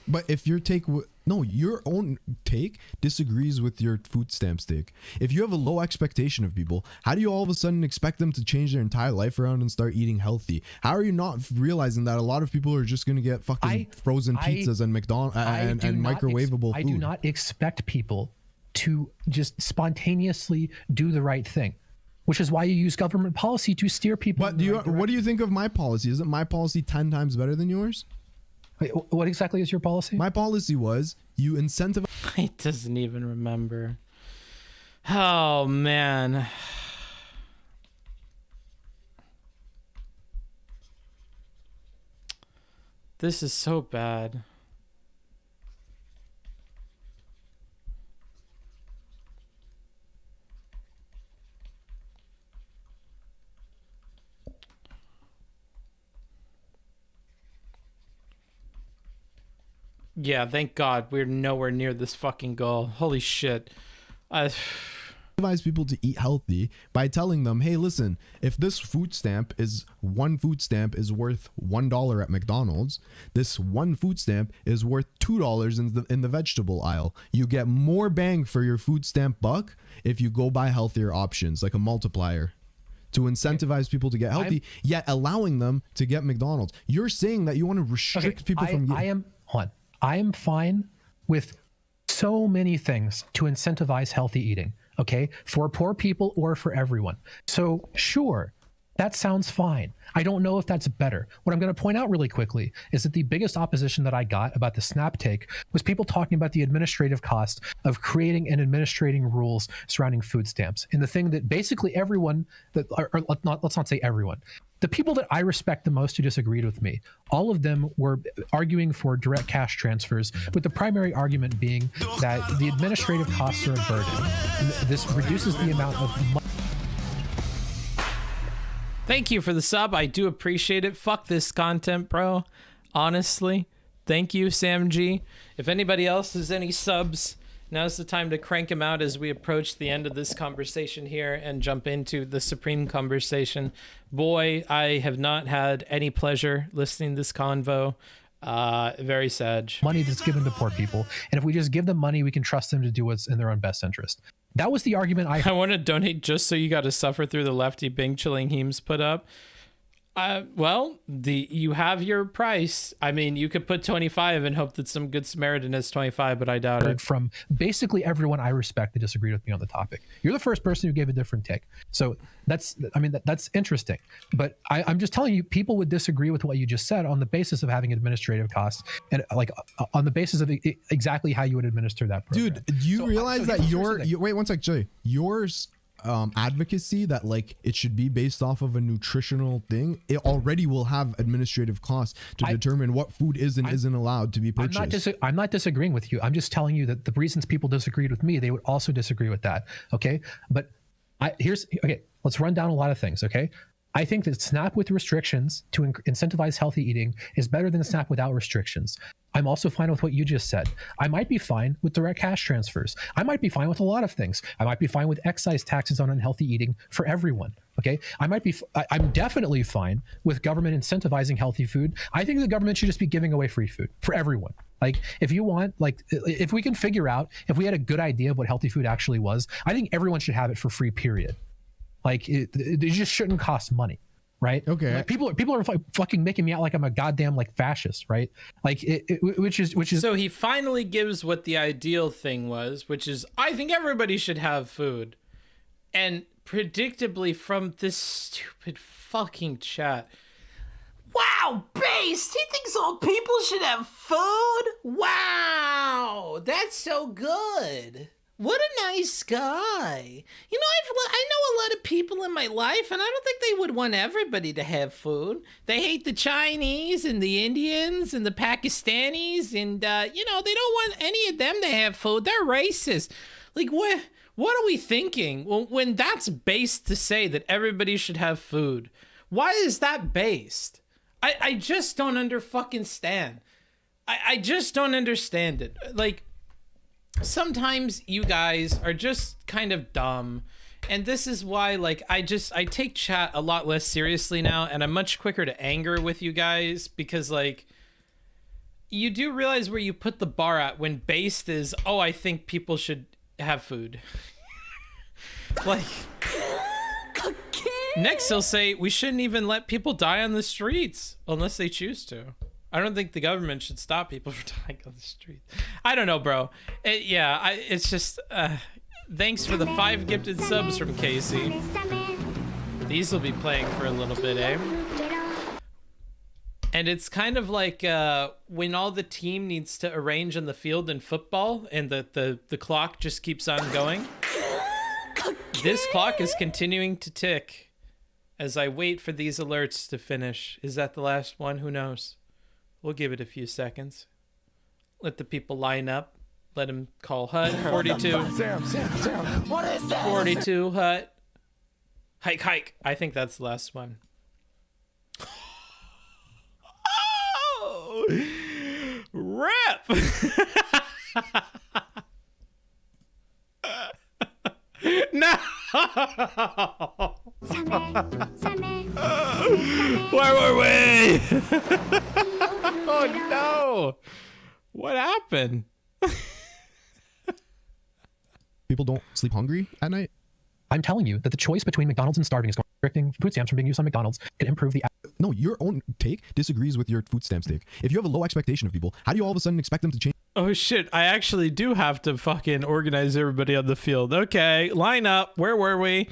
But if your take, your own take disagrees with your food stamps take. If you have a low expectation of people, how do you all of a sudden expect them to change their entire life around and start eating healthy? How are you not realizing that a lot of people are just going to get fucking frozen pizzas and McDonald's and microwavable food? I do not expect people to just spontaneously do the right thing, which is why you use government policy to steer people. But what do you think of my policy? Isn't my policy 10 times better than yours? Wait, what exactly is your policy? My policy was you incentivize. He doesn't even remember. Oh, man. This is so bad. Yeah, thank God we're nowhere near this fucking goal. Holy shit. Advise people to eat healthy by telling them, hey, listen, if this one food stamp is worth $1 at McDonald's, this one food stamp is worth $2 in the vegetable aisle. You get more bang for your food stamp buck if you go buy healthier options, like a multiplier, to incentivize people to get healthy, yet allowing them to get McDonald's. You're saying that you want to restrict people from getting... I am fine with so many things to incentivize healthy eating, okay, for poor people or for everyone. So sure, that sounds fine. I don't know if that's better. What I'm going to point out really quickly is that the biggest opposition that I got about the snap take was people talking about the administrative cost of creating and administrating rules surrounding food stamps. And the thing that basically everyone, let's not say everyone, the people that I respect the most who disagreed with me, all of them were arguing for direct cash transfers, with the primary argument being that the administrative costs are a burden. And this reduces the amount of money. Thank you for the sub. I do appreciate it. Fuck this content, bro. Honestly. Thank you, Sam G. If anybody else has any subs, now's the time to crank them out as we approach the end of this conversation here and jump into the supreme conversation. Boy, I have not had any pleasure listening to this convo. Very sad. Money that's given to poor people. And if we just give them money, we can trust them to do what's in their own best interest. That was the argument I want to donate just so you got to suffer through the lefty Bing chilling Heems put up. Well, you have your price. I mean, you could put 25 and hope that some good Samaritan has 25, but I doubt it. From basically everyone I respect that disagreed with me on the topic. You're the first person who gave a different take. So that's interesting. But I'm just telling you, people would disagree with what you just said on the basis of having administrative costs and like on the basis of exactly how you would administer that program. Dude, do you realize that wait one sec, Jay, yours advocacy that like it should be based off of a nutritional thing, it already will have administrative costs to determine what food is and isn't allowed to be purchased. I'm not disagreeing with you. I'm just telling you that the reasons people disagreed with me, they would also disagree with that. Okay, but let's run down a lot of things. Okay, I think that SNAP with restrictions to incentivize healthy eating is better than SNAP without restrictions. I'm also fine with what you just said. I might be fine with direct cash transfers. I might be fine with a lot of things. I might be fine with excise taxes on unhealthy eating for everyone. Okay, I'm definitely fine with government incentivizing healthy food. I think the government should just be giving away free food for everyone. Like, if you want, like, if we can figure out, if we had a good idea of what healthy food actually was, I think everyone should have it for free, period. Like, it just shouldn't cost money. Right. Okay. Like, people are fucking making me out like I'm a goddamn like fascist. Right. Like which is. So he finally gives what the ideal thing was, which is I think everybody should have food. And predictably from this stupid fucking chat. Wow, Based! He thinks all people should have food? Wow, that's so good. What a nice guy. You know, I know a lot of people in my life, and I don't think they would want everybody to have food. They hate the Chinese and the Indians and the Pakistanis, and, you know, they don't want any of them to have food. They're racist. Like, what are we thinking? Well, when that's based to say that everybody should have food, why is that based? I just don't stand. I just don't understand it. Like, sometimes you guys are just kind of dumb, and this is why, like, I take chat a lot less seriously now, and I'm much quicker to anger with you guys, because, like, you do realize where you put the bar at when based is, oh, I think people should have food. Like, next he'll say we shouldn't even let people die on the streets unless they choose to. I don't think the government should stop people from dying on the street. I don't know, bro. It's just, thanks for the 5 gifted subs from Casey. These will be playing for a little bit, eh? And it's kind of like when all the team needs to arrange on the field in football and the clock just keeps on going. This clock is continuing to tick as I wait for these alerts to finish. Is that the last one? Who knows? We'll give it a few seconds. Let the people line up. Let him call Hut. 42. Sam. What is that? 42, Hut. Hike. I think that's the last one. Oh! Rip! No! Where were we? Oh no! What happened? People don't sleep hungry at night? I'm telling you that the choice between McDonald's and starving is restricting food stamps from being used on McDonald's can improve the... No, your own take disagrees with your food stamps take. If you have a low expectation of people, how do you all of a sudden expect them to change? Oh shit, I actually do have to fucking organize everybody on the field. Okay, line up. Where were we?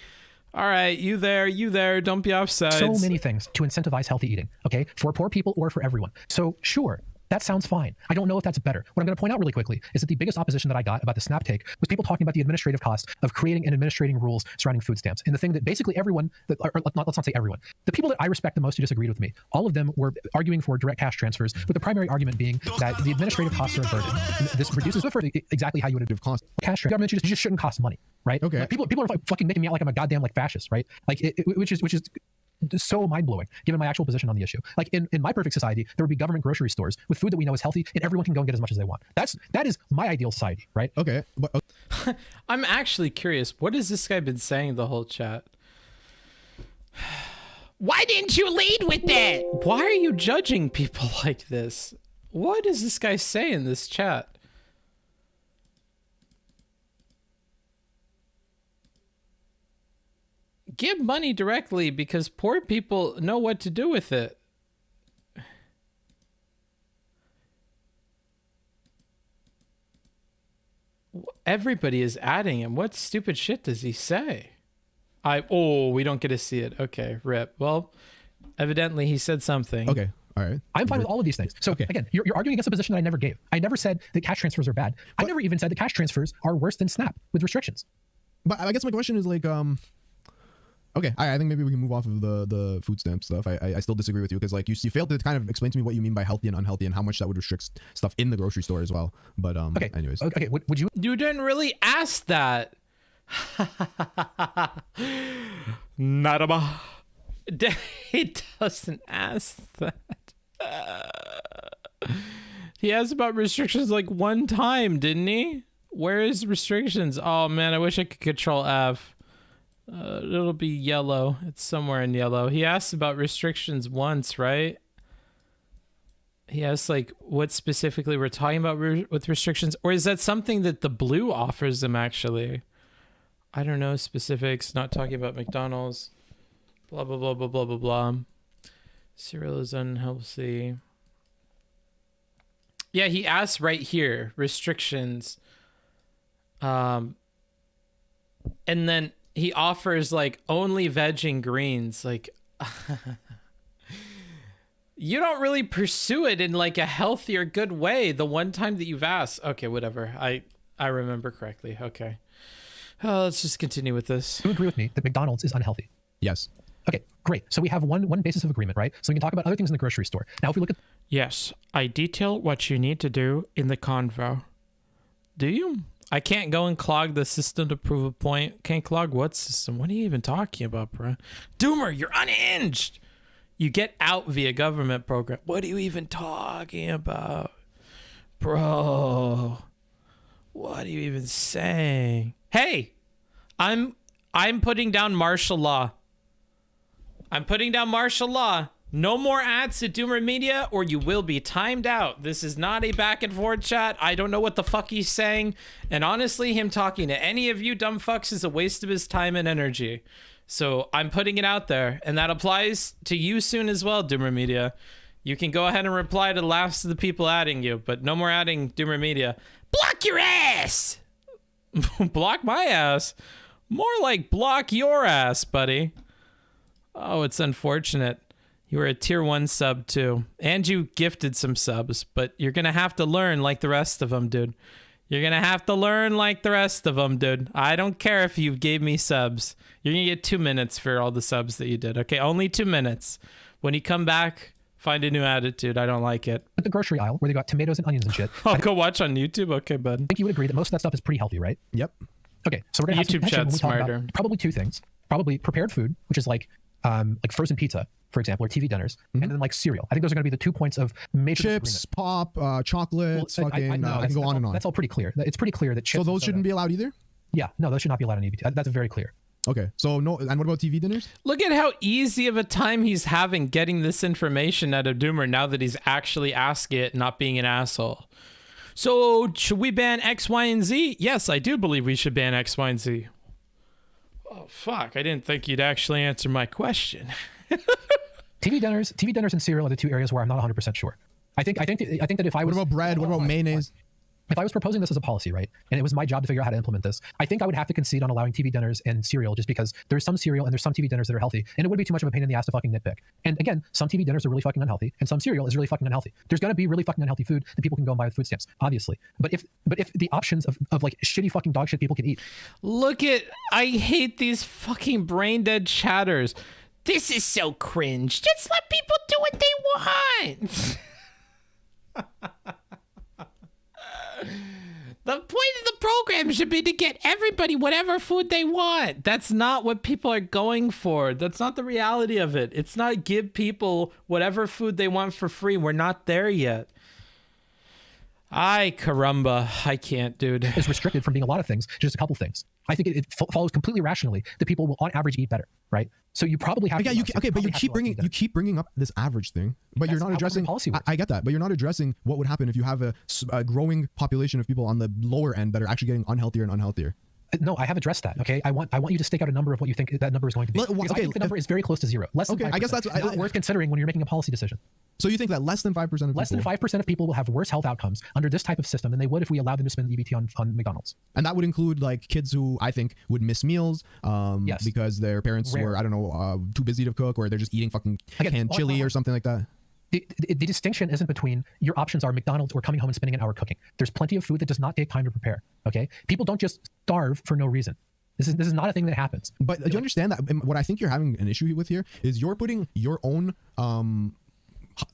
All right, you there, don't be offside. So many things to incentivize healthy eating, okay? For poor people or for everyone. So sure, that sounds fine. I don't know if that's better. What I'm going to point out really quickly is that the biggest opposition that I got about the SNAP take was people talking about the administrative cost of creating and administrating rules surrounding food stamps. And the thing that basically everyone, let's not say everyone, the people that I respect the most who disagreed with me, all of them were arguing for direct cash transfers, with the primary argument being that the administrative costs are a burden. And this reduces exactly how you would have cost cash transfer. Government just shouldn't cost money, right? Okay. Like, people are fucking making me out like I'm a goddamn like fascist, right? Like which is so mind-blowing given my actual position on the issue. Like in my perfect society, there would be government grocery stores with food that we know is healthy and everyone can go and get as much as they want. That is my ideal society, right? Okay. But I'm actually curious, what has this guy been saying the whole chat? Why didn't you lead with that? Why are you judging people like this? What does this guy say in this chat? Give money directly because poor people know what to do with it. Everybody is adding him. What stupid shit does he say? We don't get to see it. Okay, rip. Well, evidently he said something. Okay. All right. I'm fine with all of these things. So again, you're arguing against a position that I never gave. I never said that cash transfers are bad. I never even said that cash transfers are worse than SNAP with restrictions. But I guess my question is like, okay, I think maybe we can move off of the food stamp stuff. I still disagree with you because like you failed to kind of explain to me what you mean by healthy and unhealthy and how much that would restrict stuff in the grocery store as well. But okay, anyways, okay, would you? You didn't really ask that. Naraba. He doesn't ask that. He asked about restrictions like one time, didn't he? Where is restrictions? Oh man, I wish I could control F. It'll be yellow. It's somewhere in yellow. He asked about restrictions once, right? He asked like what specifically we're talking about with restrictions, or is that something that the blue offers them actually? I don't know specifics. Not talking about McDonald's. Blah blah blah blah blah blah blah. Cereal is unhealthy. Yeah, he asked right here restrictions. And then he offers like only veg and greens. Like, you don't really pursue it in like a healthy or good way. The one time that you've asked. Okay, whatever. I remember correctly. Okay. Let's just continue with this. You agree with me that McDonald's is unhealthy? yes. Okay, great. So we have one basis of agreement, right? So we can talk about other things in the grocery store. Now, if we look at Yes, I detail what you need to do in the convo. Do you? I can't go and clog the system to prove a point. Can't clog what system? What are you even talking about, bro? Doomer, you're unhinged. You get out via government program. What are you even talking about? Bro, what are you even saying? Hey, I'm putting down martial law. I'm putting down martial law. No more ads at DoomerMedia or you will be timed out. This is not a back and forth chat. I don't know what the fuck he's saying. And honestly, him talking to any of you dumb fucks is a waste of his time and energy. So I'm putting it out there. And that applies to you soon as well, DoomerMedia. You can go ahead and reply to the last of the people adding you, but no more adding DoomerMedia. Block your ass! Block my ass? More like block your ass, buddy. Oh, it's unfortunate. You were a tier 1 sub too. And you gifted some subs, but you're going to have to learn like the rest of them, dude. You're going to have to learn like the rest of them, dude. I don't care if you gave me subs. You're going to get 2 minutes for all the subs that you did. Okay, only 2 minutes. When you come back, find a new attitude. I don't like it. the grocery aisle where they got tomatoes and onions and shit, I'll go watch on YouTube. Okay, bud. I think you would agree that most of that stuff is pretty healthy, right? Yep. Okay, so we're gonna have some YouTube tension when chat's we talk about smarter. probably two things. Probably prepared food, which is like frozen pizza, for example, or TV dinners, and then like cereal. I think those are going to be the 2 points of major Chips, pop, chocolates, fucking. no, I can go on and on. That's all pretty clear. It's pretty clear that chips. So those shouldn't be allowed either. Yeah, no, those should not be allowed on EBT. That's very clear. Okay. So no. And what about TV dinners? Look at how easy of a time he's having getting this information out of Doomer now that he's actually asking it, not being an asshole. So should we ban X, Y, and Z? Yes, I do believe we should ban X, Y, and Z. Oh, fuck. I didn't think you'd actually answer my question. TV dinners and cereal are the two areas where I'm not 100% sure. I think that if I was... What about bread? What about mayonnaise? If I was proposing this as a policy, right, and it was my job to figure out how to implement this, I think I would have to concede on allowing TV dinners and cereal just because there's some cereal and there's some TV dinners that are healthy, and it would be too much of a pain in the ass to fucking nitpick. And again, some TV dinners are really fucking unhealthy, and some cereal is really fucking unhealthy. There's going to be really fucking unhealthy food that people can go and buy with food stamps, obviously. But if the options of like shitty fucking dog shit people can eat. Look at... I hate these fucking brain dead chatters. This is so cringe. Just let people do what they want. The point of the program should be to get everybody whatever food they want. That's not what people are going for. That's not the reality of it. It's not give people whatever food they want for free. We're not there yet. Ay, caramba. I can't, dude. Is restricted from being a lot of things to just a couple things. I think it follows completely rationally that people will on average eat better, right? So you probably have but you keep bringing up this average thing, but you're not addressing policy works. I get that, but you're not addressing what would happen if you have a growing population of people on the lower end that are actually getting unhealthier and unhealthier. No, I have addressed that. Okay, I want you to stake out a number of what you think that number is going to be. I think the number is very close to zero. Less than 5%. I guess that's not worth considering when you're making a policy decision. So you think that less than 5% of people... Less than 5% of people will have worse health outcomes under this type of system than they would if we allowed them to spend EBT on McDonald's. And that would include like kids who I think would miss meals yes. because their parents were, I don't know, too busy to cook, or they're just eating fucking canned chili or something like that. The distinction isn't between your options are McDonald's or coming home and spending an hour cooking. There's plenty of food that does not take time to prepare, okay? People don't just starve for no reason. This is not a thing that happens. But do you understand that what I think you're having an issue with here is you're putting your own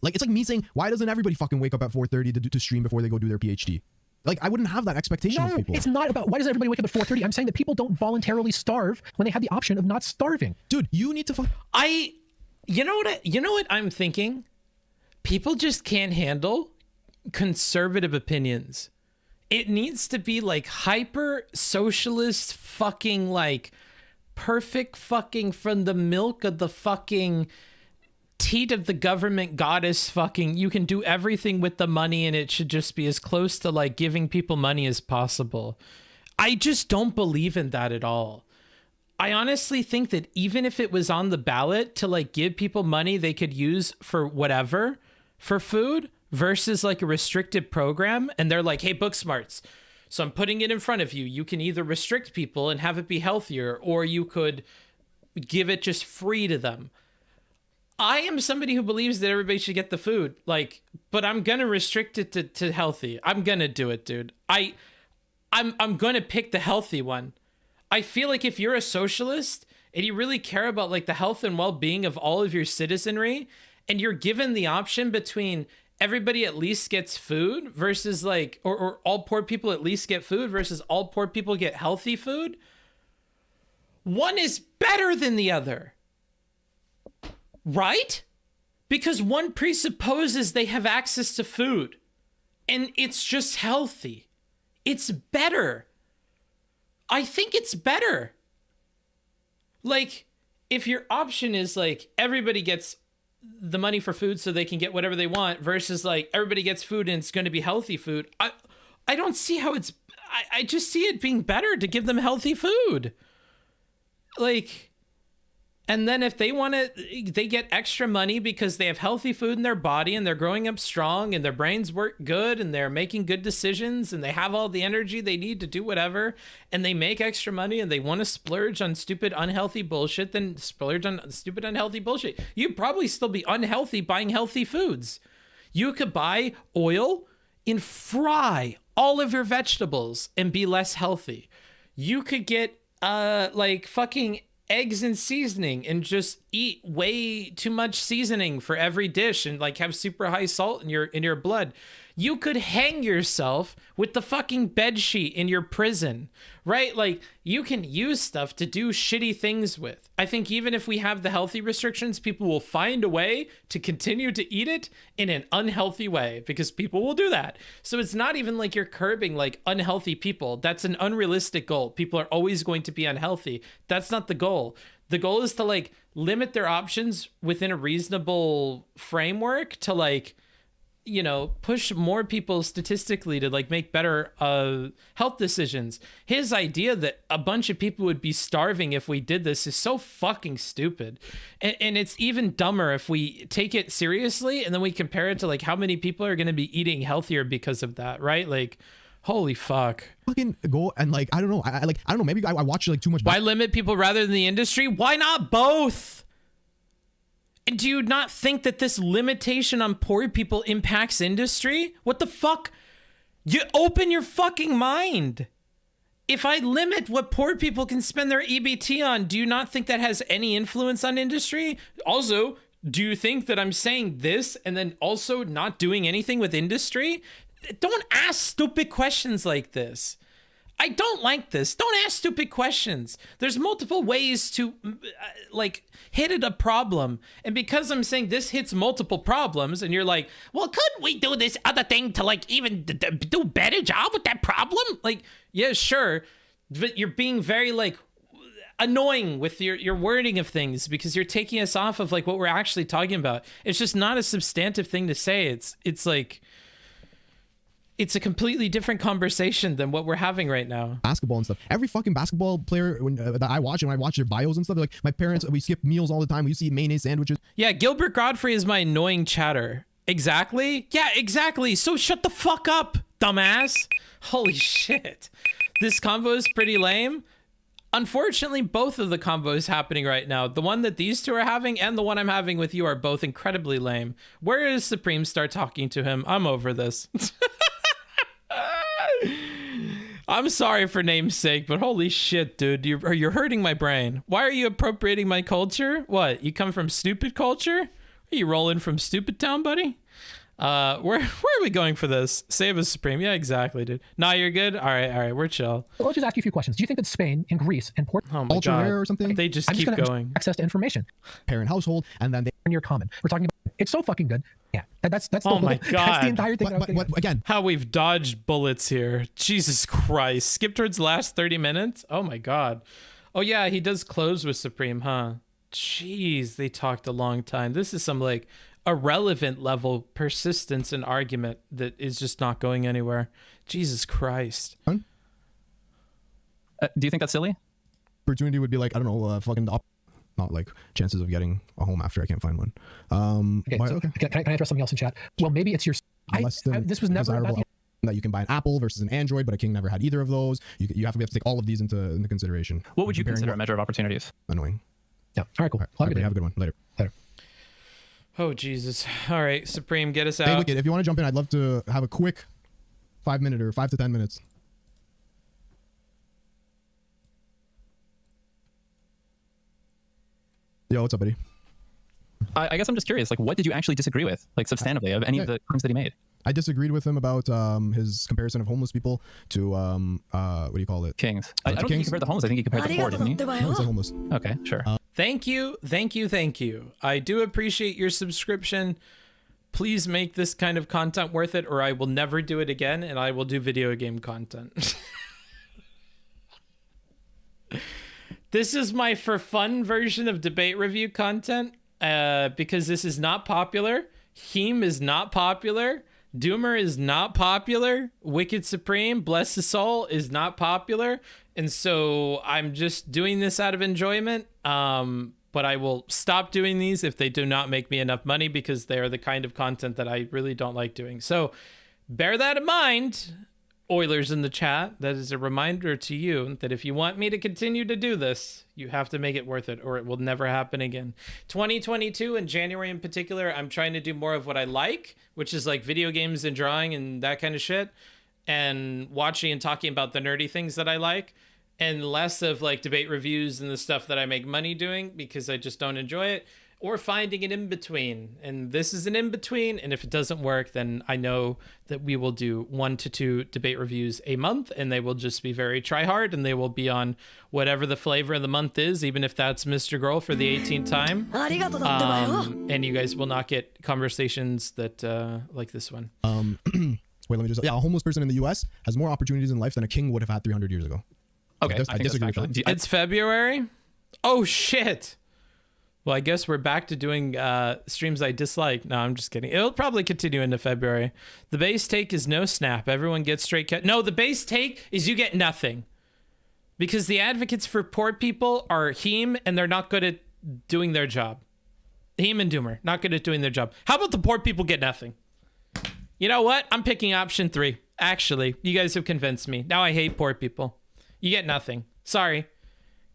like it's like me saying, why doesn't everybody fucking wake up at 4:30 to stream before they go do their PhD? Like, I wouldn't have that expectation of people. It's not about why does everybody wake up at 4:30. I'm saying that people don't voluntarily starve when they have the option of not starving. Dude, you need to you know what I'm thinking? People just can't handle conservative opinions. It needs to be like hyper socialist fucking like perfect fucking from the milk of the fucking teat of the government goddess fucking you can do everything with the money and it should just be as close to like giving people money as possible. I just don't believe in that at all. I honestly think that even if it was on the ballot to like give people money they could use for whatever for food versus like a restricted program and they're like, hey, Booksmarts, so I'm putting it in front of you. You can either restrict people and have it be healthier or you could give it just free to them. I am somebody who believes that everybody should get the food, like, but I'm gonna restrict it to healthy. I'm gonna do it, dude. I'm gonna pick the healthy one. I feel like if you're a socialist and you really care about like the health and well-being of all of your citizenry, and you're given the option between everybody at least gets food versus like, or all poor people at least get food versus all poor people get healthy food, one is better than the other. Right? Because one presupposes they have access to food and it's just healthy. It's better. I think it's better. Like, if your option is like everybody gets the money for food so they can get whatever they want versus like everybody gets food and it's going to be healthy food, I don't see how it's, I just see it being better to give them healthy food. Like, and then if they want to, they get extra money because they have healthy food in their body and they're growing up strong and their brains work good and they're making good decisions and they have all the energy they need to do whatever and they make extra money and they want to splurge on stupid, unhealthy bullshit, then splurge on stupid, unhealthy bullshit. You'd probably still be unhealthy buying healthy foods. You could buy oil and fry all of your vegetables and be less healthy. You could get like fucking eggs and seasoning and just eat way too much seasoning for every dish and like have super high salt in your blood. You could hang yourself with the fucking bed sheet in your prison, right? Like, you can use stuff to do shitty things with. I think even if we have the healthy restrictions, people will find a way to continue to eat it in an unhealthy way because people will do that. So it's not even like you're curbing like unhealthy people. That's an unrealistic goal. People are always going to be unhealthy. That's not the goal. The goal is to like limit their options within a reasonable framework to like, you know, push more people statistically to like make better health decisions. His idea that a bunch of people would be starving if we did this is so fucking stupid. And it's even dumber if we take it seriously and then we compare it to like how many people are going to be eating healthier because of that, right? Like, holy fuck. Fucking go and like, I don't know. I don't know. Maybe I watch like too much. Why limit people rather than the industry? Why not both? And do you not think that this limitation on poor people impacts industry? What the fuck? You open your fucking mind. If I limit what poor people can spend their EBT on, do you not think that has any influence on industry? Also, do you think that I'm saying this and then also not doing anything with industry? Don't ask stupid questions like this. I don't like this. Don't ask stupid questions. There's multiple ways to like hit at a problem. And because I'm saying this hits multiple problems and you're like, well, couldn't we do this other thing to like even do a better job with that problem? Like, yeah, sure. But you're being very like annoying with your wording of things because you're taking us off of like what we're actually talking about. It's just not a substantive thing to say. It's like, it's a completely different conversation than what we're having right now. Basketball and stuff. Every fucking basketball player that I watch, and when I watch their bios and stuff, like my parents, we skip meals all the time. We used to eat mayonnaise sandwiches. Yeah, Gilbert Godfrey is my annoying chatter. Exactly? Yeah, exactly. So shut the fuck up, dumbass. Holy shit. This convo is pretty lame. Unfortunately, both of the combos happening right now, the one that these two are having and the one I'm having with you, are both incredibly lame. Where is Supreme? Start talking to him. I'm over this. I'm sorry for name's sake, but holy shit, dude, you're hurting my brain. Why are you appropriating my culture? What? You come from stupid culture? Are you rolling from stupid town, buddy? Where are we going for this? Save us, Supreme. Yeah, exactly, dude. Nah, you're good. All right, we're chill. So I'll just ask you a few questions. Do you think that Spain and Greece and Portugal, Oh my Ultra god, rare or something? they just I'm keep just gonna going. access to information, Parent household, and then they. near common? We're talking about. It's so fucking good. Yeah, that's the Oh whole, my That's God. the entire thing. What again? How we've dodged bullets here. Jesus Christ. Skip towards the last 30 minutes? Oh my god. Oh yeah, he does close with Supreme, huh? Jeez, they talked a long time. This is some like irrelevant level persistence and argument that is just not going anywhere. Jesus Christ. Huh? Do you think that's silly? Opportunity would be like, I don't know, not like chances of getting a home after I can't find one. Okay, but- so okay. Can I address something else in chat? Well, maybe it's your. Less than this was never desirable about that you can buy an Apple versus an Android, but a king never had either of those. You have to take all of these into consideration. What would you Comparing consider a measure of opportunities? Annoying. Yeah. All right, cool. All right, have a good one. Later. Oh Jesus. All right, Supreme, get us Hey, out. Wicked, if you want to jump in, I'd love to have a quick 5 minute or 5 to 10 minutes. Yo, what's up, buddy? I guess I'm just curious. Like, what did you actually disagree with, like, substantively, of any of the claims that he made? I disagreed with him about his comparison of homeless people to what do you call it? Kings. I don't think he compared the homeless. I think he compared the poor, didn't he? No, he said homeless. Okay, sure. Thank you. I do appreciate your subscription. Please make this kind of content worth it, or I will never do it again, and I will do video game content. This is my for fun version of debate review content, because this is not popular. Heem is not popular. Doomer is not popular. Wicked Supreme, bless his soul, is not popular. And so I'm just doing this out of enjoyment. But I will stop doing these if they do not make me enough money, because they are the kind of content that I really don't like doing. So bear that in mind, Oilers in the chat. That is a reminder to you that if you want me to continue to do this, you have to make it worth it, or it will never happen again. 2022 and January in particular, I'm trying to do more of what I like, which is like video games and drawing and that kind of shit, and watching and talking about the nerdy things that I like, and less of like debate reviews and the stuff that I make money doing because I just don't enjoy it, or finding an in-between. And this is an in-between, and if it doesn't work, then I know that we will do 1 to 2 debate reviews a month, and they will just be very try-hard, and they will be on whatever the flavor of the month is, even if that's Mr. Girl for the 18th time. And you guys will not get conversations that like this one. Wait, let me just. Yeah, a homeless person in the U.S. has more opportunities in life than a king would have had 300 years ago. Okay, I disagree with that. It's February? Oh, shit. Well, I guess we're back to doing streams I dislike. No, I'm just kidding. It'll probably continue into February. The base take is no snap. Everyone gets straight cut. No, the base take is you get nothing. Because the advocates for poor people are Heem, and they're not good at doing their job. Heem and Doomer, not good at doing their job. How about the poor people get nothing? You know what? I'm picking option 3. Actually, you guys have convinced me. Now I hate poor people. You get nothing. Sorry.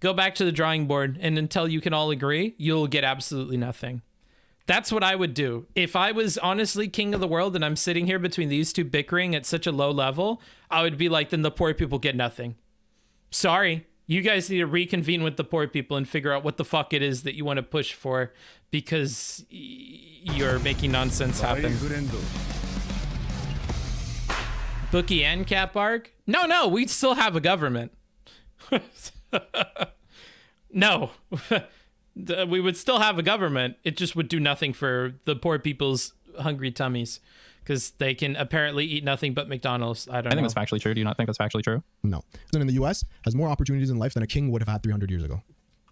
Go back to the drawing board, and until you can all agree, you'll get absolutely nothing. That's what I would do. If I was honestly king of the world and I'm sitting here between these two bickering at such a low level, I would be like, then the poor people get nothing. Sorry. You guys need to reconvene with the poor people and figure out what the fuck it is that you want to push for, because you're making nonsense happen. Bookie and Cap arc? No, we still have a government. No. We would still have a government. It just would do nothing for the poor people's hungry tummies, because they can apparently eat nothing but McDonald's. I think that's factually true. Do you not think that's factually true? No. In the U.S. has more opportunities in life than a king would have had 300 years ago.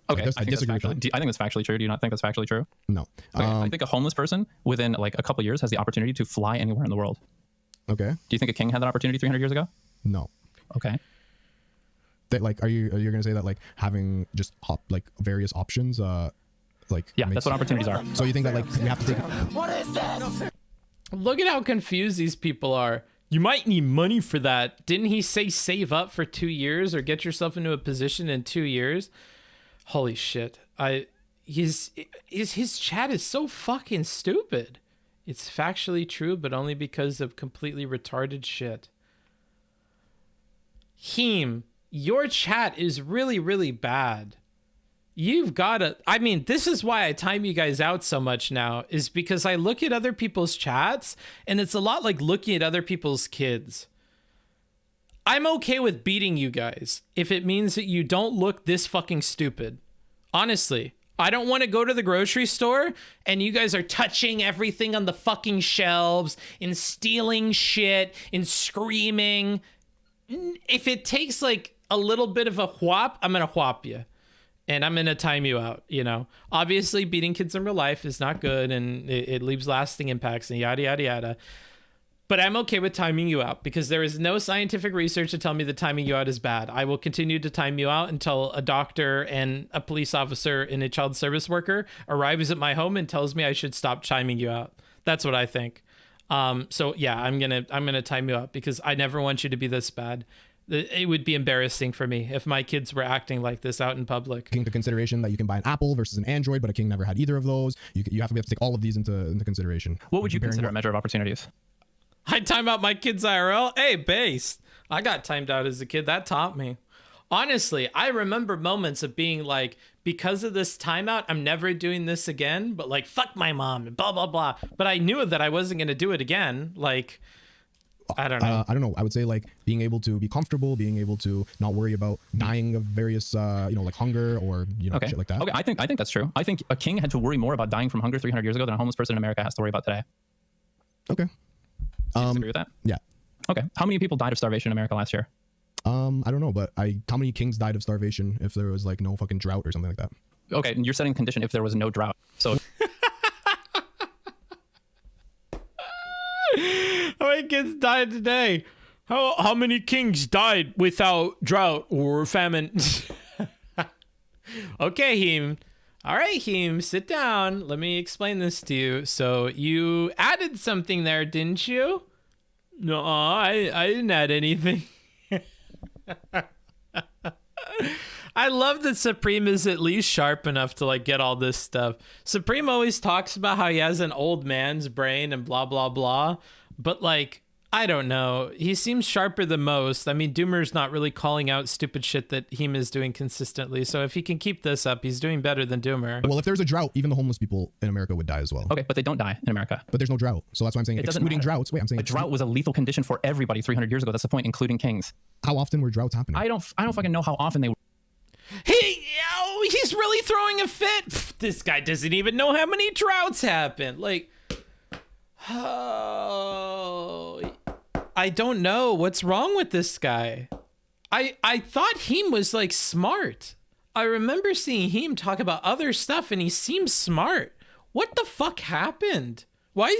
Okay, I disagree with that. I think that's factually true. Do you not think that's factually true? No. Okay, I think a homeless person within like a couple years has the opportunity to fly anywhere in the world. Okay. Do you think a king had that opportunity 300 years ago? No. Okay. That like, are you gonna say that like having just various options, like yeah, that's what opportunities are. So you think that like you have to take? What is this? Look at how confused these people are. You might need money for that. Didn't he say save up for 2 years or get yourself into a position in 2 years? Holy shit. His chat is so fucking stupid. It's factually true, but only because of completely retarded shit. Heem, your chat is really, really bad. You've got to, I mean, this is why I time you guys out so much now, is because I look at other people's chats and it's a lot like looking at other people's kids. I'm okay with beating you guys if it means that you don't look this fucking stupid. Honestly, I don't want to go to the grocery store and you guys are touching everything on the fucking shelves and stealing shit and screaming. If it takes like a little bit of a whop, I'm going to whop you. And I'm going to time you out, you know. Obviously, beating kids in real life is not good and it leaves lasting impacts and yada, yada, yada. But I'm okay with timing you out because there is no scientific research to tell me that timing you out is bad. I will continue to time you out until a doctor and a police officer and a child service worker arrives at my home and tells me I should stop timing you out. That's what I think. So yeah, I'm gonna time you out because I never want you to be this bad. It would be embarrassing for me if my kids were acting like this out in public. Taking into consideration that you can buy an Apple versus an Android, but a king never had either of those. We have to take all of these into consideration. What would you consider a measure of opportunities? I time out my kids IRL. Hey, based. I got timed out as a kid. That taught me. Honestly, I remember moments of being like, because of this timeout, I'm never doing this again. But like, fuck my mom, blah, blah, blah. But I knew that I wasn't going to do it again. Like, I don't know. I don't know. I would say like being able to be comfortable, being able to not worry about dying of various, like hunger or, shit like that. Okay, I think that's true. I think a king had to worry more about dying from hunger 300 years ago than a homeless person in America has to worry about today. Okay. Do you disagree with that? Yeah. Okay. How many people died of starvation in America last year? I don't know, but how many kings died of starvation if there was like no fucking drought or something like that? Okay, and you're setting the condition if there was no drought. So how many kids died today? How many kings died without drought or famine? Okay, Heem. All right, Heem, sit down. Let me explain this to you. So you added something there, didn't you? No, I didn't add anything. I love that Supreme is at least sharp enough to like get all this stuff. Supreme always talks about how he has an old man's brain and blah, blah, blah. But like, I don't know. He seems sharper than most. I mean, Doomer's not really calling out stupid shit that Heem is doing consistently. So if he can keep this up, he's doing better than Doomer. Well, if there's a drought, even the homeless people in America would die as well. Okay, but they don't die in America. But there's no drought. So that's why I'm saying excluding droughts. Wait, I'm saying a drought was a lethal condition for everybody 300 years ago. That's the point, including kings. How often were droughts happening? I don't fucking know how often they were. He's really throwing a fit. Pfft, this guy doesn't even know how many droughts happened. Like, oh, I don't know what's wrong with this guy. I thought Heem was like smart. I remember seeing Heem talk about other stuff and he seems smart. What the fuck happened? Why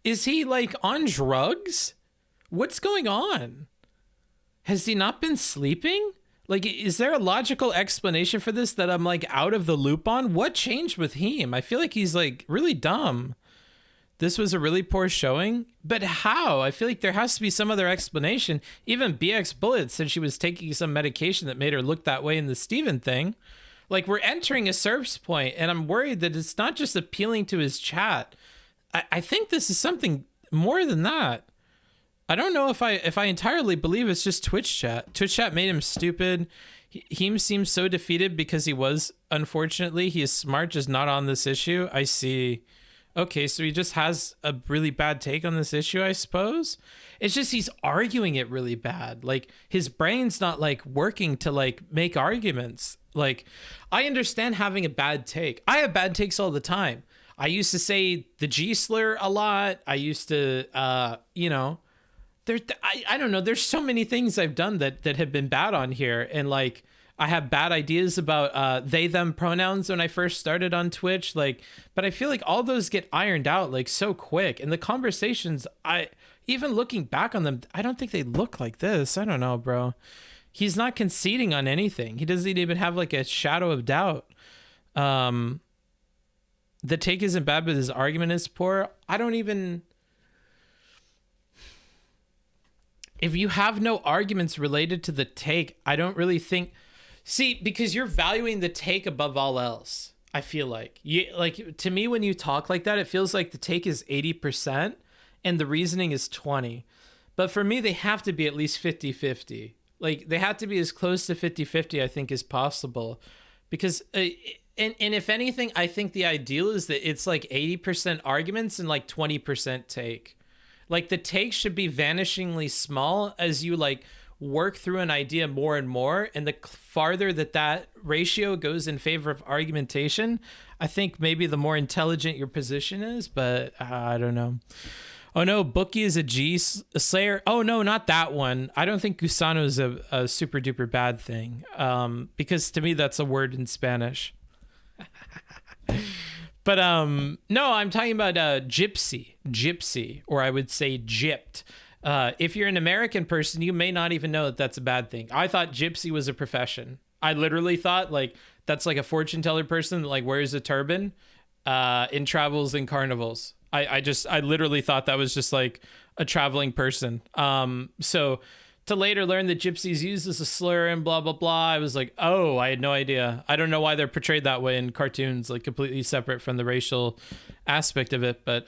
is he like on drugs? What's going on? Has he not been sleeping? Like, is there a logical explanation for this that I'm like out of the loop on? What changed with Heem? I feel like he's like really dumb. This was a really poor showing, but how? I feel like there has to be some other explanation. Even BX Bullet said she was taking some medication that made her look that way in the Steven thing. Like, we're entering a Serf's point, and I'm worried that it's not just appealing to his chat. I think this is something more than that. I don't know if I entirely believe it's just Twitch chat. Twitch chat made him stupid. Heem seems so defeated because he was, unfortunately, he is smart, just not on this issue. I see. Okay, so he just has a really bad take on this issue, I suppose. It's just he's arguing it really bad. Like, his brain's not like working to like make arguments. Like, I understand having a bad take. I have bad takes all the time. I used to say the G slur a lot. I used to, I don't know. There's so many things I've done that have been bad on here. And like, I have bad ideas about they, them pronouns when I first started on Twitch. Like, but I feel like all those get ironed out like so quick. And the conversations, even looking back on them, I don't think they look like this. I don't know, bro. He's not conceding on anything. He doesn't even have like a shadow of doubt. The take isn't bad, but his argument is poor. If you have no arguments related to the take, I don't really think... See, because you're valuing the take above all else, I feel like. To me, when you talk like that, it feels like the take is 80% and the reasoning is 20. But for me, they have to be at least 50-50. Like they have to be as close to 50-50, I think, as possible. Because, and if anything, I think the ideal is that it's like 80% arguments and like 20% take. Like the take should be vanishingly small as you like work through an idea more and more. And the farther that ratio goes in favor of argumentation, I think maybe the more intelligent your position is, but I don't know. Oh no, Bookie is a Slayer. Oh no, not that one. I don't think Gusano is a super duper bad thing. Because to me, that's a word in Spanish. But no, I'm talking about gypsy, or I would say gypped. If you're an American person, you may not even know that that's a bad thing. I thought gypsy was a profession. I literally thought like that's like a fortune teller person that like wears a turban in travels and carnivals. I literally thought that was just like a traveling person. So to later learn that gypsies used as a slur and blah, blah, blah, I was like, oh, I had no idea. I don't know why they're portrayed that way in cartoons, like completely separate from the racial aspect of it. But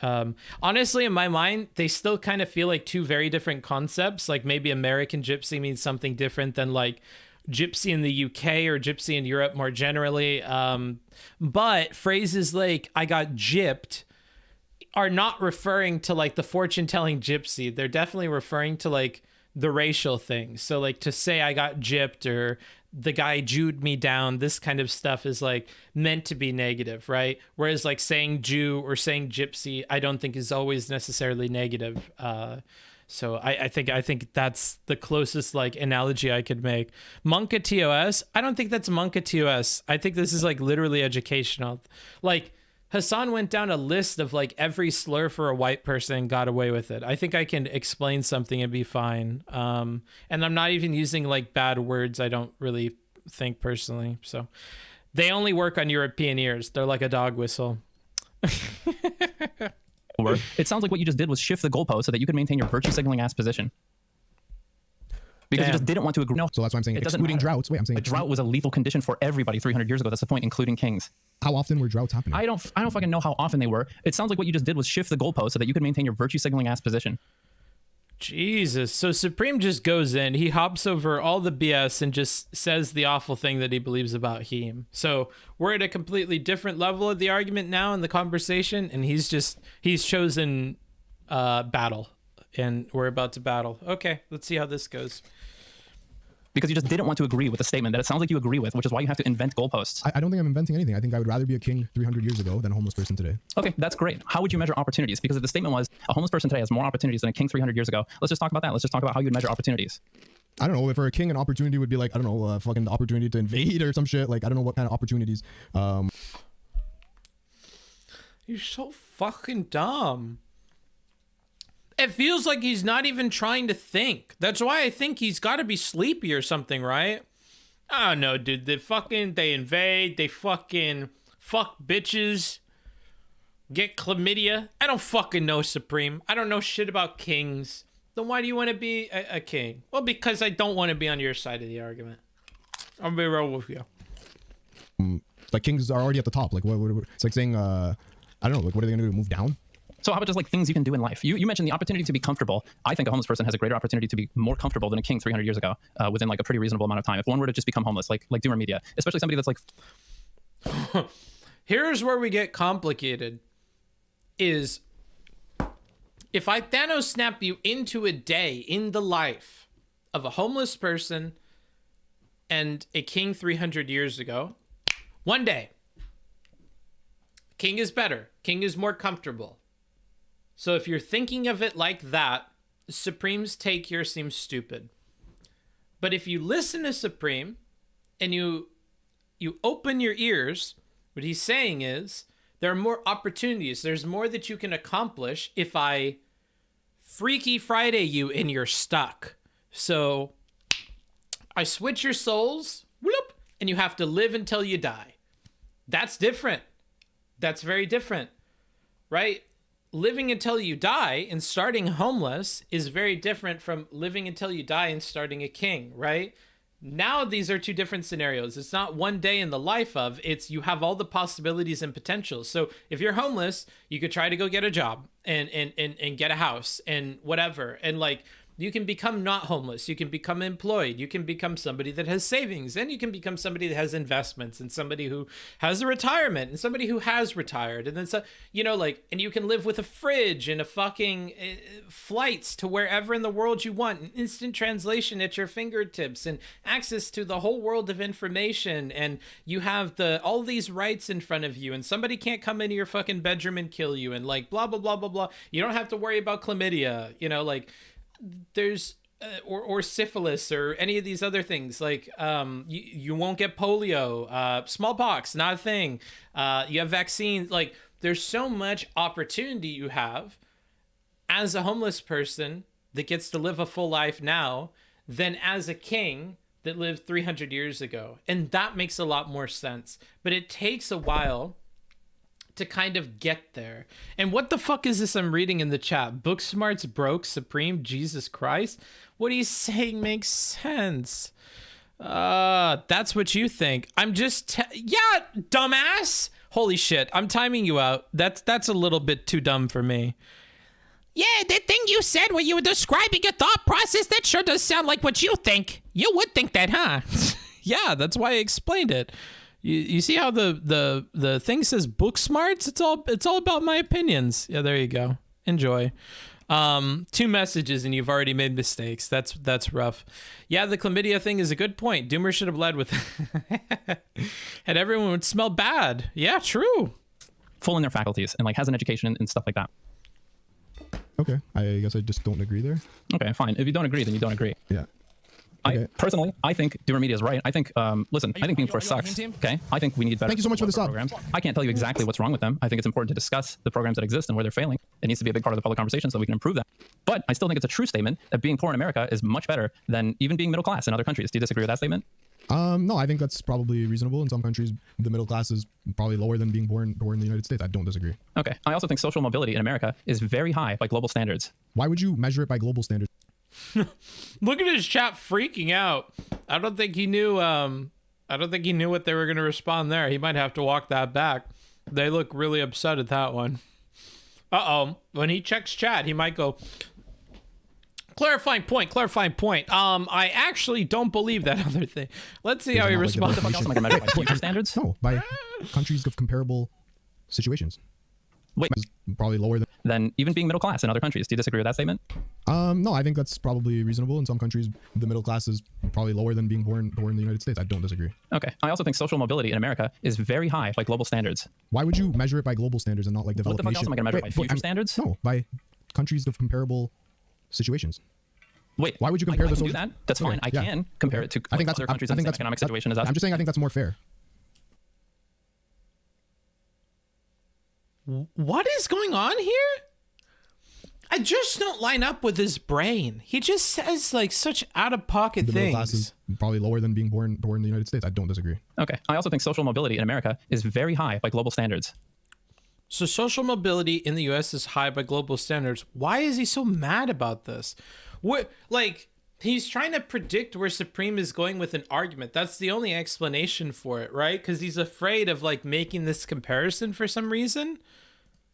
honestly, in my mind, they still kind of feel like two very different concepts. Like maybe American gypsy means something different than like gypsy in the UK or gypsy in Europe more generally. But phrases like I got gypped are not referring to like the fortune telling gypsy. They're definitely referring to like the racial thing. So like to say I got gypped or the guy Jewed me down, this kind of stuff is like meant to be negative, right? Whereas like saying Jew or saying gypsy, I don't think is always necessarily negative. So I think that's the closest like analogy I could make. Monka TOS, I don't think that's Monka TOS. I think this is like literally educational. Like Hassan went down a list of like every slur for a white person and got away with it. I think I can explain something and be fine. And I'm not even using like bad words. I don't really think personally. So they only work on European ears. They're like a dog whistle. It sounds like what you just did was shift the goalpost so that you could maintain your virtue signaling ass position. Because you just didn't want to agree. No, So that's why I'm saying it doesn't excluding matter. droughts. Wait, I'm saying A drought was a lethal condition for everybody 300 years ago. That's the point, including kings. how often were droughts happening? I don't fucking know how often they were. It sounds like what you just did was shift the goalpost so that you could maintain your virtue signaling ass position. Jesus. So Supreme just goes in, he hops over all the BS and just says the awful thing that he believes about Heem. So we're at a completely different level of the argument now in the conversation, and he's chosen battle, and we're about to battle. Okay, let's see how this goes. Because you just didn't want to agree with the statement that it sounds like you agree with, which is why you have to invent goalposts. I don't think I'm inventing anything. I think I would rather be a king 300 years ago than a homeless person today. Okay, that's great. How would you measure opportunities? Because if the statement was a homeless person today has more opportunities than a king 300 years ago, let's just talk about that. Let's just talk about how you'd measure opportunities. I don't know. If for a king, an opportunity would be like, I don't know, fucking the opportunity to invade or some shit. Like, I don't know what kind of opportunities. You're so fucking dumb. It feels like he's not even trying to think. That's why I think he's got to be sleepy or something, right? I don't know, dude. They invade. They fucking fuck bitches. Get chlamydia. I don't fucking know, Supreme. I don't know shit about kings. Then why do you want to be a king? Well, because I don't want to be on your side of the argument. I'll be real with you. Like, kings are already at the top. Like, what it's like saying, I don't know, like, what are they going to do? Move down? So how about just like things you can do in life? You mentioned the opportunity to be comfortable. I think a homeless person has a greater opportunity to be more comfortable than a king 300 years ago within like a pretty reasonable amount of time. If one were to just become homeless, like DoomerMedia, especially somebody that's like... Here's where we get complicated. Is if I Thanos snap you into a day in the life of a homeless person and a king 300 years ago, one day, king is better. King is more comfortable. So if you're thinking of it like that, Supreme's take here seems stupid. But if you listen to Supreme and you open your ears, what he's saying is there are more opportunities. There's more that you can accomplish if I Freaky Friday you and you're stuck. So I switch your souls, whoop, and you have to live until you die. That's different. That's very different, right? Living until you die and starting homeless is very different from living until you die and starting a king, right? Now these are two different scenarios. It's not one day in the life of, it's you have all the possibilities and potentials. So if you're homeless, you could try to go get a job. and get a house and whatever. And like, you can become not homeless. You can become employed. You can become somebody that has savings, and you can become somebody that has investments, and somebody who has a retirement, and somebody who has retired. And then, so, you know, like, and you can live with a fridge and a fucking flights to wherever in the world you want, and instant translation at your fingertips, and access to the whole world of information. And you have all these rights in front of you, and somebody can't come into your fucking bedroom and kill you, and like, blah, blah, blah, blah, blah. You don't have to worry about chlamydia, you know, like, there's or syphilis or any of these other things. Like you won't get polio, smallpox, not a thing. You have vaccines. Like, there's so much opportunity you have as a homeless person that gets to live a full life now than as a king that lived 300 years ago. And that makes a lot more sense, but it takes a while to kind of get there. And what the fuck is this I'm reading in the chat? Booksmarts broke Supreme, Jesus Christ. What he's saying makes sense. That's what you think. I'm just yeah, dumbass. Holy shit, I'm timing you out. That's a little bit too dumb for me. Yeah, that thing you said when you were describing your thought process, that sure does sound like what you think. You would think that, huh? Yeah, that's why I explained it. You see how the thing says book smarts? It's all about my opinions. Yeah, there you go. Enjoy. 2 messages and you've already made mistakes. That's rough. Yeah, the chlamydia thing is a good point. Doomer should have led with and everyone would smell bad. Yeah, true. Full in their faculties and like has an education and stuff like that. Okay, I guess I just don't agree there. Okay, fine. If you don't agree, then you don't agree. Yeah. Okay. I think DoomerMedia is right. I think, listen, I think being poor sucks. Okay. I think we need better. Thank you so much for the sub. Programs. I can't tell you exactly what's wrong with them. I think it's important to discuss the programs that exist and where they're failing. It needs to be a big part of the public conversation so we can improve that. But I still think it's a true statement that being poor in America is much better than even being middle class in other countries. Do you disagree with that statement? No, I think that's probably reasonable. In some countries, the middle class is probably lower than being born in the United States. I don't disagree. Okay. I also think social mobility in America is very high by global standards. Why would you measure it by global standards? Look at his chat freaking out. I don't think he knew what they were going to respond there. He might have to walk that back. They look really upset at that one. When he checks chat, he might go, clarifying point. I actually don't believe that other thing. Let's see how he responds. What the fuck else am I going to measure by future standards? No, by countries of comparable situations. Wait, probably lower than even being middle class in other countries. Do you disagree with that statement? No, I think that's probably reasonable. In some countries, the middle class is probably lower than being born in the United States. I don't disagree. Okay. I also think social mobility in America is very high by global standards. Why would you measure it by global standards and not like developed nations? What the fuck else am I going to measure by future standards? No, by countries of comparable situations. Wait, why would you compare I this? can do that. That's fine. I can compare it to other countries in the same economic situation as us. I'm just saying I think that's more fair. What is going on here? I just don't line up with his brain. He just says like such out-of-pocket things. The middle class is probably lower than being born in the United States. I don't disagree. Okay. I also think social mobility in America is very high by global standards. So social mobility in the U.S. is high by global standards. Why is he so mad about this? What, like, he's trying to predict where Supreme is going with an argument. That's the only explanation for it, right? Because he's afraid of like making this comparison for some reason.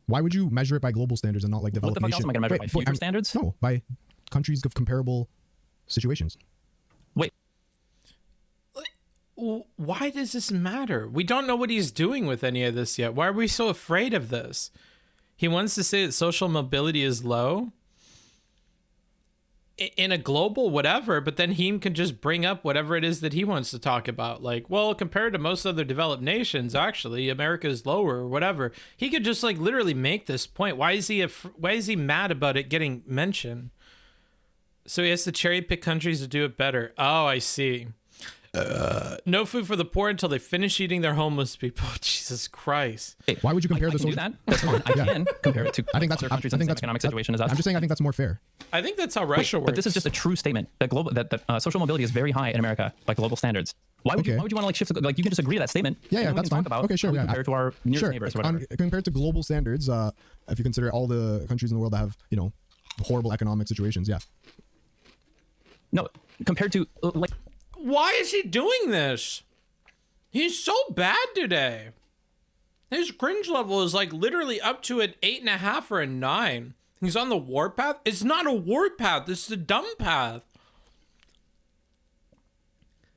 Why would you measure it by global standards and not like developed nations? What the fuck else am I going to measure by future standards? No, by countries of comparable situations. Wait. Why does this matter? We don't know what he's doing with any of this yet. Why are we so afraid of this? He wants to say that social mobility is low in a global whatever, but then Heem can just bring up whatever it is that he wants to talk about. Like, well, compared to most other developed nations, actually, America is lower or whatever. He could just like literally make this point. Why is he mad about it getting mentioned? So he has to cherry pick countries to do it better. Oh, I see. No food for the poor until they finish eating their homeless people. Jesus Christ. Hey, why would you compare this? Do that? That's fine. I can compare it to other countries in the same economic situation as us. I'm just saying I think that's more fair. I think that's how Russia works. But this is just a true statement that social mobility is very high in America by global standards. Why would you want to like shift? Like you can just agree to that statement. Yeah, that's fine. Okay, sure. Compared to our nearest neighbors, or whatever. Compared to global standards, if you consider all the countries in the world that have horrible economic situations, yeah. No, compared to like. Why is he doing this? He's so bad today. His cringe level is like literally up to an 8.5 or a 9. He's on the warpath. It's not a warpath. This is a dumb path.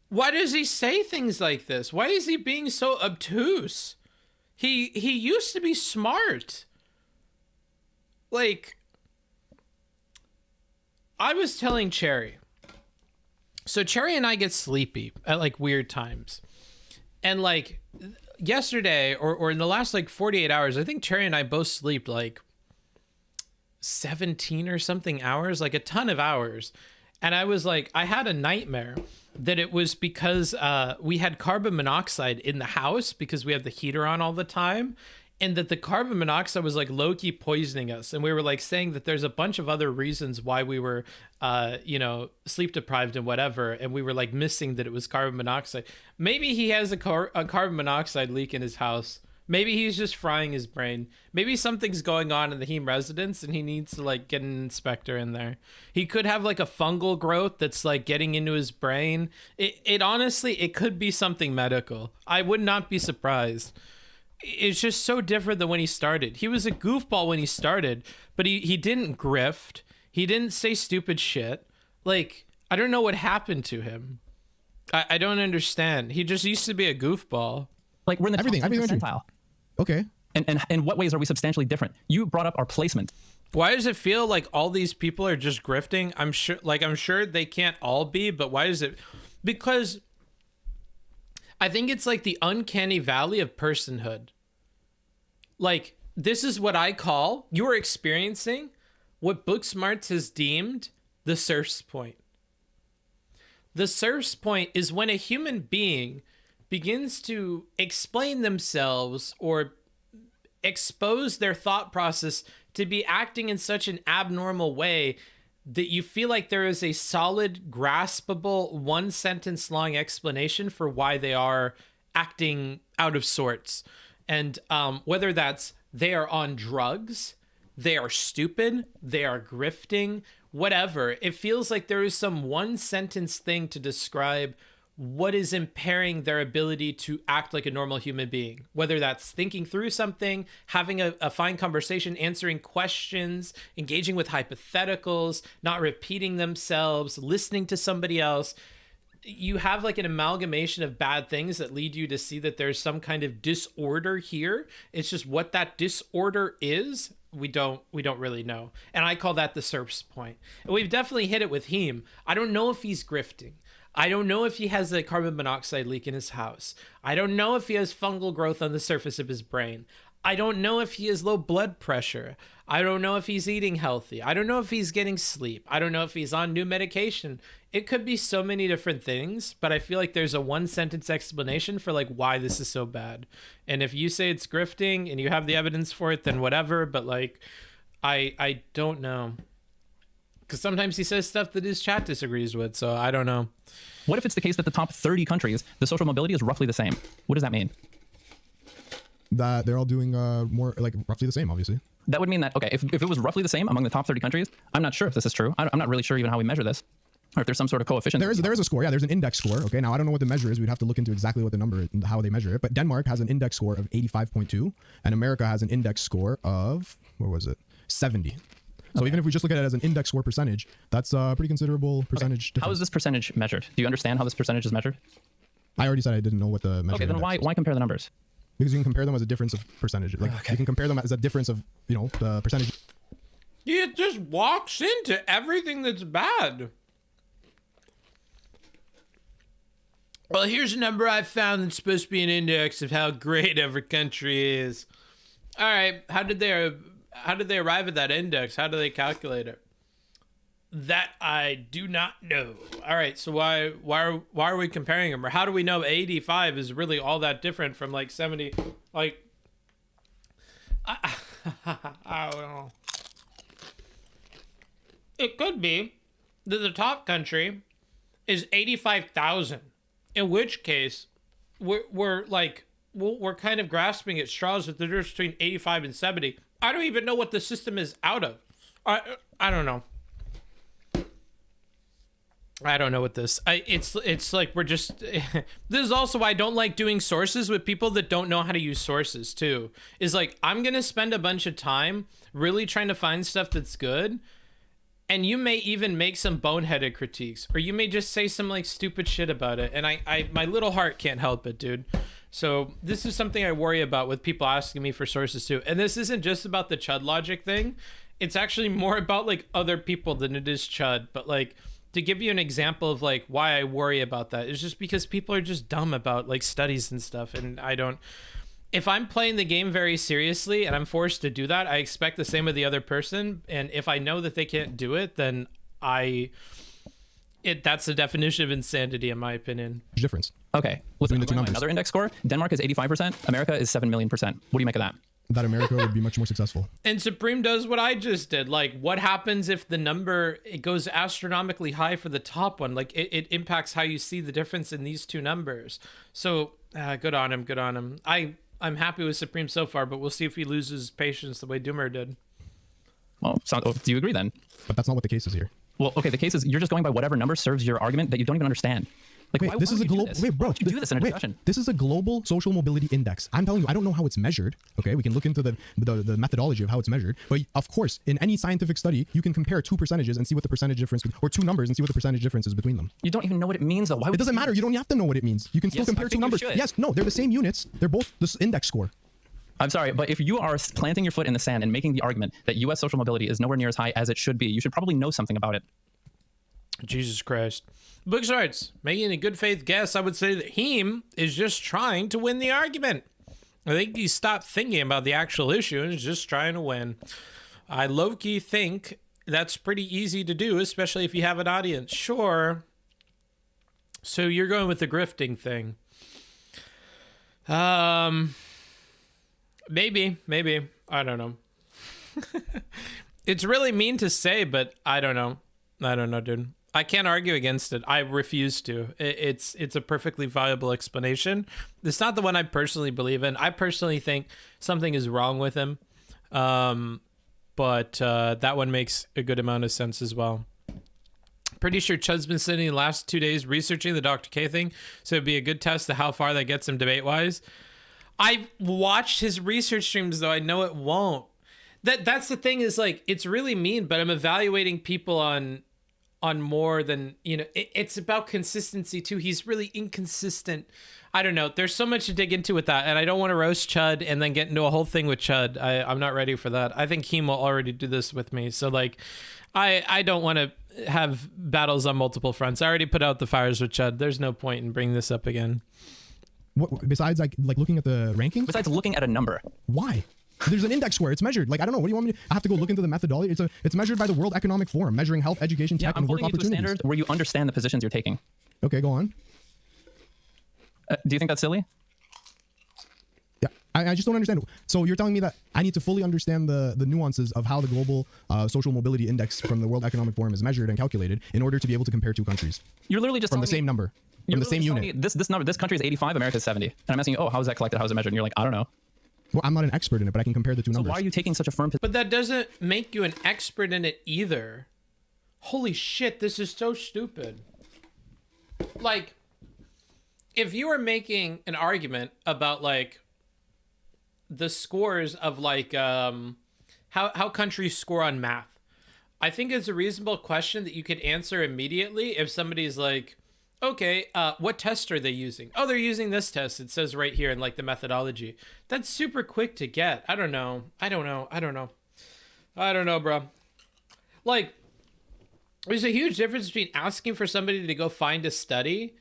Why does he say things like this? Why is he being so obtuse? He used to be smart. Like, I was telling Cherry. So Cherry and I get sleepy at like weird times. And like yesterday or in the last like 48 hours, I think Cherry and I both sleep like 17 or something hours, like a ton of hours. And I was like, I had a nightmare that it was because we had carbon monoxide in the house because we have the heater on all the time. And that the carbon monoxide was like low-key poisoning us. And we were like saying that there's a bunch of other reasons why we were, sleep deprived and whatever. And we were like missing that it was carbon monoxide. Maybe he has a carbon monoxide leak in his house. Maybe he's just frying his brain. Maybe something's going on in the Heem residence and he needs to like get an inspector in there. He could have like a fungal growth that's like getting into his brain. It honestly, it could be something medical. I would not be surprised. It's just so different than when he started. He was a goofball when he started, but he didn't grift. He didn't say stupid shit. Like, I don't know what happened to him. I don't understand. He just used to be a goofball. Like, we're in the top 10 percentile. Okay. And in what ways are we substantially different? You brought up our placement. Why does it feel like all these people are just grifting? I'm sure they can't all be, but why is it? Because I think it's like the uncanny valley of personhood. Like, this is what I call, you're experiencing what Booksmarts has deemed the surf's point. The surf's point is when a human being begins to explain themselves or expose their thought process to be acting in such an abnormal way that you feel like there is a solid, graspable, one sentence long explanation for why they are acting out of sorts. And whether that's they are on drugs, they are stupid, they are grifting, whatever. It feels like there is some one sentence thing to describe what is impairing their ability to act like a normal human being, whether that's thinking through something, having a fine conversation, answering questions, engaging with hypotheticals, not repeating themselves, listening to somebody else. You have like an amalgamation of bad things that lead you to see that there's some kind of disorder here. It's just what that disorder is, we don't really know. And I call that the surf's point. And we've definitely hit it with Heem. I don't know if he's grifting. I don't know if he has a carbon monoxide leak in his house. I don't know if he has fungal growth on the surface of his brain. I don't know if he has low blood pressure. I don't know if he's eating healthy. I don't know if he's getting sleep. I don't know if he's on new medication. It could be so many different things, but I feel like there's a one sentence explanation for like why this is so bad. And if you say it's grifting and you have the evidence for it, then whatever. But like, I don't know. Because sometimes he says stuff that his chat disagrees with, so I don't know. What if it's the case that the top 30 countries, the social mobility is roughly the same? What does that mean? That they're all doing more like roughly the same, obviously. That would mean that, okay, if it was roughly the same among the top 30 countries, I'm not sure if this is true. I'm not really sure even how we measure this, or if there's some sort of coefficient. There is a score. Yeah, there's an index score. Okay, now I don't know what the measure is. We'd have to look into exactly what the number is and how they measure it. But Denmark has an index score of 85.2, and America has an index score of, what was it, 70. So even if we just look at it as an index score percentage, that's a pretty considerable percentage difference. How is this percentage measured? Do you understand how this percentage is measured? I already said I didn't know what the measure. Okay, then why compare the numbers? Because you can compare them as a difference of percentage. Like you can compare them as a difference of, the percentage. He just walks into everything that's bad. Well, here's a number I found that's supposed to be an index of how great every country is. All right, how did they arrive at that index? How do they calculate it? That I do not know. All right, so why are we comparing them? Or how do we know 85 is really all that different from like 70? Like, I don't know. It could be that the top country is 85,000. In which case, we're kind of grasping at straws with the difference between 85 and 70. I don't even know what the system is out of. I don't know. I don't know what this. It's like we're just. This is also why I don't like doing sources with people that don't know how to use sources too. Is like I'm gonna spend a bunch of time really trying to find stuff that's good, and you may even make some boneheaded critiques, or you may just say some like stupid shit about it, and I my little heart can't help it, dude. So this is something I worry about with people asking me for sources too, and this isn't just about the Chud logic thing. It's actually more about like other people than it is Chud, but like. To give you an example of like why I worry about that is just because people are just dumb about like studies and stuff, and I don't. If I'm playing the game very seriously and I'm forced to do that, I expect the same of the other person, and if I know that they can't do it, then that's the definition of insanity in my opinion. Difference. Okay, listen, another index score. Denmark is 85%. America is 7 million%. What do you make of that? That America would be much more successful. And Supreme does what I just did. Like, what happens if the number, it goes astronomically high for the top one? Like, it impacts how you see the difference in these two numbers. So, good on him, good on him. I'm happy with Supreme so far, but we'll see if he loses patience the way Doomer did. Well, do you agree then? But that's not what the case is here. Well, okay, the case is you're just going by whatever number serves your argument that you don't even understand. Like, wait, this is a global. Wait, bro, you do this in a discussion. This is a global social mobility index. I'm telling you, I don't know how it's measured. Okay, we can look into the methodology of how it's measured. But of course, in any scientific study, you can compare two percentages and see what the percentage difference, or two numbers and see what the percentage difference is between them. You don't even know what it means, though. Why would it doesn't matter. You don't have to know what it means. You can still compare two numbers. Yes, no, they're the same units. They're both this index score. I'm sorry, but if you are planting your foot in the sand and making the argument that U.S. social mobility is nowhere near as high as it should be, you should probably know something about it. Jesus Christ. Booksmarts, making a good faith guess, I would say that Heem is just trying to win the argument. I think he stopped thinking about the actual issue and is just trying to win. I low-key think that's pretty easy to do, especially if you have an audience. Sure. So you're going with the grifting thing. Maybe. I don't know. It's really mean to say, but I don't know, dude. I can't argue against it. I refuse to. It's a perfectly viable explanation. It's not the one I personally believe in. I personally think something is wrong with him. But that one makes a good amount of sense as well. Pretty sure Chud's been spending the last 2 days researching the Dr. K thing, so it'd be a good test of how far that gets him debate-wise. I've watched his research streams, though. I know it won't. That's the thing is, like, it's really mean, but I'm evaluating people on more than, you know, it's about consistency too. He's really inconsistent. I don't know. There's so much to dig into with that, and I don't want to roast Chud and then get into a whole thing with Chud. I'm not ready for that. I think Heem will already do this with me. So like, I don't want to have battles on multiple fronts. I already put out the fires with Chud. There's no point in bringing this up again. What, besides like looking at the rankings? Besides looking at a number. Why? There's an index score. It's measured. Like, I don't know. What do you want me to? I have to go look into the methodology. It's measured by the World Economic Forum, measuring health, education, tech, and work opportunities. To a standard where you understand the positions you're taking. Okay, go on. Do you think that's silly? Yeah, I just don't understand. So you're telling me that I need to fully understand the nuances of how the global social mobility index from the World Economic Forum is measured and calculated in order to be able to compare two countries. You're literally just from the same number, from the same unit. This number, this country is 85, America is 70, and I'm asking you, oh, how is that collected? How is it measured? And you're like, I don't know. Well, I'm not an expert in it, but I can compare the two numbers. So why are you taking such a firm position? But that doesn't make you an expert in it either. Holy shit, this is so stupid. Like, if you were making an argument about like the scores of like how countries score on math, I think it's a reasonable question that you could answer immediately if somebody's like, okay, what test are they using? Oh, they're using this test. It says right here in like the methodology. That's super quick to get. I don't know, bro. Like, there's a huge difference between asking for somebody to go find a study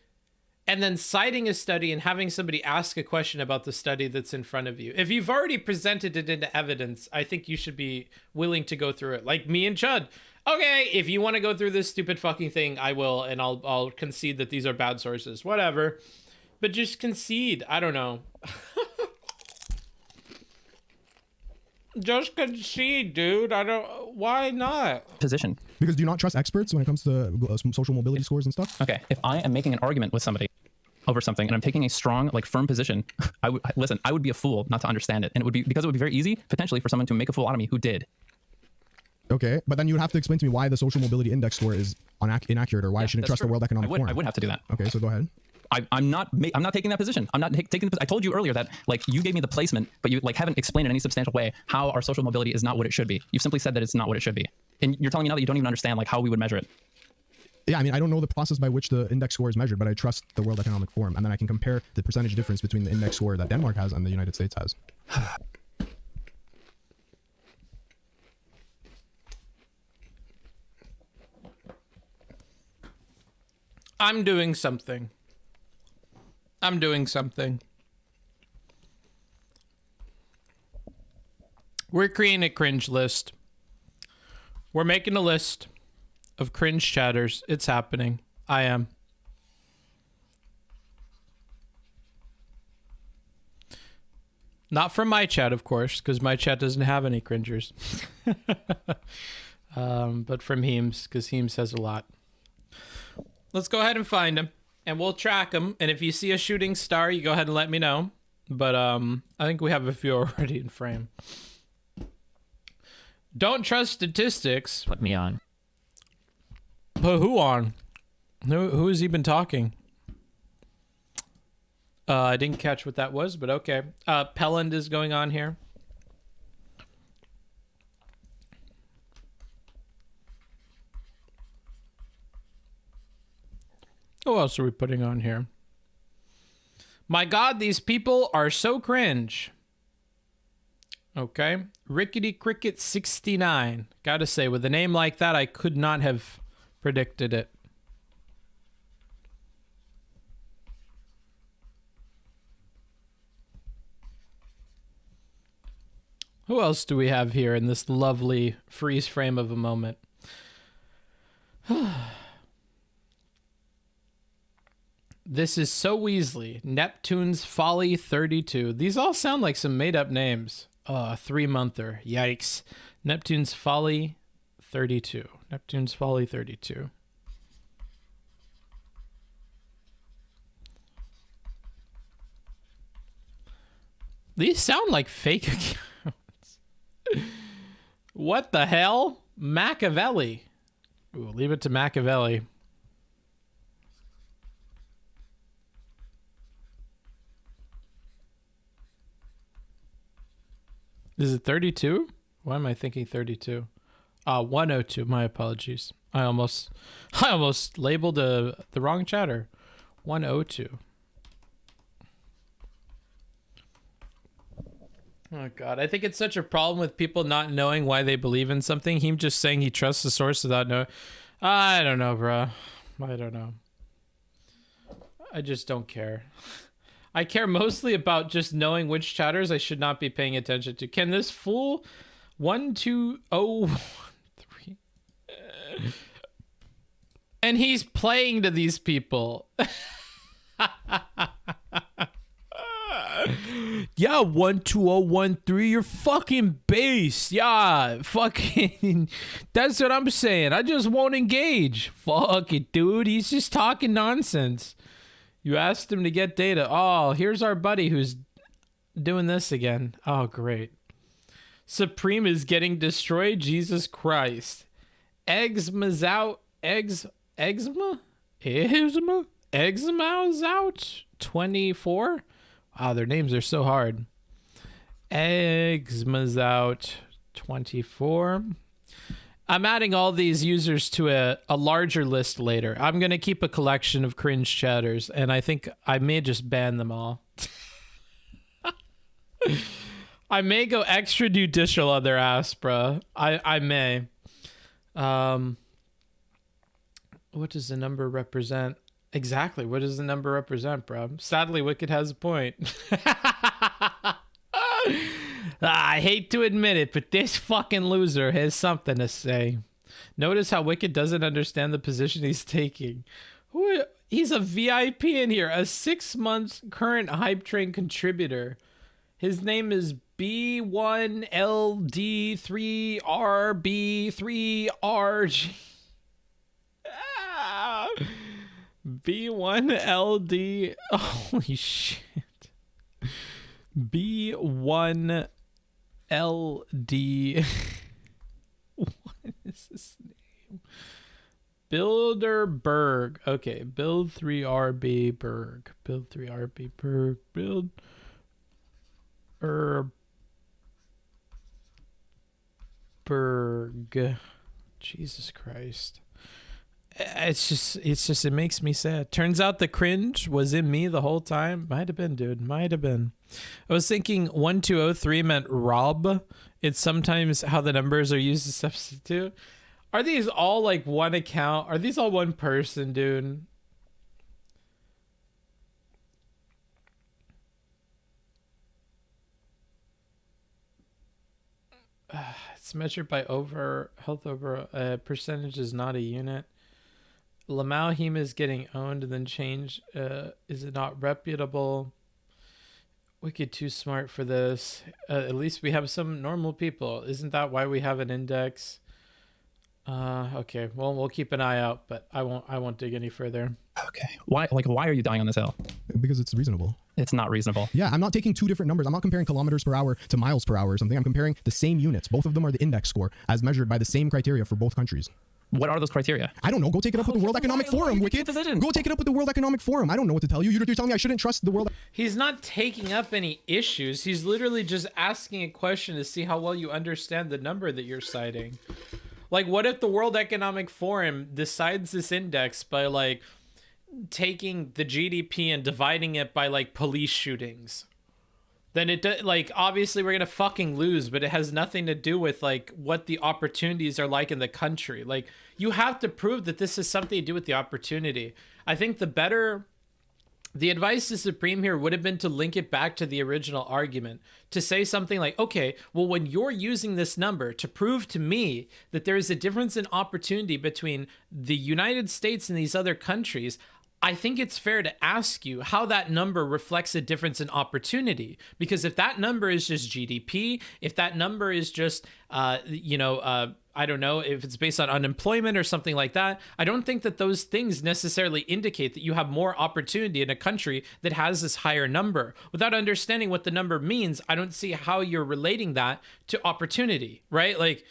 and then citing a study and having somebody ask a question about the study that's in front of you. If you've already presented it into evidence, I think you should be willing to go through it. Like me and Chud. Okay, if you want to go through this stupid fucking thing, I will, and I'll concede that these are bad sources. Whatever. But just concede. I don't know. Just concede, dude. Why not? Position. Because do you not trust experts when it comes to social mobility scores and stuff? Okay, if I am making an argument with somebody over something and I'm taking a strong, like, firm position, I would be a fool not to understand it. And it would be, because it would be very easy, potentially, for someone to make a fool out of me who did. Okay, but then you would have to explain to me why the social mobility index score is inaccurate, or why I shouldn't trust the World Economic Forum. I would have to do that. Okay, so go ahead. I'm not taking that position. I'm not taking the. I told you earlier that like you gave me the placement, but you like haven't explained in any substantial way how our social mobility is not what it should be. You've simply said that it's not what it should be, and you're telling me now that you don't even understand like how we would measure it. Yeah, I mean, I don't know the process by which the index score is measured, but I trust the World Economic Forum, and then I can compare the percentage difference between the index score that Denmark has and the United States has. I'm doing something. We're creating a cringe list. We're making a list of cringe chatters. It's happening. I am. Not from my chat, of course, because my chat doesn't have any cringers. But from Heem's, because Heem's has a lot. Let's go ahead and find him, and we'll track him. And if you see a shooting star, you go ahead and let me know. But I think we have a few already in frame. Don't trust statistics. Put me on. But who on? Who has he been talking? I didn't catch what that was, but okay. Pelland is going on here. Who else are we putting on here? My God, these people are so cringe. Okay. Rickety Cricket 69. Gotta say, with a name like that, I could not have predicted it. Who else do we have here in this lovely freeze frame of a moment? This is so Weasley. Neptune's Folly 32. These all sound like some made-up names. 3-monther. Yikes. Neptune's Folly 32. Neptune's Folly 32. These sound like fake accounts. What the hell? Machiavelli. Ooh, leave it to Machiavelli. Is it 32? Why am I thinking 32? 102. My apologies. I almost labeled the wrong chatter. 102. Oh God, I think it's such a problem with people not knowing why they believe in something. Him just saying he trusts the source without knowing. I don't know, bro. I don't know. I just don't care. I care mostly about just knowing which chatters I should not be paying attention to. Can this fool 120113 and he's playing to these people. Yeah, 12013, you're fucking base. Yeah, fucking. That's what I'm saying. I just won't engage. Fuck it, dude. He's just talking nonsense. You asked him to get data. Oh, here's our buddy who's doing this again. Oh, great. Supreme is getting destroyed. Jesus Christ. Eczema's out. Eczema is out. 24. Wow, their names are so hard. Eczema's out. 24. I'm adding all these users to a larger list later. I'm going to keep a collection of cringe chatters, and I think I may just ban them all. I may go extra judicial on their ass, bruh. I may. What does the number represent? Exactly. What does the number represent, bro? Sadly, Wicked has a point. I hate to admit it, but this fucking loser has something to say. Notice how Wicked doesn't understand the position he's taking. He's a VIP in here, a 6 months current Hype Train contributor. His name is B1LD3RB3RG. B1LD. Holy shit. B1LD. What? Bilderberg. Okay, build 3RB Berg. Build 3RB Berg. Build Berg. Jesus Christ. It makes me sad. Turns out the cringe was in me the whole time. Might have been, dude. Might have been. I was thinking 1203 meant Rob. It's sometimes how the numbers are used to substitute. Are these all like one account? Are these all one person, dude? It's measured by health over percentage is not a unit. Lamau Heem is getting owned and then changed. Is it not reputable? Wicked too smart for this. At least we have some normal people. Isn't that why we have an index? Okay. Well, we'll keep an eye out, but I won't dig any further. Okay. Why are you dying on this hill? Because it's reasonable. It's not reasonable. Yeah, I'm not taking two different numbers. I'm not comparing kilometers per hour to miles per hour or something. I'm comparing the same units. Both of them are the index score as measured by the same criteria for both countries. What are those criteria? I don't know. Go take it up with the World Economic Forum, Wicked. Go take it up with the World Economic Forum. I don't know what to tell you. You're telling me I shouldn't trust the World. He's not taking up any issues. He's literally just asking a question to see how well you understand the number that you're citing. Like, what if the World Economic Forum decides this index by, like, taking the GDP and dividing it by, like, police shootings? Then like, obviously we're gonna fucking lose, but it has nothing to do with like what the opportunities are like in the country. Like, you have to prove that this has something to do with the opportunity. I think the advice to Supreme here would have been to link it back to the original argument, to say something like, okay, well, when you're using this number to prove to me that there is a difference in opportunity between the United States and these other countries, I think it's fair to ask you how that number reflects a difference in opportunity. Because if that number is just GDP, if that number is just, I don't know, if it's based on unemployment or something like that, I don't think that those things necessarily indicate that you have more opportunity in a country that has this higher number. Without understanding what the number means, I don't see how you're relating that to opportunity, right? Like,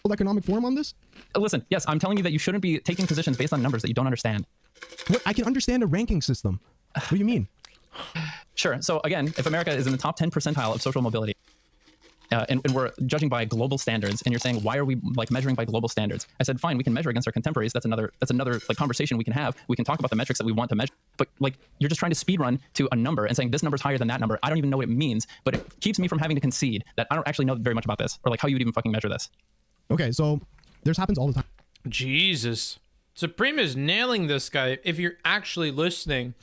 World Economic Forum on this? Listen, yes, I'm telling you that you shouldn't be taking positions based on numbers that you don't understand. What? I can understand a ranking system. What do you mean? Sure. So again, if America is in the top 10 percentile of social mobility, and we're judging by global standards, and you're saying, why are we like measuring by global standards? I said, fine, we can measure against our contemporaries. That's another like conversation we can have. We can talk about the metrics that we want to measure. But like, you're just trying to speed run to a number and saying this number's higher than that number. I don't even know what it means, but it keeps me from having to concede that I don't actually know very much about this, or like how you would even fucking measure this. Okay, so this happens all the time. Jesus. Supreme is nailing this guy if you're actually listening.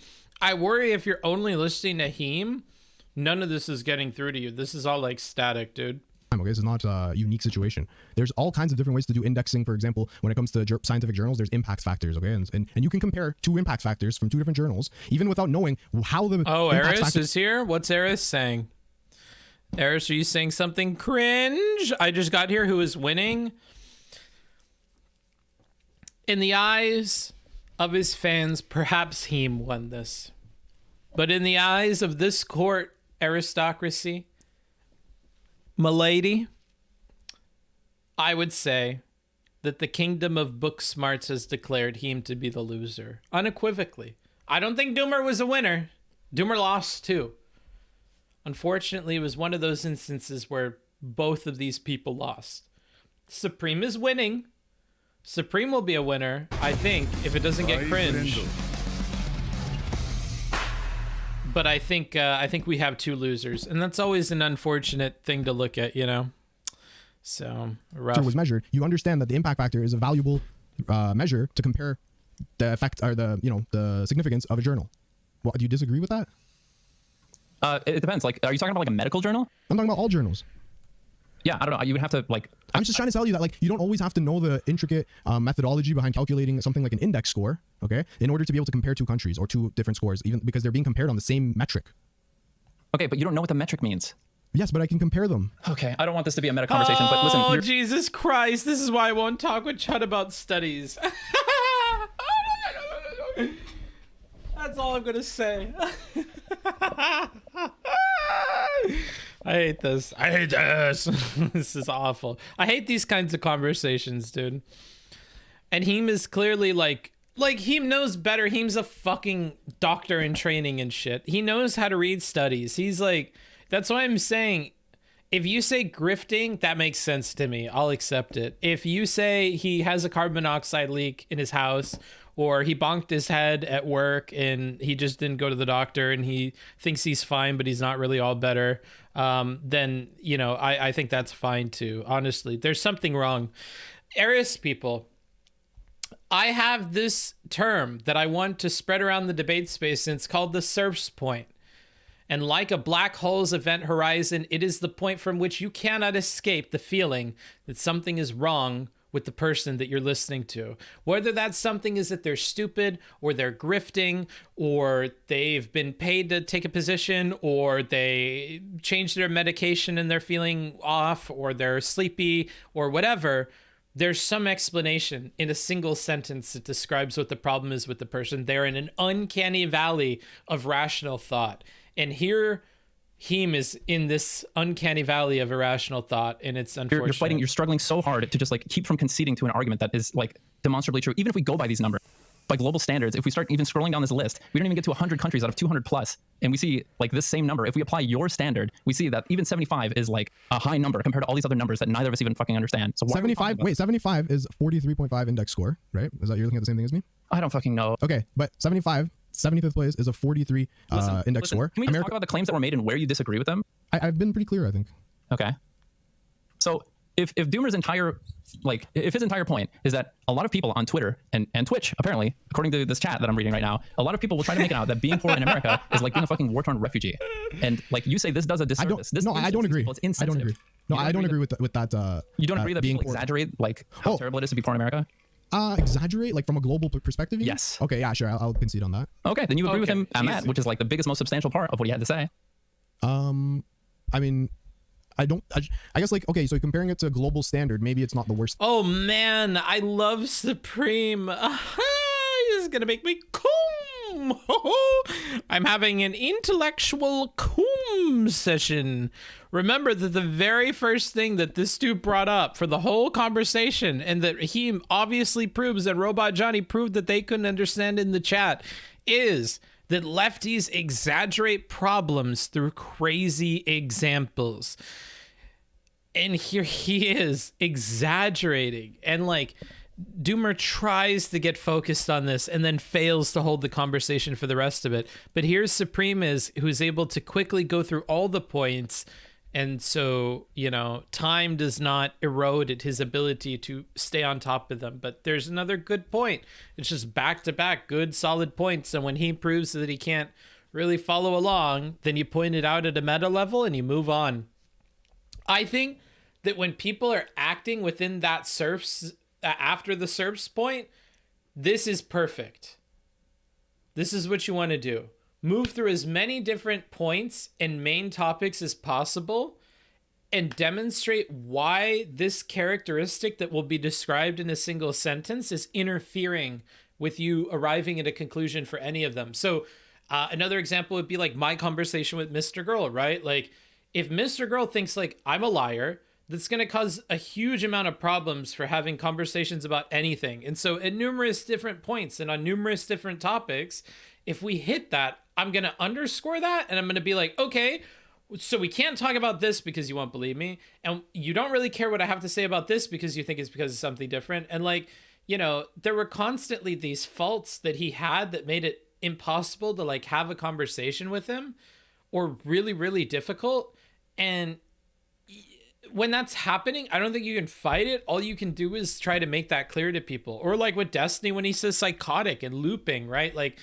I worry if you're only listening to Heem, none of this is getting through to you. This is all like static, dude. Okay, this is not a unique situation. There's all kinds of different ways to do indexing. For example, when it comes to scientific journals, there's impact factors, okay? And you can compare two impact factors from two different journals, even without knowing how the Eris is here? What's Eris saying? Eris, are you saying something cringe? I just got here. Who is winning? In the eyes of his fans, perhaps Heem won this. But in the eyes of this court aristocracy, milady, I would say that the kingdom of Booksmarts has declared Heem to be the loser. Unequivocally. I don't think Doomer was a winner. Doomer lost too. Unfortunately, it was one of those instances where both of these people lost. Supreme is winning. Supreme will be a winner, I think, if it doesn't get cringe. But I think we have two losers, and that's always an unfortunate thing to look at, you know. So rough. Was measured. You understand that the impact factor is a valuable measure to compare the effect or the significance of a journal. Well, do you disagree with that? It depends. Like, are you talking about like a medical journal? I'm talking about all journals. Yeah, I don't know. You would have to like. I'm just trying to tell you that like you don't always have to know the intricate methodology behind calculating something like an index score, okay, in order to be able to compare two countries or two different scores, even because they're being compared on the same metric. Okay, but you don't know what the metric means. Yes, but I can compare them. Okay, I don't want this to be a meta conversation, but listen. Oh, Jesus Christ! This is why I won't talk with Chud about studies. That's all I'm gonna say. I hate this. I hate this. This is awful. I hate these kinds of conversations, dude. And Heem is clearly like Heem knows better. Heem's a fucking doctor in training and shit. He knows how to read studies. He's like, that's why I'm saying, if you say grifting, that makes sense to me. I'll accept it. If you say he has a carbon monoxide leak in his house, or he bonked his head at work and he just didn't go to the doctor and he thinks he's fine, but he's not really all better, then, you know, I think that's fine too. Honestly, there's something wrong. Aris people, I have this term that I want to spread around the debate space, and it's called the Surf's Point. And like a black hole's event horizon, it is the point from which you cannot escape the feeling that something is wrong with the person that you're listening to. Whether that something is that they're stupid, or they're grifting, or they've been paid to take a position, or they changed their medication and they're feeling off, or they're sleepy, or whatever. There's some explanation in a single sentence that describes what the problem is with the person. They're in an uncanny valley of rational thought. And here, Heem is in this uncanny valley of irrational thought, and it's unfortunate. You're struggling so hard to just like keep from conceding to an argument that is like demonstrably true. Even if we go by these numbers, by global standards, if we start even scrolling down this list, we don't even get to 100 countries out of 200 plus, and we see like this same number. If we apply your standard, we see that even 75 is like a high number compared to all these other numbers that neither of us even fucking understand. So 75. Wait, 75 is 43.5 index score, right? Is that you're looking at the same thing as me? I don't fucking know. Okay, but 75th place is a 43 index score. Can we just talk about the claims that were made and where you disagree with them? I've been pretty clear, I think. Okay. So if Doomer's entire point is that a lot of people on Twitter and Twitch, apparently, according to this chat that I'm reading right now, a lot of people will try to make it out that being poor in America is like being a fucking war-torn refugee. And like you say, this does a disservice. I don't agree. It's insensitive. I don't agree. No, I don't agree with that. You don't agree that people exaggerate like how terrible it is to be poor in America? Exaggerate like from a global perspective? Yes. Okay, yeah, sure. I'll concede on that. Okay, then you agree with him on that, which is like the biggest, most substantial part of what he had to say. I mean, I guess like, okay, so comparing it to a global standard, maybe it's not the worst. Oh man, I love Supreme. This is gonna make me cum. I'm having an intellectual cum session. Remember that the very first thing that this dude brought up for the whole conversation, and that he obviously proves that Robot Johnny proved that they couldn't understand in the chat, is that lefties exaggerate problems through crazy examples. And here he is exaggerating, and like Doomer tries to get focused on this and then fails to hold the conversation for the rest of it. But here's Supreme who's able to quickly go through all the points. And so, you know, time does not erode at his ability to stay on top of them. But there's another good point. It's just back-to-back good, solid points. And when he proves that he can't really follow along, then you point it out at a meta level and you move on. I think that when people are acting within that after the Surf's point, this is perfect. This is what you want to do. Move through as many different points and main topics as possible and demonstrate why this characteristic that will be described in a single sentence is interfering with you arriving at a conclusion for any of them. So another example would be like my conversation with Mr. Girl, right? Like if Mr. Girl thinks like I'm a liar, that's going to cause a huge amount of problems for having conversations about anything. And so at numerous different points and on numerous different topics, if we hit that, I'm going to underscore that and I'm going to be like, okay, so we can't talk about this because you won't believe me. And you don't really care what I have to say about this because you think it's because of something different. And like, you know, there were constantly these faults that he had that made it impossible to like have a conversation with him, or really, really difficult. And when that's happening, I don't think you can fight it. All you can do is try to make that clear to people. Or like with Destiny, when he says psychotic and looping, right? Like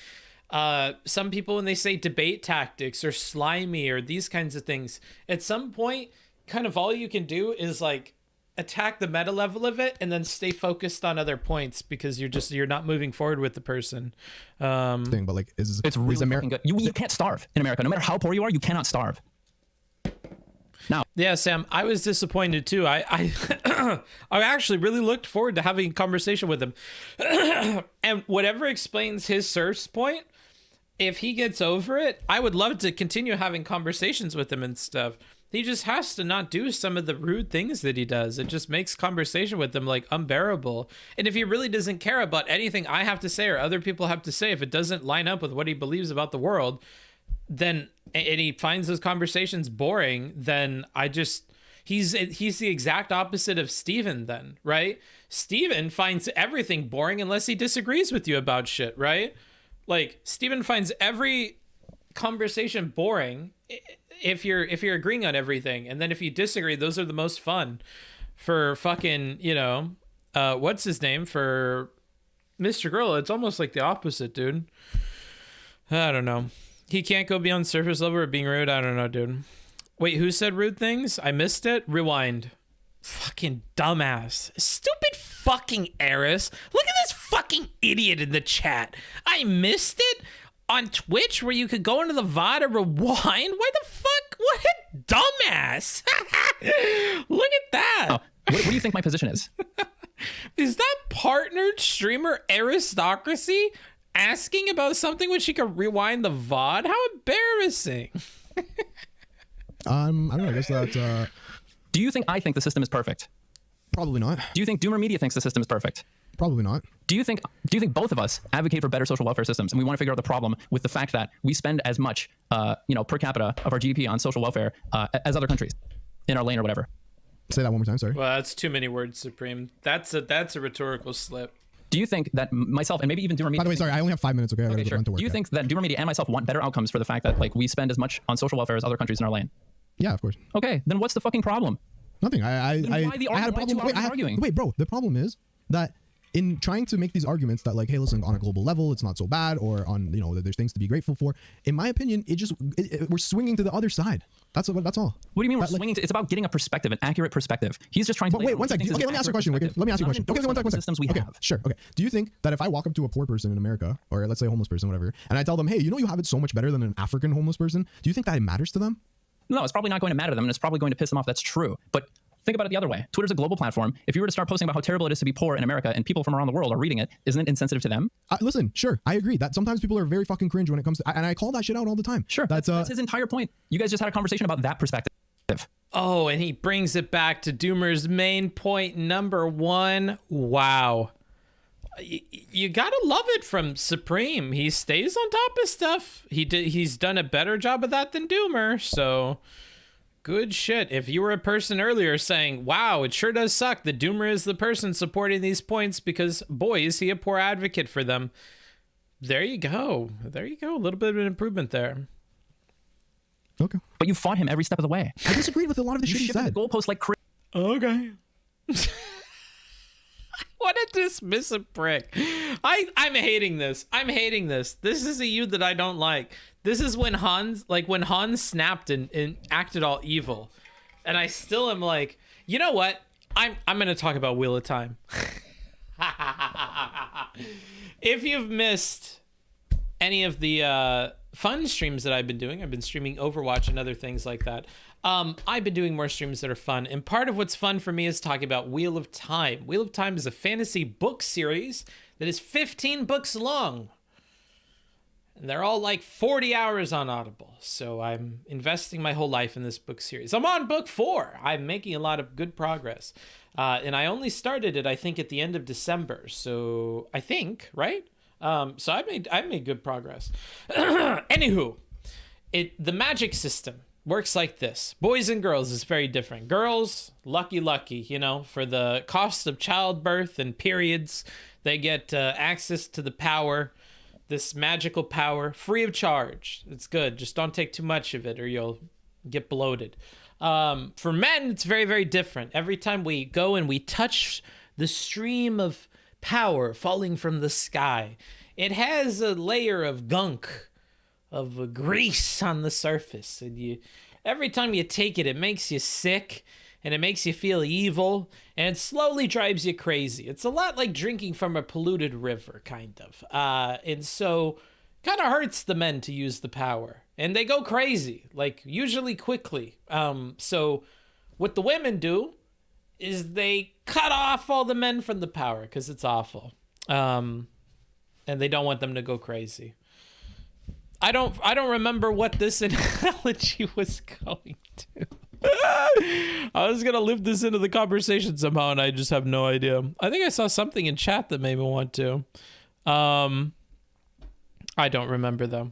some people, when they say debate tactics or slimy or these kinds of things, at some point, kind of all you can do is like attack the meta level of it and then stay focused on other points because you're not moving forward with the person. Thing, but like it's really fucking good. You can't starve in America. No matter how poor you are, you cannot starve. Now, yeah, Sam, I was disappointed too. I actually really looked forward to having a conversation with him. And whatever explains his Surf's point, if he gets over it, I would love to continue having conversations with him and stuff. He just has to not do some of the rude things that he does. It just makes conversation with them like unbearable. And if he really doesn't care about anything I have to say or other people have to say, if it doesn't line up with what he believes about the world, then, and he finds those conversations boring, then he's the exact opposite of Steven then, right? Steven finds everything boring unless he disagrees with you about shit, right? Like, Steven finds every conversation boring if you're agreeing on everything, and then if you disagree, those are the most fun. For fucking, you know, what's his name, for Mr. Gorilla, it's almost like the opposite, dude. I don't know. He can't go beyond surface level or being rude. I don't know, dude. Wait, who said rude things? I missed it. Rewind. Fucking dumbass. Stupid fucking Eris. Look at this fucking idiot in the chat. I missed it on Twitch where you could go into the VOD and rewind? Why the fuck? What a dumbass. Look at that. Oh, what do you think my position is? Is that partnered streamer aristocracy asking about something when she could rewind the VOD? How embarrassing. I don't know. I guess that. Do you think I think the system is perfect? Probably not. Do you think DoomerMedia thinks the system is perfect? Probably not. Do you think both of us advocate for better social welfare systems, and we want to figure out the problem with the fact that we spend as much, per capita of our GDP on social welfare as other countries in our lane or whatever? Say that one more time. Sorry. Well, that's too many words, Supreme. That's a rhetorical slip. Do you think that myself and maybe even DoomerMedia? By the way, sorry, I only have 5 minutes. Okay, I gotta sure. run to work. Do you think that DoomerMedia and myself want better outcomes for the fact that like we spend as much on social welfare as other countries in our lane? Yeah, of course. Okay, then what's the fucking problem? Nothing. I had a problem. Wait, bro. The problem is that in trying to make these arguments that like, hey, listen, on a global level, it's not so bad, or on, you know, that there's things to be grateful for. In my opinion, we're swinging to the other side. That's all. What do you mean we're swinging? It's about getting a perspective, an accurate perspective. He's just trying to. But wait, one second. Okay, let me ask you a question. Okay, let me ask you a question. Okay, one second. Systems we have. Sure. Okay. Do you think that if I walk up to a poor person in America, or let's say a homeless person, whatever, and I tell them, hey, you know, you have it so much better than an African homeless person, do you think that it matters to them? No, it's probably not going to matter to them, and it's probably going to piss them off. That's true. But think about it the other way. Twitter's a global platform. If you were to start posting about how terrible it is to be poor in America and people from around the world are reading it, isn't it insensitive to them? Listen, sure, I agree that sometimes people are very fucking cringe when it comes to, and I call that shit out all the time. Sure, that's his entire point. You guys just had a conversation about that perspective. Oh, and he brings it back to Doomer's main point number one. Wow. You gotta love it from Supreme. He stays on top of stuff. He's done a better job of that than Doomer, so good shit. If you were a person earlier saying, wow, it sure does suck that Doomer is the person supporting these points because, boy, is he a poor advocate for them. There you go. There you go. A little bit of an improvement there. Okay. But you fought him every step of the way. I disagreed with a lot of the shit he said. The goalpost like crazy. Okay. What a dismissive prick. I'm hating this. I'm hating this. This is a you that I don't like. This is when Hans snapped and acted all evil. And I still am like, you know what? I'm going to talk about Wheel of Time. If you've missed any of the fun streams that I've been streaming Overwatch and other things like that. I've been doing more streams that are fun, and part of what's fun for me is talking about Wheel of Time. Wheel of Time is a fantasy book series that is 15 books long. And they're all like 40 hours on Audible. So I'm investing my whole life in this book series. I'm on book 4. I'm making a lot of good progress. And I only started it, I think, at the end of December. So I think, right? So I've made good progress. Anywho, the magic system works like this. Boys and girls is very different. Girls, lucky, you know, for the cost of childbirth and periods, they get access to the power, this magical power, free of charge. It's good. Just don't take too much of it or you'll get bloated. For men, it's very, very different. Every time we go and we touch the stream of power falling from the sky, it has a layer of gunk, of grease on the surface, and every time you take it, it makes you sick, and it makes you feel evil, and it slowly drives you crazy. It's a lot like drinking from a polluted river, kind of. And so, kind of hurts the men to use the power, and they go crazy, like usually quickly. So, what the women do is they cut off all the men from the power because it's awful, and they don't want them to go crazy. I don't remember what this analogy was going to. I was gonna loop this into the conversation somehow, and I just have no idea. I think I saw something in chat that made me want to. I don't remember though.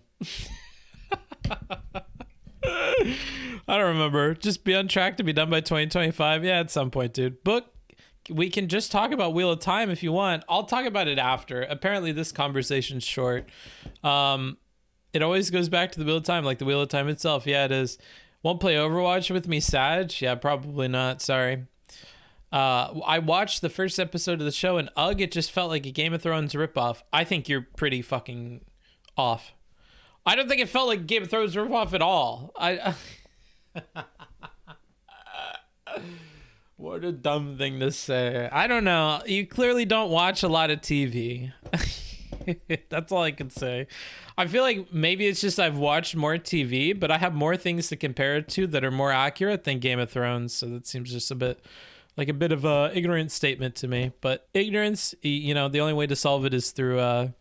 I don't remember. Just be on track to be done by 2025. Yeah, at some point, dude. Book. We can just talk about Wheel of Time if you want. I'll talk about it after. Apparently, this conversation's short. It always goes back to the Wheel of Time, like the Wheel of Time itself. Yeah, it is. Won't play Overwatch with me, Sag? Yeah, probably not. Sorry. I watched the first episode of the show, and it just felt like a Game of Thrones ripoff. I think you're pretty fucking off. I don't think it felt like Game of Thrones ripoff at all. What a dumb thing to say. I don't know. You clearly don't watch a lot of TV. That's all I can say. I feel like maybe it's just I've watched more TV, but I have more things to compare it to that are more accurate than Game of Thrones. So that seems just a bit of a ignorant statement to me. But ignorance, the only way to solve it is through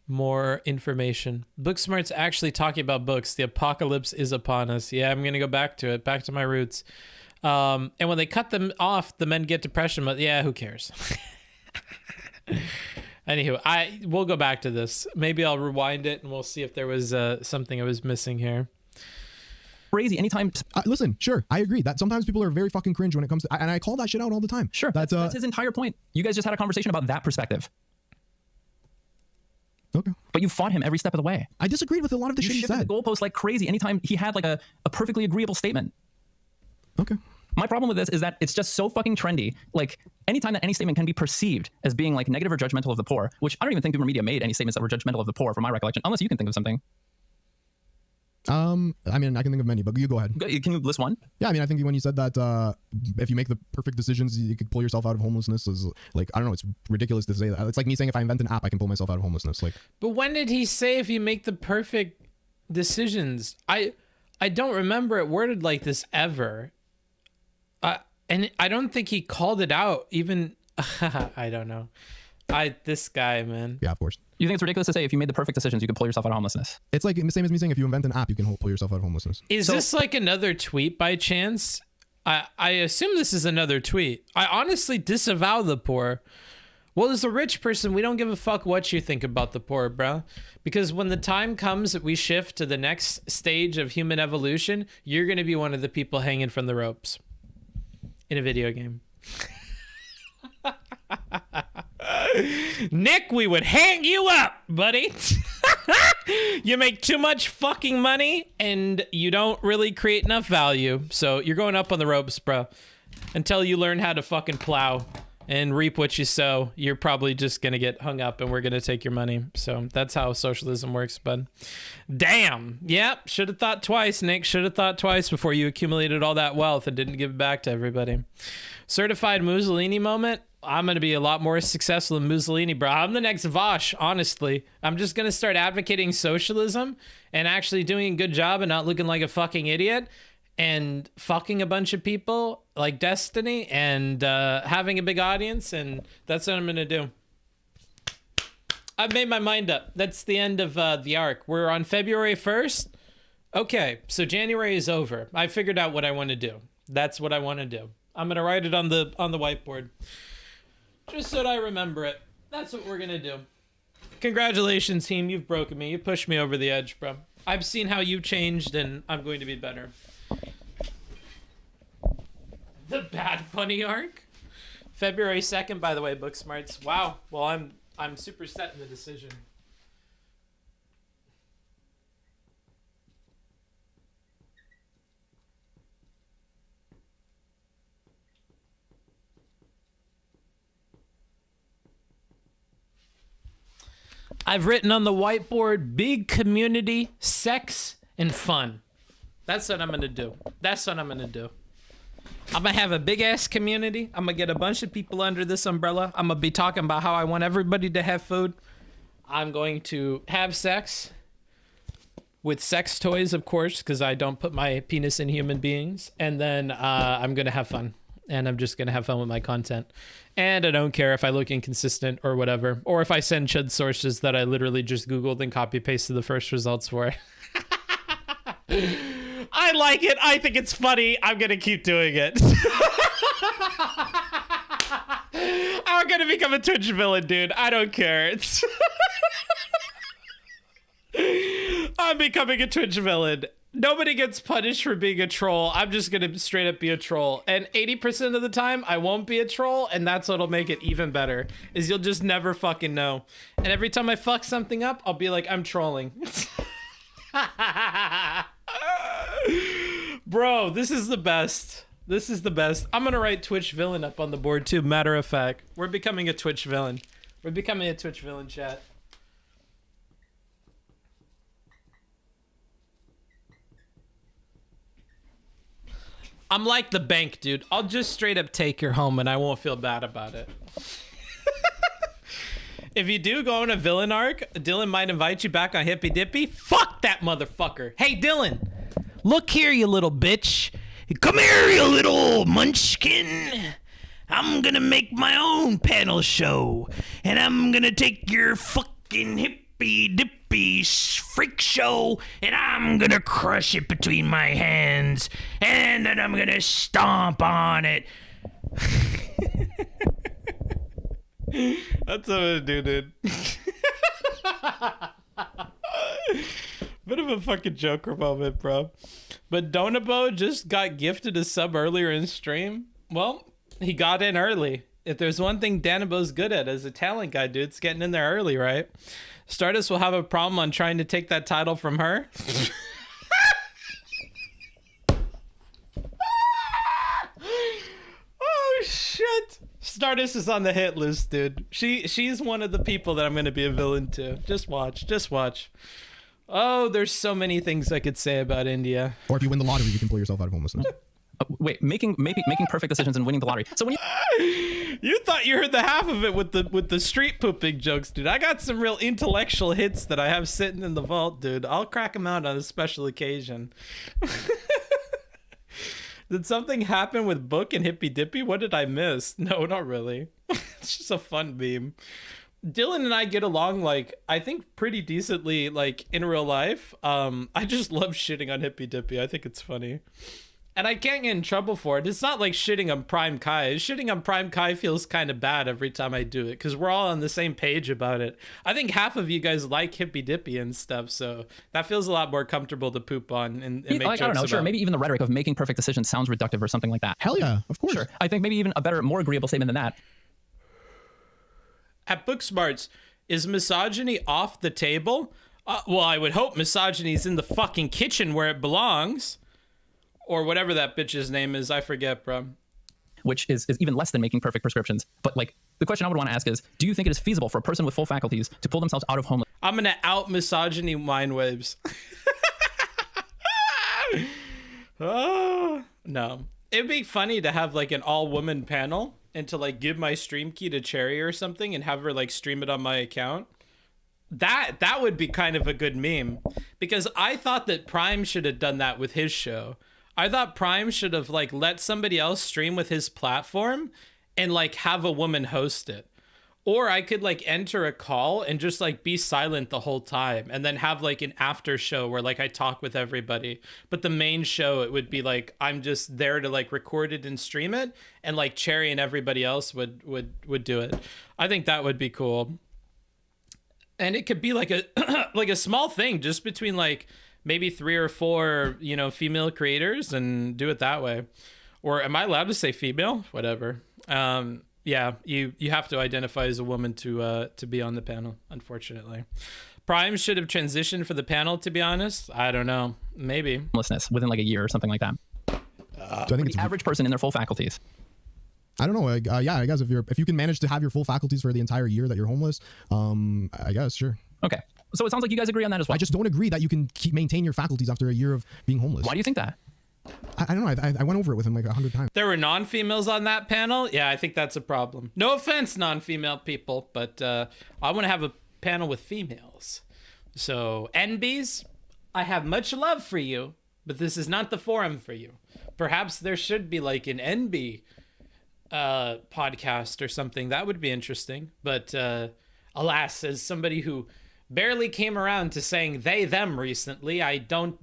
more information. Booksmart's actually talking about books. The apocalypse is upon us. Yeah, I'm gonna go back to it, back to my roots. And when they cut them off, the men get depression. But yeah, who cares? Anywho, we'll go back to this. Maybe I'll rewind it and we'll see if there was something I was missing here. Crazy. Anytime. Listen, sure, I agree that sometimes people are very fucking cringe when it comes to, and I call that shit out all the time. Sure, that's his entire point. You guys just had a conversation about that perspective. Okay. But you fought him every step of the way. I disagreed with a lot of the shit he said. You shifted the goalpost like crazy anytime he had like a perfectly agreeable statement. Okay. My problem with this is that it's just so fucking trendy. Like, anytime that any statement can be perceived as being like negative or judgmental of the poor, which I don't even think DoomerMedia made any statements that were judgmental of the poor from my recollection, unless you can think of something. I mean, I can think of many, but you go ahead. Can you list one? Yeah, I mean, I think when you said that if you make the perfect decisions, you could pull yourself out of homelessness is like, I don't know, it's ridiculous to say that. It's like me saying if I invent an app, I can pull myself out of homelessness. Like, but when did he say if you make the perfect decisions? I don't remember it worded like this ever. And I don't think he called it out even. I don't know. This guy, man. Yeah, of course. You think it's ridiculous to say if you made the perfect decisions, you could pull yourself out of homelessness? It's like the same as me saying if you invent an app, you can pull yourself out of homelessness. Is this like another tweet by chance? I assume this is another tweet. I honestly disavow the poor. Well, as a rich person, we don't give a fuck what you think about the poor, bro. Because when the time comes that we shift to the next stage of human evolution, you're going to be one of the people hanging from the ropes in a video game. Nick, we would hang you up, buddy. You make too much fucking money and you don't really create enough value. So you're going up on the ropes, bro. Until you learn how to fucking plow and reap what you sow, you're probably just going to get hung up and we're going to take your money. So that's how socialism works, bud. Damn. Yep. Should have thought twice, Nick. Should have thought twice before you accumulated all that wealth and didn't give it back to everybody. Certified Mussolini moment. I'm going to be a lot more successful than Mussolini, bro. I'm the next Vosh, honestly. I'm just going to start advocating socialism and actually doing a good job and not looking like a fucking idiot and fucking a bunch of people like Destiny and having a big audience. And that's what I'm going to do. I've made my mind up. That's the end of the arc. We're on February 1st. Okay, so January is over. I figured out what I want to do. That's what I want to do. I'm going to write it on the whiteboard. Just so that I remember it. That's what we're gonna do. Congratulations, Heem. You've broken me. You pushed me over the edge, bro. I've seen how you changed, and I'm going to be better. The Bad Bunny arc? February 2nd, by the way, Booksmarts. Wow. Well, I'm super set in the decision. I've written on the whiteboard, big community, sex, and fun. That's what I'm going to do. That's what I'm going to do. I'm going to have a big-ass community. I'm going to get a bunch of people under this umbrella. I'm going to be talking about how I want everybody to have food. I'm going to have sex with sex toys, of course, because I don't put my penis in human beings. And then I'm going to have fun. And I'm just going to have fun with my content. And I don't care if I look inconsistent or whatever. Or if I send chud sources that I literally just Googled and copy-pasted the first results for. I like it. I think it's funny. I'm gonna keep doing it. I'm gonna become a Twitch villain, dude. I don't care. It's I'm becoming a Twitch villain. Nobody gets punished for being a troll. I'm just gonna straight up be a troll. And 80% of the time, I won't be a troll, and that's what'll make it even better, is you'll just never fucking know. And every time I fuck something up, I'll be like, I'm trolling. Bro, this is the best. This is the best. I'm gonna write Twitch villain up on the board too, matter of fact. We're becoming a Twitch villain. We're becoming a Twitch villain, chat. I'm like the bank, dude. I'll just straight up take your home and I won't feel bad about it. If you do go on a villain arc, Dylan might invite you back on Hippy Dippy. Fuck that motherfucker. Hey, Dylan. Look here, you little bitch. Come here, you little munchkin. I'm gonna make my own panel show. And I'm gonna take your fucking Hippy Dippy freak show. And I'm gonna crush it between my hands. And then I'm gonna stomp on it. That's what I'm gonna do, dude. Bit of a fucking Joker moment, bro. But Donabo just got gifted a sub earlier in stream. Well, he got in early. If there's one thing Danabo's good at as a talent guy, dude, it's getting in there early, right? Stardust will have a problem on trying to take that title from her. Oh, shit. Stardust is on the hit list, dude. She's one of the people that I'm going to be a villain to. Just watch. Just watch. Oh, there's so many things I could say about India. Or if you win the lottery, you can pull yourself out of homelessness. Wait, making perfect decisions and winning the lottery. So when you thought you heard the half of it with the street pooping jokes, dude. I got some real intellectual hits that I have sitting in the vault, dude. I'll crack them out on a special occasion. Did something happen with Book and Hippy Dippy? What did I miss? No, not really. It's just a fun meme. Dylan and I get along, like, I think pretty decently, like, in real life. I just love shitting on Hippy Dippy. I think it's funny. And I can't get in trouble for it. It's not like shitting on Prime Kai. Shitting on Prime Kai feels kind of bad every time I do it, because we're all on the same page about it. I think half of you guys like Hippy Dippy and stuff, so that feels a lot more comfortable to poop on and make jokes I don't know, about. sure, maybe even the rhetoric of making perfect decisions sounds reductive or something like that. Hell yeah, of course. Sure, I think maybe even a better, more agreeable statement than that. At Booksmarts, is misogyny off the table? Well, I would hope misogyny's in the fucking kitchen where it belongs. Or whatever that bitch's name is. I forget, bro. Which is even less than making perfect prescriptions. But, like, the question I would want to ask is, do you think it is feasible for a person with full faculties to pull themselves out of homelessness? I'm going to out misogyny mind waves. Oh, no. It'd be funny to have, like, an all-woman panel and to, like, give my stream key to Cherry or something and have her, like, stream it on my account. That would be kind of a good meme. Because I thought that Prime should have done that with his show. I thought Prime should have, like, let somebody else stream with his platform and, like, have a woman host it. Or I could, like, enter a call and just, like, be silent the whole time and then have, like, an after show where, like, I talk with everybody. But the main show, it would be, like, I'm just there to, like, record it and stream it, and, like, Cherry and everybody else would do it. I think that would be cool. And it could be, like, a like a small thing just between, like, maybe 3 or 4, you know, female creators, and do it that way. Or am I allowed to say female? Whatever. Yeah, you have to identify as a woman to be on the panel, unfortunately. Prime should have transitioned for the panel, to be honest. I don't know. Maybe. Homelessness within like a year or something like that. So I think it's the average person in their full faculties. I don't know. Yeah, I guess if you can manage to have your full faculties for the entire year that you're homeless, I guess, sure. Okay. So it sounds like you guys agree on that as well. I just don't agree that you can maintain your faculties after a year of being homeless. Why do you think that? I don't know. I went over it with him like 100 times. There were non-females on that panel. Yeah, I think that's a problem. No offense, non-female people, but I want to have a panel with females. So, NBs, I have much love for you, but this is not the forum for you. Perhaps there should be like an NB podcast or something. That would be interesting. But alas, as somebody who barely came around to saying they them recently, I don't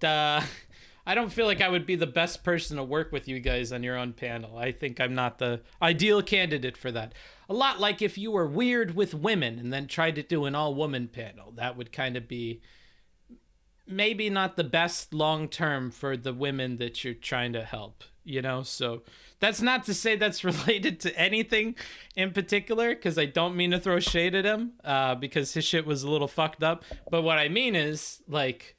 I don't feel like I would be the best person to work with you guys on your own panel. I think I'm not the ideal candidate for that. A lot like if you were weird with women and then tried to do an all-woman panel. That would kind of be maybe not the best long-term for the women that you're trying to help, you know? So that's not to say that's related to anything in particular, because I don't mean to throw shade at him, because his shit was a little fucked up. But what I mean is, like,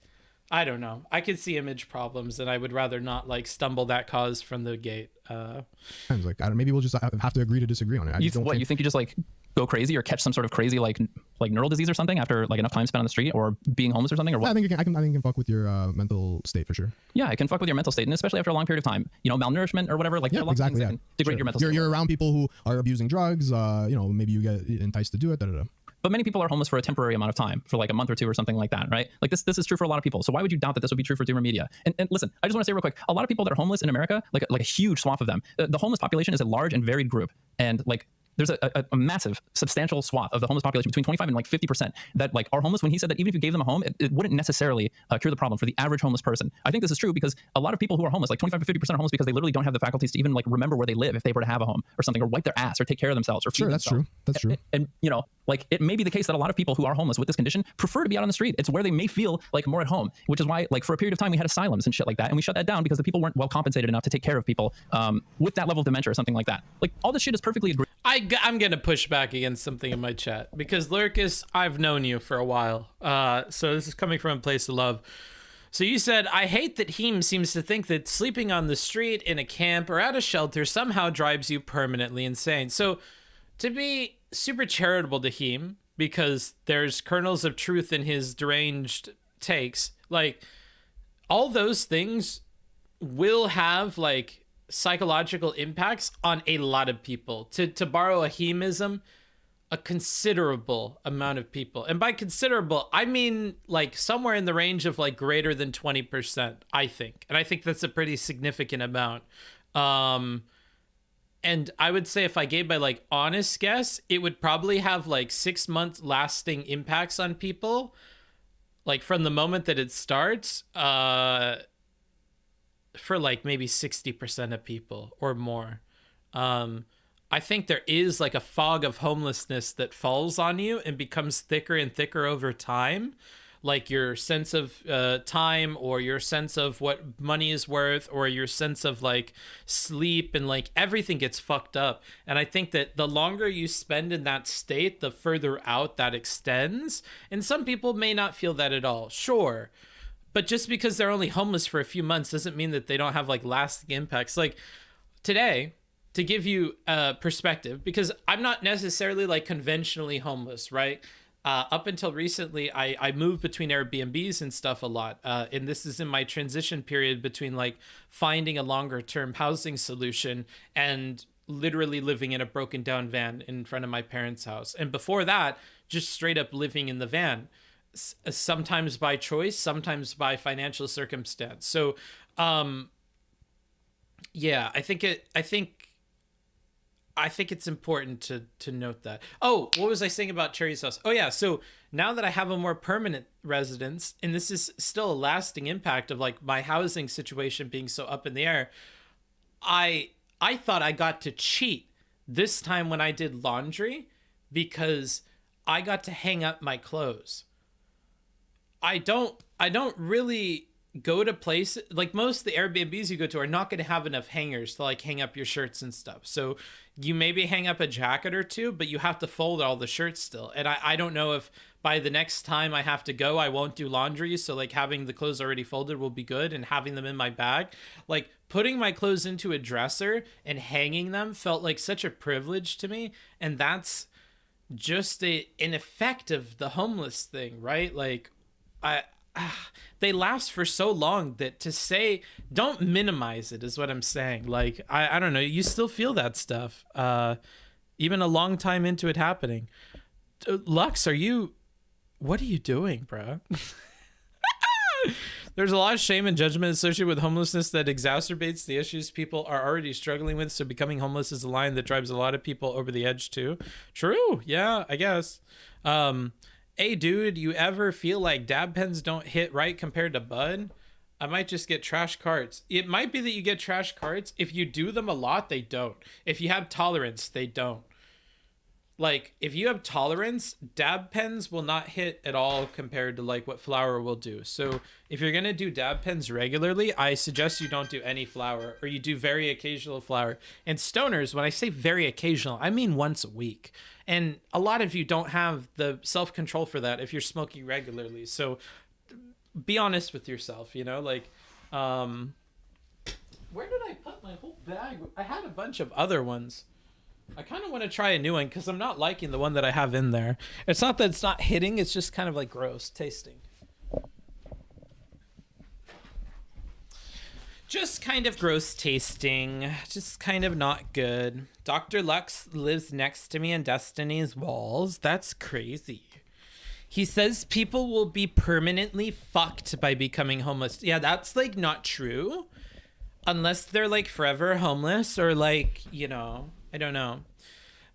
I don't know. I could see image problems, and I would rather not like stumble that cause from the gate. Like, maybe we'll just have to agree to disagree on it. You think you just like go crazy or catch some sort of crazy like neural disease or something after like enough time spent on the street or being homeless or something, or what? I think I can fuck with your mental state for sure. Yeah, I can fuck with your mental state, and especially after a long period of time. You know, malnourishment or whatever. Like, yeah, exactly. Yeah, degrade your mental state. You're around people who are abusing drugs. You know, maybe you get enticed to do it. But many people are homeless for a temporary amount of time, for like a month or two or something like that, right? Like this is true for a lot of people. So why would you doubt that this would be true for DoomerMedia? And listen, I just want to say real quick, a lot of people that are homeless in America, like a huge swath of them, the homeless population is a large and varied group. And like there's a massive, substantial swath of the homeless population, between 25 and like 50%, that like are homeless. When he said that even if you gave them a home, it wouldn't necessarily cure the problem for the average homeless person. I think this is true because a lot of people who are homeless, like 25 to 50% are homeless because they literally don't have the faculties to even like remember where they live if they were to have a home or something, or wipe their ass or take care of themselves. Or sure, that's true. That's true. And you know, like it may be the case that a lot of people who are homeless with this condition prefer to be out on the street. It's where they may feel like more at home, which is why like for a period of time we had asylums and shit like that, and we shut that down because the people weren't well compensated enough to take care of people with that level of dementia or something like that. Like all this shit is perfectly agreed. I'm gonna push back against something in my chat because Lurkus, I've known you for a while, so this is coming from a place of love. So you said, I hate that Heem seems to think that sleeping on the street, in a camp, or at a shelter somehow drives you permanently insane. So to be super charitable to Heem, because there's kernels of truth in his deranged takes, like all those things will have like psychological impacts on a lot of people. To borrow a Heemism, a considerable amount of people. And by considerable, I mean like somewhere in the range of like greater than 20%, I think. And I think that's a pretty significant amount. And I would say if I gave my like honest guess, it would probably have like 6 months lasting impacts on people. Like from the moment that it starts, for like maybe 60% of people or more. I think there is like a fog of homelessness that falls on you and becomes thicker and thicker over time. Like your sense of time, or your sense of what money is worth, or your sense of like sleep, and like everything gets fucked up. And I think that the longer you spend in that state, the further out that extends. And some people may not feel that at all, sure. But just because they're only homeless for a few months doesn't mean that they don't have like lasting impacts. Like today, to give you a perspective, because I'm not necessarily like conventionally homeless, right? Up until recently, I moved between Airbnbs and stuff a lot. And this is in my transition period between like finding a longer term housing solution and literally living in a broken down van in front of my parents' house. And before that, just straight up living in the van. Sometimes by choice, sometimes by financial circumstance. So, yeah, I think it's important to note that. Oh, what was I saying about Cherry's house? Oh yeah, so now that I have a more permanent residence, and this is still a lasting impact of like my housing situation being so up in the air, I thought I got to cheat this time when I did laundry because I got to hang up my clothes. I don't really go to places, like most of the Airbnbs you go to are not going to have enough hangers to like hang up your shirts and stuff. So you maybe hang up a jacket or two, but you have to fold all the shirts still. And I don't know if by the next time I have to go, I won't do laundry. So like having the clothes already folded will be good, and having them in my bag, like putting my clothes into a dresser and hanging them felt like such a privilege to me. And that's just an effect of the homeless thing, right? Like they last for so long that to say don't minimize it is what I'm saying. Like I don't know, you still feel that stuff even a long time into it happening. Lux, what are you doing, bro? There's a lot of shame and judgment associated with homelessness that exacerbates the issues people are already struggling with, so becoming homeless is a line that drives a lot of people over the edge too. True, yeah, I guess. Hey dude, you ever feel like dab pens don't hit right compared to bud? I might just get trash cards. It might be that you get trash cards. If you do them a lot, they don't. If you have tolerance, they don't. Like, if you have tolerance, dab pens will not hit at all compared to like what flour will do. So if you're going to do dab pens regularly, I suggest you don't do any flour, or you do very occasional flour. And stoners, when I say very occasional, I mean once a week. And a lot of you don't have the self-control for that if you're smoking regularly. So be honest with yourself, you know, like, where did I put my whole bag? I had a bunch of other ones. I kind of want to try a new one because I'm not liking the one that I have in there. It's not that it's not hitting, it's just kind of like gross tasting. Just kind of gross tasting. Just kind of not good. Dr. Lux lives next to me in Destiny's walls. That's crazy. He says people will be permanently fucked by becoming homeless. Yeah, that's like not true. Unless they're like forever homeless or like, you know, I don't know.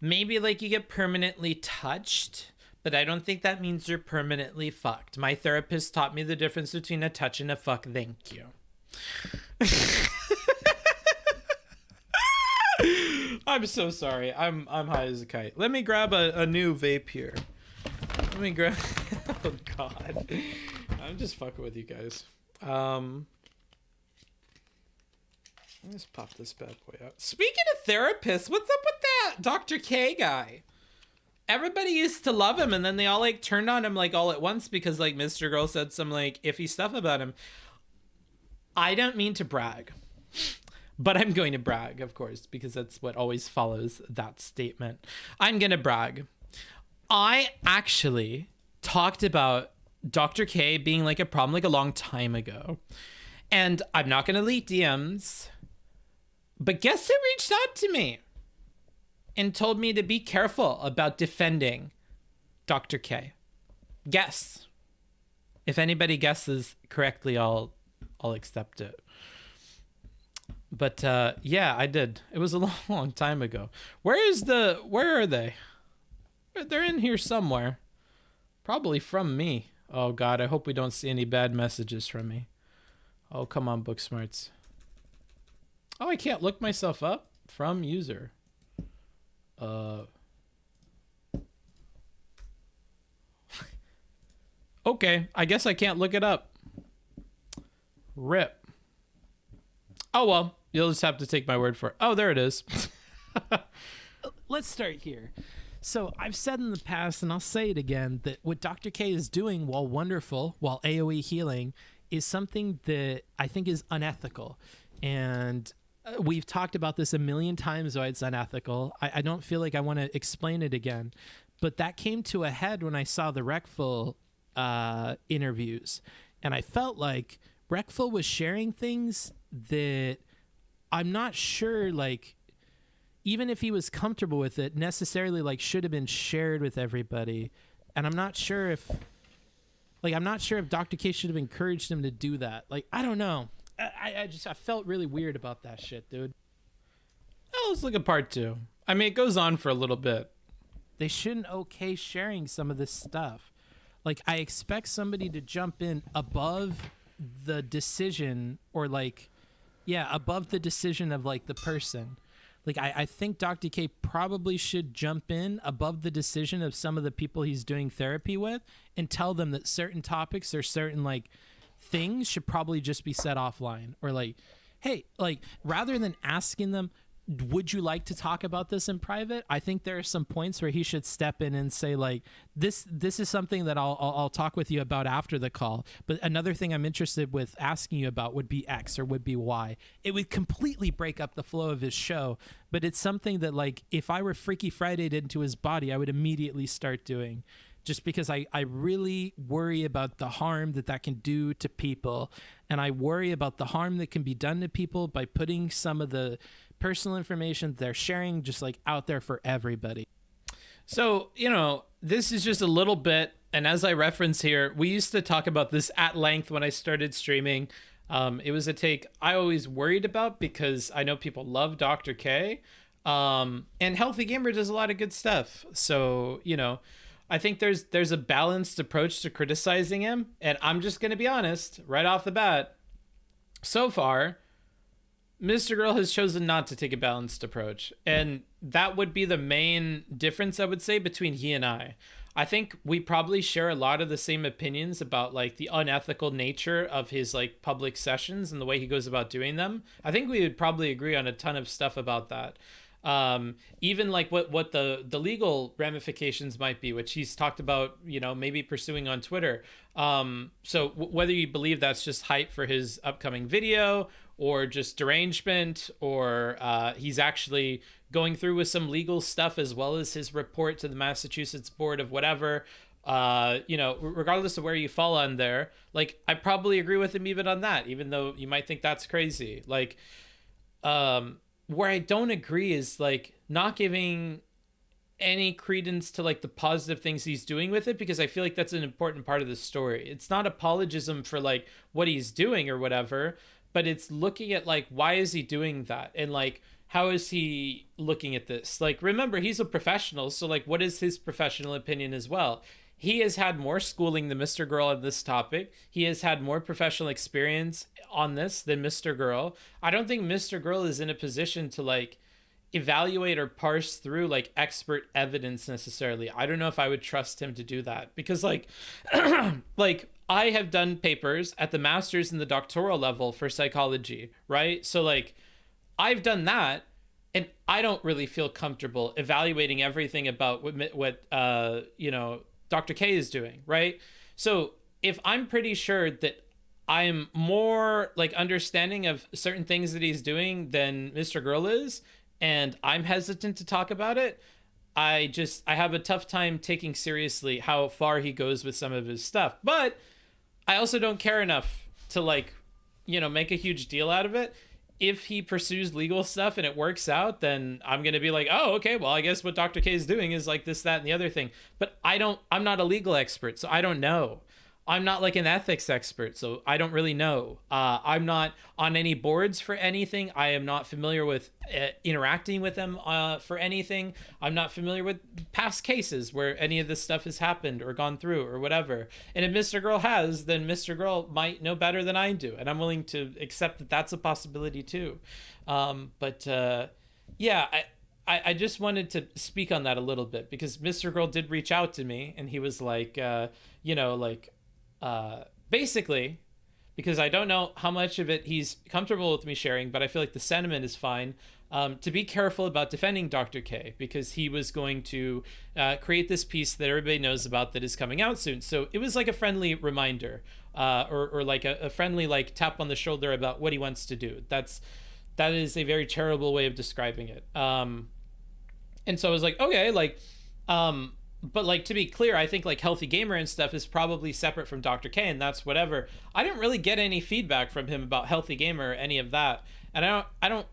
Maybe like you get permanently touched, but I don't think that means you're permanently fucked. My therapist taught me the difference between a touch and a fuck. Thank you. I'm so sorry. I'm high as a kite. Let me grab a new vape here. Let me grab. Oh God. I'm just fucking with you guys. Let's pop this bad boy out. Speaking of therapists, what's up with that Dr. K guy? Everybody used to love him, and then they all like turned on him like all at once because like Mr. Girl said some like iffy stuff about him. I don't mean to brag, but I'm going to brag, of course, because that's what always follows that statement. I'm going to brag. I actually talked about Dr. K being like a problem like a long time ago. And I'm not going to leak DMs. But guess who reached out to me and told me to be careful about defending Dr. K? Guess. If anybody guesses correctly, I'll accept it. But yeah, I did. It was a long, long time ago. Where are they? They're in here somewhere. Probably from me. Oh God, I hope we don't see any bad messages from me. Oh, come on, Booksmarts. Oh, I can't look myself up from user. Okay, I guess I can't look it up. RIP. Oh, well, you'll just have to take my word for it. Oh, there it is. Let's start here. So I've said in the past, and I'll say it again, that what Dr. K is doing, while wonderful, while AoE healing, is something that I think is unethical. And we've talked about this a million times, why it's unethical. I don't feel like I want to explain it again. But that came to a head when I saw the Reckful interviews. And I felt like Reckful was sharing things that I'm not sure, like, even if he was comfortable with it, necessarily, like, should have been shared with everybody. And I'm not sure if Dr. K should have encouraged him to do that. Like, I don't know. I felt really weird about that shit, dude. Oh, let's look at part 2. I mean, it goes on for a little bit. They shouldn't okay sharing some of this stuff. Like, I expect somebody to jump in above the decision, or like, yeah, above the decision of like the person. Like, I think Dr. K probably should jump in above the decision of some of the people he's doing therapy with and tell them that certain topics or certain like things should probably just be set offline, or like, hey, like, rather than asking them, would you like to talk about this in private? I think there are some points where he should step in and say, like, this is something that I'll talk with you about after the call. But another thing I'm interested with asking you about would be X or would be Y. It would completely break up the flow of his show. But it's something that, like, if I were Freaky Friday'd into his body, I would immediately start doing. Just because I really worry about the harm that can do to people. And I worry about the harm that can be done to people by putting some of the personal information they're sharing just like out there for everybody. So, you know, this is just a little bit, and as I reference here, we used to talk about this at length when I started streaming. It was a take I always worried about because I know people love Dr. K, and Healthy Gamer does a lot of good stuff. So, you know, I think there's a balanced approach to criticizing him, and I'm just going to be honest right off the bat. so far, Mr. Girl has chosen not to take a balanced approach. And that would be the main difference, I would say, between he and I. I think we probably share a lot of the same opinions about like the unethical nature of his like public sessions and the way he goes about doing them. I think we would probably agree on a ton of stuff about that. Even like what the legal ramifications might be, which he's talked about, you know, maybe pursuing on Twitter. So whether you believe that's just hype for his upcoming video or just derangement, or he's actually going through with some legal stuff as well as his report to the Massachusetts Board of whatever, you know, regardless of where you fall on there, like I probably agree with him even on that, even though you might think that's crazy. Like, where I don't agree is like not giving any credence to like the positive things he's doing with it, because I feel like that's an important part of the story. It's not apologism for like what he's doing or whatever, but it's looking at like, why is he doing that? And like, how is he looking at this? Like, remember, he's a professional. So like, what is his professional opinion as well? He has had more schooling than Mr. Girl on this topic. He has had more professional experience on this than Mr. Girl. I don't think Mr. Girl is in a position to like evaluate or parse through like expert evidence necessarily. I don't know if I would trust him to do that, because like, like I have done papers at the master's and the doctoral level for psychology, right? So like I've done that, and I don't really feel comfortable evaluating everything about what you know, Dr. K is doing, right? So if I'm pretty sure that I'm more like understanding of certain things that he's doing than Mr. Girl is, and I'm hesitant to talk about it, I have a tough time taking seriously how far he goes with some of his stuff. But I also don't care enough to like, you know, make a huge deal out of it. If he pursues legal stuff and it works out, then I'm going to be like, oh, okay, well, I guess what Dr. K is doing is like this, that, and the other thing. But I'm not a legal expert, so I don't know. I'm not like an ethics expert, so I don't really know. I'm not on any boards for anything. I am not familiar with interacting with them for anything. I'm not familiar with past cases where any of this stuff has happened or gone through or whatever. And if Mr. Girl has, then Mr. Girl might know better than I do. And I'm willing to accept that that's a possibility too. Yeah, I just wanted to speak on that a little bit, because Mr. Girl did reach out to me and he was like, you know, like, basically, because I don't know how much of it he's comfortable with me sharing, but I feel like the sentiment is fine, to be careful about defending Dr. K, because he was going to create this piece that everybody knows about that is coming out soon. So it was like a friendly reminder, or like a friendly like tap on the shoulder about what he wants to do. That is a very terrible way of describing it. And so I was like, okay, like, but like, to be clear, I think like Healthy Gamer and stuff is probably separate from Dr. K, and that's whatever. I didn't really get any feedback from him about Healthy Gamer or any of that. And I don't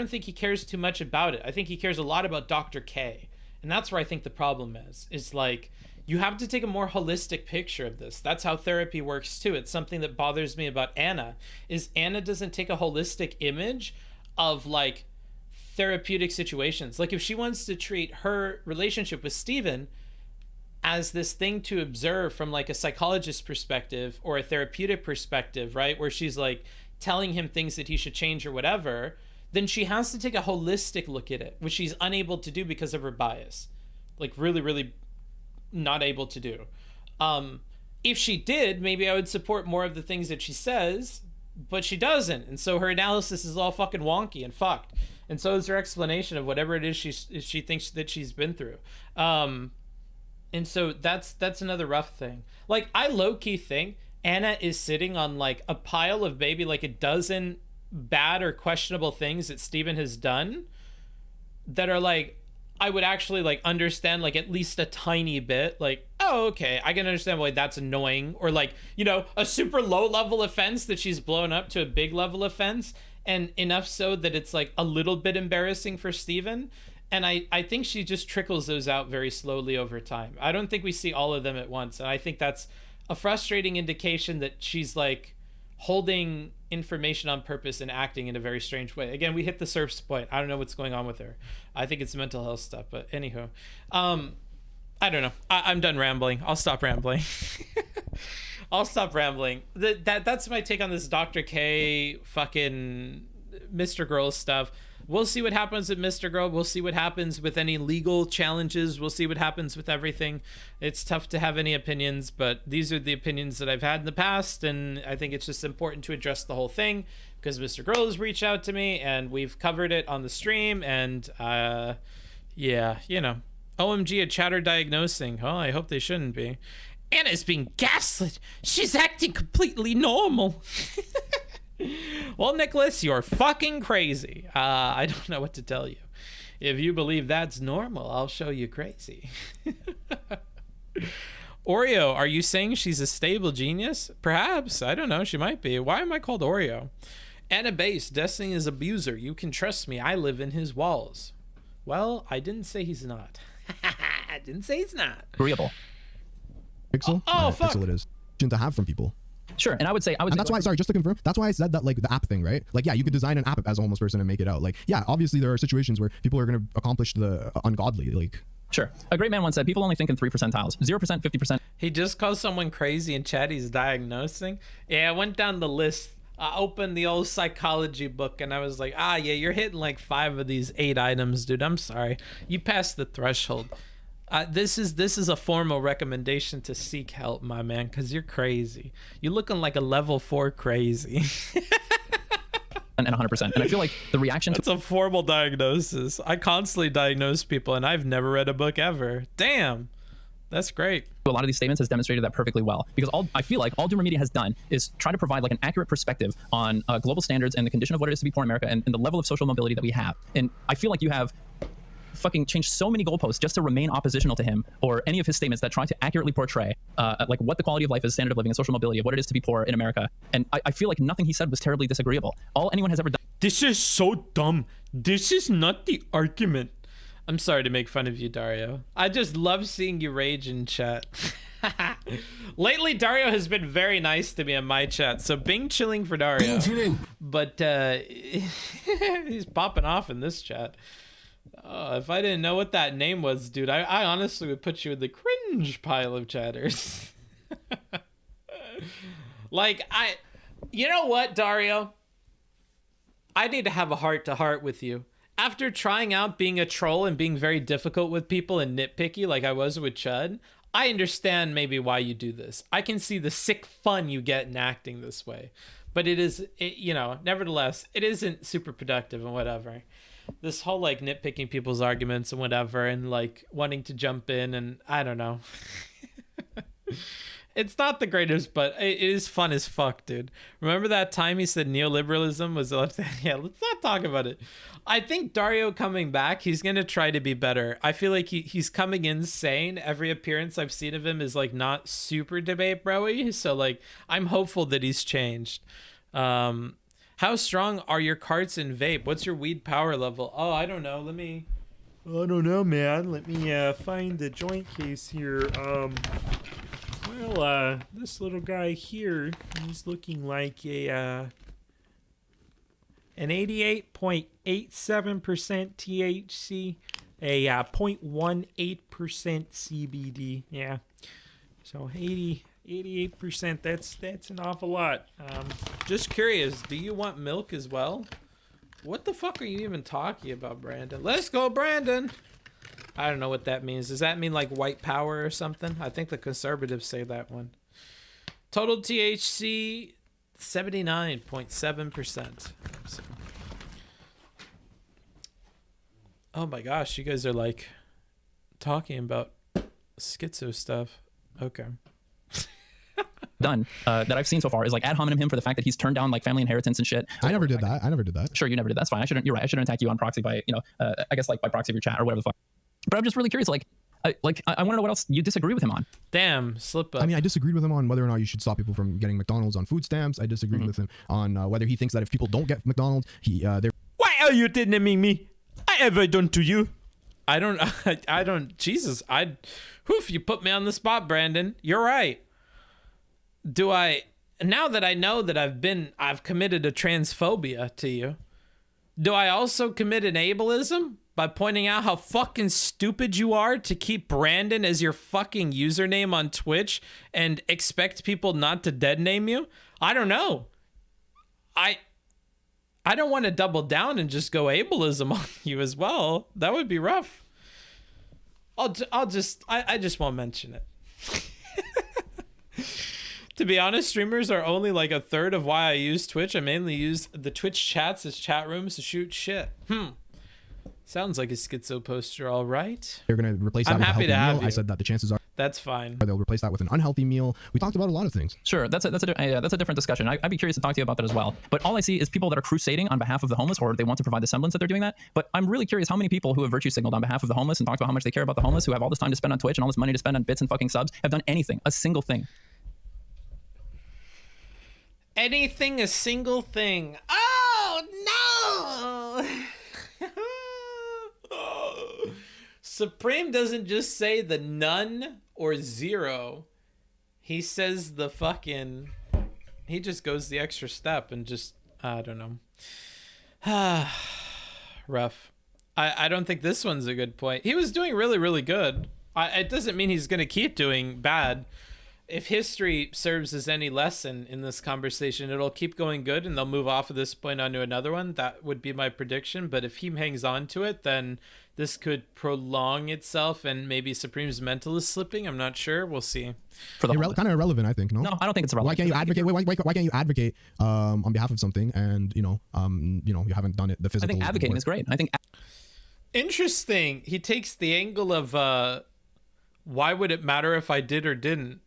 think he cares too much about it. I think he cares a lot about Dr. K. And that's where I think the problem is like, you have to take a more holistic picture of this. That's how therapy works too. It's something that bothers me about Anna, is Anna doesn't take a holistic image of like therapeutic situations. Like if she wants to treat her relationship with Steven as this thing to observe from like a psychologist perspective or a therapeutic perspective, right, where she's like telling him things that he should change or whatever, then she has to take a holistic look at it, which she's unable to do because of her bias. Like really, really not able to do. If she did, maybe I would support more of the things that she says, but she doesn't. And so her analysis is all fucking wonky and fucked. And so is her explanation of whatever it is she thinks that she's been through. And so that's another rough thing. Like, I low-key think Anna is sitting on like a pile of maybe like a dozen bad or questionable things that Steven has done that are like, I would actually like understand like at least a tiny bit, like, oh, okay, I can understand why that's annoying, or like, you know, a super low level offense that she's blown up to a big level offense, and enough so that it's like a little bit embarrassing for Steven. And I think she just trickles those out very slowly over time. I don't think we see all of them at once. And I think that's a frustrating indication that she's like holding information on purpose and acting in a very strange way. Again, we hit the surf's point. I don't know what's going on with her. I think it's mental health stuff. But anywho, I don't know. I'm done rambling. I'll stop rambling. I'll stop rambling. That's my take on this Dr. K fucking Mr. Girl stuff. We'll see what happens with Mr. Girl. We'll see what happens with any legal challenges. We'll see what happens with everything. It's tough to have any opinions, but these are the opinions that I've had in the past, and I think it's just important to address the whole thing because Mr. Girl has reached out to me, and we've covered it on the stream, and yeah, you know. OMG, a chatter diagnosing. Oh, I hope they shouldn't be. Anna's being gaslit. She's acting completely normal. Well, Nicholas, you're fucking crazy. I don't know what to tell you. If you believe that's normal, I'll show you crazy. Oreo, are you saying she's a stable genius? Perhaps. I don't know. She might be. Why am I called Oreo? Anna Base, Destiny is abuser. You can trust me. I live in his walls. Well, I didn't say he's not. I didn't say he's not. Agreeable. Pixel? Fuck. Pixel it is. To have from people. Sure, and I would say and that's why, sorry, just to confirm, that's why I said that, like, the app thing, right? Like, yeah, you could design an app as a homeless person and make it out. Like, yeah, obviously there are situations where people are going to accomplish the ungodly, like. Sure. A great man once said, people only think in 3 percentiles. 0%, 50%. He just called someone crazy in chat. He's diagnosing. Yeah, I went down the list. I opened the old psychology book and I was like, yeah, you're hitting like 5 of these 8 items, dude. I'm sorry. You passed the threshold. This is a formal recommendation to seek help, my man, because you're crazy. You're looking like a level 4 crazy. And 100%. And I feel like the reaction That's a formal diagnosis. I constantly diagnose people and I've never read a book ever. Damn. That's great. A lot of these statements has demonstrated that perfectly well, because I feel like all DoomerMedia has done is try to provide like an accurate perspective on global standards and the condition of what it is to be poor in America and the level of social mobility that we have. And I feel like you have fucking changed so many goalposts just to remain oppositional to him or any of his statements that try to accurately portray like what the quality of life is, standard of living, and social mobility of what it is to be poor in America. And I feel like nothing he said was terribly disagreeable. All anyone has ever done. This is so dumb. This is not the argument. I'm sorry to make fun of you, Dario. I just love seeing you rage in chat. Lately, Dario has been very nice to me in my chat, so Bing chilling for Dario. Bing chilling. But he's popping off in this chat. If I didn't know what that name was, dude, I honestly would put you in the cringe pile of chatters. Like, you know what, Dario? I need to have a heart-to-heart with you. After trying out being a troll and being very difficult with people and nitpicky like I was with Chud, I understand maybe why you do this. I can see the sick fun you get in acting this way. But nevertheless, it isn't super productive and whatever. This whole like nitpicking people's arguments and whatever and like wanting to jump in and I don't know. It's not the greatest, but it is fun as fuck, dude. Remember that time he said neoliberalism was left? Yeah, let's not talk about it. I think Dario coming back, he's going to try to be better. I feel like he's coming in sane. Every appearance I've seen of him is like not super debate bro-y. So like, I'm hopeful that he's changed. How strong are your carts in vape? What's your weed power level? Oh, I don't know. I don't know, man. Let me find the joint case here. This little guy here, he's looking like an 88.87% THC, a 0.18% CBD. Yeah, so 88%. That's an awful lot. Just curious, do you want milk as well? What the fuck are you even talking about, Brandon? Let's go, Brandon. I don't know what that means. Does that mean like white power or something? I think the conservatives say that one. Total THC 79.7%. So. Oh my gosh, you guys are like talking about schizo stuff. Okay. Done that I've seen so far is like ad hominem him for the fact that he's turned down like family inheritance and shit. I never did that. Sure, you never did. That's fine. You're right. I shouldn't attack you on proxy by I guess like by proxy of your chat or whatever the fuck. But I'm just really curious. I want to know what else you disagree with him on. Damn, slip up. I mean, I disagreed with him on whether or not you should stop people from getting McDonald's on food stamps. I disagreed with him on whether he thinks that if people don't get McDonald's, they're. Why are you denying me? I ever done to you? I don't. Jesus, you put me on the spot, Brandon. You're right. Now that I know that I've committed a transphobia to you, do I also commit an ableism by pointing out how fucking stupid you are to keep Brandon as your fucking username on Twitch and expect people not to dead name you? I don't know. I don't want to double down and just go ableism on you as well. That would be rough. I just won't mention it. To be honest, streamers are only like a third of why I use Twitch. I mainly use the Twitch chats as chat rooms to shoot shit. Sounds like a schizo poster, all right. They're going to replace that I'm with a happy healthy to have meal. you. I said that the chances are That's fine. they'll replace that with an unhealthy meal. We talked about a lot of things. Sure, that's a different discussion. I'd be curious to talk to you about that as well. But all I see is people that are crusading on behalf of the homeless, or they want to provide the semblance that they're doing that. But I'm really curious how many people who have virtue signaled on behalf of the homeless and talked about how much they care about the homeless, who have all this time to spend on Twitch and all this money to spend on bits and fucking subs, have done anything, a single thing. Anything, a single thing. Oh, no! Supreme doesn't just say the none or zero. He says the fucking... He just goes the extra step and just... I don't know. Rough. I don't think this one's a good point. He was doing really, really good. It doesn't mean he's going to keep doing bad. If history serves as any lesson in this conversation, it'll keep going good and they'll move off of this point onto another one. That would be my prediction. But if he hangs on to it, then this could prolong itself and maybe Supreme's mental is slipping. I'm not sure. We'll see. For the kind of irrelevant, I think. No, I don't think it's irrelevant. Why can't you advocate? Why can't you advocate on behalf of something and you haven't done it the physical? I think advocating is great. I think interesting. He takes the angle of why would it matter if I did or didn't?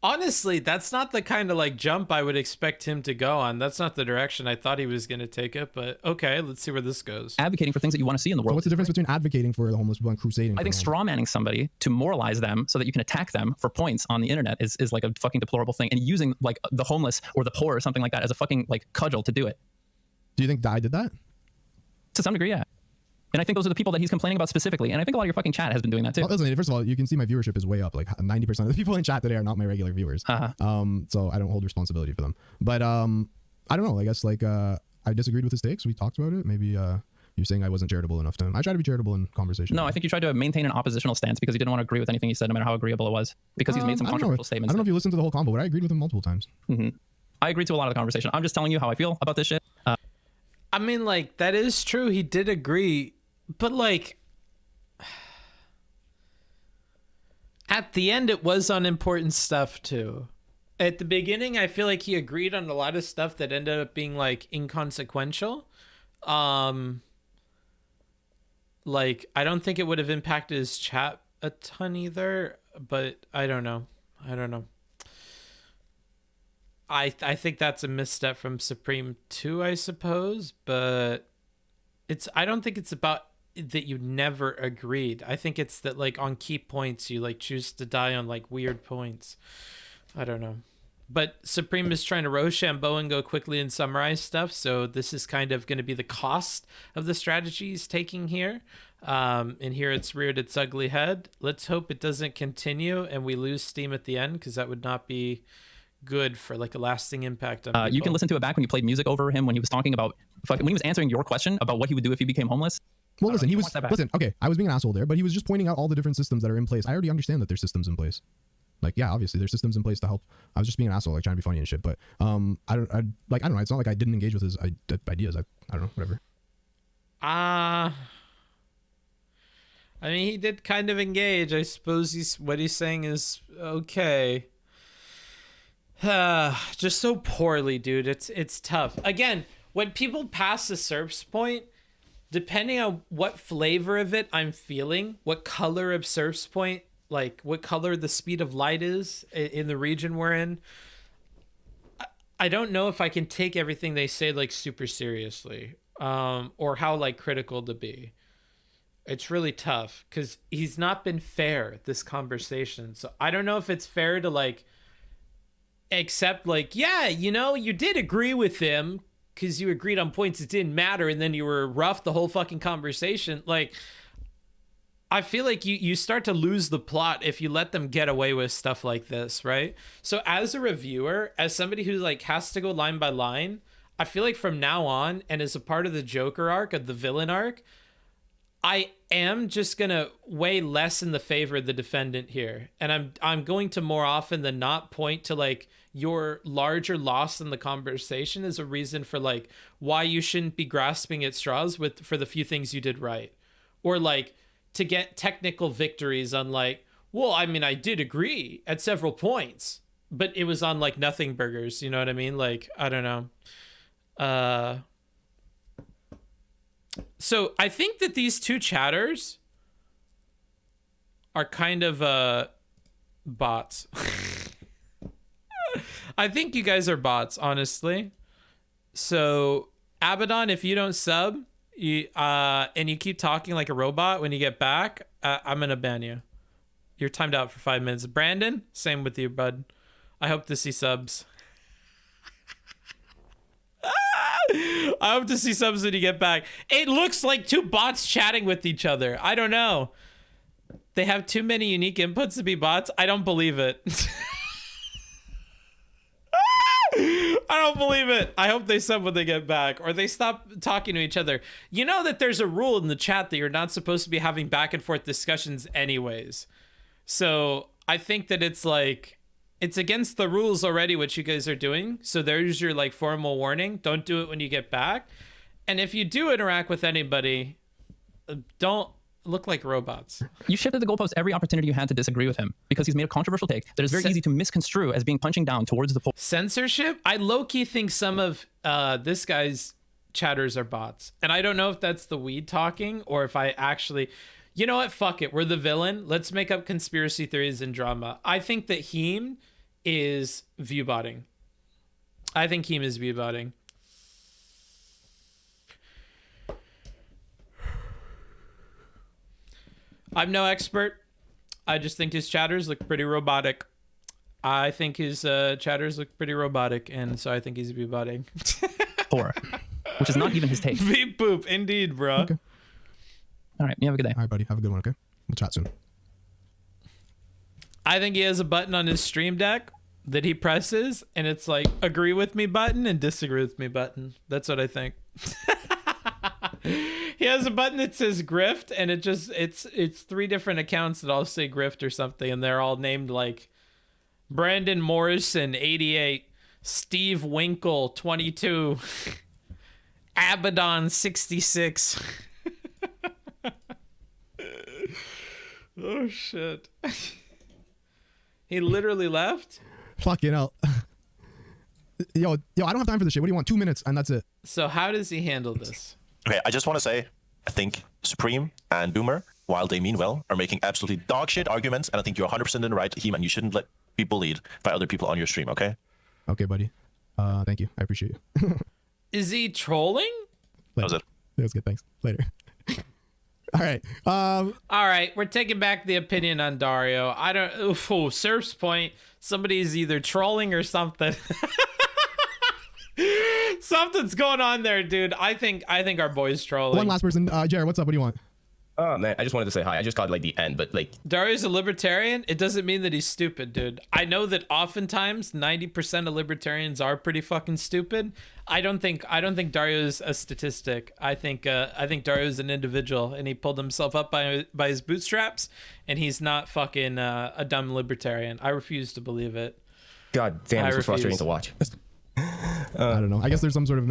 Honestly, that's not the kind of like jump I would expect him to go on. That's not the direction I thought he was going to take it, but okay, let's see where this goes. Advocating for things that you want to see in the world. So what's the difference between advocating for the homeless people and crusading? I think strawmanning somebody to moralize them so that you can attack them for points on the internet is like a fucking deplorable thing, and using like the homeless or the poor or something like that as a fucking like cudgel to do it. Do you think Dai did that? To some degree, yeah. And I think those are the people that he's complaining about specifically. And I think a lot of your fucking chat has been doing that too. Well, listen, first of all, you can see my viewership is way up. Like 90% of the people in chat today are not my regular viewers. So I don't hold responsibility for them. But I don't know. I guess like I disagreed with his takes. We talked about it. Maybe you're saying I wasn't charitable enough to him. I try to be charitable in conversation. No, I think you tried to maintain an oppositional stance because you didn't want to agree with anything he said, no matter how agreeable it was. Because he's made some controversial statements. I don't know if you listened to the whole convo, but I agreed with him multiple times. I agreed to a lot of the conversation. I'm just telling you how I feel about this shit. I mean, like, that is true. He did agree. But like at the end it was on important stuff too. At the beginning I feel like he agreed on a lot of stuff that ended up being like inconsequential. Like I don't think it would have impacted his chat a ton either, but I don't know. I think that's a misstep from Supreme too, I suppose, but I don't think it's about that you never agreed. I think it's that like on key points you like choose to die on like weird points. I don't know. But Supreme is trying to Rochambeau and go quickly and summarize stuff, so this is kind of going to be the cost of the strategy he's taking here. And here it's reared its ugly head. Let's hope it doesn't continue and we lose steam at the end, because that would not be good for like a lasting impact on people. You can listen to it back when you played music over him when he was talking about when he was answering your question about what he would do if he became homeless. Well, listen, okay, I was being an asshole there, but he was just pointing out all the different systems that are in place. I already understand that there's systems in place. Like, yeah, obviously there's systems in place to help. I was just being an asshole, like trying to be funny and shit. But I don't know. It's not like I didn't engage with his ideas. I don't know, whatever. I mean, he did kind of engage. I suppose what he's saying is okay. Just so poorly, dude. It's tough. Again, when people pass the SERP's point, depending on what flavor of it I'm feeling, what color of SERP's point, like what color the speed of light is in the region we're in, I don't know if I can take everything they say like super seriously, or how like critical to be. It's really tough because he's not been fair this conversation. So I don't know if it's fair to like accept like, yeah, you did agree with him because you agreed on points that didn't matter, and then you were rough the whole fucking conversation. Like, I feel like you start to lose the plot if you let them get away with stuff like this, right? So as a reviewer, as somebody who like has to go line by line, I feel like from now on, and as a part of the Joker arc, of the villain arc, I am just gonna weigh less in the favor of the defendant here, and I'm going to more often than not point to like your larger loss in the conversation as a reason for like why you shouldn't be grasping at straws for the few things you did right, or like to get technical victories on like, well, I mean, I did agree at several points, but it was on like nothing burgers, you know what I mean? Like, I don't know. So I think that these two chatters are kind of bots. I think you guys are bots, honestly. So Abaddon, if you don't sub, and you keep talking like a robot when you get back, I'm gonna ban you. You're timed out for 5 minutes. Brandon, same with you, bud. I hope to see subs. I hope to see subs when you get back. It looks like two bots chatting with each other. I don't know. They have too many unique inputs to be bots. I don't believe it. I don't believe it. I hope they sub when they get back, or they stop talking to each other. You know that there's a rule in the chat that you're not supposed to be having back and forth discussions anyways. So I think that it's like, it's against the rules already what you guys are doing. So there's your like formal warning. Don't do it when you get back. And if you do interact with anybody, don't look like robots. You shifted the goalpost every opportunity you had to disagree with him because he's made a controversial take that is very easy to misconstrue as being punching down towards the pole. Censorship? I low-key think some of this guy's chatters are bots. And I don't know if that's the weed talking or if I actually... You know what? Fuck it. We're the villain. Let's make up conspiracy theories and drama. I think that Heem is viewbotting. I think Heem is viewbotting. I'm no expert. I just think his chatters look pretty robotic. I think his chatters look pretty robotic, and so I think he's viewbotting. Poor. Which is not even his take. Beep boop. Indeed, bro. Okay. All right, you have a good day. All right, buddy. Have a good one, okay? We'll chat soon. I think he has a button on his stream deck that he presses, and it's like agree with me button and disagree with me button. That's what I think. He has a button that says grift, and it's 3 different accounts that all say grift or something, and they're all named like Brandon Morrison 88, Steve Winkle 22, Abaddon 66. Oh shit. He literally left? Fucking hell. Yo, I don't have time for this shit. What do you want? 2 minutes and that's it. So how does he handle this? Okay, I just want to say, I think Supreme and Doomer, while they mean well, are making absolutely dog shit arguments, and I think you're 100% in the right, Heem, and you shouldn't let be bullied by other people on your stream, okay? Okay, buddy. Thank you. I appreciate you. Is he trolling? That was it. That was good. Thanks. Later. All right. All right. We're taking back the opinion on Dario. I don't. Ooh, Surf's point. Somebody's either trolling or something. Something's going on there, dude. I think our boy's trolling. One last person. Jared, what's up? What do you want? Oh man, I just wanted to say hi. I just got like the end, but like Dario's a libertarian. It doesn't mean that he's stupid, dude. I know that oftentimes 90% of libertarians are pretty fucking stupid. I don't think Dario's a statistic. I think Dario's an individual, and he pulled himself up by his bootstraps, and he's not fucking a dumb libertarian. I refuse to believe it. God damn, this was frustrating to watch. I don't know. I guess there's some sort of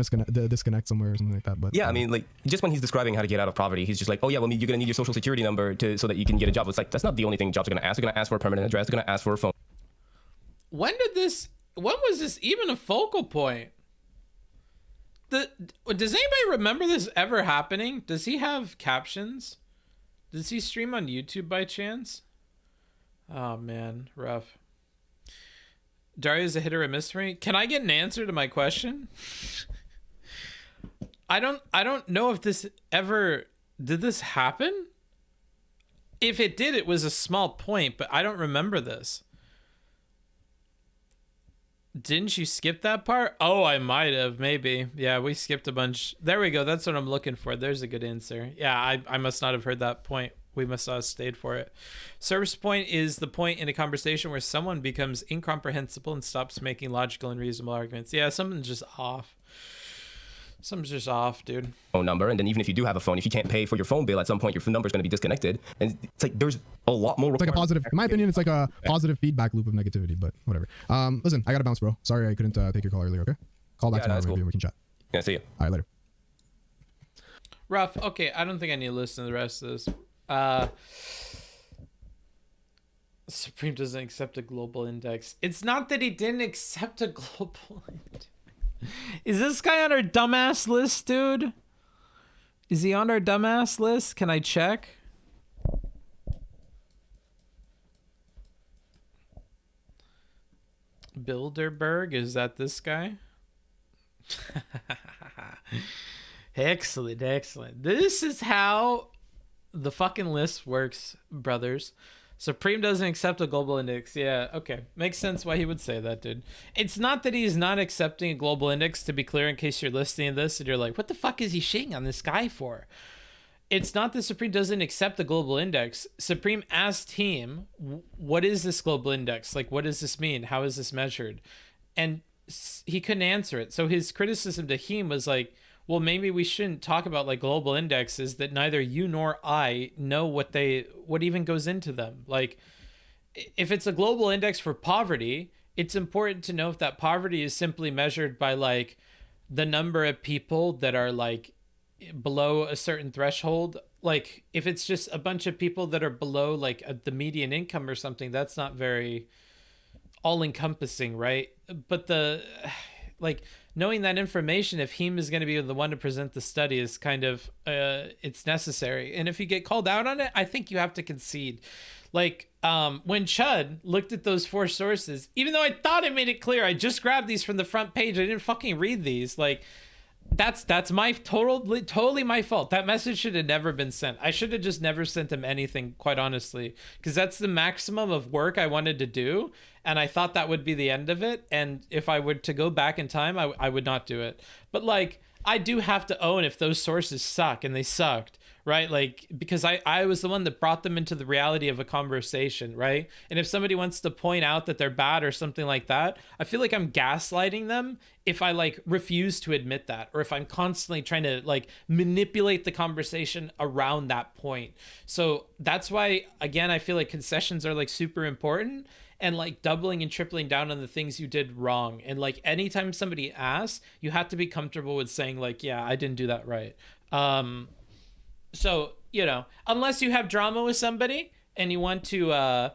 disconnect somewhere or something like that. But yeah, I mean, like just when he's describing how to get out of poverty, he's just like, oh yeah, well, you're gonna need your social security number so that you can get a job. It's like that's not the only thing jobs are gonna ask. They're gonna ask for a permanent address. They're gonna ask for a phone. When was this even a focal point? Does anybody remember this ever happening? Does he have captions? Does he stream on YouTube by chance? Oh man, rough. Dario's a hit or a miss for me. Can I get an answer to my question? I don't know if did this happen? If it did, it was a small point, but I don't remember this. Didn't you skip that part? Oh, I might have, maybe. Yeah, we skipped a bunch. There we go. That's what I'm looking for. There's a good answer. Yeah, I must not have heard that point. We must not have stayed for it. Service point is the point in a conversation where someone becomes incomprehensible and stops making logical and reasonable arguments. Yeah, something's just off. Something's just off, dude. Phone number, and then even if you do have a phone, if you can't pay for your phone bill, at some point your phone number is going to be disconnected, and it's like there's a lot more. It's like a positive, in my opinion, it's like a positive feedback loop of negativity, but whatever. Listen, I gotta bounce, bro. Sorry I couldn't take your call earlier. Okay, call back tomorrow, maybe, and we can chat. Yeah, see you. All right, later. Rough. Okay, I don't think I need to listen to the rest of this. Supreme doesn't accept a global index. It's not that he didn't accept a global index. Is this guy on our dumbass list, dude? Is he on our dumbass list? Can I check? Bilderberg, is that this guy? Excellent, excellent. This is how the fucking list works, brothers. Supreme doesn't accept a global index. Yeah, okay. Makes sense why he would say that, dude. It's not that he's not accepting a global index, to be clear, in case you're listening to this and you're like, what the fuck is he shitting on this guy for? It's not that Supreme doesn't accept the global index. Supreme asked Heem, what is this global index? Like, what does this mean? How is this measured? And he couldn't answer it. So his criticism to Heem was like, well, maybe we shouldn't talk about like global indexes that neither you nor I know what even goes into them. Like, if it's a global index for poverty, it's important to know if that poverty is simply measured by like the number of people that are like below a certain threshold. Like, if it's just a bunch of people that are below like the median income or something, that's not very all-encompassing, right? But knowing that information, if Heem is going to be the one to present the study, is kind of it's necessary. And if you get called out on it, I think you have to concede. Like, when Chud looked at those 4 sources, even though I thought I made it clear, I just grabbed these from the front page, I didn't fucking read these. Like, that's my totally my fault. That message should have never been sent. I should have just never sent him anything, quite honestly, because that's the maximum of work I wanted to do, and I thought that would be the end of it. And if I were to go back in time, I would not do it. But like, I do have to own if those sources suck, and they sucked, right? Like, because I was the one that brought them into the reality of a conversation, right? And if somebody wants to point out that they're bad or something like that, I feel like I'm gaslighting them if I like refuse to admit that, or if I'm constantly trying to like manipulate the conversation around that point. So that's why, again, I feel like concessions are like super important, and like doubling and tripling down on the things you did wrong. And like, anytime somebody asks, you have to be comfortable with saying like, yeah, I didn't do that right. So, you know, unless you have drama with somebody and you want to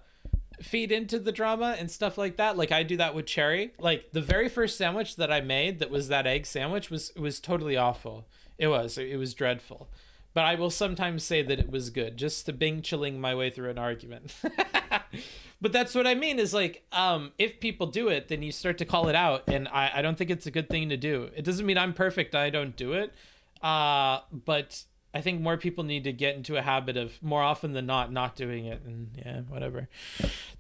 feed into the drama and stuff like that, like I do that with Cherry. Like, the very first sandwich that I made, that was that egg sandwich, was totally awful. It was dreadful. But I will sometimes say that it was good, just to Bing chilling my way through an argument. But that's what I mean, is like, if people do it, then you start to call it out. And I don't think it's a good thing to do. It doesn't mean I'm perfect, I don't do it. But I think more people need to get into a habit of, more often than not doing it. And yeah, whatever.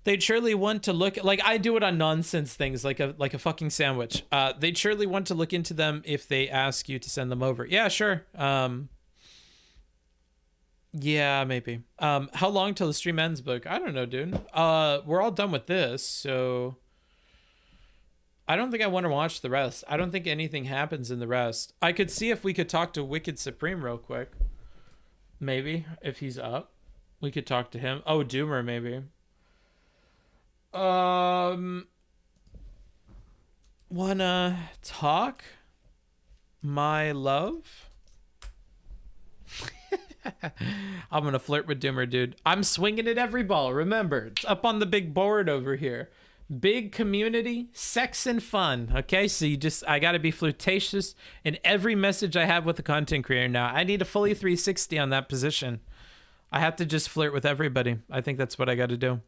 They'd surely want to look, like I do it on nonsense things, like a fucking sandwich. They'd surely want to look into them if they ask you to send them over. Yeah, sure. Yeah, maybe. How long till the stream ends, book? I don't know, dude. We're all done with this, so I don't think I want to watch the rest. I don't think anything happens in the rest. I could see if we could talk to Wicked Supreme real quick. Maybe, if he's up. We could talk to him. Oh, Doomer, maybe. Wanna talk? My love? I'm gonna flirt with Doomer, dude. I'm swinging at every ball. Remember, it's up on the big board over here. Big community, sex and fun. Okay, so I gotta be flirtatious in every message I have with the content creator now. I need a fully 360 on that position. I have to just flirt with everybody. I think that's what I gotta do.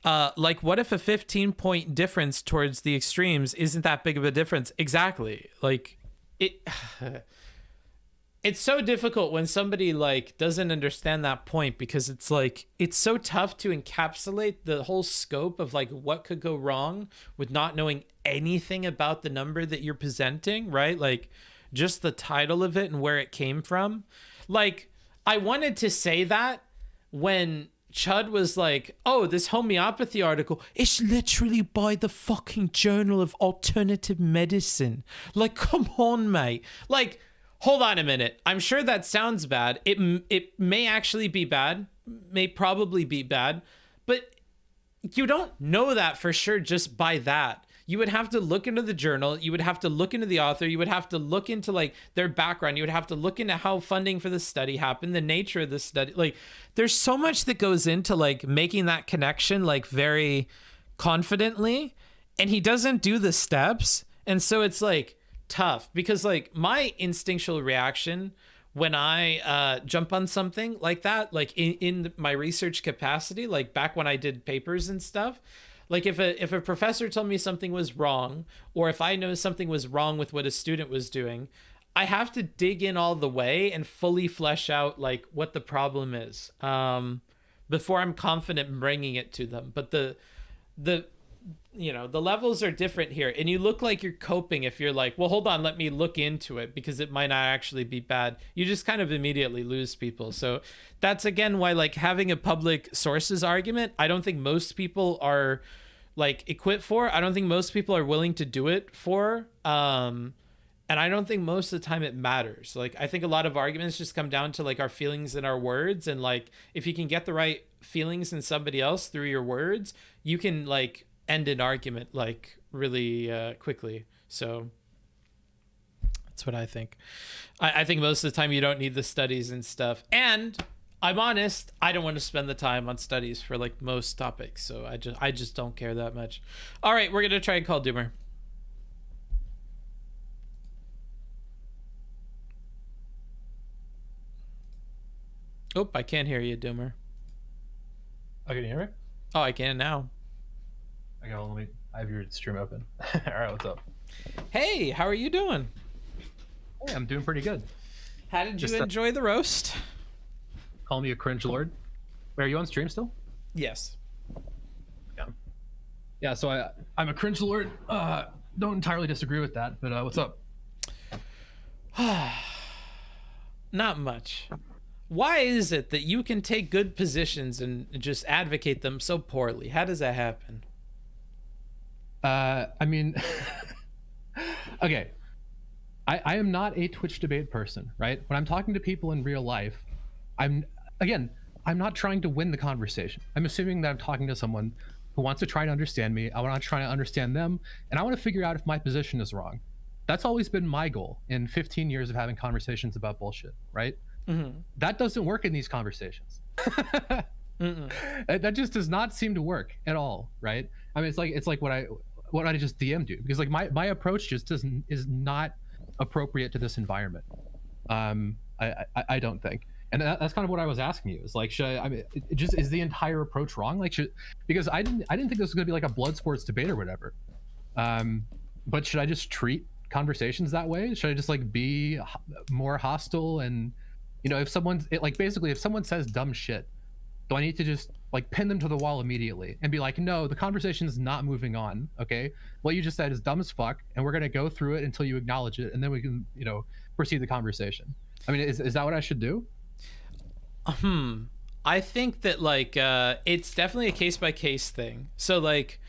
Like, what if a 15-point difference towards the extremes isn't that big of a difference? Exactly. Like, it's so difficult when somebody like doesn't understand that point, because it's like, it's so tough to encapsulate the whole scope of like what could go wrong with not knowing anything about the number that you're presenting, right? Like, just the title of it and where it came from. Like, I wanted to say that when Chud was like, oh, this homeopathy article, it's literally by the fucking Journal of Alternative Medicine. Like, come on, mate. Like, hold on a minute. I'm sure that sounds bad. It may actually be bad, may probably be bad, but you don't know that for sure just by that. You would have to look into the journal. You would have to look into the author. You would have to look into like their background. You would have to look into how funding for the study happened, the nature of the study. Like, there's so much that goes into like making that connection like very confidently, and he doesn't do the steps. And so it's like tough because like my instinctual reaction when I jump on something like that, like in my research capacity, like back when I did papers and stuff, like if a professor told me something was wrong, or if I know something was wrong with what a student was doing, I have to dig in all the way and fully flesh out like what the problem is before I'm confident in bringing it to them. But the you know, the levels are different here, and you look like you're coping if you're like, well, hold on, let me look into it because it might not actually be bad. You just kind of immediately lose people. So that's again why like having a public sources argument, I don't think most people are like equipped for. I don't think most people are willing to do it for. And I don't think most of the time it matters. Like, I think a lot of arguments just come down to like our feelings and our words. And like, if you can get the right feelings in somebody else through your words, you can like end an argument like really quickly. So that's what I think. I think most of the time you don't need the studies and stuff. And I'm honest, I don't want to spend the time on studies for like most topics. So I just don't care that much. All right, we're gonna try and call Doomer. Oh, I can't hear you, Doomer. Oh, can you hear me? Oh, I can now. Okay, well, I have your stream open. All right, what's up? Hey, how are you doing? Hey, I'm doing pretty good. How did you enjoy the roast? Call me a cringe lord. Wait, are you on stream still? Yes. Yeah, so I'm a cringe lord. Don't entirely disagree with that, but what's up? Not much. Why is it that you can take good positions and just advocate them so poorly? How does that happen? I mean, okay. I am not a Twitch debate person, right? When I'm talking to people in real life, I'm not trying to win the conversation. I'm assuming that I'm talking to someone who wants to try to understand me. I want to try to understand them, and I want to figure out if my position is wrong. That's always been my goal in 15 years of having conversations about bullshit, right? Mm-hmm. That doesn't work in these conversations. That just does not seem to work at all, right? I mean, it's like what I just DM do, because like my approach just is not appropriate to this environment. I don't think, and that's kind of what I was asking you. Is like, is the entire approach wrong? Like, because I didn't think this was gonna be like a blood sports debate or whatever. But should I just treat conversations that way? Should I just like be more hostile? And you know, if someone says dumb shit, do I need to just like pin them to the wall immediately and be like, no, the conversation is not moving on. Okay, what you just said is dumb as fuck, and we're gonna go through it until you acknowledge it, and then we can, you know, proceed the conversation. I mean, is that what I should do? I think that like it's definitely a case by case thing. So like,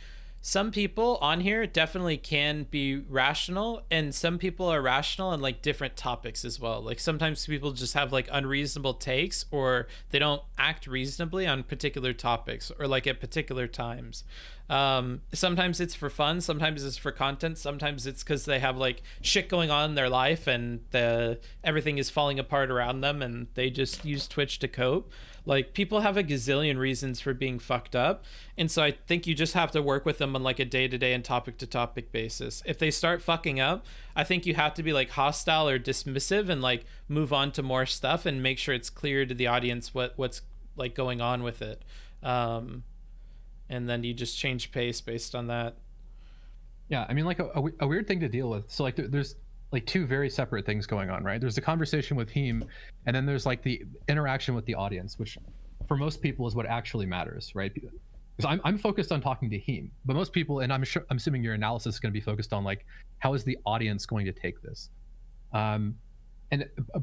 some people on here definitely can be rational, and some people are rational on like different topics as well. Like sometimes people just have like unreasonable takes, or they don't act reasonably on particular topics or like at particular times. Sometimes it's for fun, sometimes it's for content, sometimes it's because they have like shit going on in their life and everything is falling apart around them and they just use Twitch to cope. Like, people have a gazillion reasons for being fucked up, and so I think you just have to work with them on like a day-to-day and topic-to-topic basis. If they start fucking up, I think you have to be like hostile or dismissive and like move on to more stuff and make sure it's clear to the audience what's like going on with it. And then you just change pace based on that. Yeah, I mean, like a weird thing to deal with. So like there's like two very separate things going on, right? There's the conversation with Heem, and then there's like the interaction with the audience, which for most people is what actually matters, right? Because I'm focused on talking to Heem, but most people, and I'm assuming your analysis is going to be focused on like, how is the audience going to take this? And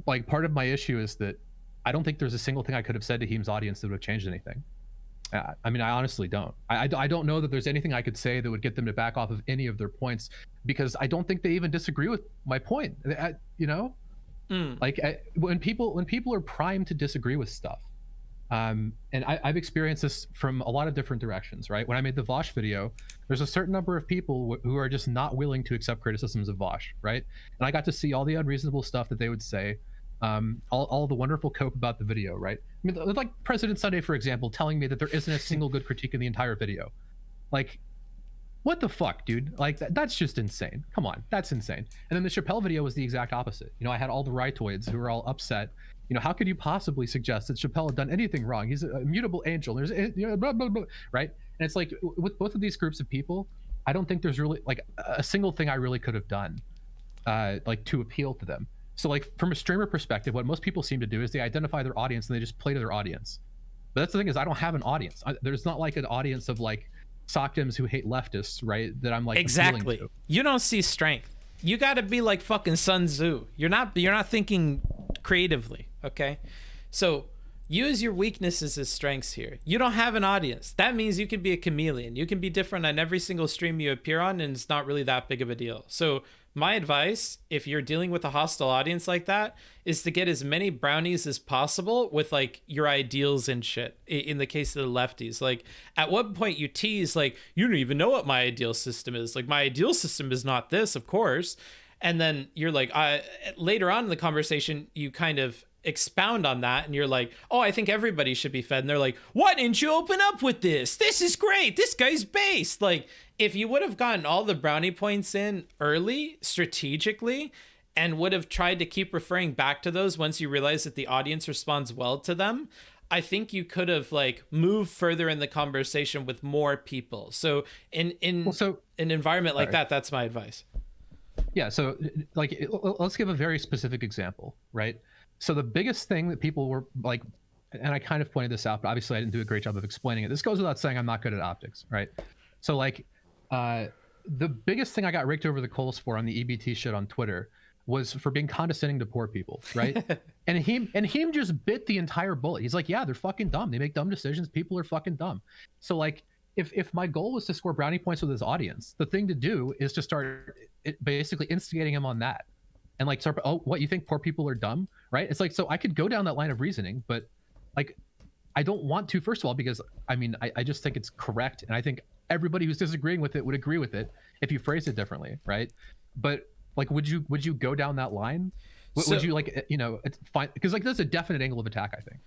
like part of my issue is that I don't think there's a single thing I could have said to Heem's audience that would have changed anything. I mean, I honestly don't. I don't know that there's anything I could say that would get them to back off of any of their points, because I don't think they even disagree with my point. You know, like when people are primed to disagree with stuff, and I've experienced this from a lot of different directions, right? When I made the Vosh video, there's a certain number of people who are just not willing to accept criticisms of Vosh, right? And I got to see all the unreasonable stuff that they would say, all the wonderful cope about the video, right? I mean, like President Sunday, for example, telling me that there isn't a single good critique in the entire video. Like, what the fuck, dude? Like, that's just insane. Come on, that's insane. And then the Chappelle video was the exact opposite. You know, I had all the rightoids who were all upset. You know, how could you possibly suggest that Chappelle had done anything wrong? He's a mutable angel. There's, you know, blah, blah, blah, right? And it's like, with both of these groups of people, I don't think there's really like a single thing I really could have done, like to appeal to them. So like from a streamer perspective, what most people seem to do is they identify their audience and they just play to their audience. But that's the thing, is I don't have an audience. There's not like an audience of like sockdems who hate leftists, right? That I'm like exactly. You don't see strength. You got to be like fucking Sun Tzu. You're not thinking creatively, okay? So use your weaknesses as strengths here. You don't have an audience. That means you can be a chameleon. You can be different on every single stream you appear on, and it's not really that big of a deal. So my advice, if you're dealing with a hostile audience like that, is to get as many brownies as possible with like your ideals and shit. In the case of the lefties, like at one point you tease like, you don't even know what my ideal system is. Like, my ideal system is not this, of course. And then you're like, later on in the conversation, you kind of expound on that and you're like, oh, I think everybody should be fed. And they're like, why didn't you open up with this? This is great. This guy's based. Like, if you would have gotten all the brownie points in early, strategically, and would have tried to keep referring back to those once you realize that the audience responds well to them, I think you could have like moved further in the conversation with more people. So in an environment like that, that's my advice. Yeah. So like, let's give a very specific example, right? So the biggest thing that people were like, and I kind of pointed this out, but obviously I didn't do a great job of explaining it. This goes without saying, I'm not good at optics, right? So like, the biggest thing I got raked over the coals for on the EBT shit on Twitter was for being condescending to poor people, right? and Heem just bit the entire bullet. He's like, yeah, they're fucking dumb. They make dumb decisions. People are fucking dumb. So like, if my goal was to score brownie points with his audience, the thing to do is to start basically instigating him on that. And like, start, oh, what, you think poor people are dumb, right? It's like, so I could go down that line of reasoning, but like, I don't want to, first of all, because I mean, I just think it's correct. And I think everybody who's disagreeing with it would agree with it if you phrase it differently, right? But like, would you go down that line? Would you like, you know, fine? Because like, there's a definite angle of attack, I think.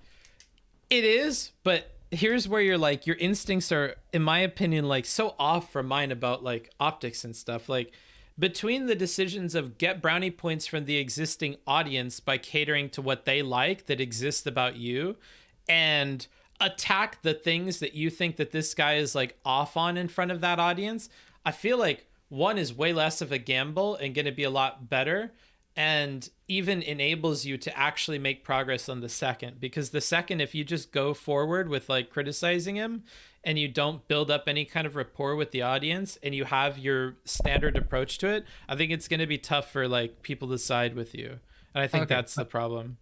It is, but here's where you're like, your instincts are, in my opinion, like so off from mine about like optics and stuff. Like, between the decisions of get brownie points from the existing audience by catering to what they like that exists about you, and attack the things that you think that this guy is like off on in front of that audience, I feel like one is way less of a gamble and going to be a lot better, and even enables you to actually make progress on the second. Because the second, if you just go forward with like criticizing him and you don't build up any kind of rapport with the audience and you have your standard approach to it, I think it's going to be tough for like people to side with you. And I think that's the problem.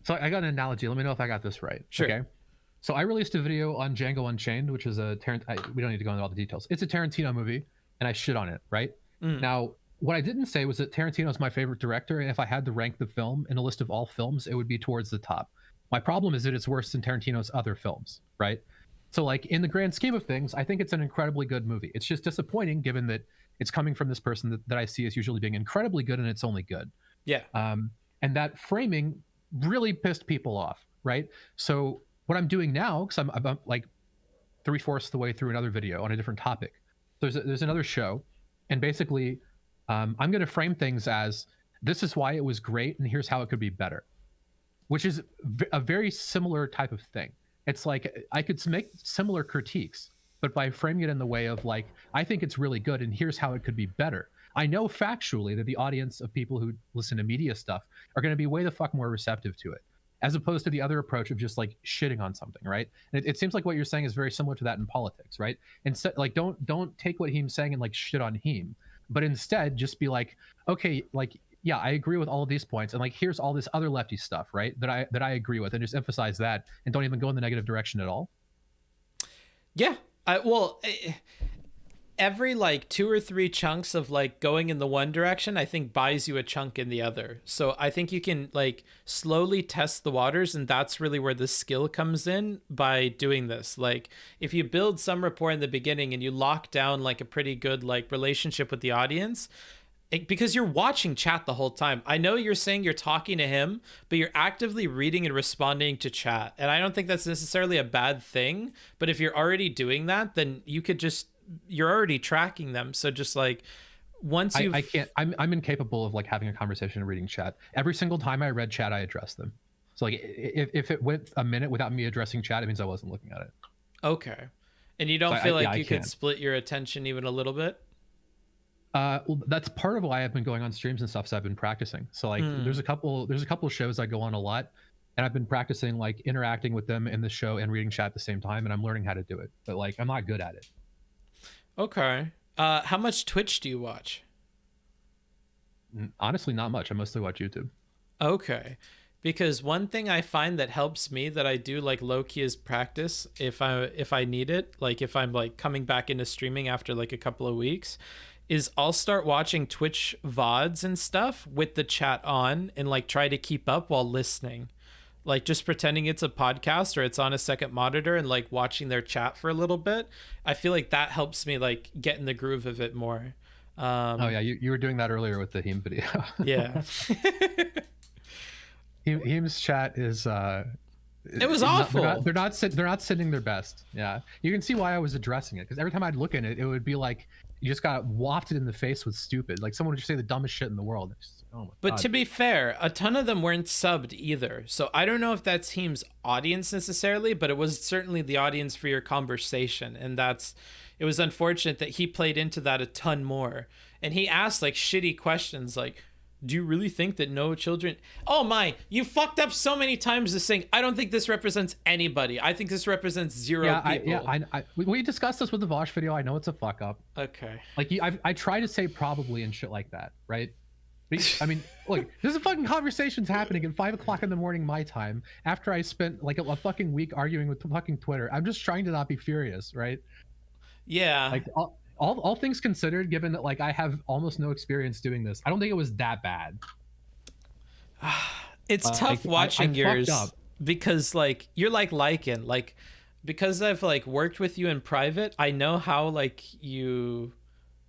So I got an analogy. Let me know if I got this right. Sure. Okay. So I released a video on Django Unchained, which is a we don't need to go into all the details. It's a Tarantino movie, and I shit on it, right? Now, what I didn't say was that Tarantino is my favorite director, and if I had to rank the film in a list of all films, it would be towards the top. My problem is that it's worse than Tarantino's other films, right? So like, in the grand scheme of things, I think it's an incredibly good movie. It's just disappointing given that it's coming from this person that I see as usually being incredibly good, and it's only good. Yeah. And that framing really pissed people off, right? So what I'm doing now, because I'm like 3/4 of the way through another video on a different topic. There's another show, and basically I'm going to frame things as, this is why it was great, and here's how it could be better, which is a very similar type of thing. It's like, I could make similar critiques, but by framing it in the way of like, I think it's really good, and here's how it could be better. I know factually that the audience of people who listen to media stuff are going to be way the fuck more receptive to it, as opposed to the other approach of just like shitting on something, right? And it seems like what you're saying is very similar to that in politics, right? And so, like, don't take what Heem's saying and like shit on Heem, but instead just be like, okay, like, yeah, I agree with all of these points, and like, here's all this other lefty stuff, right, that I agree with, and just emphasize that, and don't even go in the negative direction at all. Yeah. Every like 2 or 3 chunks of like going in the one direction, I think buys you a chunk in the other. So I think you can like slowly test the waters, and that's really where the skill comes in by doing this. Like if you build some rapport in the beginning and you lock down like a pretty good like relationship with the audience, because you're watching chat the whole time. I know you're saying you're talking to him, but you're actively reading and responding to chat. And I don't think that's necessarily a bad thing, but if you're already doing that, then you're already tracking them. So just like once you I'm incapable of like having a conversation and reading chat. Every single time I read chat, I addressed them. So like if it went a minute without me addressing chat, it means I wasn't looking at it. Okay. And you don't feel like you could split your attention even a little bit? Well, that's part of why I've been going on streams and stuff. So I've been practicing. So like there's a couple shows I go on a lot, and I've been practicing like interacting with them in the show and reading chat at the same time, and I'm learning how to do it. But like I'm not good at it. Okay. How much Twitch do you watch? Honestly, not much. I mostly watch YouTube. Okay. Because one thing I find that helps me that I do like low key is practice if I need it, like if I'm like coming back into streaming after like a couple of weeks, is I'll start watching Twitch VODs and stuff with the chat on and like try to keep up while listening. Like just pretending it's a podcast or it's on a second monitor and like watching their chat for a little bit. I feel like that helps me like get in the groove of it more. Oh yeah, you were doing that earlier with the Heem video. Yeah. Heem's chat is it was awful. They're not sitting their best. Yeah, you can see why I was addressing it, because every time I'd look at it, it would be like you just got wafted in the face with stupid. Like someone would just say the dumbest shit in the world. Just, oh my but God. To be fair, a ton of them weren't subbed either. So I don't know if that's Heem's audience necessarily, but it was certainly the audience for your conversation, and it was unfortunate that he played into that a ton more. And he asked like shitty questions like, do you really think that no children... Oh my, you fucked up so many times this thing. I don't think this represents anybody. I think this represents zero people. We discussed this with the Vosh video. I know it's a fuck up. Okay. Like I try to say probably and shit like that, right? I mean, look, this is fucking conversations happening at 5 o'clock in the morning my time after I spent like a fucking week arguing with fucking Twitter. I'm just trying to not be furious, right? Yeah. Like all things considered, given that like I have almost no experience doing this, I don't think it was that bad. It's tough watching yours because like you're like Lycan, like because I've like worked with you in private, I know how like you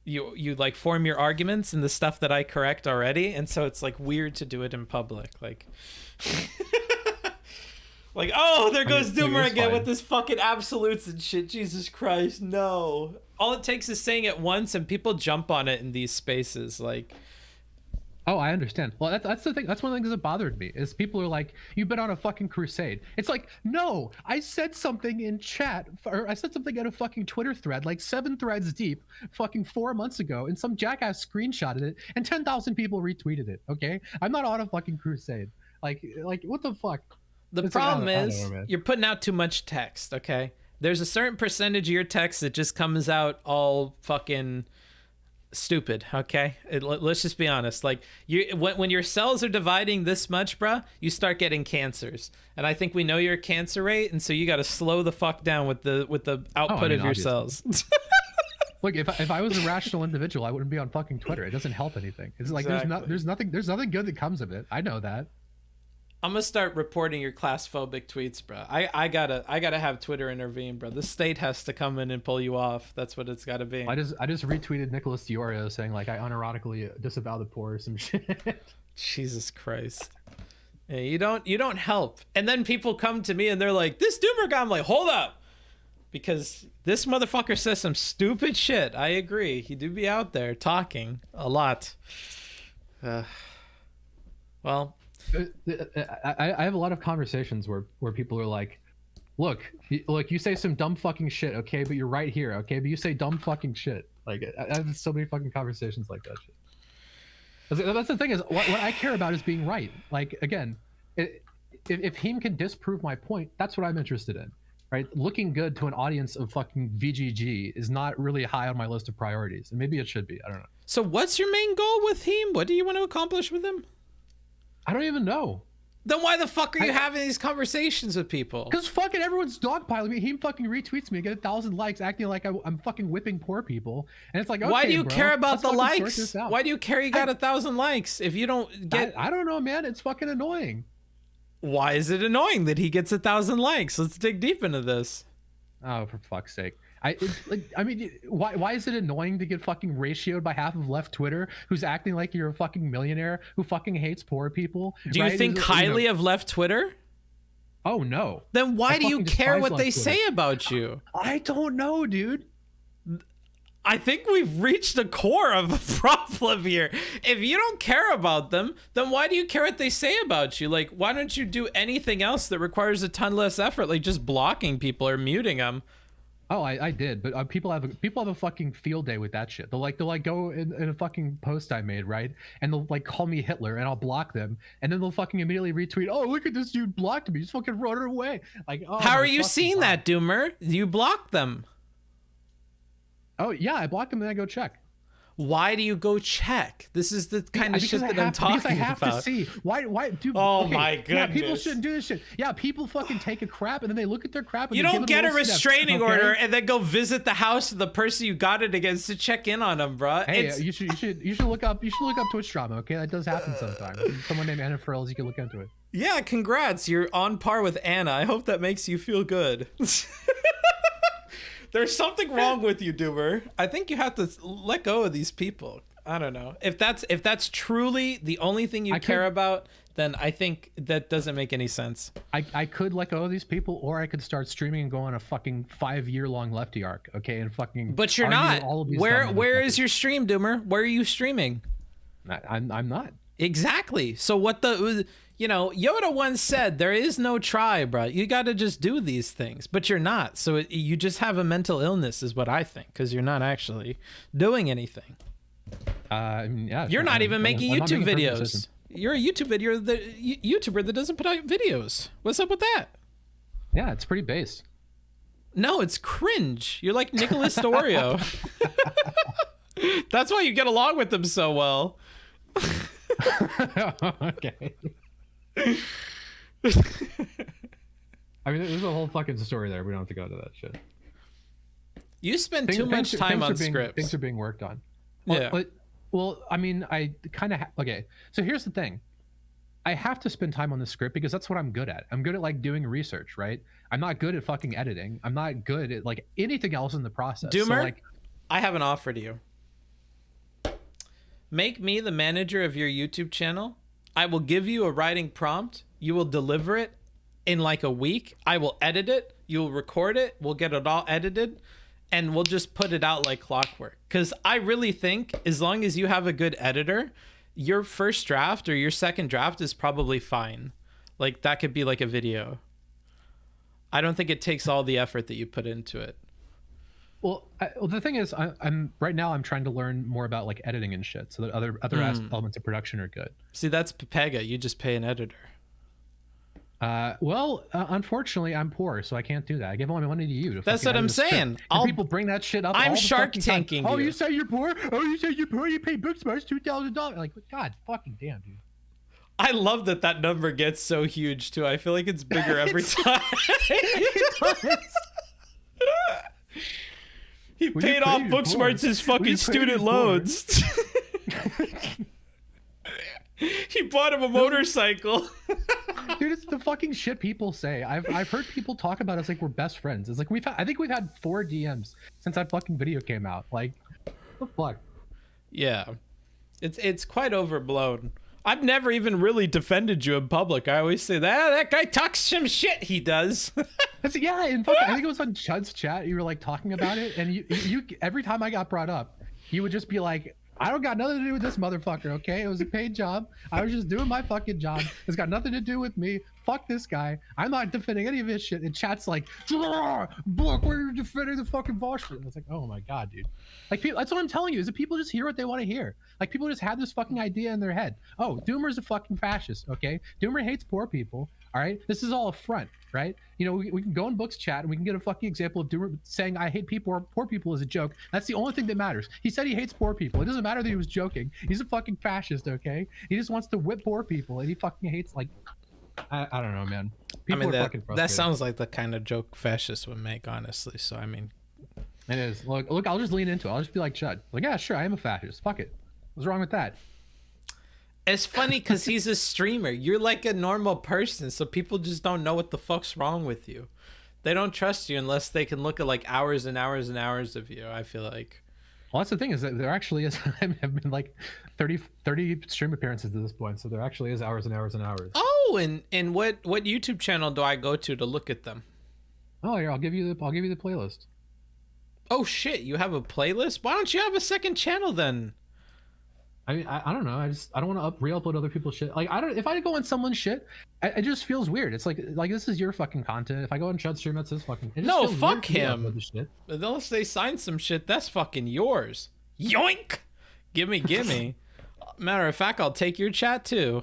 like form your arguments and the stuff that I correct already, and so it's like weird to do it in public, like like, oh, there goes Doomer again with this fucking absolutes and shit. Jesus Christ, no. All it takes is saying it once and people jump on it in these spaces, like... Oh, I understand. Well, that's the thing. That's one of the things that bothered me, is people are like, you've been on a fucking crusade. It's like, no, I said something in chat, or I said something in a fucking Twitter thread, like 7 threads deep, fucking 4 months ago, and some jackass screenshotted it, and 10,000 people retweeted it, okay? I'm not on a fucking crusade. Like what the fuck? The problem is you're putting out too much text, okay? There's a certain percentage of your text that just comes out all fucking stupid, okay? Let's just be honest. Like, when your cells are dividing this much, bruh, you start getting cancers. And I think we know your cancer rate, and so you got to slow the fuck down with the output of your cells. Look, if I was a rational individual, I wouldn't be on fucking Twitter. It doesn't help anything. It's like there's nothing good that comes of it. I know that. I'm gonna start reporting your class-phobic tweets, bro. I gotta have Twitter intervene, bro. The state has to come in and pull you off. That's what it's gotta be. I just retweeted Nicholas Diorio saying like I unironically disavow the poor or some shit. Jesus Christ. Yeah, you don't help. And then people come to me and they're like, this Doomer guy. I'm like, hold up, because this motherfucker says some stupid shit. I agree. He do be out there talking a lot. Well. I have a lot of conversations where people are like, look, you say some dumb fucking shit, okay, but you're right here, okay, but you say dumb fucking shit. Like, I have so many fucking conversations like that shit. That's the thing, is what I care about is being right. Like, again, if Heem can disprove my point, that's what I'm interested in, right? Looking good to an audience of fucking VGG is not really high on my list of priorities, and maybe it should be. I don't know. So what's your main goal with Heem? What do you want to accomplish with him? I don't even know. Then why the fuck are you having these conversations with people? Because fucking everyone's dogpiling me. He fucking retweets me, get 1,000 likes, acting like I'm fucking whipping poor people. And it's like, okay, why do you bro, care about let's the fucking sort likes? this out. Why do you care you got 1,000 likes if you don't get? I don't know, man. It's fucking annoying. Why is it annoying that he gets 1,000 likes? Let's dig deep into this. Oh, for fuck's sake. I mean, why is it annoying to get fucking ratioed by half of left Twitter who's acting like you're a fucking millionaire who fucking hates poor people? Do you think highly of left Twitter? Oh, no. Then why do you care what they say about you? I don't know, dude. I think we've reached the core of the problem here. If you don't care about them, then why do you care what they say about you? Like, why don't you do anything else that requires a ton less effort, like just blocking people or muting them? Oh, I did, but people have a fucking field day with that shit. They'll go in a fucking post I made, right? And they'll like call me Hitler, and I'll block them, and then they'll fucking immediately retweet, "Oh, look at this dude blocked me. Just fucking wrote it away." Like, oh, how are you seeing that, Doomer? You blocked them. Oh yeah, I blocked them, and then I go check. Why do you go check? This is the kind of shit that I'm talking about. Because I have to see. Why do? Oh okay, my goodness. Yeah, people shouldn't do this shit. Yeah, people fucking take a crap and then they look at their crap. And you they don't get a restraining okay? order and then go visit the house of the person you got it against to check in on them, bro. Hey, you should look up Twitch drama. Okay, that does happen sometimes. Someone named Anna Frills, you can look into it. Yeah, congrats. You're on par with Anna. I hope that makes you feel good. There's something wrong with you, Doomer. I think you have to let go of these people. I don't know. If that's truly the only thing you care about, then I think that doesn't make any sense. I could let go of these people, or I could start streaming and go on a fucking 5-year-long lefty arc, okay, and fucking. But you're not. Where is your stream, Doomer? Where are you streaming? I'm not. Exactly. So what the, Yoda once said, there is no try, bro. You got to just do these things, but you're not. So you just have a mental illness is what I think, because you're not actually doing anything. Yeah. You're not even making YouTube videos. You're a YouTuber that doesn't put out videos. What's up with that? Yeah, it's pretty base. No, it's cringe. You're like Nicholas Storio. That's why you get along with them so well. Okay. I mean, there's a whole fucking story there. We don't have to go into that shit. You spend too much time on scripts. Things are being worked on. Yeah. Well, I mean, I kind of okay. So here's the thing. I have to spend time on the script because that's what I'm good at. I'm good at like doing research, right? I'm not good at fucking editing. I'm not good at like anything else in the process. Doomer, so, like, I have an offer to you. Make me the manager of your YouTube channel. I will give you a writing prompt. You will deliver it in like a week. I will edit it. You'll record it. We'll get it all edited. And we'll just put it out like clockwork. Because I really think as long as you have a good editor, your first draft or your second draft is probably fine. Like that could be like a video. I don't think it takes all the effort that you put into it. Well, the thing is, I'm right now I'm trying to learn more about like editing and shit, so that other elements of production are good. See, that's Pepega. You just pay an editor. Unfortunately, I'm poor, so I can't do that. I give all my money to you. That's what I'm saying. People bring that shit up. I'm all the Shark fucking time. Tanking Oh, you. you say you're poor? Oh, you say you're poor? You pay Booksmarts $2,000. Like, God, fucking damn, dude. I love that number gets so huge too. I feel like it's bigger every time. He paid off Booksmarts' fucking student loans. He bought him a motorcycle. Dude, it's the fucking shit people say. I've heard people talk about us like we're best friends. It's like I think we've had 4 DMs since that fucking video came out. Like, what the fuck? Yeah, it's quite overblown. I've never even really defended you in public. I always say that guy talks some shit. He does. Yeah, in fucking, I think it was on Chud's chat. You were like talking about it, and you every time I got brought up, you would just be like, I don't got nothing to do with this motherfucker, okay? It was a paid job. I was just doing my fucking job. It's got nothing to do with me. Fuck this guy. I'm not defending any of his shit. And chat's like, Block, where are you defending the fucking Vosh? And it's like, oh my God, dude. Like, people, that's what I'm telling you, is that people just hear what they want to hear. Like, people just have this fucking idea in their head. Oh, Doomer's a fucking fascist, okay? Doomer hates poor people, all right? This is all a front, right? You know, we can go in Books chat and we can get a fucking example of Doomer saying I hate people or poor people as a joke. That's the only thing that matters. He said he hates poor people. It doesn't matter that he was joking. He's a fucking fascist, okay? He just wants to whip poor people and he fucking hates, like, I don't know, man. I People mean, are that fucking frustrated. sounds like the kind of joke fascists would make, honestly. So I mean, It is. Look, I'll just lean into it. I'll just be like Chud. Like, yeah, sure, I am a fascist. Fuck it. What's wrong with that? it's funny because he's a streamer. You're like a normal person, so people just don't know what the fuck's wrong with you. They don't trust you unless they can look at like hours and hours and hours of you. I feel like. Well, that's the thing, is that there actually is. I've been like 30 stream appearances at this point, so there actually is hours and hours and hours. Oh, and what YouTube channel do I go to look at them? Oh, here, I'll give you the playlist. Oh shit, you have a playlist? Why don't you have a second channel then? I mean, I don't know. I don't want to re-upload other people's shit. Like, if I go on someone's shit, it just feels weird. It's like this is your fucking content. If I go on Chud's stream, that's his fucking. It just No, feels fuck weird to me to him. upload this shit. Unless they sign some shit, that's fucking yours. Yoink! Gimme. Matter of fact, I'll take your chat too.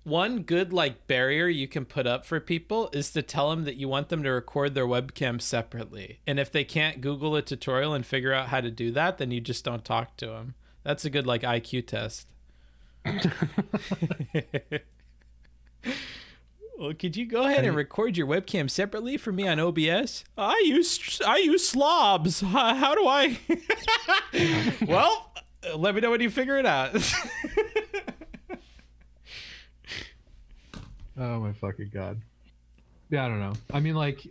One good like barrier you can put up for people is to tell them that you want them to record their webcam separately. And if they can't Google a tutorial and figure out how to do that, then you just don't talk to them. That's a good like IQ test. Well, could you go ahead and record your webcam separately for me on OBS? I use slobs. How do I? Well, let me know when you figure it out. Oh my fucking god. Yeah, I don't know. I mean, like,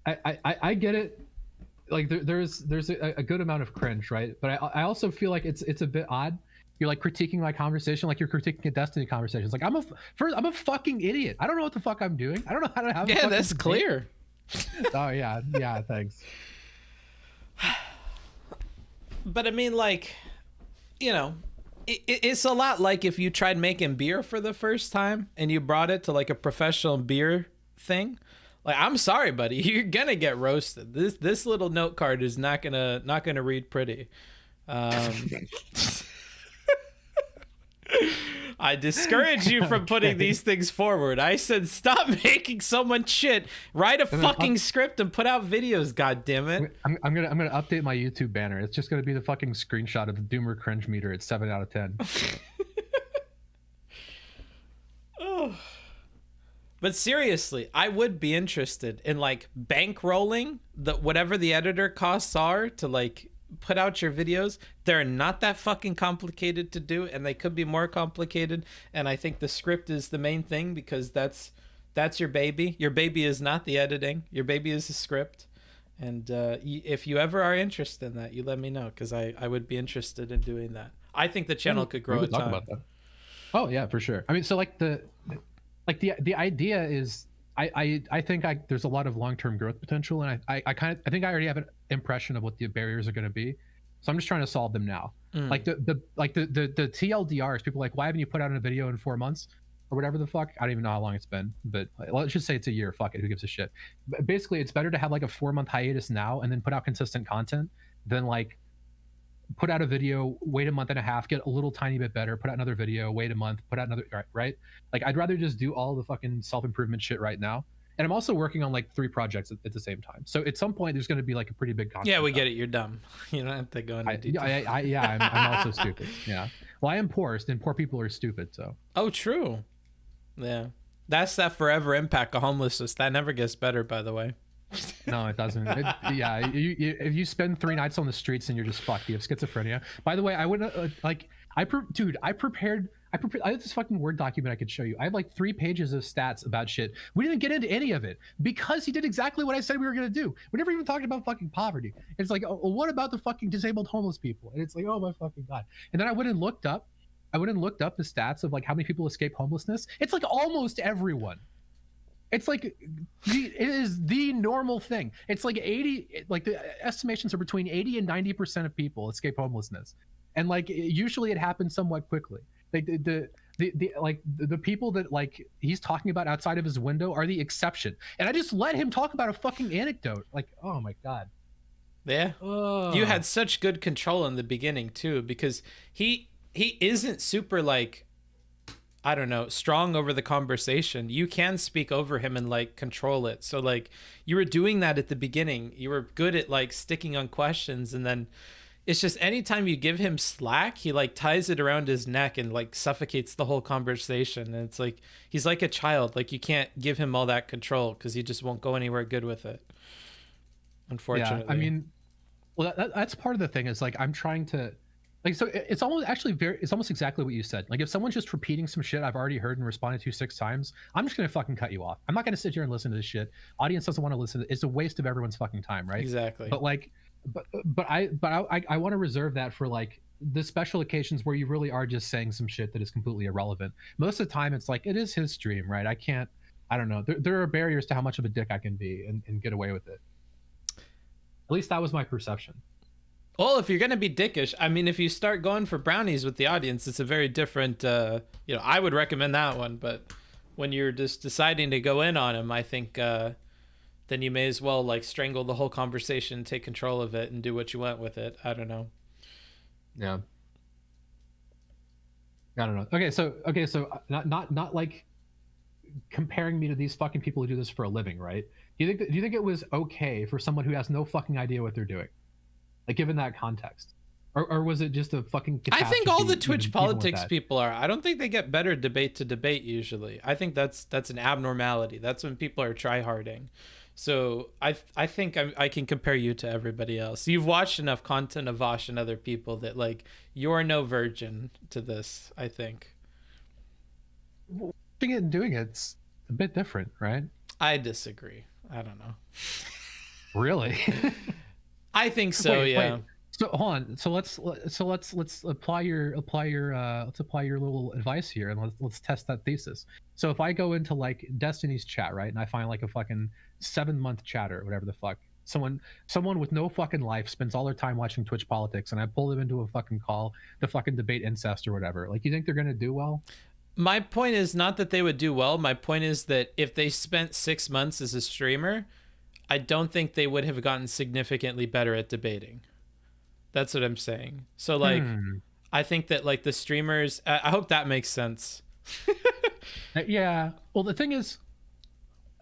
I get it. Like, there's a good amount of cringe, right? But I also feel like it's a bit odd. You're like critiquing my conversation, like you're critiquing a Destiny conversation. It's like I'm a fucking idiot. I don't know what the fuck I'm doing. I don't know how to have. Yeah, that's clear. Oh yeah, thanks. But I mean, like, you know, it's a lot like if you tried making beer for the first time and you brought it to like a professional beer thing. Like, I'm sorry, buddy, you're gonna get roasted. This little note card is not gonna read pretty. I discourage you from putting these things forward. I said stop making someone shit. Write a fucking script and put out videos. God damn it! I'm gonna update my YouTube banner. It's just gonna be the fucking screenshot of the Doomer cringe meter at 7 out of 10. Oh. But seriously, I would be interested in like bankrolling whatever the editor costs are to like put out your videos. They're not that fucking complicated to do, and they could be more complicated. And I think the script is the main thing, because that's your baby. Your baby is not the editing. Your baby is the script. And if you ever are interested in that, you let me know, because I would be interested in doing that. I think the channel could grow a ton. About that. Oh yeah, for sure. I mean, so like the idea is, I think there's a lot of long-term growth potential, and I think I already have an impression of what the barriers are going to be, so I'm just trying to solve them now. Like the TLDRs, people are like, why haven't you put out a video in 4 months or whatever the fuck? I don't even know how long it's been, but let's just say it's a year. Fuck it, who gives a shit? But basically, it's better to have like a 4-month hiatus now and then put out consistent content than like put out a video, wait a month and a half, get a little tiny bit better, put out another video, wait a month, put out another, right? Like, I'd rather just do all the fucking self-improvement shit right now. And I'm also working on like 3 projects at the same time. So at some point, there's going to be like a pretty big content. Yeah, we get it. You're dumb. You don't have to go into detail. I'm also stupid. Yeah. Well, I am poor, and poor people are stupid. So. Oh, true. Yeah. That's that forever impact of homelessness. That never gets better, by the way. No, it doesn't. If you spend 3 nights on the streets and you're just fucked, you have schizophrenia. By the way, I would I prepared I have this fucking Word document I could show you. I have like 3 pages of stats about shit. We didn't get into any of it because he did exactly what I said we were gonna do. We never even talked about fucking poverty. It's like, oh, what about the fucking disabled homeless people? And it's like, oh my fucking god. And then I went and looked up the stats of like how many people escape homelessness. It's like almost everyone. It's like it is the normal thing. It's like 80, like the estimations are between 80 and 90% of people escape homelessness, and like usually it happens somewhat quickly. Like the people that like he's talking about outside of his window are the exception. And I just let him talk about a fucking anecdote. Like, oh my god. Yeah. You had such good control in the beginning too, because he isn't super like, I don't know, strong over the conversation. You can speak over him and like control it. So like you were doing that at the beginning. You were good at like sticking on questions, and then It's just anytime you give him slack, he like ties it around his neck and like suffocates the whole conversation. And it's like he's like a child. Like you can't give him all that control because he just won't go anywhere good with it. Unfortunately. Yeah, I mean, well, that's part of the thing is like I'm trying to, like, so it's almost actually it's almost exactly what you said. Like if someone's just repeating some shit I've already heard and responded to 6 times, I'm just gonna fucking cut you off. I'm not gonna sit here and listen to this shit. Audience doesn't want to listen. It's a waste of everyone's fucking time, right? Exactly. But like, but I want to reserve that for like the special occasions where you really are just saying some shit that is completely irrelevant. Most of the time, it's like it is his stream, right? I don't know. There are barriers to how much of a dick I can be and get away with it. At least that was my perception. Well, if you're going to be dickish, I mean, if you start going for brownies with the audience, it's a very different, I would recommend that one. But when you're just deciding to go in on him, I think then you may as well like strangle the whole conversation, take control of it and do what you want with it. I don't know. Yeah. I don't know. Okay, so not like comparing me to these fucking people who do this for a living, right? Do you think it was okay for someone who has no fucking idea what they're doing? Like given that context, or was it just a fucking I think all the Twitch even politics with that? people are. I don't think they get better debate to debate usually. I think that's an abnormality. That's when people are tryharding. So I think I can compare you to everybody else. You've watched enough content of Vosh and other people that like you're no virgin to this. I think. Watching it and doing it's a bit different, right? I disagree. I don't know. Really? I think so. Yeah. Wait. So hold on. So let's apply your little advice here and let's test that thesis. So if I go into like Destiny's chat, right, and I find like a fucking 7-month chatter or whatever the fuck, someone with no fucking life spends all their time watching Twitch politics, and I pull them into a fucking call to fucking debate incest or whatever. Like, you think they're gonna do well? My point is not that they would do well. My point is that if they spent 6 months as a streamer, I don't think they would have gotten significantly better at debating. That's what I'm saying. So like, I think that like the streamers, I hope that makes sense. Yeah. Well, the thing is,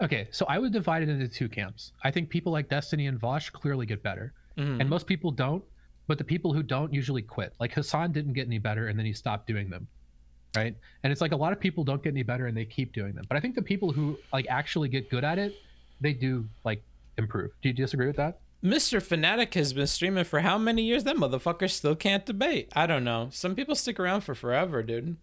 okay, so I would divide it into 2 camps. I think people like Destiny and Vosh clearly get better, and most people don't. But the people who don't usually quit. Like Hassan didn't get any better, and then he stopped doing them. Right. And it's like a lot of people don't get any better and they keep doing them. But I think the people who like actually get good at it, they do like improve. Do you disagree with that? Mr. Fanatic has been streaming for how many years? That motherfucker still can't debate. I don't know. Some people stick around for forever, dude.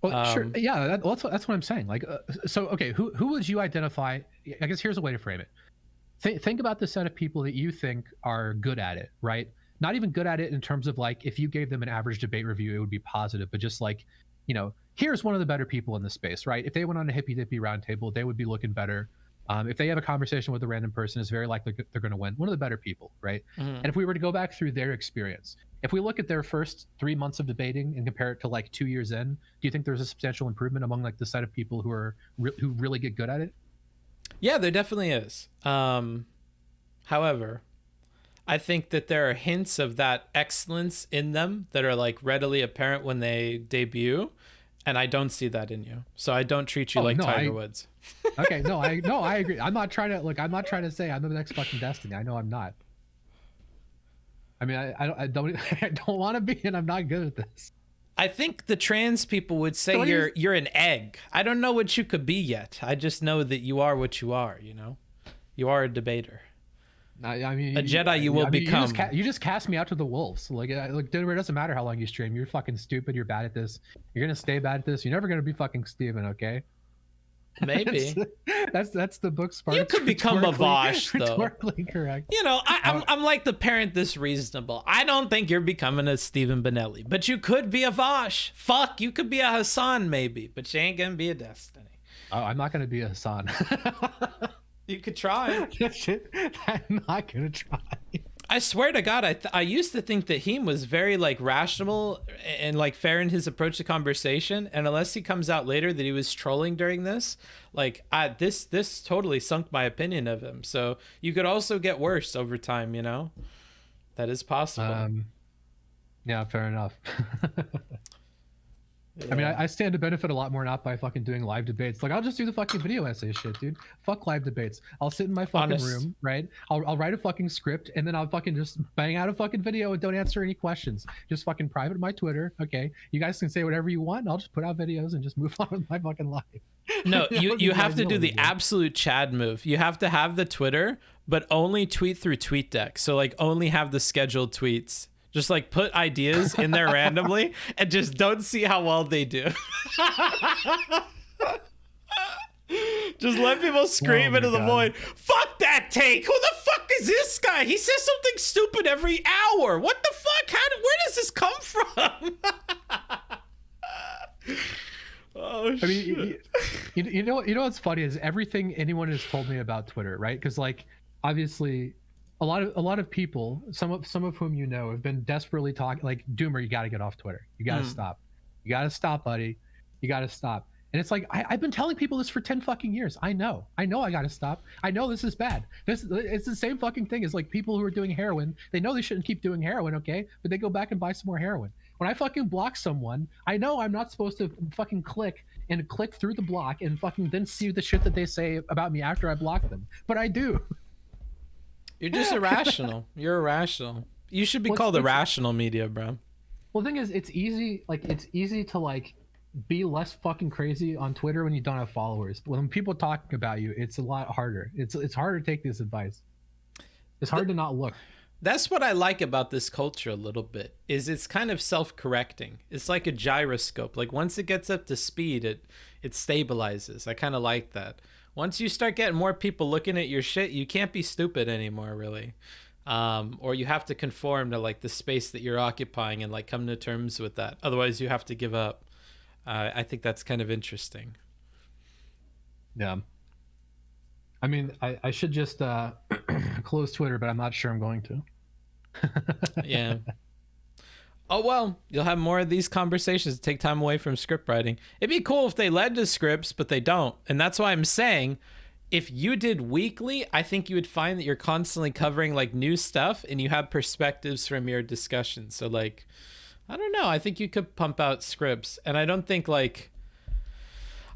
Well, sure. Yeah, that's what I'm saying. Like, so, okay, who would you identify? I guess here's a way to frame it. Think about the set of people that you think are good at it, right? Not even good at it in terms of like, if you gave them an average debate review, it would be positive, but just like, you know, here's one of the better people in the space, right? If they went on a hippy dippy roundtable, they would be looking better. If they have a conversation with a random person, it's very likely they're going to win. One of the better people, right? And if we were to go back through their experience, if we look at their first 3 months of debating and compare it to like 2 years in, do you think there's a substantial improvement among like the set of people who are who really get good at it? Yeah, there definitely is. However, I think that there are hints of that excellence in them that are like readily apparent when they debut, and I don't see that in you. So I don't treat you like Tiger Woods. Okay, I agree. I'm not trying to say I'm the next fucking Destiny. I know I'm not. I mean, I don't want to be, and I'm not good at this. I think the trans people would say you're an egg. I don't know what you could be yet. I just know that you are what you are. You know, you are a debater. I mean, a Jedi you will become. You just cast me out to the wolves. Like it doesn't matter how long you stream. You're fucking stupid. You're bad at this. You're gonna stay bad at this. You're never gonna be fucking Steven, okay? Maybe. that's the book smart. You could become a Vosh, though. Rhetorically correct. You know, I'm like the parent that's reasonable. I don't think you're becoming a Stephen Benelli, but you could be a Vosh. Fuck, you could be a Hassan maybe, but you ain't gonna be a Destiny. Oh, I'm not gonna be a Hassan. You could try. I'm not gonna try. I swear to God, I used to think that Heem was very like rational and like fair in his approach to conversation, and unless he comes out later that he was trolling during this, like this totally sunk my opinion of him. So you could also get worse over time, you know. That is possible. Yeah, fair enough. I mean, I stand to benefit a lot more not by fucking doing live debates. Like, I'll just do the fucking video essay shit, dude. Fuck live debates. I'll sit in my fucking room, right? I'll write a fucking script, and then I'll fucking just bang out a fucking video and don't answer any questions. Just fucking private my Twitter. Okay, you guys can say whatever you want, and I'll just put out videos and just move on with my fucking life. No, you have to do the absolute Chad move. You have to have the Twitter, but only tweet through TweetDeck. So like only have the scheduled tweets. Just like put ideas in there randomly and just don't see how well they do. Just let people scream into the void. Fuck that take. Who the fuck is this guy? He says something stupid every hour. What the fuck? Where does this come from? Oh, I mean, you know what's funny is everything anyone has told me about Twitter, right? Because like obviously a lot of people, some of whom you know, have been desperately talking like, Doomer, you got to get off Twitter. You got to stop. You got to stop, buddy. You got to stop. And it's like I've been telling people this for 10 fucking years. I know I got to stop. I know this is bad. It's the same fucking thing as like people who are doing heroin. They know they shouldn't keep doing heroin, okay? But they go back and buy some more heroin. When I fucking block someone, I know I'm not supposed to fucking click through the block and fucking then see the shit that they say about me after I block them. But I do. You're just irrational. You're irrational. You should be called irrational media, bro. Well, the thing is, it's easy to like be less fucking crazy on Twitter when you don't have followers. But when people talking about you, it's a lot harder. It's harder to take this advice. It's hard to not look. That's what I like about this culture a little bit, is it's kind of self-correcting. It's like a gyroscope. Like once it gets up to speed, it stabilizes. I kind of like that. Once you start getting more people looking at your shit, you can't be stupid anymore, really. Or you have to conform to like the space that you're occupying and like come to terms with that. Otherwise you have to give up. I think that's kind of interesting. Yeah. I mean, I should just close Twitter, but I'm not sure I'm going to. Yeah. Oh, well, you'll have more of these conversations to take time away from script writing. It'd be cool if they led to scripts, but they don't. And that's why I'm saying if you did weekly, I think you would find that you're constantly covering like new stuff and you have perspectives from your discussions. So like, I don't know. I think you could pump out scripts. And I don't think like,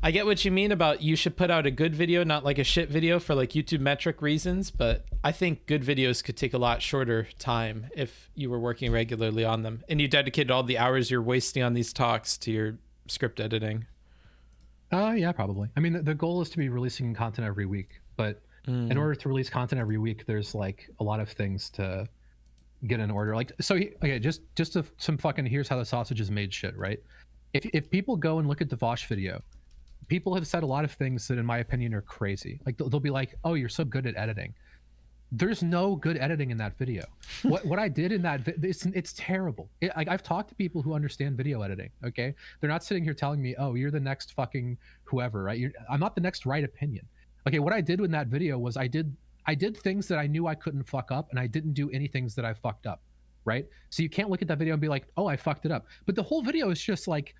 I get what you mean about you should put out a good video, not like a shit video for like YouTube metric reasons, but I think good videos could take a lot shorter time if you were working regularly on them and you dedicated all the hours you're wasting on these talks to your script editing. Yeah, probably. I mean, the goal is to be releasing content every week, but in order to release content every week, there's like a lot of things to get in order. Like, so okay, just some fucking here's how the sausage is made shit, right? If people go and look at the Vosh video, people have said a lot of things that in my opinion are crazy. Like they'll be like, oh, you're so good at editing. There's no good editing in that video. What I did in that it's terrible. Like I've talked to people who understand video editing, okay? They're not sitting here telling me, oh, you're the next fucking whoever, right? I'm not the next right opinion. Okay, what I did in that video was I did things that I knew I couldn't fuck up, and I didn't do any things that I fucked up, right? So you can't look at that video and be like, oh, I fucked it up. But the whole video is just like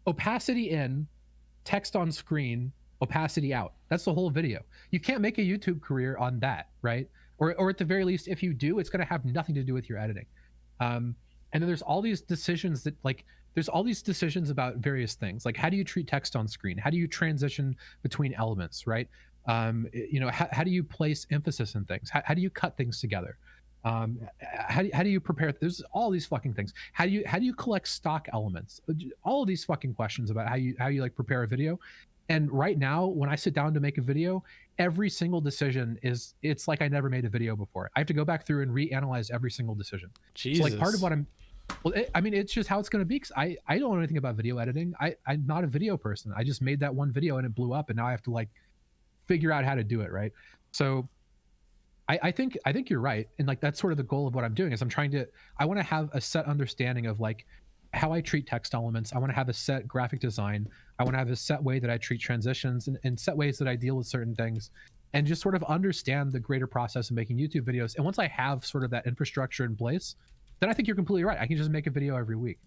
opacity in, text on screen, opacity out. That's the whole video. You can't make a YouTube career on that, right? Or at the very least, if you do, it's going to have nothing to do with your editing. And then there's all these decisions that like, there's all these decisions about various things. Like how do you treat text on screen? How do you transition between elements, right? You know, how do you place emphasis in things? How do you cut things together? How do you prepare? There's all these fucking things. How do you collect stock elements? All of these fucking questions about how you like prepare a video. And right now, when I sit down to make a video, every single decision it's like I never made a video before. I have to go back through and reanalyze every single decision. Jesus. So like part of what I mean, it's just how it's going to be. Cause I don't know anything about video editing. I'm not a video person. I just made that one video and it blew up, and now I have to like figure out how to do it. Right. So I think you're right. And like, that's sort of the goal of what I'm doing is I want to have a set understanding of like how I treat text elements. I want to have a set graphic design. I want to have a set way that I treat transitions and set ways that I deal with certain things, and just sort of understand the greater process of making YouTube videos. And once I have sort of that infrastructure in place, then I think you're completely right. I can just make a video every week.